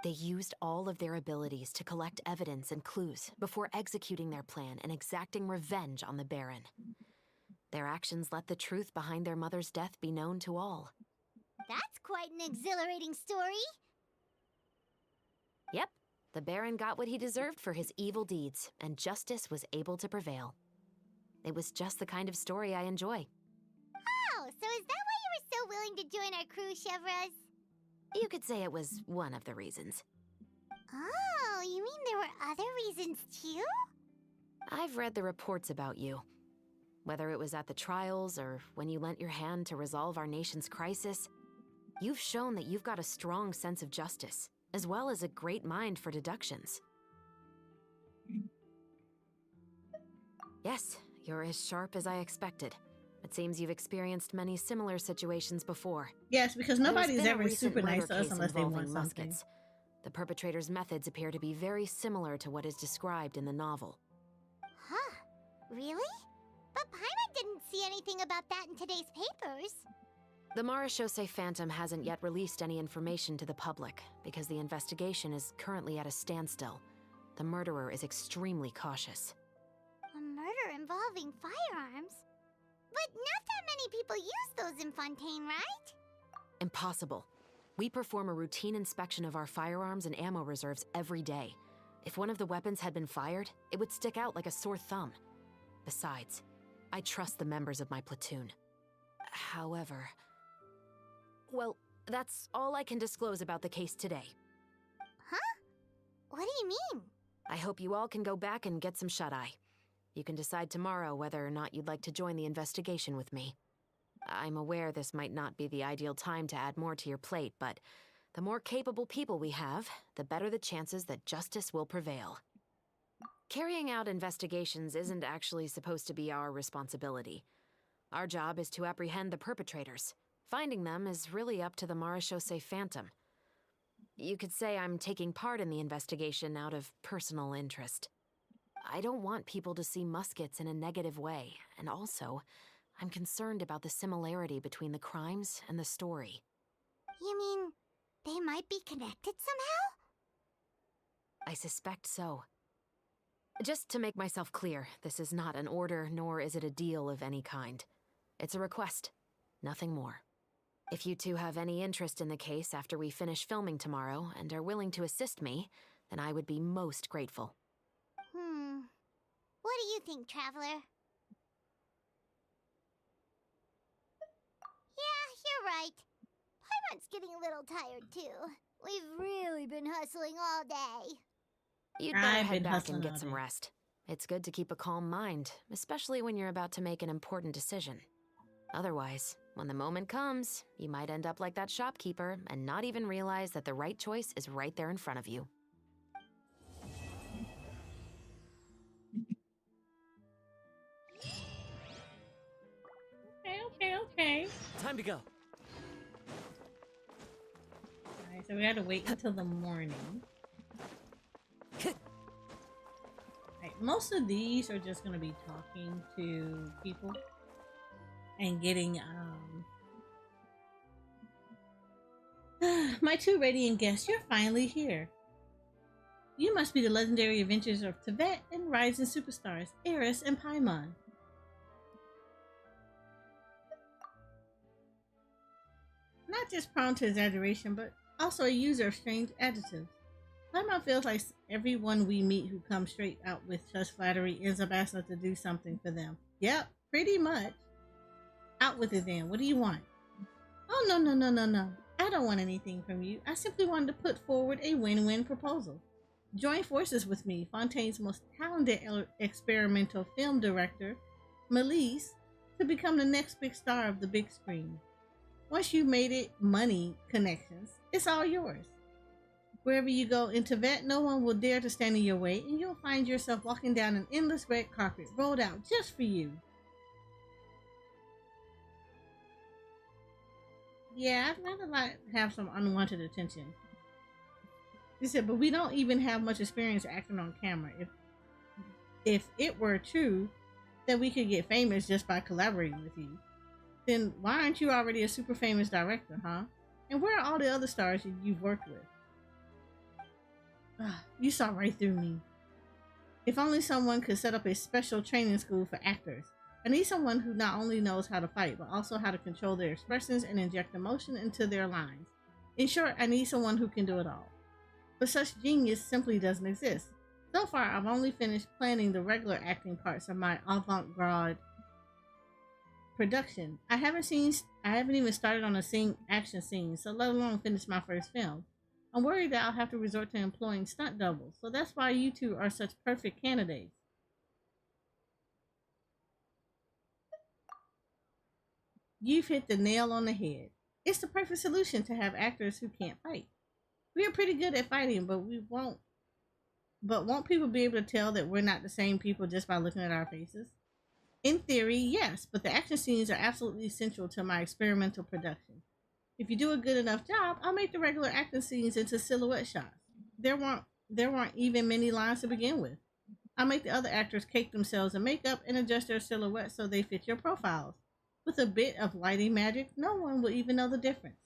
E: They used all of their abilities to collect evidence and clues before executing their plan and exacting revenge on the baron. Their actions let the truth behind their mother's death be known to all.
A: That's quite an exhilarating story.
E: Yep, the Baron got what he deserved for his evil deeds, and justice was able to prevail. It was just the kind of story I enjoy.
A: Oh, so is that why you were so willing to join our crew, Chevraz?
E: You could say it was one of the reasons.
A: Oh, you mean there were other reasons too?
E: I've read the reports about you. Whether it was at the trials or when you lent your hand to resolve our nation's crisis, you've shown that you've got a strong sense of justice, as well as a great mind for deductions. Yes, you're as sharp as I expected. It seems you've experienced many similar situations before.
B: Yes, because
E: There's
B: nobody's
E: been a
B: ever
E: recent
B: super nice
E: murder
B: to us
E: case
B: unless they
E: involving
B: want something.
E: muskets. The perpetrator's methods appear to be very similar to what is described in the novel.
A: Huh. Really? But Paimon didn't see anything about that in today's papers.
E: The Marechaussee Phantom hasn't yet released any information to the public because the investigation is currently at a standstill. The murderer is extremely cautious.
A: A murder involving firearms? But not that many people use those in Fontaine, right?
E: Impossible. We perform a routine inspection of our firearms and ammo reserves every day. If one of the weapons had been fired, it would stick out like a sore thumb. Besides, I trust the members of my platoon. However... Well, that's all I can disclose about the case today.
A: Huh? What do you mean?
E: I hope you all can go back and get some shut-eye. You can decide tomorrow whether or not you'd like to join the investigation with me. I'm aware this might not be the ideal time to add more to your plate, but the more capable people we have, the better the chances that justice will prevail. Carrying out investigations isn't actually supposed to be our responsibility. Our job is to apprehend the perpetrators. Finding them is really up to the Marechaussee Phantom. You could say I'm taking part in the investigation out of personal interest. I don't want people to see muskets in a negative way, and also, I'm concerned about the similarity between the crimes and the story.
A: You mean they might be connected somehow?
E: I suspect so. Just to make myself clear, this is not an order, nor is it a deal of any kind. It's a request, nothing more. If you two have any interest in the case after we finish filming tomorrow and are willing to assist me, then I would be most grateful.
A: What do you think, Traveler? Yeah, you're right. Paimon's getting a little tired, too. We've really been hustling all day.
E: You'd better head back and get some rest. It's good to keep a calm mind, especially when you're about to make an important decision. Otherwise, when the moment comes, you might end up like that shopkeeper and not even realize that the right choice is right there in front of you.
B: Okay.
J: Time to go.
B: Alright, so we had to wait until the morning. Right, most of these are just going to be talking to people and getting my two radiant guests, you're finally here. You must be the legendary adventures of Tevet and rising superstars Eris and Paimon. Not just prone to exaggeration, but also a user of strange adjectives. Paimon feels like everyone we meet who comes straight out with such flattery ends up asking us to do something for them. Yep, pretty much. Out with it then. What do you want? Oh, no. I don't want anything from you. I simply wanted to put forward a win-win proposal. Join forces with me, Fontaine's most talented experimental film director, Melise, to become the next big star of the big screen. Once you've made it money connections, it's all yours. Wherever you go in Tibet, no one will dare to stand in your way, and you'll find yourself walking down an endless red carpet rolled out just for you. Yeah, I'd rather like have some unwanted attention. He said, but we don't even have much experience acting on camera. If it were true that we could get famous just by collaborating with you, then why aren't you already a super famous director, huh? And where are all the other stars you've worked with? You saw right through me. If only someone could set up a special training school for actors. I need someone who not only knows how to fight, but also how to control their expressions and inject emotion into their lines. In short, I need someone who can do it all. But such genius simply doesn't exist. So far, I've only finished planning the regular acting parts of my avant-garde production. I haven't even started on a action scene, so let alone finish my first film. I'm worried that I'll have to resort to employing stunt doubles, so that's why you two are such perfect candidates. You've hit the nail on the head. It's the perfect solution to have actors who can't fight. We are pretty good at fighting, but won't people be able to tell that we're not the same people just by looking at our faces? In theory, yes, but the action scenes are absolutely essential to my experimental production. If you do a good enough job, I'll make the regular action scenes into silhouette shots. There weren't even many lines to begin with. I'll make the other actors cake themselves in makeup and adjust their silhouettes so they fit your profiles. With a bit of lighting magic, no one will even know the difference.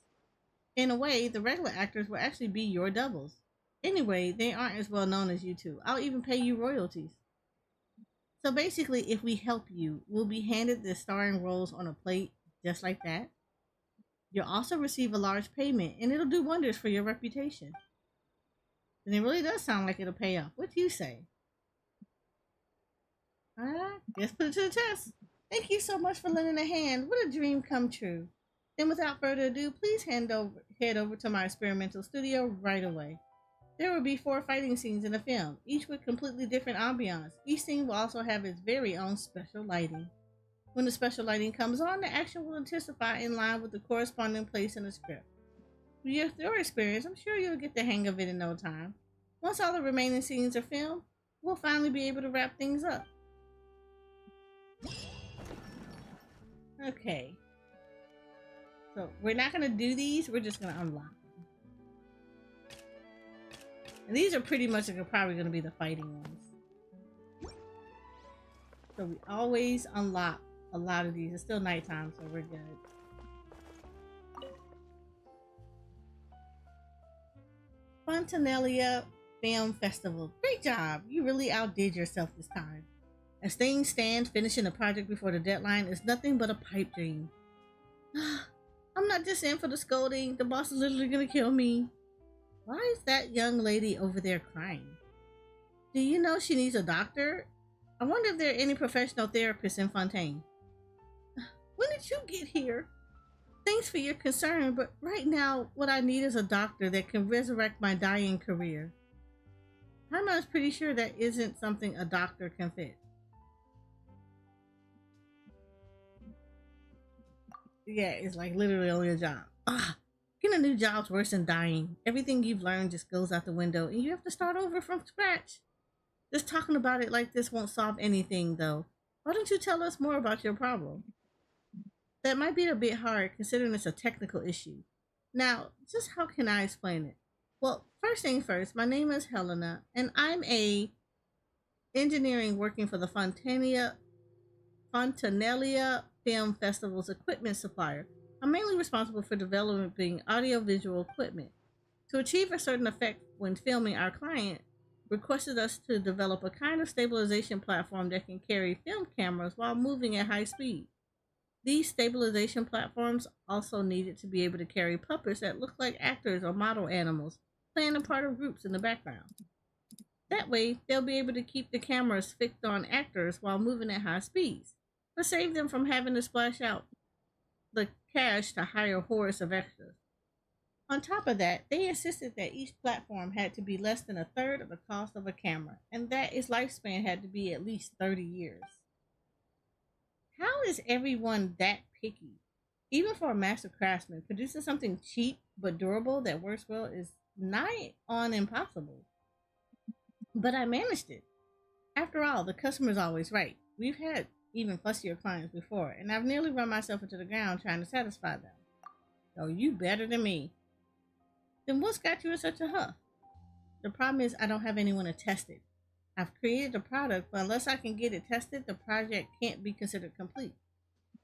B: In a way, the regular actors will actually be your doubles. Anyway, they aren't as well known as you two. I'll even pay you royalties. So basically, if we help you, we'll be handed the starring roles on a plate just like that. You'll also receive a large payment, and it'll do wonders for your reputation. And it really does sound like it'll pay off. What do you say? Alright, let's put it to the test. Thank you so much for lending a hand. What a dream come true. Then without further ado, please head over to my experimental studio right away. There will be 4 fighting scenes in the film, each with completely different ambiance. Each scene will also have its very own special lighting. When the special lighting comes on, the action will intensify in line with the corresponding place in the script. With your experience, I'm sure you'll get the hang of it in no time. Once all the remaining scenes are filmed, we'll finally be able to wrap things up. Okay. So we're not going to do these, we're just going to unlock them. And these are pretty much probably going to be the fighting ones. So we always unlock a lot of these. It's still nighttime, so we're good. Fontanelia Film Festival. Great job! You really outdid yourself this time. As things stand, finishing a project before the deadline is nothing but a pipe dream. I'm not just in for the scolding. The boss is literally gonna kill me. Why is that young lady over there crying? Do you know she needs a doctor? I wonder if there are any professional therapists in Fontaine. When did you get here? Thanks for your concern, but right now what I need is a doctor that can resurrect my dying career. Paimon's pretty sure that isn't something a doctor can fix. Yeah, it's like literally only a job. Getting a new job's worse than dying. Everything you've learned just goes out the window and you have to start over from scratch. Just talking about it like this won't solve anything, though. Why don't you tell us more about your problem? That might be a bit hard considering it's a technical issue. Now, just how can I explain it? Well, first thing first, my name is Helena and I'm a engineering working for the Fontanelia Film Festival's equipment supplier. I'm mainly responsible for developing audiovisual equipment. To achieve a certain effect when filming, our client requested us to develop a kind of stabilization platform that can carry film cameras while moving at high speed. These stabilization platforms also needed to be able to carry puppets that look like actors or model animals, playing a part of groups in the background. That way, they'll be able to keep the cameras fixed on actors while moving at high speeds, but save them from having to splash out the cash to hire hordes of extras. On top of that, they insisted that each platform had to be less than a third of the cost of a camera, and that its lifespan had to be at least 30 years. How is everyone that picky? Even for a master craftsman, producing something cheap but durable that works well is nigh on impossible. But I managed it. After all, the customer's always right. We've had even fussier clients before, and I've nearly run myself into the ground trying to satisfy them. Oh, you better than me. Then what's got you in such a huff? The problem is I don't have anyone to test it. I've created the product, but unless I can get it tested, the project can't be considered complete.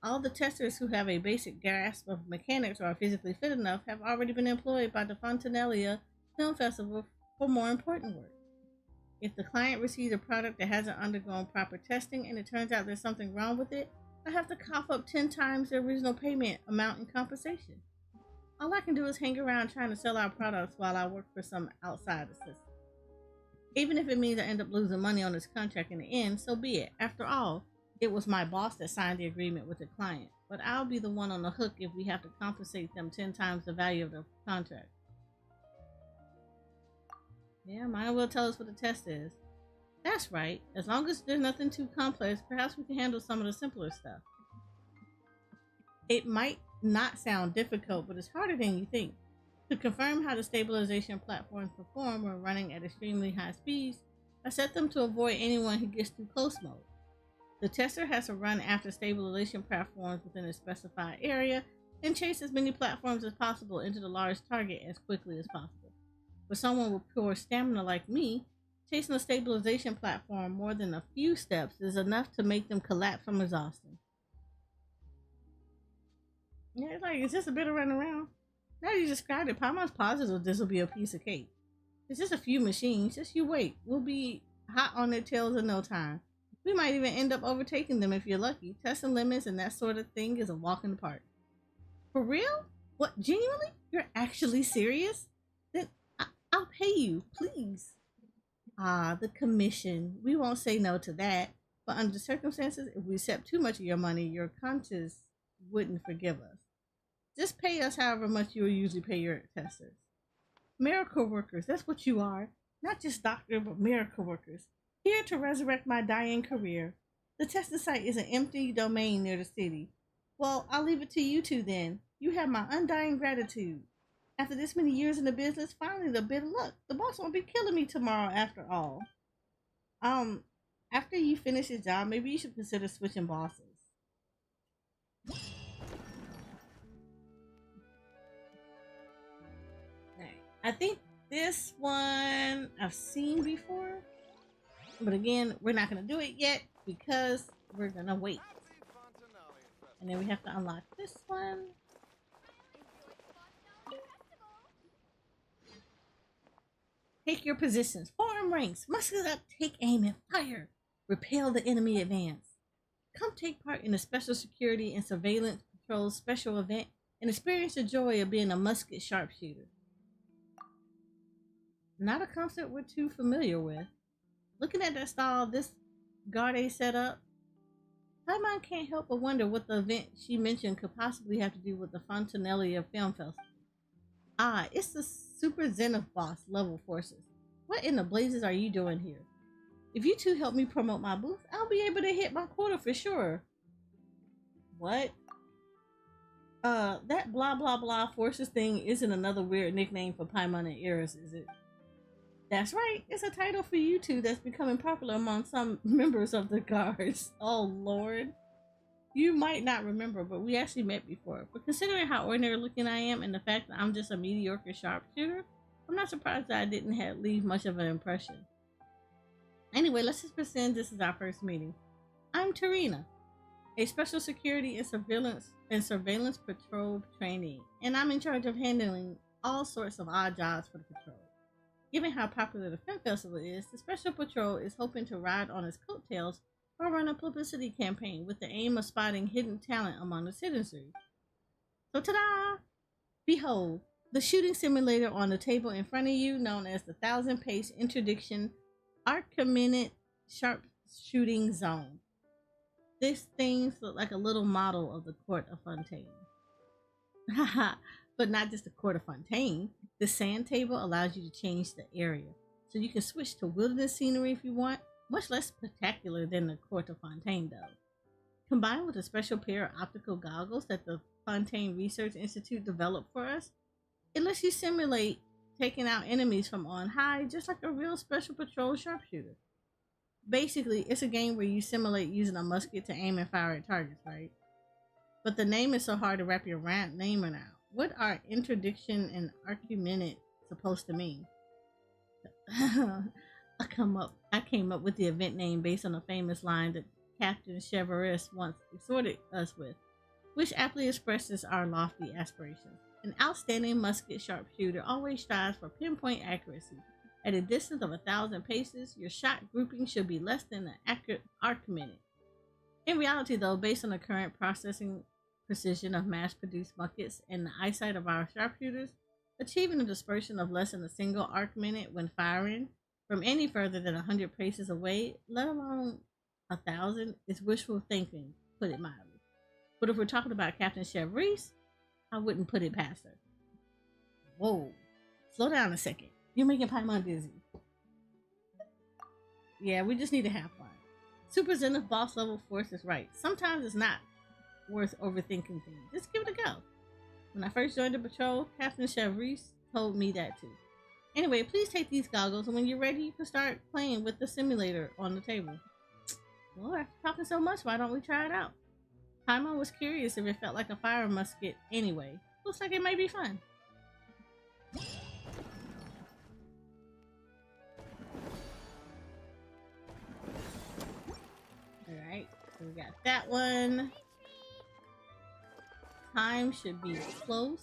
B: All the testers who have a basic grasp of mechanics or are physically fit enough have already been employed by the Fontanelia Film Festival for more important work. If the client receives a product that hasn't undergone proper testing and it turns out there's something wrong with it, I have to cough up 10 times the original payment amount in compensation. All I can do is hang around trying to sell our products while I work for some outside assistant. Even if it means I end up losing money on this contract in the end, so be it. After all, it was my boss that signed the agreement with the client, but I'll be the one on the hook if we have to compensate them 10 times the value of the contract. Yeah, might as well tell us what the test is. That's right. As long as there's nothing too complex, perhaps we can handle some of the simpler stuff. It might not sound difficult, but it's harder than you think. To confirm how the stabilization platforms perform when running at extremely high speeds, I set them to avoid anyone who gets too close mode. The tester has to run after stabilization platforms within a specified area and chase as many platforms as possible into the large target as quickly as possible. For someone with poor stamina like me, chasing a stabilization platform more than a few steps is enough to make them collapse from exhaustion. Yeah, it's just a bit of running around. Now you described it, Paimon's positive this will be a piece of cake. It's just a few machines, just you wait. We'll be hot on their tails in no time. We might even end up overtaking them if you're lucky. Testing limits and that sort of thing is a walk in the park. For real? What, genuinely? You're actually serious? Then I'll pay you, please. Ah, the commission. We won't say no to that. But under the circumstances, if we accept too much of your money, your conscience wouldn't forgive us. Just pay us however much you will usually pay your testers. Miracle workers, that's what you are. Not just doctor, but miracle workers. Here to resurrect my dying career. The testing site is an empty domain near the city. Well, I'll leave it to you two then. You have my undying gratitude. After this many years in the business, finally a bit of luck. The boss won't be killing me tomorrow after all. After you finish your job, maybe you should consider switching bosses. Right. I think this one I've seen before. But again, we're not going to do it yet because we're going to wait. And then we have to unlock this one. Take your positions. Form ranks. Muscles up. Take aim and fire. Repel the enemy advance. Come take part in a special security and surveillance patrol special event and experience the joy of being a musket sharpshooter. Not a concept we're too familiar with. Looking at that style this Garde set up, Paimon can't help but wonder what the event she mentioned could possibly have to do with the Fontanelia Film Festival. Ah, it's the Super Zenith boss level forces. What in the blazes are you doing here? If you two help me promote my booth, I'll be able to hit my quota for sure. What? That blah blah blah forces thing isn't another weird nickname for Paimon and Iris, is it? That's right, it's a title for you two that's becoming popular among some members of the guards. Oh lord. You might not remember, but we actually met before. But considering how ordinary looking I am and the fact that I'm just a mediocre sharpshooter, I'm not surprised that I didn't leave much of an impression. Anyway, let's just pretend this is our first meeting. I'm Tarina, a special security and surveillance patrol trainee, and I'm in charge of handling all sorts of odd jobs for the patrol. Given how popular the film festival is, the special patrol is hoping to ride on its coattails or run a publicity campaign with the aim of spotting hidden talent among the citizenry. So ta-da! Behold, the shooting simulator on the table in front of you, known as the 1,000-pace interdiction Archiminate Sharpshooting Zone. This thing looks like a little model of the Court of Fontaine. Haha, but not just the Court of Fontaine. The sand table allows you to change the area, so you can switch to wilderness scenery if you want, much less spectacular than the Court of Fontaine though. Combined with a special pair of optical goggles that the Fontaine Research Institute developed for us, it lets you simulate taking out enemies from on high just like a real special patrol sharpshooter. Basically, it's a game where you simulate using a musket to aim and fire at targets, right? But the name is so hard to wrap your name around. What are interdiction and Archiminate supposed to mean? I came up with the event name based on a famous line that Captain Chevreuse once exhorted us with, which aptly expresses our lofty aspirations. An outstanding musket sharpshooter always strives for pinpoint accuracy. At a distance of 1,000 paces, your shot grouping should be less than an accurate arc minute. In reality, though, based on the current processing precision of mass-produced buckets and the eyesight of our sharpshooters, achieving a dispersion of less than a single arc minute when firing from any further than 100 paces away, let alone 1,000, is wishful thinking, put it mildly. But if we're talking about Captain Chevreese, I wouldn't put it past her. Whoa. Slow down a second. You're making Paimon dizzy. Yeah, we just need to have fun. Super Zenith boss level force is right. Sometimes it's not worth overthinking things. Just give it a go. When I first joined the patrol, Captain Chevreese told me that too. Anyway, please take these goggles, and when you're ready, you can start playing with the simulator on the table. Well, after talking so much, why don't we try it out? Paimon was curious if it felt like a fire musket anyway. Looks like it might be fun. Alright, so we got that one. Time should be close.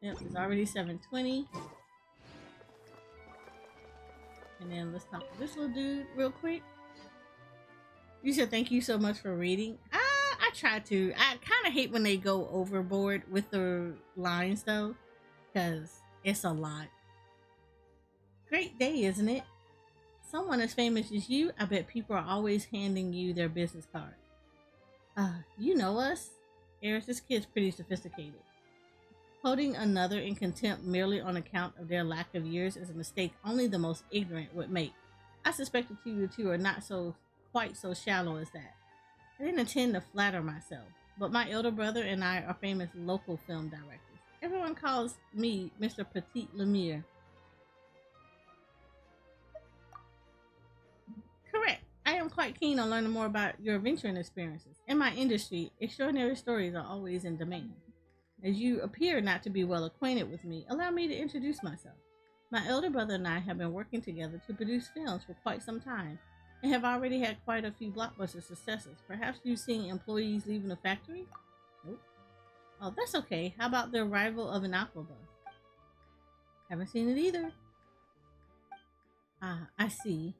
B: Yep, it's already 7:20. And then let's talk to this little dude real quick. You said thank you so much for reading. I try to. I kind of hate when they go overboard with the lines though, because it's a lot. Great day, isn't it? Someone as famous as you, I bet people are always handing you their business card. You know us. Eris, this kid's pretty sophisticated. Holding another in contempt merely on account of their lack of years is a mistake only the most ignorant would make. I suspect that you two are not quite so shallow as that. I didn't intend to flatter myself, but my elder brother and I are famous local film directors. Everyone calls me Mr. Petit Lemire. Correct. I am quite keen on learning more about your adventuring experiences. In my industry, extraordinary stories are always in demand. As you appear not to be well acquainted with me, allow me to introduce myself. My elder brother and I have been working together to produce films for quite some time, and have already had quite a few blockbuster successes. Perhaps you've seen employees leaving the factory? Nope. Oh, that's okay. How about the arrival of an aquabus? Haven't seen it either. Ah, I see.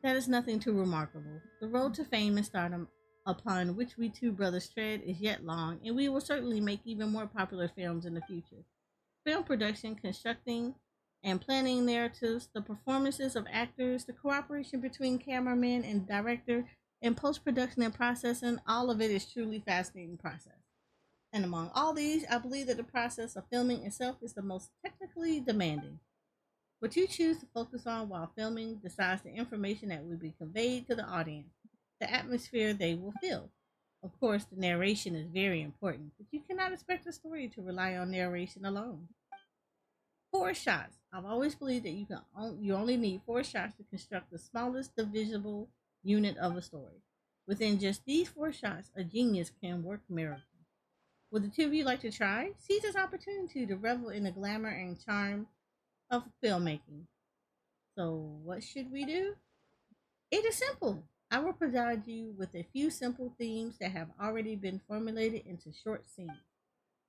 B: That is nothing too remarkable. The road to fame and stardom upon which we two brothers tread is yet long, and we will certainly make even more popular films in the future. Film production, constructing and planning narratives, the performances of actors, the cooperation between cameraman and director, and post-production and processing, all of it is truly fascinating process. And among all these, I believe that the process of filming itself is the most technically demanding. What you choose to focus on while filming decides the information that will be conveyed to the audience, the atmosphere they will feel. Of course, the narration is very important, but you cannot expect a story to rely on narration alone. 4 shots. I've always believed that you only need 4 shots to construct the smallest divisible unit of a story. Within just these 4 shots, a genius can work miracles. Would the two of you like to try? Seize this opportunity to revel in the glamour and charm of filmmaking. So, what should we do? It is simple. I will provide you with a few simple themes that have already been formulated into short scenes.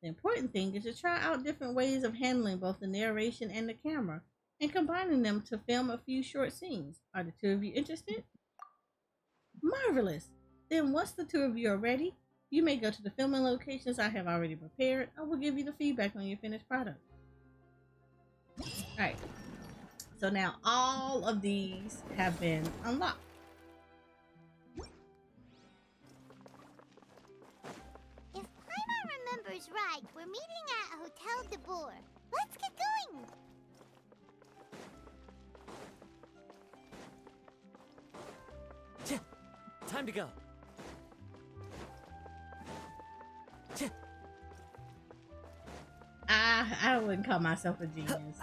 B: The important thing is to try out different ways of handling both the narration and the camera, and combining them to film a few short scenes. Are the two of you interested? Marvelous! Then once the two of you are ready, you may go to the filming locations I have already prepared. I will give you the feedback on your finished product. Alright, so now all of these have been unlocked.
A: If Paimon remembers right, we're meeting at Hotel de Boer. Let's get going!
J: Time to go.
B: I wouldn't call myself a genius.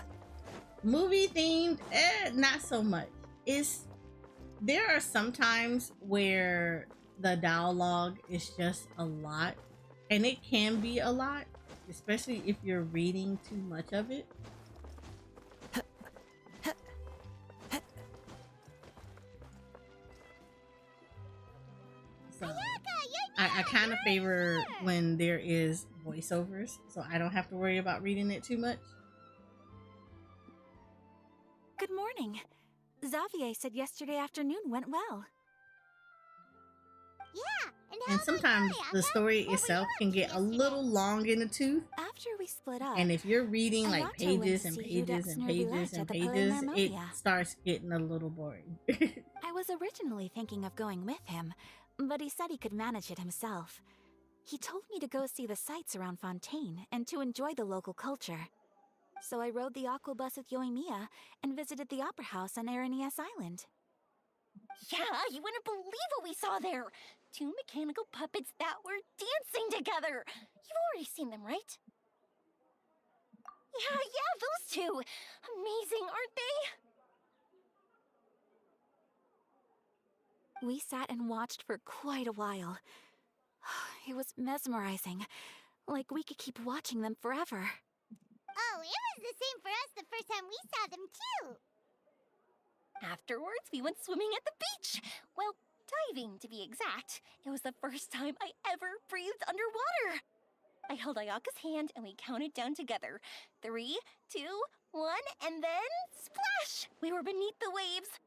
B: Movie themed, not so much. There are some times where the dialogue is just a lot, and it can be a lot, especially if you're reading too much of it. So I kind of favor when there is voiceovers, so I don't have to worry about reading it too much.
W: Good morning. Xavier said yesterday afternoon went well.
A: Yeah,
B: And sometimes the story itself can get a little long in the tooth.
W: After we split up,
B: And if you're reading like
W: Ayato went
B: pages
W: to
B: and
W: see
B: pages
W: Udex's
B: and
W: nervy
B: pages
W: ledge
B: and
W: at the Palais
B: pages, it
W: Marmonia.
B: starts getting a little boring.
W: I was originally thinking of going with him, but he said he could manage it himself. He told me to go see the sights around Fontaine and to enjoy the local culture. So I rode the aqua bus with Yoimiya and visited the opera house on Aranias Island.
U: Yeah, you wouldn't believe what we saw there. 2 mechanical puppets that were dancing together. You've already seen them, right? Yeah, those two. Amazing, aren't they?
W: We sat and watched for quite a while. It was mesmerizing. Like we could keep watching them forever.
A: Oh, it was the same for us the first time we saw them, too.
U: Afterwards, we went swimming at the beach. Well, diving, to be exact. It was the first time I ever breathed underwater. I held Ayaka's hand and we counted down together. 3, 2, 1, and then splash! We were beneath the waves.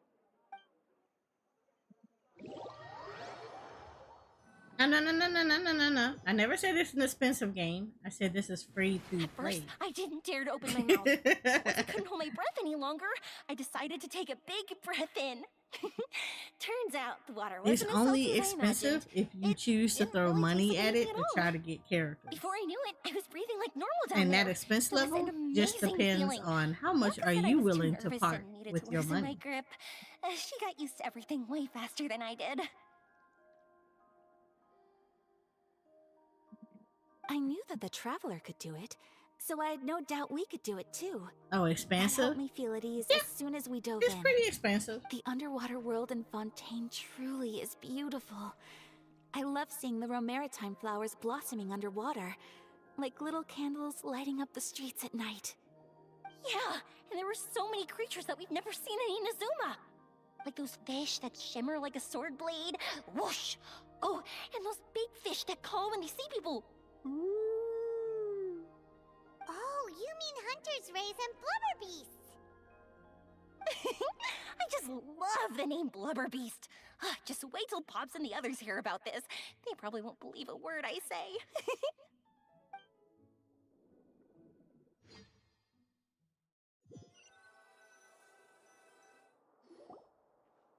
B: No. I never said it's an expensive game. I said this is free to play.
U: First, I didn't dare to open my mouth. Once I couldn't hold my breath any longer, I decided to take a big breath in. Turns out the water
B: It's
U: wasn't
B: only
U: as salty as I
B: expensive
U: imagined.
B: if you choose to throw money at it to
U: all.
B: try to get characters.
U: Before I knew it, I was breathing like normal down
B: And
U: there.
B: that expense
U: It was
B: level
U: an
B: just
U: amazing
B: depends
U: feeling.
B: on how much
U: Wonka
B: are
U: said I
B: you
U: was too
B: willing to
U: nervous
B: part
U: and needed
B: with
U: to
B: your
U: loosen my
B: money.
U: grip. She got used to everything way faster than I did.
W: I knew that the Traveler could do it, so I had no doubt we could do it too.
B: Oh,
W: That
B: expensive?
W: helped me feel at ease as soon as we dove
B: It's
W: in.
B: pretty expensive.
W: The underwater world in Fontaine truly is beautiful. I love seeing the romaritime flowers blossoming underwater, like little candles lighting up the streets at night.
U: Yeah, and there were so many creatures that we've never seen in Inazuma. Like those fish that shimmer like a sword blade. Whoosh! Oh, and those big fish that call when they see people.
A: Oh, you mean Hunter's Rays and Blubber Beasts.
U: I just love the name Blubber Beast. Just wait till Pops and the others hear about this. They probably won't believe a word I say.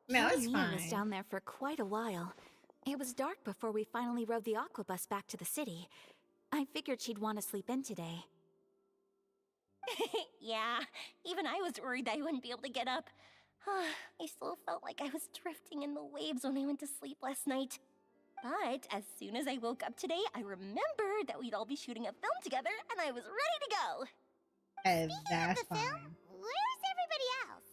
B: No, it's
W: Yoimiya was
B: fine.
W: down there for quite a while. It was dark before we finally rode the aqua bus back to the city. I figured she'd want to sleep in today.
U: Yeah, even I was worried that I wouldn't be able to get up. I still felt like I was drifting in the waves when I went to sleep last night. But as soon as I woke up today, I remembered that we'd all be shooting a film together, and I was ready to go.
B: And that's
A: The film?
B: fine.
A: Where's everybody else?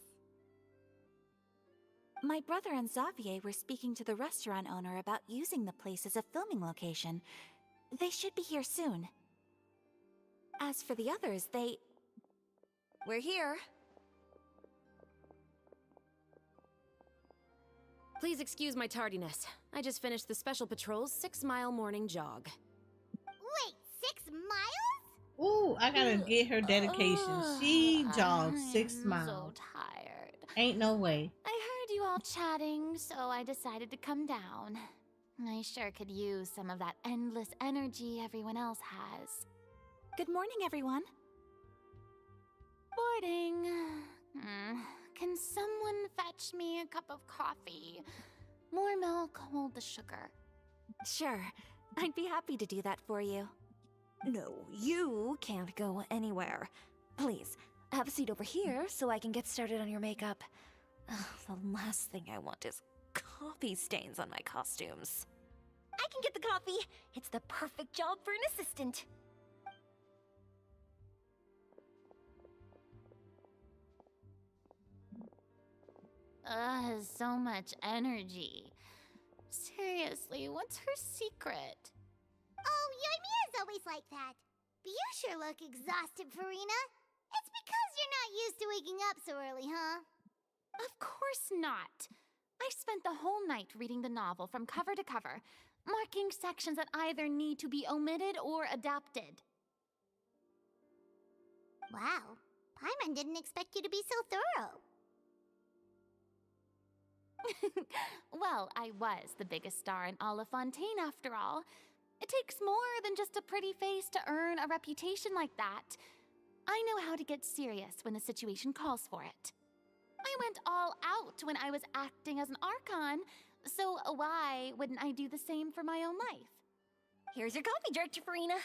W: My brother and Xavier were speaking to the restaurant owner about using the place as a filming location. They should be here soon. As for the others, we're here.
E: Please excuse my tardiness. I just finished the Special Patrol's 6-mile morning jog.
A: Wait, 6 miles?
B: Ooh, I gotta get her dedication. She jogs 6
G: I'm
B: miles.
G: so tired.
B: Ain't no way.
G: I heard you all chatting, so I decided to come down. I sure could use some of that endless energy everyone else has.
W: Good morning, everyone.
G: Morning. Can someone fetch me a cup of coffee? More milk, hold the sugar.
W: Sure, I'd be happy to do that for you.
T: No, you can't go anywhere. Please, have a seat over here so I can get started on your makeup. The last thing I want is coffee stains on my costumes.
U: I can get the coffee. It's the perfect job for an assistant.
G: So much energy. Seriously, what's her secret?
A: Oh, Yoimiya's always like that. But you sure look exhausted, Farina. It's because you're not used to waking up so early, huh?
G: Of course not. I spent the whole night reading the novel from cover to cover, marking sections that either need to be omitted or adapted.
A: Wow, Paimon didn't expect you to be so thorough.
G: Well, I was the biggest star in all of Fontaine after all. It takes more than just a pretty face to earn a reputation like that. I know how to get serious when the situation calls for it. I went all out when I was acting as an Archon, so why wouldn't I do the same for my own life?
U: Here's your coffee, Director Farina.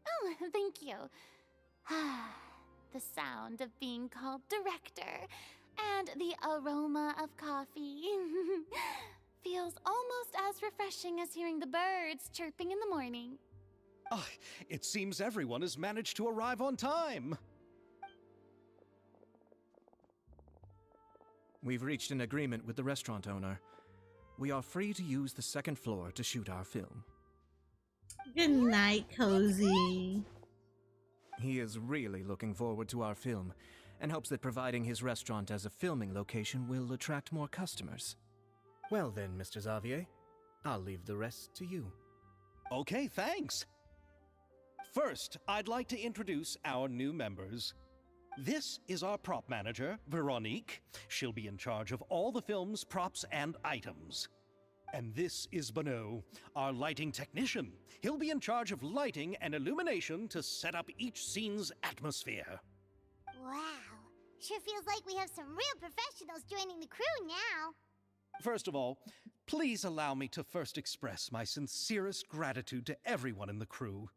G: Oh, thank you. The sound of being called director and the aroma of coffee feels almost as refreshing as hearing the birds chirping in the morning.
R: Oh, it seems everyone has managed to arrive on time.
V: We've reached an agreement with the restaurant owner. We are free to use the second floor to shoot our film.
B: Good night, Cozy.
V: He is really looking forward to our film and hopes that providing his restaurant as a filming location will attract more customers.
S: Well then, Mr. Xavier, I'll leave the rest to you.
R: Okay, thanks. First, I'd like to introduce our new members. This is our prop manager, Veronique. She'll be in charge of all the film's props and items. And this is Bonneau, our lighting technician. He'll be in charge of lighting and illumination to set up each scene's atmosphere.
A: Wow. Sure feels like we have some real professionals joining the crew now.
R: First of all, please allow me to first express my sincerest gratitude to everyone in the crew.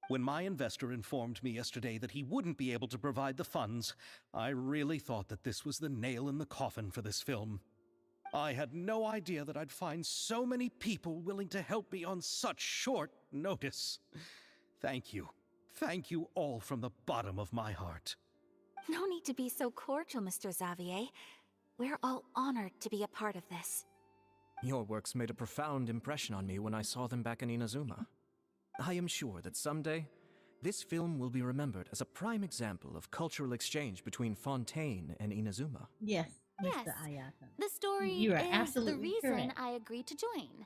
R: When my investor informed me yesterday that he wouldn't be able to provide the funds, I really thought that this was the nail in the coffin for this film. I had no idea that I'd find so many people willing to help me on such short notice. Thank you. Thank you all from the bottom of my heart.
W: No need to be so cordial, Mr. Xavier. We're all honored to be a part of this.
V: Your works made a profound impression on me when I saw them back in Inazuma. I am sure that someday, this film will be remembered as a prime example of cultural exchange between Fontaine and Inazuma.
B: Yes, Mr.
G: Yes.
B: Ayaka.
G: The story
B: You are
G: is the
B: absolutely
G: reason
B: correct.
G: I agreed to join.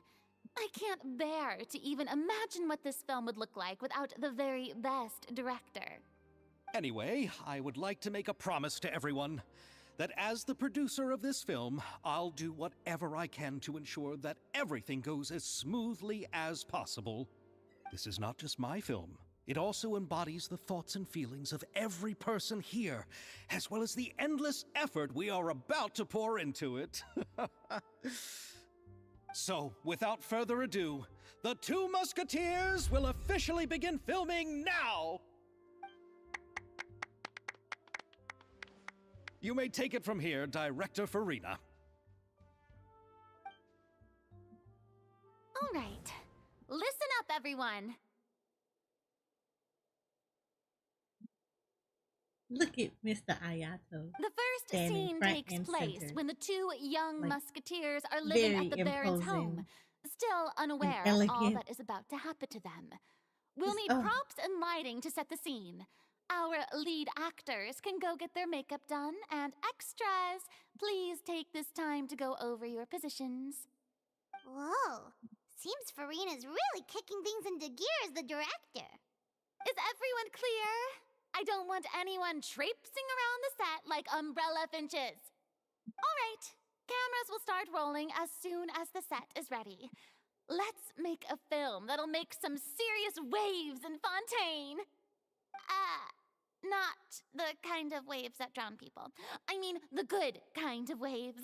G: I can't bear to even imagine what this film would look like without the very best director.
R: Anyway, I would like to make a promise to everyone that as the producer of this film, I'll do whatever I can to ensure that everything goes as smoothly as possible. This is not just my film. It also embodies the thoughts and feelings of every person here, as well as the endless effort we are about to pour into it. So, without further ado, the Two Musketeers will officially begin filming now! You may take it from here, Director Farina.
G: All right. Listen up, everyone.
B: Look at Mr. Ayato.
G: The first
B: standing
G: scene
B: front
G: takes
B: and
G: place
B: center.
G: when the two young
B: Like,
G: musketeers are living at the
B: very
G: Baron's home,
B: imposing
G: still unaware
B: and
G: of all
B: elegant.
G: that is about to happen to them. We'll
B: Just-
G: need
B: oh.
G: props and lighting to set the scene. Our lead actors can go get their makeup done, and extras, please take this time to go over your positions.
A: Whoa. Seems Farina's really kicking things into gear as the director.
G: Is everyone clear? I don't want anyone traipsing around the set like umbrella finches. All right, cameras will start rolling as soon as the set is ready. Let's make a film that'll make some serious waves in Fontaine. Not the kind of waves that drown people. I mean, the good kind of waves.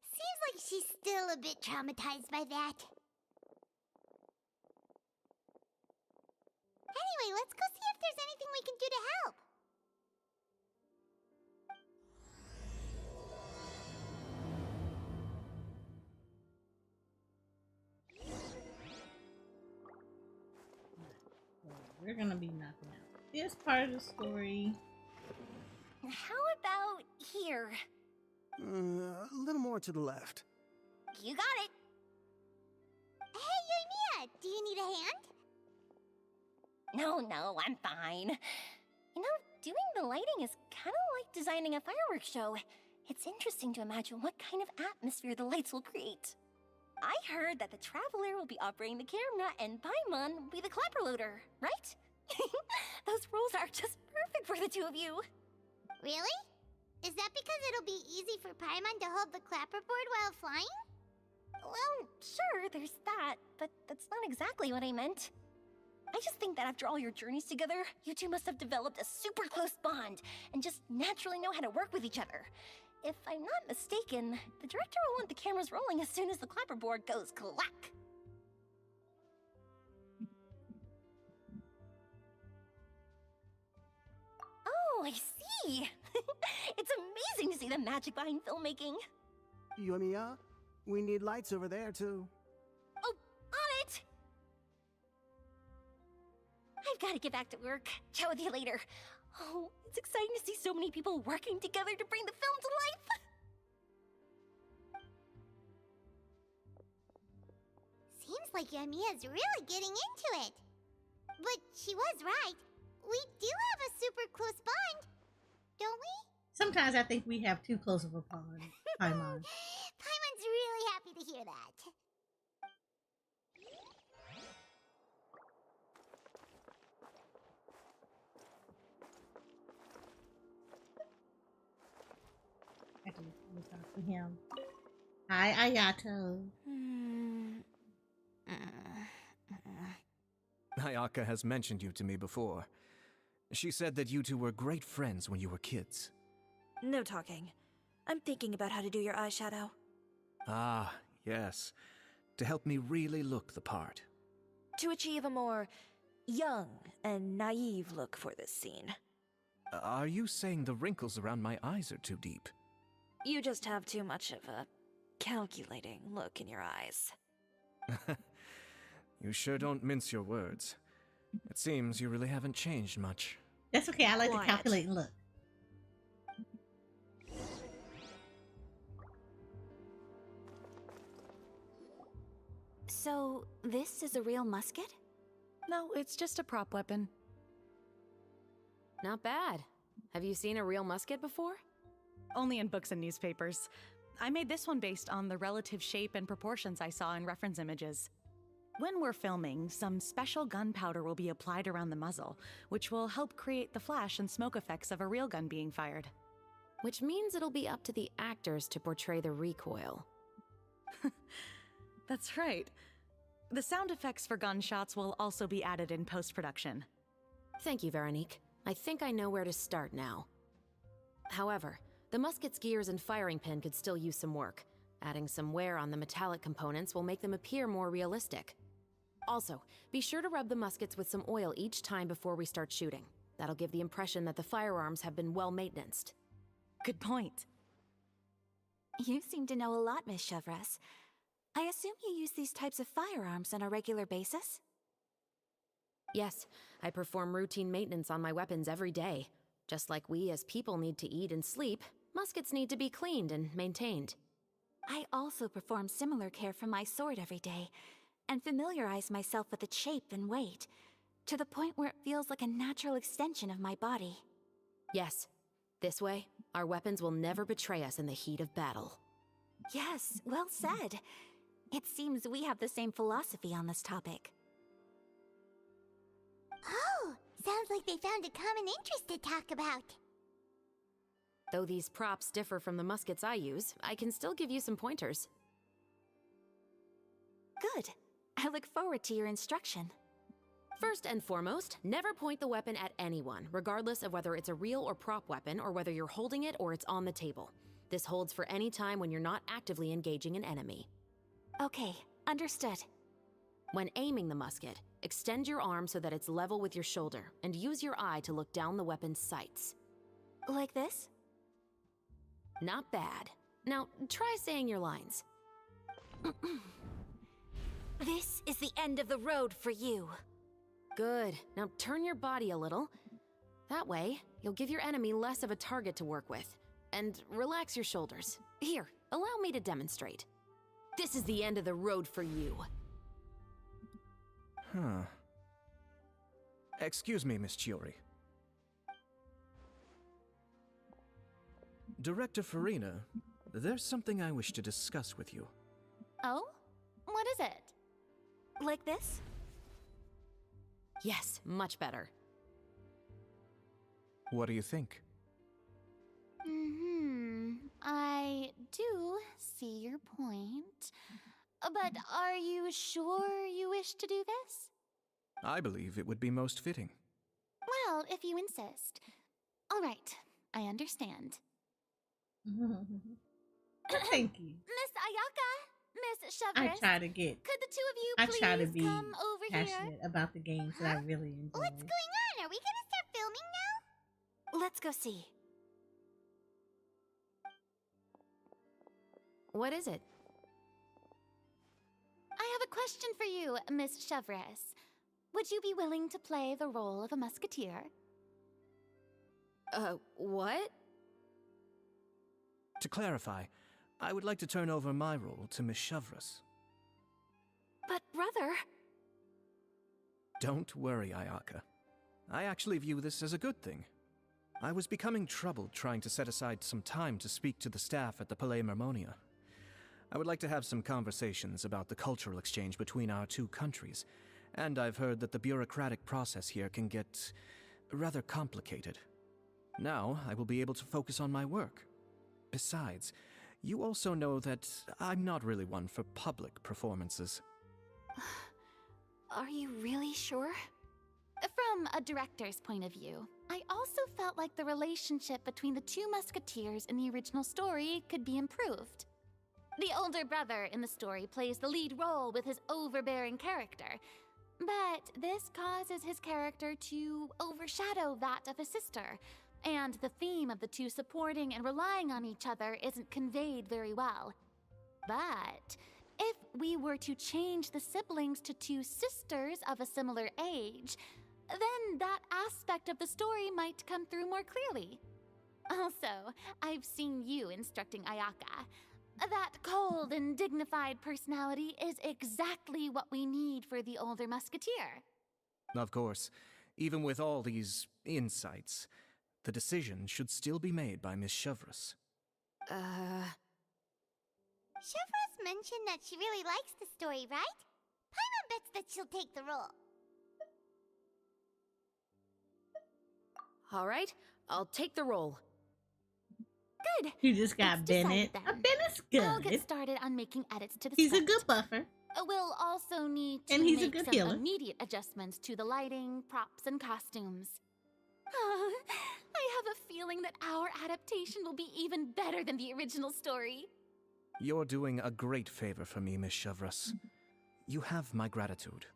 A: Seems like she's still a bit traumatized by that. Anyway, let's go see if there's anything we can do to help.
B: We're gonna be knocking out this part of the story.
U: How about here?
K: A little more to the left.
U: You got it.
A: Hey, Yoimiya, do you need a hand?
U: No, I'm fine. You know, doing the lighting is kind of like designing a fireworks show. It's interesting to imagine what kind of atmosphere the lights will create. I heard that the Traveler will be operating the camera and Paimon will be the clapper loader, right? Those roles are just perfect for the two of you.
A: Really? Is that because it'll be easy for Paimon to hold the clapperboard while flying?
U: Well, sure, there's that, but that's not exactly what I meant. I just think that after all your journeys together, you two must have developed a super close bond and just naturally know how to work with each other. If I'm not mistaken, the director will want the cameras rolling as soon as the clapperboard goes clack. Oh, I see! It's amazing to see the magic behind filmmaking.
K: Yoimiya, we need lights over there, too.
U: Oh, on it! I've got to get back to work. Chat with you later. Oh, it's exciting to see so many people working together to bring the film to life.
A: Seems like Yoimiya's really getting into it. But she was right. We do have a super close bond, don't we?
B: Sometimes I think we have too close of a bond, Paimon.
A: Paimon's really happy to hear that.
B: I can talk to him. Hi, Ayato.
V: Ayaka has mentioned you to me before. She said that you two were great friends when you were kids.
T: No talking. I'm thinking about how to do your eyeshadow.
V: Ah, yes. To help me really look the part.
T: To achieve a more young and naive look for this scene.
V: Are you saying the wrinkles around my eyes are too deep?
T: You just have too much of a calculating look in your eyes.
V: You sure don't mince your words. It seems you really haven't changed much.
B: That's okay, I like to calculate and look.
W: So, this is a real musket?
D: No, it's just a prop weapon.
E: Not bad. Have you seen a real musket before?
D: Only in books and newspapers. I made this one based on the relative shape and proportions I saw in reference images. When we're filming, some special gunpowder will be applied around the muzzle, which will help create the flash and smoke effects of a real gun being fired.
E: Which means it'll be up to the actors to portray the recoil.
D: That's right. The sound effects for gunshots will also be added in post-production.
E: Thank you, Veronique. I think I know where to start now. However, the musket's gears and firing pin could still use some work. Adding some wear on the metallic components will make them appear more realistic. Also, be sure to rub the muskets with some oil each time before we start shooting. That'll give the impression that the firearms have been well maintained.
D: Good point.
W: You seem to know a lot, Miss Chevres. I assume you use these types of firearms on a regular basis?
E: Yes, I perform routine maintenance on my weapons every day. Just like we as people need to eat and sleep, muskets need to be cleaned and maintained.
W: I also perform similar care for my sword every day, and familiarize myself with its shape and weight, to the point where it feels like a natural extension of my body.
E: Yes. This way, our weapons will never betray us in the heat of battle.
W: Yes, well said. It seems we have the same philosophy on this topic.
A: Oh, sounds like they found a common interest to talk about.
E: Though these props differ from the muskets I use, I can still give you some pointers.
W: Good. I look forward to your instruction.
E: First and foremost, never point the weapon at anyone, regardless of whether it's a real or prop weapon or whether you're holding it or it's on the table. This holds for any time when you're not actively engaging an enemy.
W: Okay, understood.
E: When aiming the musket, extend your arm so that it's level with your shoulder and use your eye to look down the weapon's sights.
W: Like this?
E: Not bad. Now, try saying your lines.
W: This is the end of the road for you.
E: Good. Now turn your body a little. That way, you'll give your enemy less of a target to work with. And relax your shoulders. Here, allow me to demonstrate. This is the end of the road for you.
V: Huh. Excuse me, Miss Chiori. Director Farina, there's something I wish to discuss with you.
G: Oh? What is it?
T: Like this?
E: Yes, much better.
V: What do you think?
G: I do see your point. But are you sure you wish to do this?
V: I believe it would be most fitting.
G: Well, if you insist. All right, I understand.
B: Thank you.
G: Miss Ayaka, Miss
B: I
G: Chevres,
B: try to get.
G: could the two of you
B: I
G: please
B: try to be
G: come over
B: passionate
G: here?
B: about the games that I really enjoy.
A: What's going on? Are we gonna start filming now?
T: Let's go see.
E: What is it?
G: I have a question for you, Miss Chevres. Would you be willing to play the role of a musketeer?
E: What?
V: To clarify, I would like to turn over my role to Miss Chevres.
T: But brother...
V: Don't worry, Ayaka. I actually view this as a good thing. I was becoming troubled trying to set aside some time to speak to the staff at the Palais Mermonia. I would like to have some conversations about the cultural exchange between our two countries, and I've heard that the bureaucratic process here can get rather complicated. Now, I will be able to focus on my work. Besides, you also know that I'm not really one for public performances.
T: Are you really sure?
G: From a director's point of view, I also felt like the relationship between the two musketeers in the original story could be improved. The older brother in the story plays the lead role with his overbearing character, but this causes his character to overshadow that of his sister, and the theme of the two supporting and relying on each other isn't conveyed very well. But if we were to change the siblings to two sisters of a similar age, then that aspect of the story might come through more clearly. Also, I've seen you instructing Ayaka. That cold and dignified personality is exactly what we need for the older musketeer.
V: Of course, even with all these insights, the decision should still be made by Miss Chevres.
A: Chevres mentioned that she really likes the story, right? Paimon bets that she'll take the role.
E: All right, I'll take the role.
G: Good.
B: You just got
G: It's
B: Bennett.
G: decided then.
B: Bennett's good.
G: I'll get started on making edits to the
B: He's a
G: script.
B: good buffer.
G: We'll also need to
B: And he's a
G: make
B: good
G: some
B: healer.
G: immediate adjustments to the lighting, props, and costumes. I have a feeling that our adaptation will be even better than the original story.
V: You're doing a great favor for me, Miss Chevres. You have my gratitude.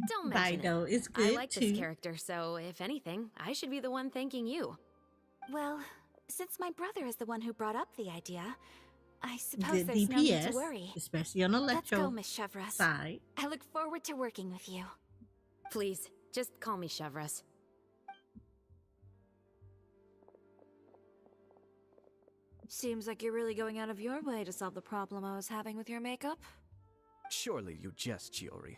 E: Don't mention
B: Bido
E: it.
B: is good
E: I like
B: too.
E: this character, so if anything, I should be the one thanking you.
T: Well, since my brother is the one who brought up the idea, I
B: The
T: suppose there's no need
B: DPS,
T: to worry.
B: especially on the
T: Let's go,
B: electro
T: Miss Chevres.
B: side.
T: I look forward to working with you.
E: Please, just call me Chevres.
T: Seems like you're really going out of your way to solve the problem I was having with your makeup.
V: Surely you jest, Chiori.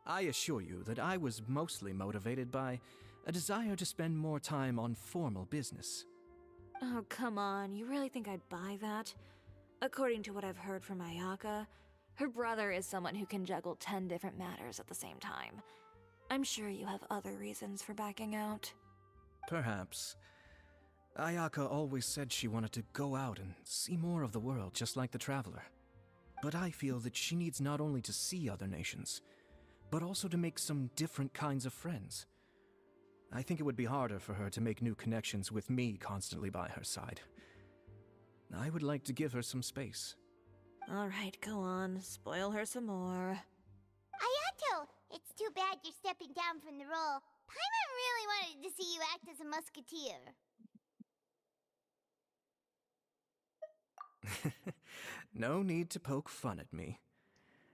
V: I assure you that I was mostly motivated by a desire to spend more time on formal business.
T: Oh, come on. You really think I'd buy that? According to what I've heard from Ayaka, her brother is someone who can juggle 10 different matters at the same time. I'm sure you have other reasons for backing out.
V: Perhaps. Ayaka always said she wanted to go out and see more of the world, just like the Traveler. But I feel that she needs not only to see other nations, but also to make some different kinds of friends. I think it would be harder for her to make new connections with me constantly by her side. I would like to give her some space.
T: All right, go on. Spoil her some more.
A: Ayato, it's too bad you're stepping down from the role. Paimon really wanted to see you act as a musketeer.
V: No need to poke fun at me.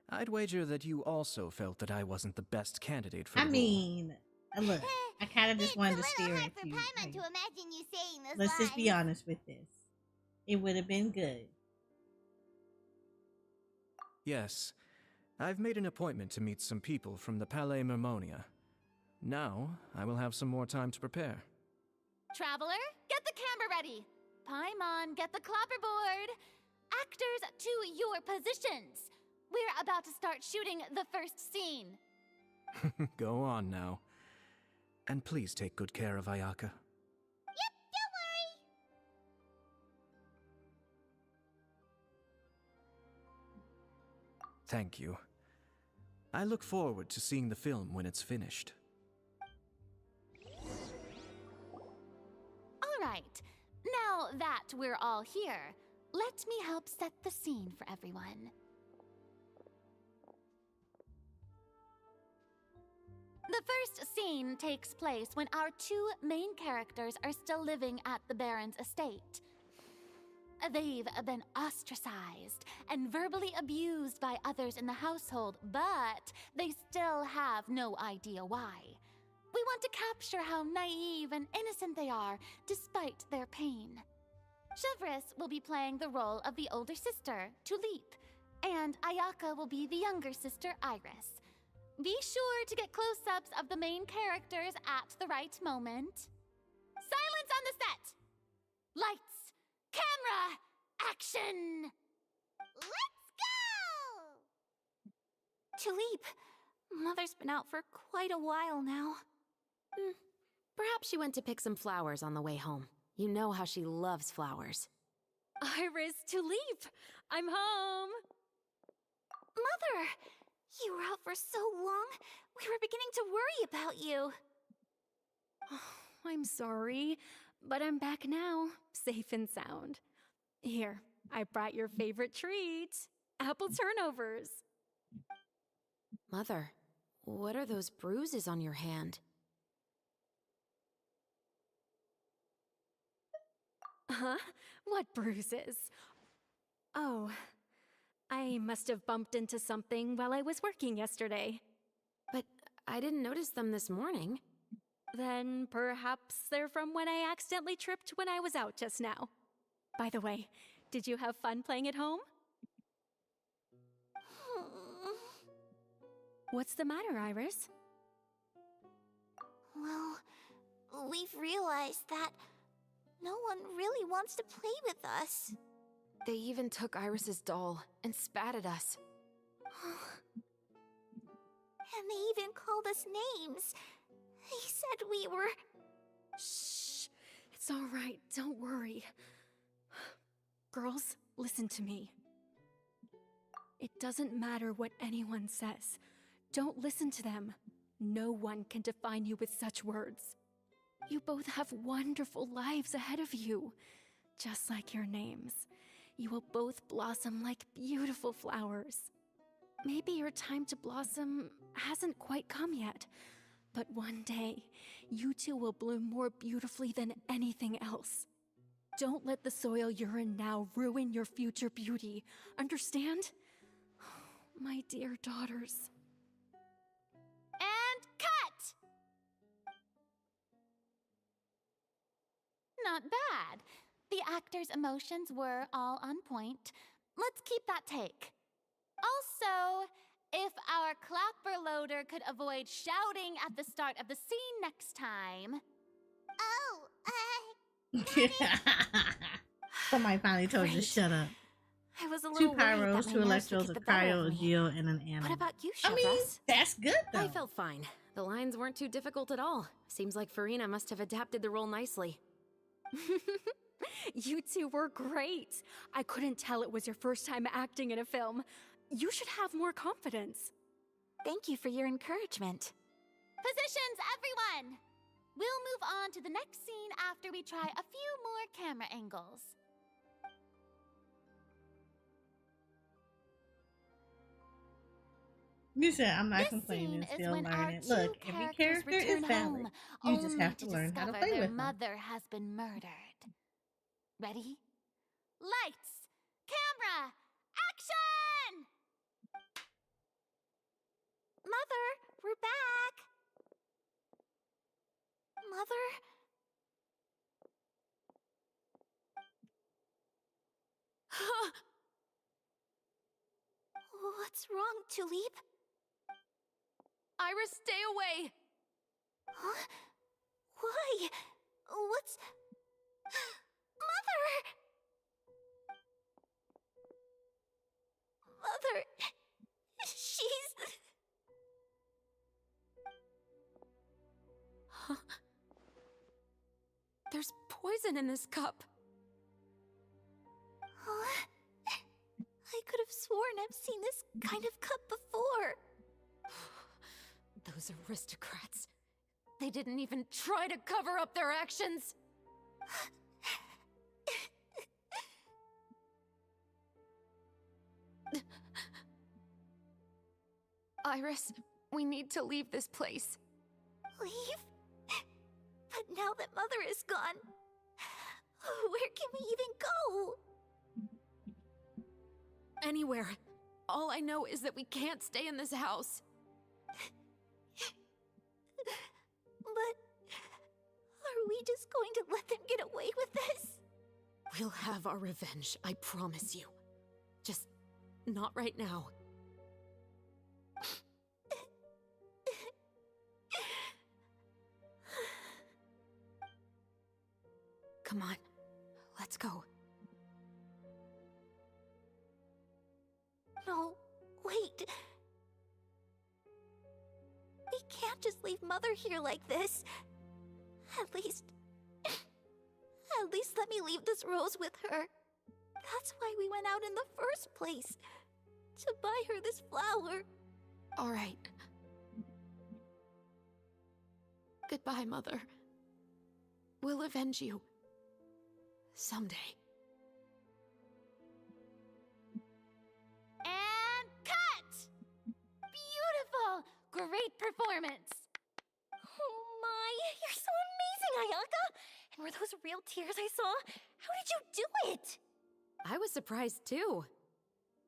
V: I'd wager that you also felt that I wasn't the best candidate for
B: I
V: the role.
B: mean, look, I kind of just wanted to
A: It's a
B: stare
A: little
B: at
A: hard for
B: you.
A: Paimon
B: Like,
A: to imagine you saying those
B: let's just be
A: lines.
B: honest with this. It would have been good.
V: Yes, I've made an appointment to meet some people from the Palais Mermonia. Now, I will have some more time to prepare.
G: Traveler, get the camera ready. Paimon, get the clapperboard. Actors, to your positions. We're about to start shooting the first scene.
V: Go on now. And please take good care of Ayaka.
A: Yep, don't worry.
V: Thank you. I look forward to seeing the film when it's finished.
G: All right, now that we're all here, let me help set the scene for everyone. The first scene takes place when our two main characters are still living at the Baron's estate. They've been ostracized and verbally abused by others in the household, but they still have no idea why. We want to capture how naive and innocent they are, despite their pain. Chevris will be playing the role of the older sister, Tulip, and Ayaka will be the younger sister, Iris. Be sure to get close-ups of the main characters at the right moment. Silence on the set! Lights! Camera! Action!
A: Let's go!
T: Tulip, Mother's been out for quite a while now.
E: Perhaps she went to pick some flowers on the way home. You know how she loves flowers.
Q: Iris, Tulip, I'm home.
T: Mother, you were out for so long. We were beginning to worry about you.
Q: I'm sorry, but I'm back now, safe and sound. Here, I brought your favorite treat, apple turnovers.
E: Mother, what are those bruises on your hand?
Q: Huh? What bruises? Oh, I must have bumped into something while I was working yesterday.
E: But I didn't notice them this morning.
Q: Then perhaps they're from when I accidentally tripped when I was out just now. By the way, did you have fun playing at home? What's the matter, Iris?
F: Well, we've realized that no one really wants to play with us.
E: They even took Iris's doll and spat at us.
F: And they even called us names. They said we were...
Q: Shh. It's all right. Don't worry. Girls, listen to me. It doesn't matter what anyone says. Don't listen to them. No one can define you with such words. You both have wonderful lives ahead of you. Just like your names. You will both blossom like beautiful flowers. Maybe your time to blossom hasn't quite come yet, but one day, you two will bloom more beautifully than anything else. Don't let the soil you're in now ruin your future beauty. Understand? My dear daughters.
G: And cut! Not bad. The actors' emotions were all on point. Let's keep that take. Also, if our clapper loader could avoid shouting at the start of the scene next time.
B: Somebody finally told you to shut up.
T: I was a
B: Two
T: little worried
B: pyros,
T: that
B: two
T: my nerves would
B: electros,
T: get
B: a
T: the better
B: cryo, a
T: of me.
B: geo, and an animal.
T: What about you,
B: I mean,
T: Chevras?
B: that's good though.
E: I felt fine. The lines weren't too difficult at all. Seems like Farina must have adapted the role nicely.
Q: You two were great. I couldn't tell it was your first time acting in a film. You should have more confidence.
T: Thank you for your encouragement.
G: Positions, everyone! We'll move on to the next scene after we try a few more camera angles.
B: You said I'm not
G: This
B: complaining,
G: scene is
B: still
G: when our
B: learning.
G: two
B: Look, every
G: characters
B: character is
G: return
B: valid.
G: home,
B: You just
G: only
B: have to learn how to
G: discover
B: play
G: their
B: with them.
G: mother has been murdered. Ready? Lights! Camera! Action!
F: Mother, we're back. Mother? What's wrong, Tulip?
E: Iris, stay away!
F: Huh? Why? What's... Mother! Mother,
E: poison in this cup.
T: I could have sworn I've seen this kind of cup before.
E: Those aristocrats. They didn't even try to cover up their actions. Iris, we need to leave this place.
T: Leave? But now that Mother is gone, where can we even go?
E: Anywhere. All I know is that we can't stay in this house.
T: But are we just going to let them get away with this?
E: We'll have our revenge, I promise you. Just not right now. Come on, let's go.
T: No, wait. We can't just leave Mother here like this. At least let me leave this rose with her. That's why we went out in the first place. To buy her this flower.
E: All right. Goodbye, Mother. We'll avenge you. Someday.
G: And cut! Beautiful! Great performance!
U: Oh my, you're so amazing, Ayaka! And were those real tears I saw? How did you do it?
E: I was surprised too.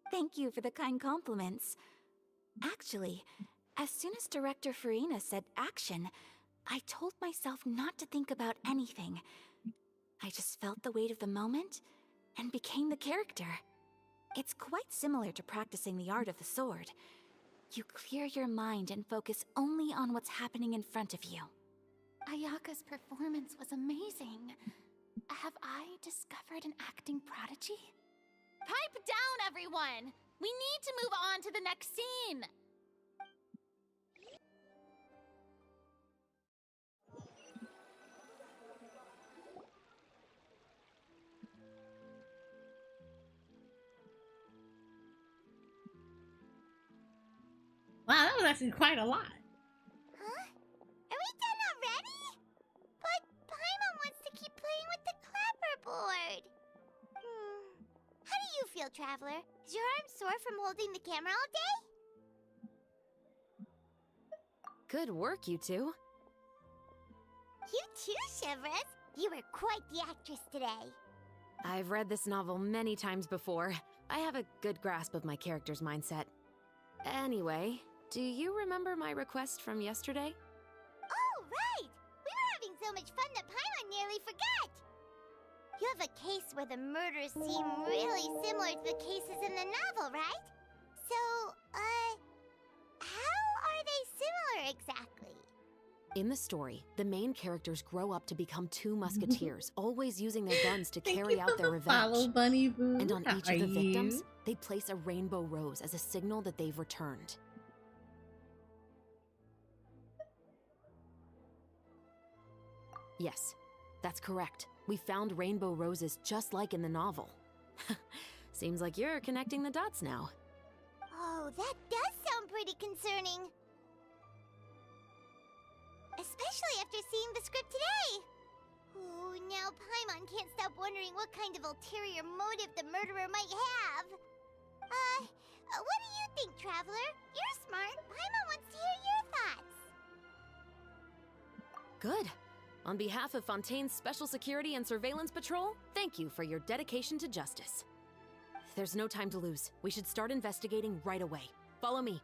W: Thank you for the kind compliments. Actually, as soon as Director Farina said action, I told myself not to think about anything. I just felt the weight of the moment and became the character. It's quite similar to practicing the art of the sword. You clear your mind and focus only on what's happening in front of you.
G: Ayaka's performance was amazing. Have I discovered an acting prodigy? Pipe down, everyone! We need to move on to the next scene!
B: Wow, that was actually quite a lot.
A: Huh? Are we done already? But Paimon wants to keep playing with the clapperboard. How do you feel, Traveler? Is your arm sore from holding the camera all day?
E: Good work, you two.
A: You too, Chevres. You were quite the actress today.
E: I've read this novel many times before. I have a good grasp of my character's mindset. Anyway, do you remember my request from yesterday?
A: Oh, right! We were having so much fun that Paimon nearly forgot! You have a case where the murders seem really similar to the cases in the novel, right? So, how are they similar exactly?
E: In the story, the main characters grow up to become two musketeers, always using their guns to carry out their revenge.
B: Follow Bunny Boo.
E: And on
B: How
E: each
B: are
E: of the
B: you?
E: victims, they place a rainbow rose as a signal that they've returned. Yes, that's correct. We found rainbow roses just like in the novel. Seems like you're connecting the dots now.
A: Oh, that does sound pretty concerning. Especially after seeing the script today. Ooh, now Paimon can't stop wondering what kind of ulterior motive the murderer might have. What do you think, Traveler? You're smart. Paimon wants to hear your thoughts.
E: Good. On behalf of Fontaine's Special Security and Surveillance Patrol, thank you for your dedication to justice. There's no time to lose. We should start investigating right away. Follow me.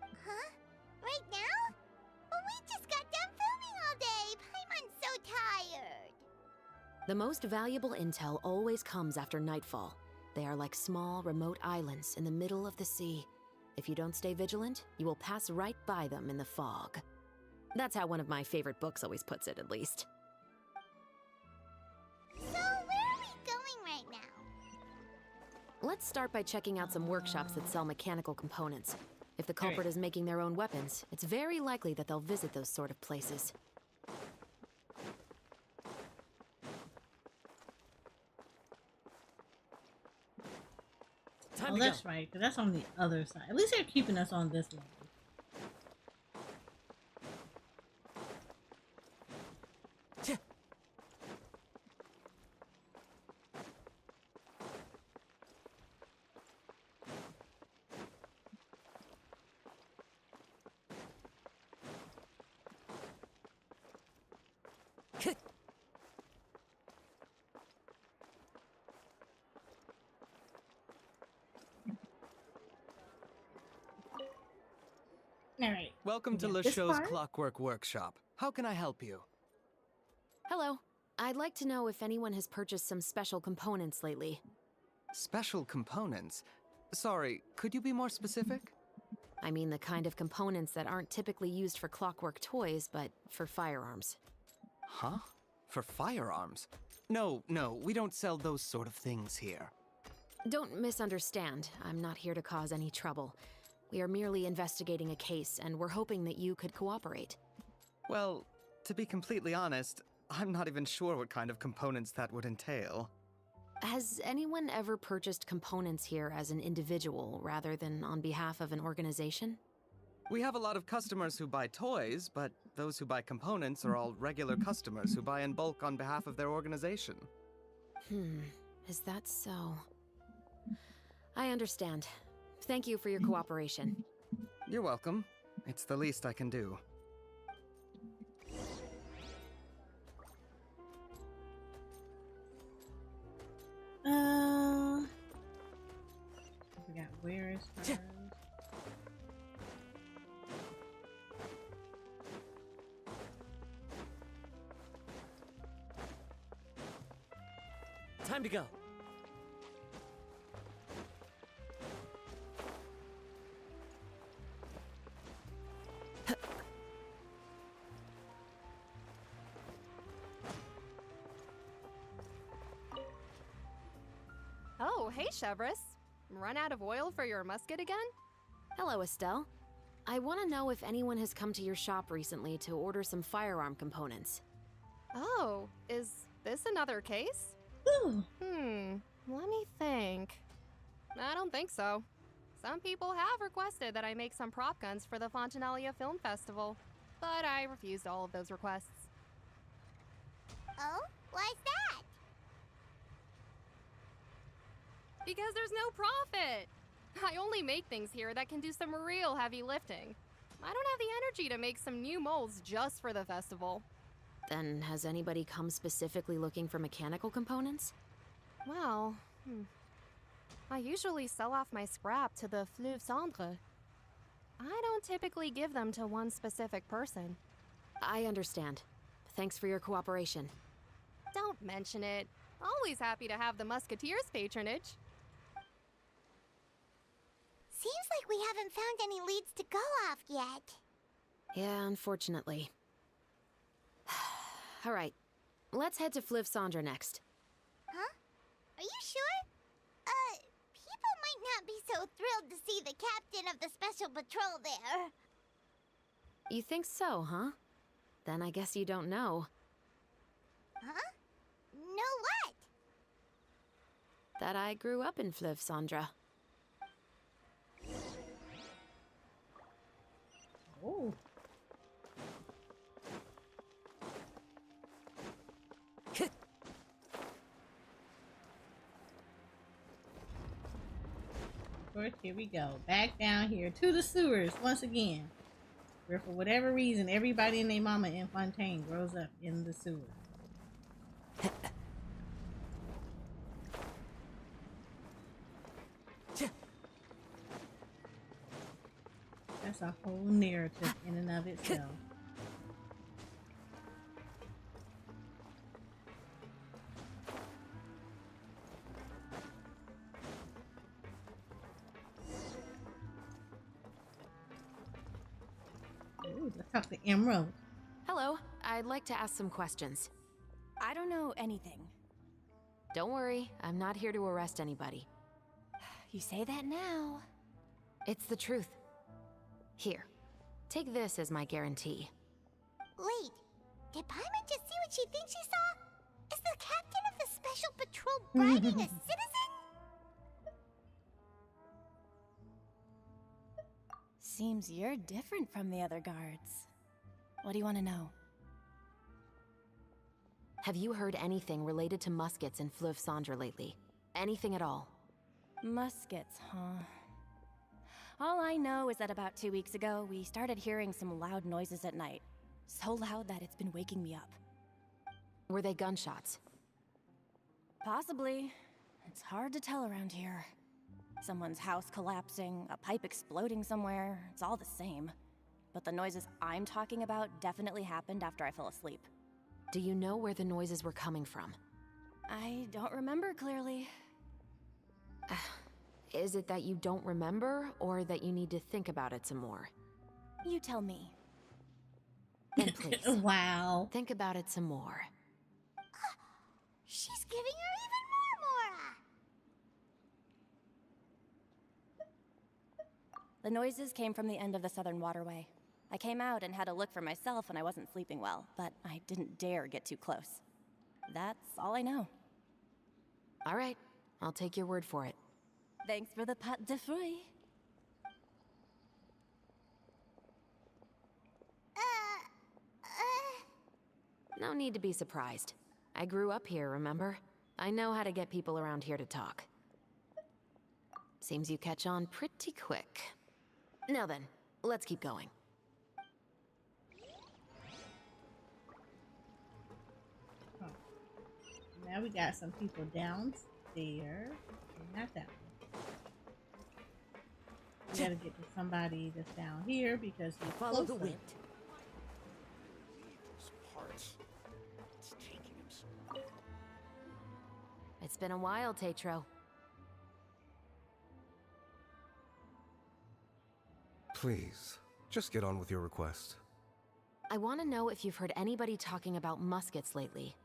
A: Huh? Right now? Well, we just got done filming all day. Paimon's so tired.
E: The most valuable intel always comes after nightfall. They are like small, remote islands in the middle of the sea. If you don't stay vigilant, you will pass right by them in the fog. That's how one of my favorite books always puts it, at least.
A: So, where are we going right now?
E: Let's start by checking out some workshops that sell mechanical components. If the culprit is making their own weapons, it's very likely that they'll visit those sort of places.
B: Oh, that's right. 'Cause that's on the other side. At least they're keeping us on this level. All right.
L: Welcome to
D: Yeah,
L: Le
D: this
L: Show's
D: part?
L: Clockwork Workshop. How can I help you?
E: Hello. I'd like to know if anyone has purchased some special components lately.
L: Special components? Sorry, could you be more specific?
E: I mean the kind of components that aren't typically used for clockwork toys, but for firearms.
L: Huh? For firearms? No, we don't sell those sort of things here.
E: Don't misunderstand. I'm not here to cause any trouble. We are merely investigating a case, and we're hoping that you could cooperate.
L: Well, to be completely honest, I'm not even sure what kind of components that would entail.
E: Has anyone ever purchased components here as an individual rather than on behalf of an organization?
L: We have a lot of customers who buy toys, but those who buy components are all regular customers who buy in bulk on behalf of their organization.
E: Is that so? I understand. Thank you for your cooperation.
L: You're welcome. It's the least I can do.
B: I forgot where is hers.
J: Time to go.
N: Oh, hey, Chevris. Run out of oil for your musket again?
E: Hello, Estelle. I want to know if anyone has come to your shop recently to order some firearm components.
N: Oh, is this another case? Let me think. I don't think so. Some people have requested that I make some prop guns for the Fontanalia Film Festival, but I refused all of those requests.
A: Oh? Why's that?
N: Because there's no profit! I only make things here that can do some real heavy lifting. I don't have the energy to make some new molds just for the festival.
E: Then, has anybody come specifically looking for mechanical components?
N: Well, I usually sell off my scrap to the Fleuve Cendre. I don't typically give them to one specific person.
E: I understand. Thanks for your cooperation.
N: Don't mention it. Always happy to have the Musketeers' patronage.
A: Seems like we haven't found any leads to go off yet.
E: Yeah, unfortunately. All right, let's head to Fleuve Cendre next.
A: Huh? Are you sure? People might not be so thrilled to see the captain of the special patrol there.
E: You think so, huh? Then I guess you don't know.
A: Huh? Know what?
E: That I grew up in Fleuve Cendre.
B: Oh. Of course, here we go. Back down here to the sewers once again. Where for whatever reason, everybody and their mama in Fontaine grows up in the sewers. That's a whole narrative in and of itself. Ooh, let's talk to Emerald.
E: Hello, I'd like to ask some questions.
D: I don't know anything.
E: Don't worry, I'm not here to arrest anybody.
D: You say that now.
E: It's the truth. Here, take this as my guarantee.
A: Wait, did Paimon just see what she thinks she saw? Is the captain of the special patrol bribing a citizen?
D: Seems you're different from the other guards. What do you want to know?
E: Have you heard anything related to muskets in Fleuve Cendre lately? Anything at all?
D: Muskets, huh? All I know is that about 2 weeks ago, we started hearing some loud noises at night. So loud that it's been waking me up.
E: Were they gunshots?
D: Possibly. It's hard to tell around here. Someone's house collapsing, a pipe exploding somewhere, it's all the same. But the noises I'm talking about definitely happened after I fell asleep.
E: Do you know where the noises were coming from?
D: I don't remember clearly.
E: Is it that you don't remember, or that you need to think about it some more?
D: You tell me.
E: Then please.
B: Wow.
E: Think about it some more.
A: She's giving her even more Mora.
D: The noises came from the end of the Southern Waterway. I came out and had a look for myself when I wasn't sleeping well, but I didn't dare get too close. That's all I know.
E: All right, I'll take your word for it.
D: Thanks for the pâte de fruits.
E: No need to be surprised. I grew up here, remember? I know how to get people around here to talk. Seems you catch on pretty quick. Now then, let's keep going.
B: Oh. Now we got some people downstairs. Not that one. We gotta get to somebody that's down here because he's
J: Follow the
B: closer.
J: wind.
E: It's been a while, Tetro.
I: Please, just get on with your request.
E: I want to know if you've heard anybody talking about muskets lately.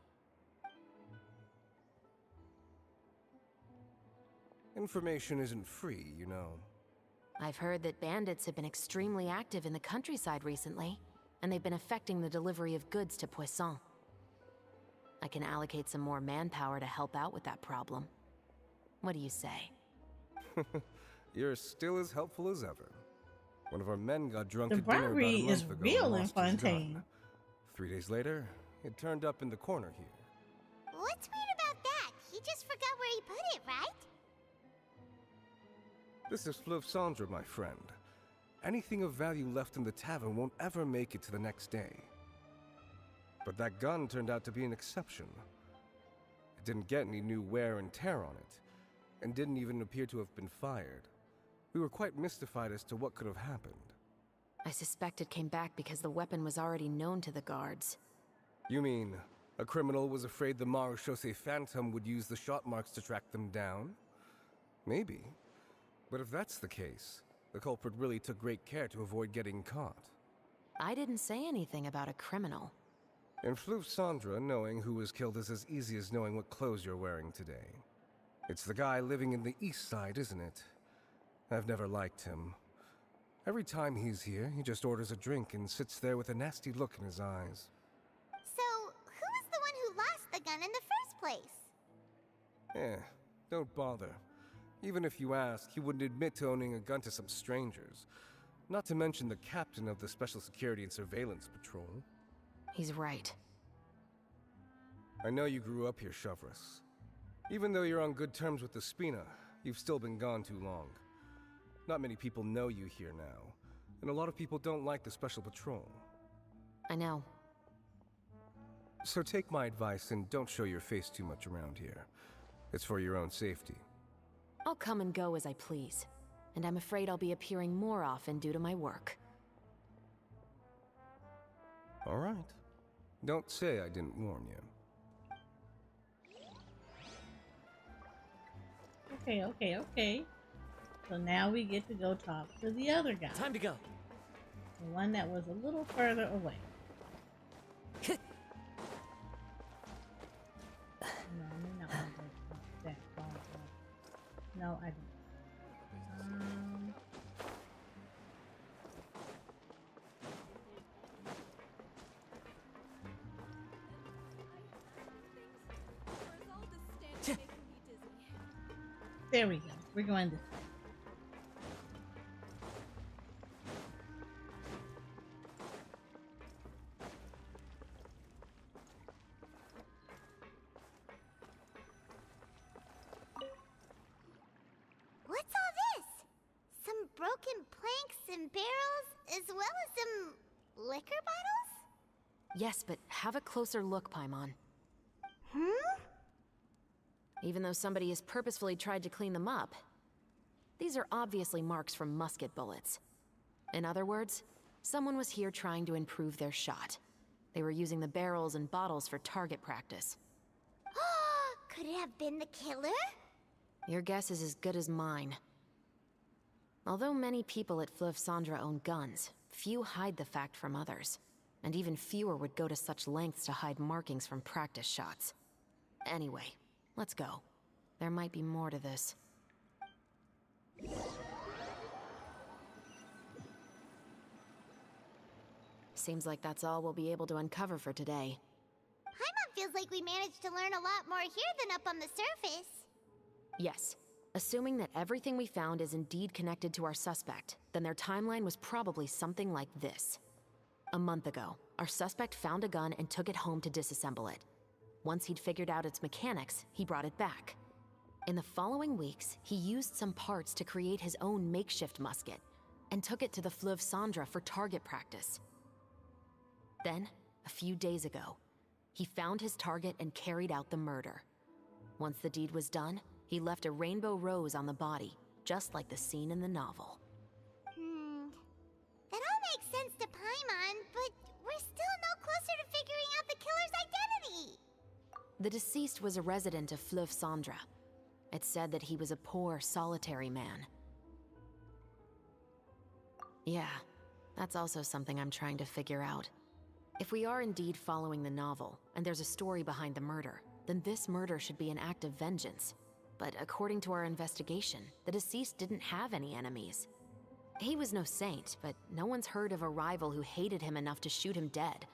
I: Information isn't free, you know.
E: I've heard that bandits have been extremely active in the countryside recently, and they've been affecting the delivery of goods to Poisson. I can allocate some more manpower to help out with that problem. What do you say?
I: You're still as helpful as ever. One of our men got drunk
B: The
I: at dinner about a
B: bribery
I: month
B: is
I: ago
B: real
I: and
B: in
I: lost his
B: Fontaine.
I: gun. 3 days later, it turned up in the corner here.
A: What's weird about that? He just forgot where he put it, right?
I: This is Fleuve Cendre, my friend. Anything of value left in the tavern won't ever make it to the next day. But that gun turned out to be an exception. It didn't get any new wear and tear on it, and didn't even appear to have been fired. We were quite mystified as to what could have happened.
E: I suspect it came back because the weapon was already known to the guards.
I: You mean, a criminal was afraid the Marechaussee Phantom would use the shot marks to track them down? Maybe. But if that's the case, the culprit really took great care to avoid getting caught.
E: I didn't say anything about a criminal.
I: In Fleuve Cendre, knowing who was killed is as easy as knowing what clothes you're wearing today. It's the guy living in the East Side, isn't it? I've never liked him. Every time he's here, he just orders a drink and sits there with a nasty look in his eyes.
A: So, who was the one who lost the gun in the first place?
I: Don't bother. Even if you ask, he wouldn't admit to owning a gun to some strangers. Not to mention the captain of the Special Security and Surveillance Patrol.
E: He's right.
I: I know you grew up here, Chevres. Even though you're on good terms with the Spina, you've still been gone too long. Not many people know you here now, and a lot of people don't like the Special Patrol.
E: I know.
I: So take my advice and don't show your face too much around here. It's for your own safety.
E: I'll come and go as I please, and I'm afraid I'll be appearing more often due to my work.
I: All right. Don't say I didn't warn you.
B: Okay. So now we get to go talk to the other guy.
J: Time to go.
B: The one that was a little further away. No, I mean, not that far away. No, I didn't. There we go. We're going this way.
A: broken planks and barrels, as well as some liquor bottles?
E: Yes, but have a closer look, Paimon. Even though somebody has purposefully tried to clean them up, these are obviously marks from musket bullets. In other words, someone was here trying to improve their shot. They were using the barrels and bottles for target practice.
A: Could it have been the killer?
E: Your guess is as good as mine. Although many people at Fleuve Cendre own guns, few hide the fact from others. And even fewer would go to such lengths to hide markings from practice shots. Anyway, let's go. There might be more to this. Seems like that's all we'll be able to uncover for today.
A: Paimon feels like we managed to learn a lot more here than up on the surface.
E: Yes. Assuming that everything we found is indeed connected to our suspect, then their timeline was probably something like this. A month ago, our suspect found a gun and took it home to disassemble it. Once he'd figured out its mechanics, he brought it back. In the following weeks, he used some parts to create his own makeshift musket and took it to the Fleuve Cendre for target practice. Then, a few days ago, he found his target and carried out the murder. Once the deed was done, he left a rainbow rose on the body, just like the scene in the novel.
A: That all makes sense to Paimon, but we're still no closer to figuring out the killer's identity.
E: The deceased was a resident of Fleuve Cendre. It's said that he was a poor, solitary man. Yeah, that's also something I'm trying to figure out. If we are indeed following the novel, and there's a story behind the murder, then this murder should be an act of vengeance. But according to our investigation, the deceased didn't have any enemies. He was no saint, but no one's heard of a rival who hated him enough to shoot him dead,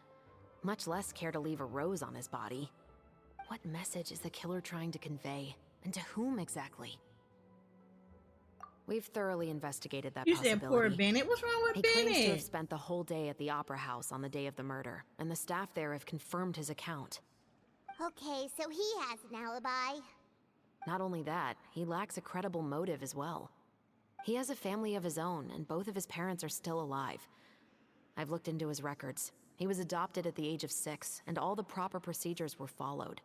E: much less care to leave a rose on his body. What message is the killer trying to convey, and to whom exactly? We've thoroughly investigated that possibility.
B: You said poor Bennett? What's wrong with
E: He
B: Bennett?
E: claims to have spent the whole day at the Opera House on the day of the murder, and the staff there have confirmed his account.
A: Okay, so he has an alibi.
E: Not only that, he lacks a credible motive as well. He has a family of his own, and both of his parents are still alive. I've looked into his records. He was adopted at the age of 6, and all the proper procedures were followed.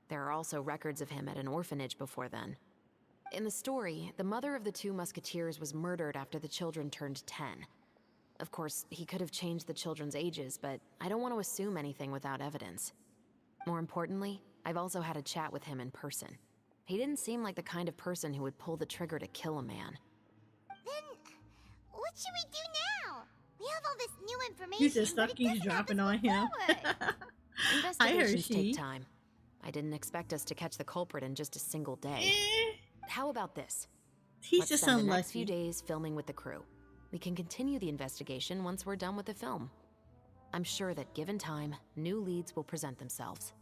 E: There are also records of him at an orphanage before then. In the story, the mother of the 2 musketeers was murdered after the children turned 10. Of course, he could have changed the children's ages, but I don't want to assume anything without evidence. More importantly, I've also had a chat with him in person. He didn't seem like the kind of person who would pull the trigger to kill a man.
A: Then, what should we do now? We have all this new information.
B: You just stuck you dropping on him.
E: Investigations take time. I didn't expect us to catch the culprit in just a single day. How about this?
B: He's
E: Let's
B: just
E: spend the next few
B: unlucky.
E: days filming with the crew. We can continue the investigation once we're done with the film. I'm sure that given time, new leads will present themselves.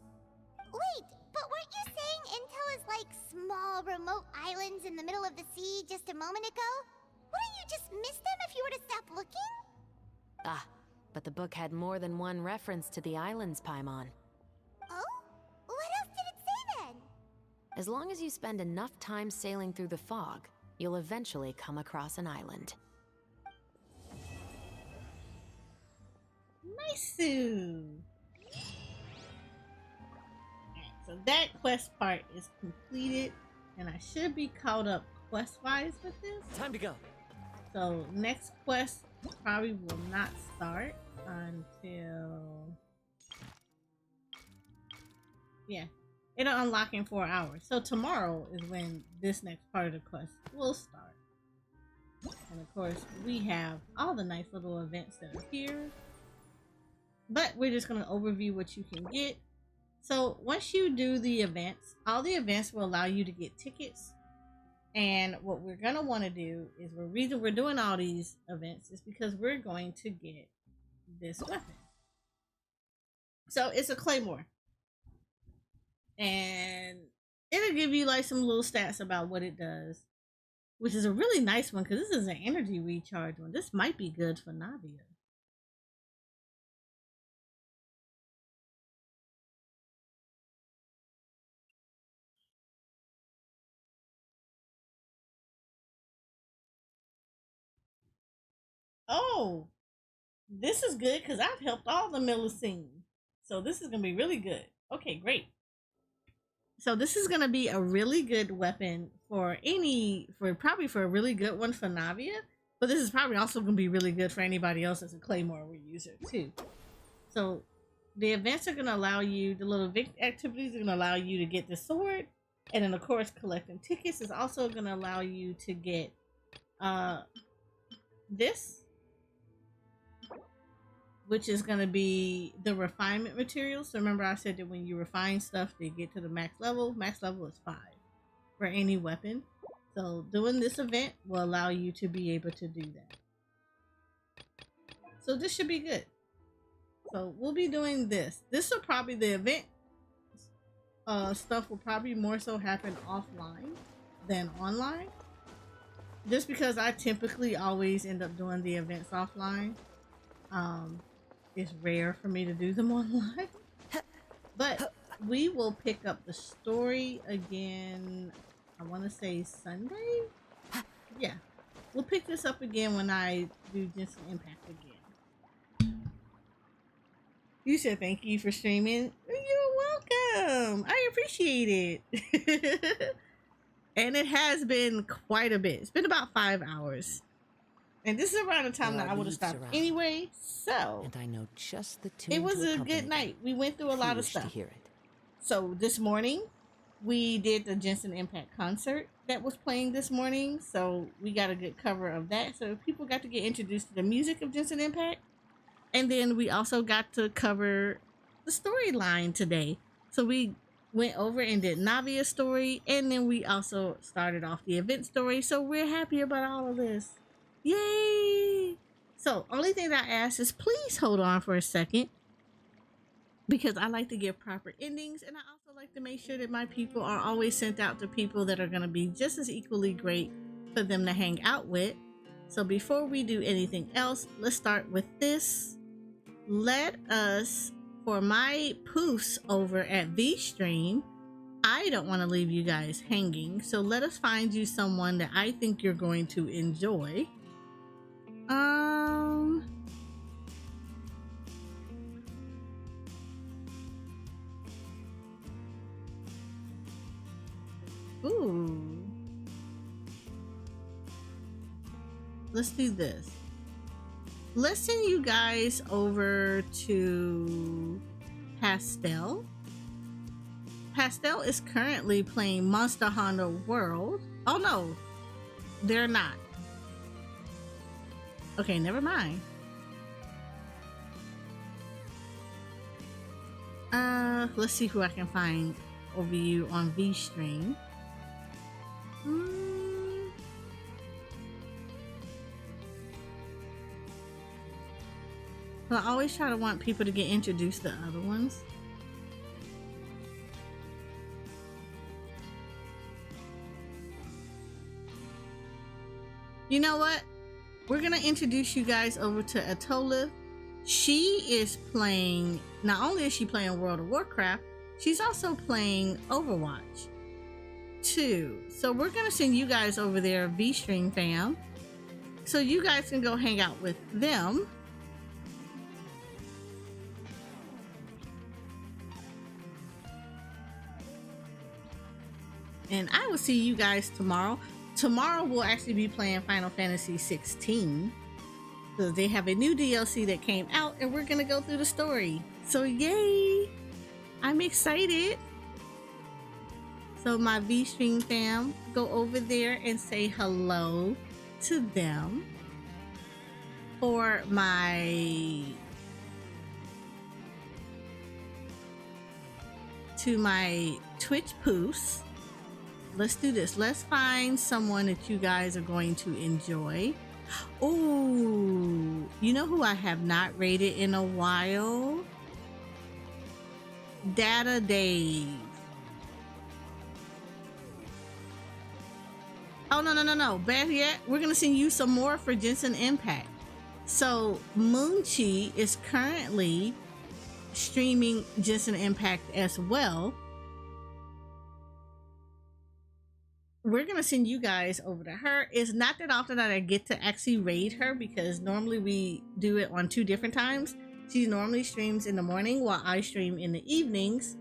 A: Wait, but weren't you saying Intel is like small, remote islands in the middle of the sea just a moment ago? Wouldn't you just miss them if you were to stop looking?
E: Ah, but the book had more than one reference to the islands, Paimon.
A: Oh? What else did it say then?
E: As long as you spend enough time sailing through the fog, you'll eventually come across an island.
B: Nice. So that quest part is completed, and I should be caught up quest-wise with this.
J: Time to go.
B: So next quest probably will not start until... Yeah, it'll unlock in 4 hours. So tomorrow is when this next part of the quest will start. And of course, we have all the nice little events that are here. But we're just going to overview what you can get. So once you do the events, all the events will allow you to get tickets. And what we're going to want to do is the reason we're doing all these events is because we're going to get this weapon. So it's a claymore. And it'll give you like some little stats about what it does, which is a really nice one because this is an energy recharge one. This might be good for Navia. Oh, this is good because I've helped all the Millicene. So this is gonna be really good. Okay, great. So this is gonna be a really good weapon for probably for a really good one for Navia. But this is probably also gonna be really good for anybody else as a Claymore user too. So the events are gonna allow you, the little activities are gonna allow you to get the sword, and then of course collecting tickets is also gonna allow you to get this, which is going to be the refinement materials. So remember I said that when you refine stuff, they get to the max level. Max level is 5 for any weapon. So doing this event will allow you to be able to do that. So this should be good. So we'll be doing this. This will probably, the event stuff will probably more so happen offline than online. Just because I typically always end up doing the events offline. It's rare for me to do them online. But we will pick up the story again, I want to say Sunday? Yeah. We'll pick this up again when I do Genshin Impact again. You said thank you for streaming. You're welcome. I appreciate it. And it has been quite a bit. It's been about 5 hours. And this is around the time that I would have stopped anyway. So
J: and I know just the tune.
B: It was a good night. We went through a lot of stuff.
J: To hear it.
B: So this morning we did the Genshin Impact concert that was playing this morning. So we got a good cover of that. So people got to get introduced to the music of Genshin Impact. And then we also got to cover the storyline today. So we went over and did Navia's story. And then we also started off the event story. So we're happy about all of this. Yay! So, only thing that I ask is please hold on for a second, because I like to give proper endings, and I also like to make sure that my people are always sent out to people that are going to be just as equally great for them to hang out with. So before we do anything else, let's start with this. Let us, for my poofs over at VStream, I don't want to leave you guys hanging, so let us find you someone that I think you're going to enjoy. Ooh. Let's do this. Let's send you guys over to Pastel. Pastel is currently playing Monster Hunter World. Oh no, they're not. Okay, never mind. Let's see who I can find over you on VStream. Well, I always try to want people to get introduced to other ones. You know what? We're gonna introduce you guys over to Atola. She is playing, not only is she playing World of Warcraft, she's also playing Overwatch 2. So we're gonna send you guys over there, VStream fam, so you guys can go hang out with them. And I will see you guys tomorrow. Tomorrow we'll actually be playing Final Fantasy 16. So they have a new DLC that came out and we're gonna go through the story. So yay! I'm excited. So my VStream fam, go over there and say hello to them. For my Twitch poofs, let's do this. Let's find someone that you guys are going to enjoy. Oh, you know who I have not rated in a while? Data Dave. Oh, no. Better yet, we're going to send you some more for Genshin Impact. So, Moonchi is currently streaming Genshin Impact as well. we're gonna send you guys over to her. It's not that often that I get to actually raid her because normally we do it on 2 different times. She normally streams in the morning while I stream in the evenings,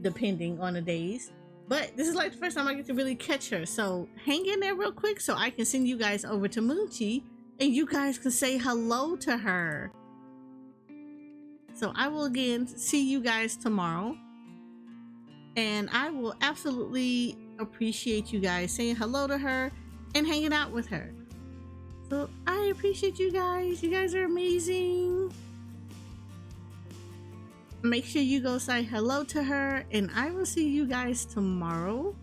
B: depending on the days. But this is like the first time I get to really catch her. So hang in there real quick so I can send you guys over to Moochie and you guys can say hello to her. So I will again see you guys tomorrow. And I will absolutely appreciate you guys saying hello to her and hanging out with her. So I appreciate you guys. You guys are amazing. Make sure you go say hello to her, and I will see you guys tomorrow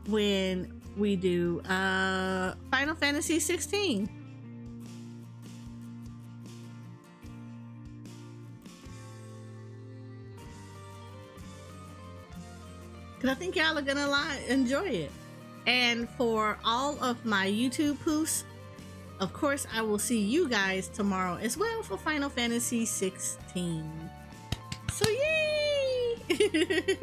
B: when we do Final Fantasy 16. Because I think y'all are gonna enjoy it. And for all of my YouTube posts, of course, I will see you guys tomorrow as well for Final Fantasy 16. So yay!